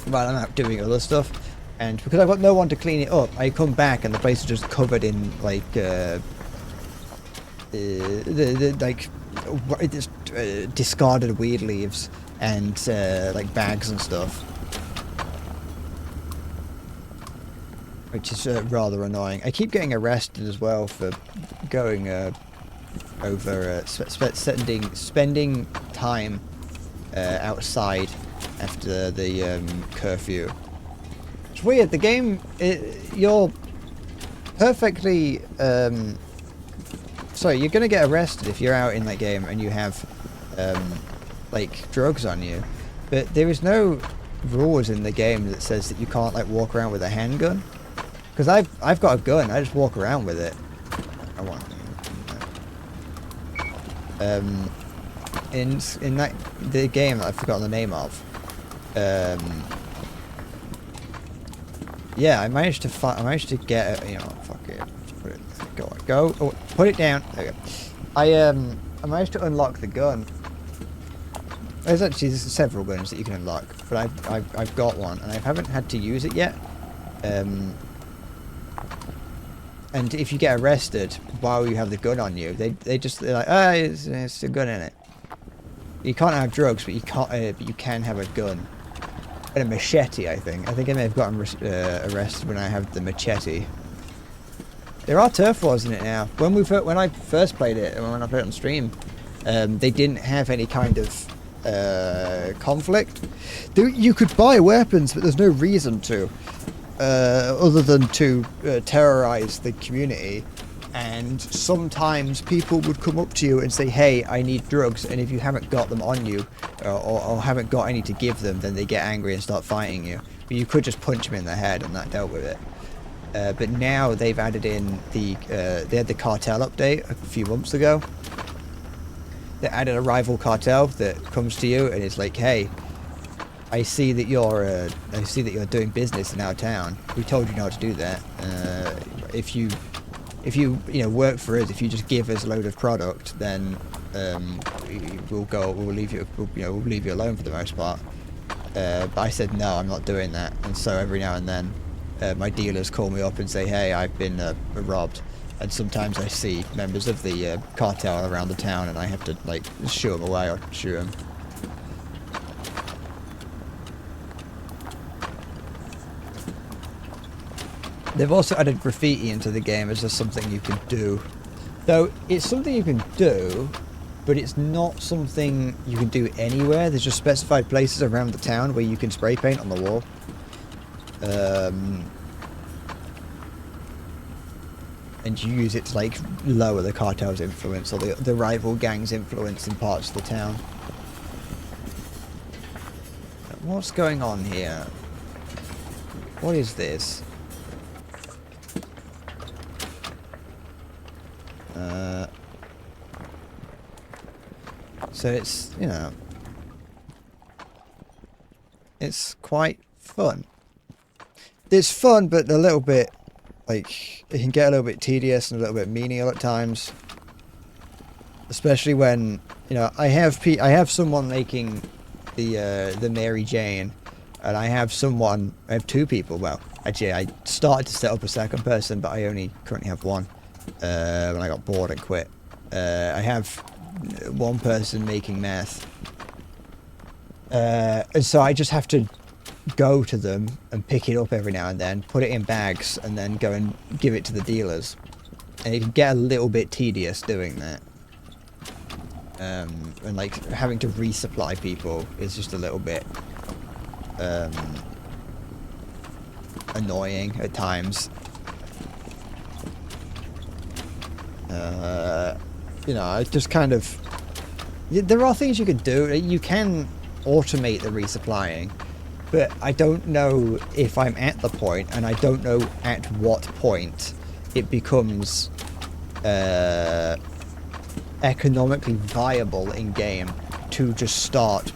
while I'm out doing other stuff. And because I've got no one to clean it up, I come back and the place is just covered in like discarded weed leaves and like bags and stuff, which is rather annoying. I keep getting arrested as well for going over spending time outside after the curfew. It's weird. The game, you're perfectly sorry, you're gonna get arrested if you're out in that game and you have like drugs on you, but there is no rules in the game that says that you can't like walk around with a handgun. Because I've got a gun, I just walk around with it. I want in the game that I've forgotten the name of, yeah, I managed to get you know, fuck it, put it, go, oh, put it down. There you go. I managed to unlock the gun. There's several guns that you can unlock, but I've got one and I haven't had to use it yet. And if you get arrested while you have the gun on you, they're like, ah, it's a gun in it. You can't have drugs, but you can have a gun and a machete. I think I may have gotten arrested when I have the machete. There are turf wars in it now. When I first played it, and when I played it on stream, they didn't have any kind of conflict. You could buy weapons, but there's no reason to. Other than to terrorize the community, and sometimes people would come up to you and say, hey, I need drugs, and if you haven't got them on you or haven't got any to give them, then they get angry and start fighting you. But you could just punch them in the head and that dealt with it. But now they've added in they had the cartel update a few months ago. They added a rival cartel that comes to you and is like, hey, I see that you're doing business in our town. We told you not to do that. If you work for us, if you just give us a load of product, we'll leave you alone for the most part. But I said no, I'm not doing that. And so every now and then, my dealers call me up and say, hey, I've been robbed. And sometimes I see members of the cartel around the town, and I have to like shoo them away or shoot them. They've also added graffiti into the game as just something you can do. Though it's something you can do, but it's not something you can do anywhere. There's just specified places around the town where you can spray paint on the wall. And you use it to like lower the cartel's influence or the rival gang's influence in parts of the town. What's going on here? What is this? So it's, you know, it's quite fun. It's fun, but a little bit, like, it can get a little bit tedious and a little bit menial at times. Especially when, you know, I have someone making the Mary Jane, and I have two people. Well, actually, I started to set up a second person, but I only currently have one. When I got bored and quit. I have one person making meth. And so I just have to go to them and pick it up every now and then, put it in bags, and then go and give it to the dealers. And it can get a little bit tedious doing that. And like having to resupply people is just a little bit annoying at times. You know, I just kind of... There are things you can do. You can automate the resupplying, but I don't know if I'm at the point, and I don't know at what point it becomes economically viable in-game to just start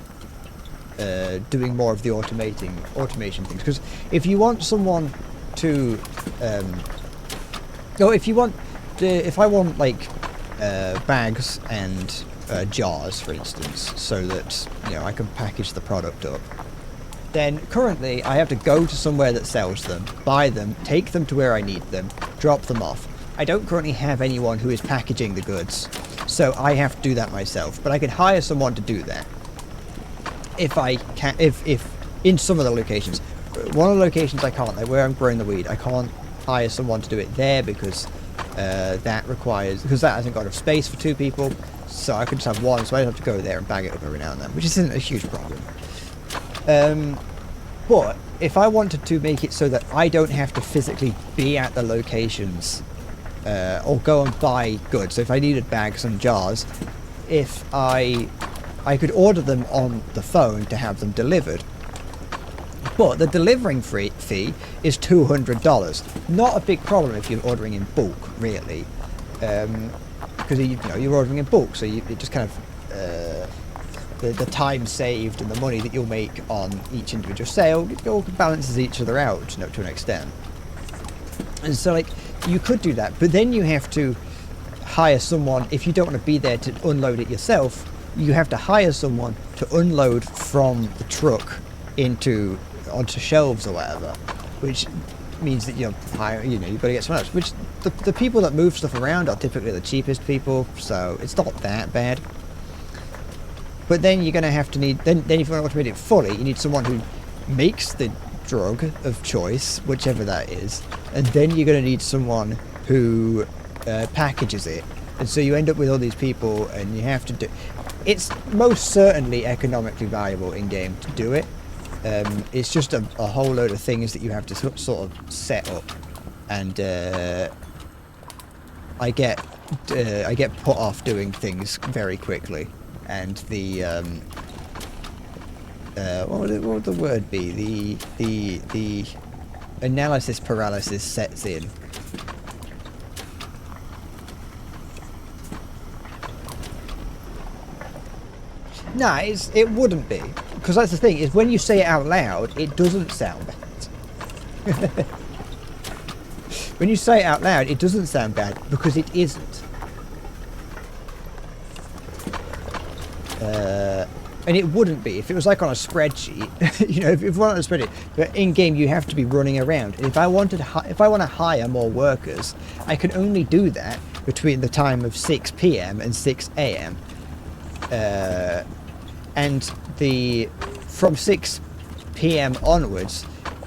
doing more of the automation things. Because if you want someone to... if I want, like, bags and jars, for instance, so that, you know, I can package the product up, then currently I have to go to somewhere that sells them, buy them, take them to where I need them, drop them off. I don't currently have anyone who is packaging the goods, so I have to do that myself, but I could hire someone to do that. If I can, if in some of the locations. One of the locations I can't, like where I'm growing the weed, I can't hire someone to do it there because that hasn't got enough space for two people, so I could just have one, so I have to go there and bag it up every now and then, which isn't a huge problem. But if I wanted to make it so that I don't have to physically be at the locations or go and buy goods, so if I needed bags and jars, if I could order them on the phone to have them delivered. But the delivering fee is $200. Not a big problem if you're ordering in bulk, really, because you're ordering in bulk, so it just kind of the time saved and the money that you'll make on each individual sale, it all balances each other out to an extent. And so, like, you could do that, but then you have to hire someone. If you don't want to be there to unload it yourself, you have to hire someone to unload from the truck onto shelves or whatever, which means that you've got to get someone else, which the people that move stuff around are typically the cheapest people, so it's not that bad. But then you're going to have to then if you want to automate it fully, you need someone who makes the drug of choice, whichever that is, and then you're going to need someone who packages it, and so you end up with all these people, and you have to do... It's most certainly economically viable in-game to do it. It's just a whole load of things that you have to sort of set up, and I get put off doing things very quickly, and the what would the word be? The analysis paralysis sets in. Nah, it wouldn't be. Because that's the thing, is when you say it out loud, it doesn't sound bad. When you say it out loud, it doesn't sound bad, because it isn't. And it wouldn't be if it was like on a spreadsheet. If it were on a spreadsheet, but in game you have to be running around. And if I want to hire more workers, I can only do that between the time of 6 p.m. and 6 a.m. And from 6 p.m. onwards,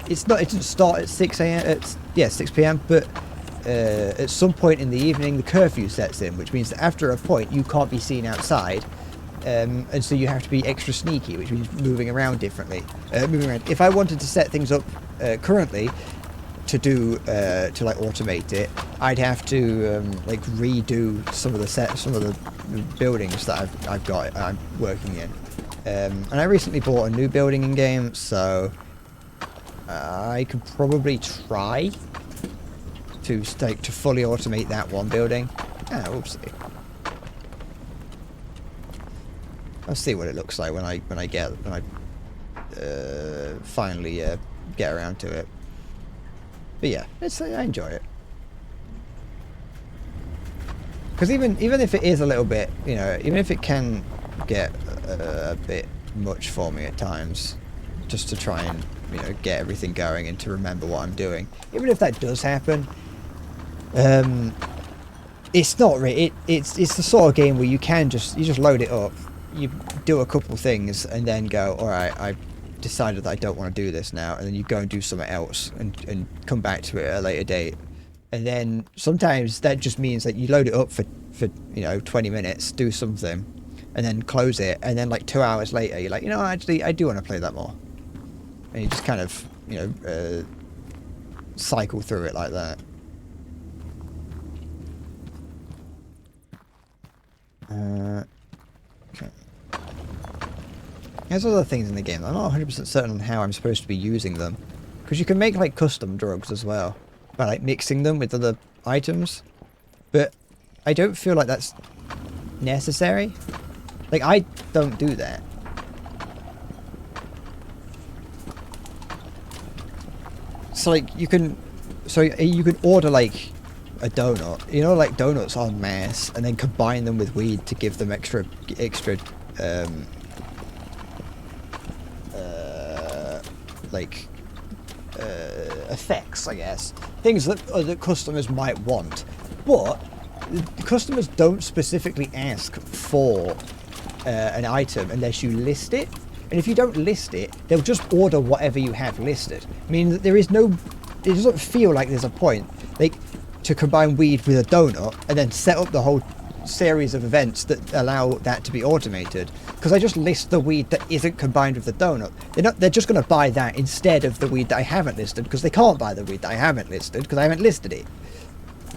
it doesn't start at 6 a.m. yeah, 6 p.m. But at some point in the evening, the curfew sets in, which means that after a point, you can't be seen outside. And so you have to be extra sneaky, which means moving around differently. If I wanted to set things up currently to do to like automate it, I'd have to like redo some of the buildings that I'm working in. And I recently bought a new building in game, so I could probably try to fully automate that one building. We'll see. I'll see what it looks like when I finally get around to it. But yeah, I enjoy it. Because even if it is a little bit, you know, even if it can get a bit much for me at times, just to try and, you know, get everything going and to remember what I'm doing. Even if that does happen, it's not really. It's the sort of game where you just load it up. You do a couple things and then go, all right, I've decided that I don't want to do this now, and then you go and do something else and come back to it at a later date. And then sometimes that just means that you load it up for you know 20 minutes, do something, and then close it, and then like 2 hours later you're like, you know, actually I do want to play that more, and you just kind of, you know, cycle through it like that. Okay. There's other things in the game. I'm not 100% certain on how I'm supposed to be using them. Because you can make, like, custom drugs as well. By, like, mixing them with other items. But I don't feel like that's necessary. Like, I don't do that. So, like, you can order, like, a donut. You know, like, donuts en masse, and then combine them with weed to give them extra effects, I guess. Things that customers might want. But customers don't specifically ask for an item unless you list it. And if you don't list it, they'll just order whatever you have listed. I mean, it doesn't feel like there's a point, like, to combine weed with a donut and then set up the whole series of events that allow that to be automated. Because I just list the weed that isn't combined with the donut. They're just going to buy that instead of the weed that I haven't listed, because they can't buy the weed that I haven't listed because I haven't listed it.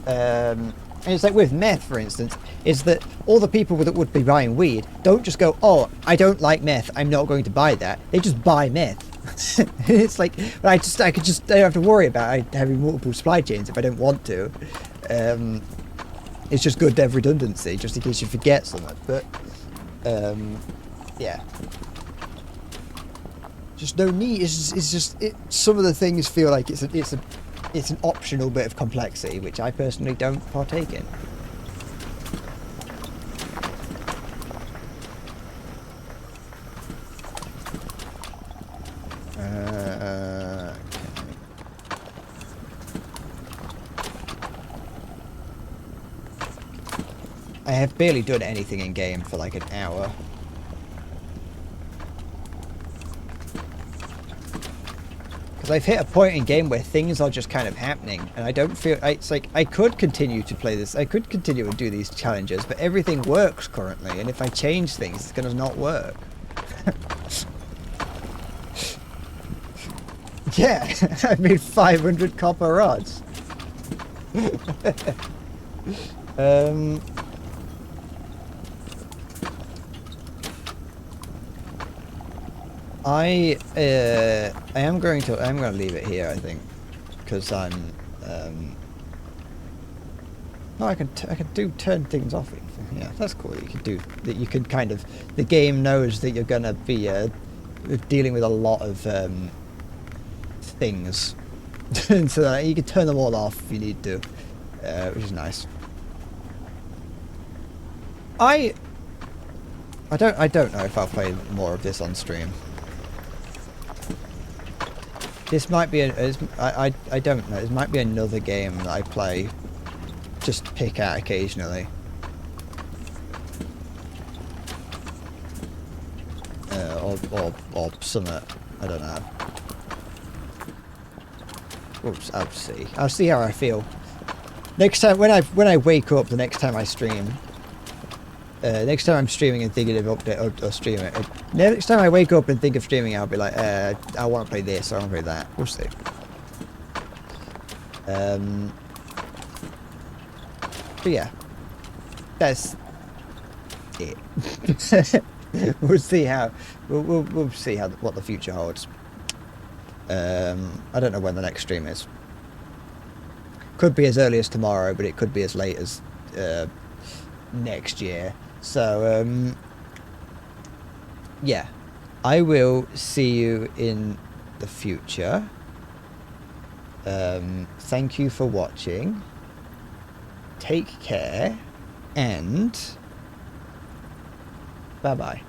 And it's like with meth, for instance, is that all the people that would be buying weed don't just go, oh, I don't like meth, I'm not going to buy that. They just buy meth. It's like, I don't have to worry about having multiple supply chains if I don't want to. It's just good to have redundancy, just in case you forget something. But yeah, just no need. Some of the things feel like it's an optional bit of complexity, which I personally don't partake in. I have barely done anything in game for like an hour. Because I've hit a point in game where things are just kind of happening, and I don't feel... It's like, I could continue to play this, I could continue and do these challenges, but everything works currently, and if I change things, it's going to not work. Yeah, I made 500 copper rods. I am going to leave it here, I think, because I'm oh, I can turn things off. Yeah, that's cool. You can do that. You can kind of, the game knows that you're gonna be dealing with a lot of things, and so that you can turn them all off if you need to, which is nice. I don't know if I'll play more of this on stream. This might be I don't know. This might be another game that I play, just pick out occasionally. Or something. I don't know. I'll see. I'll see how I feel. Next time, when I wake up, the next time I stream, next time I'm streaming and thinking of update or stream it, next time I wake up and think of streaming, I'll be like, I want to play this, or I want to play that. We'll see. But yeah, that's it. We'll see how we'll see how what the future holds. I don't know when the next stream is. Could be as early as tomorrow, but it could be as late as next year. So yeah, I will see you in the future. Thank you for watching. Take care, and bye bye.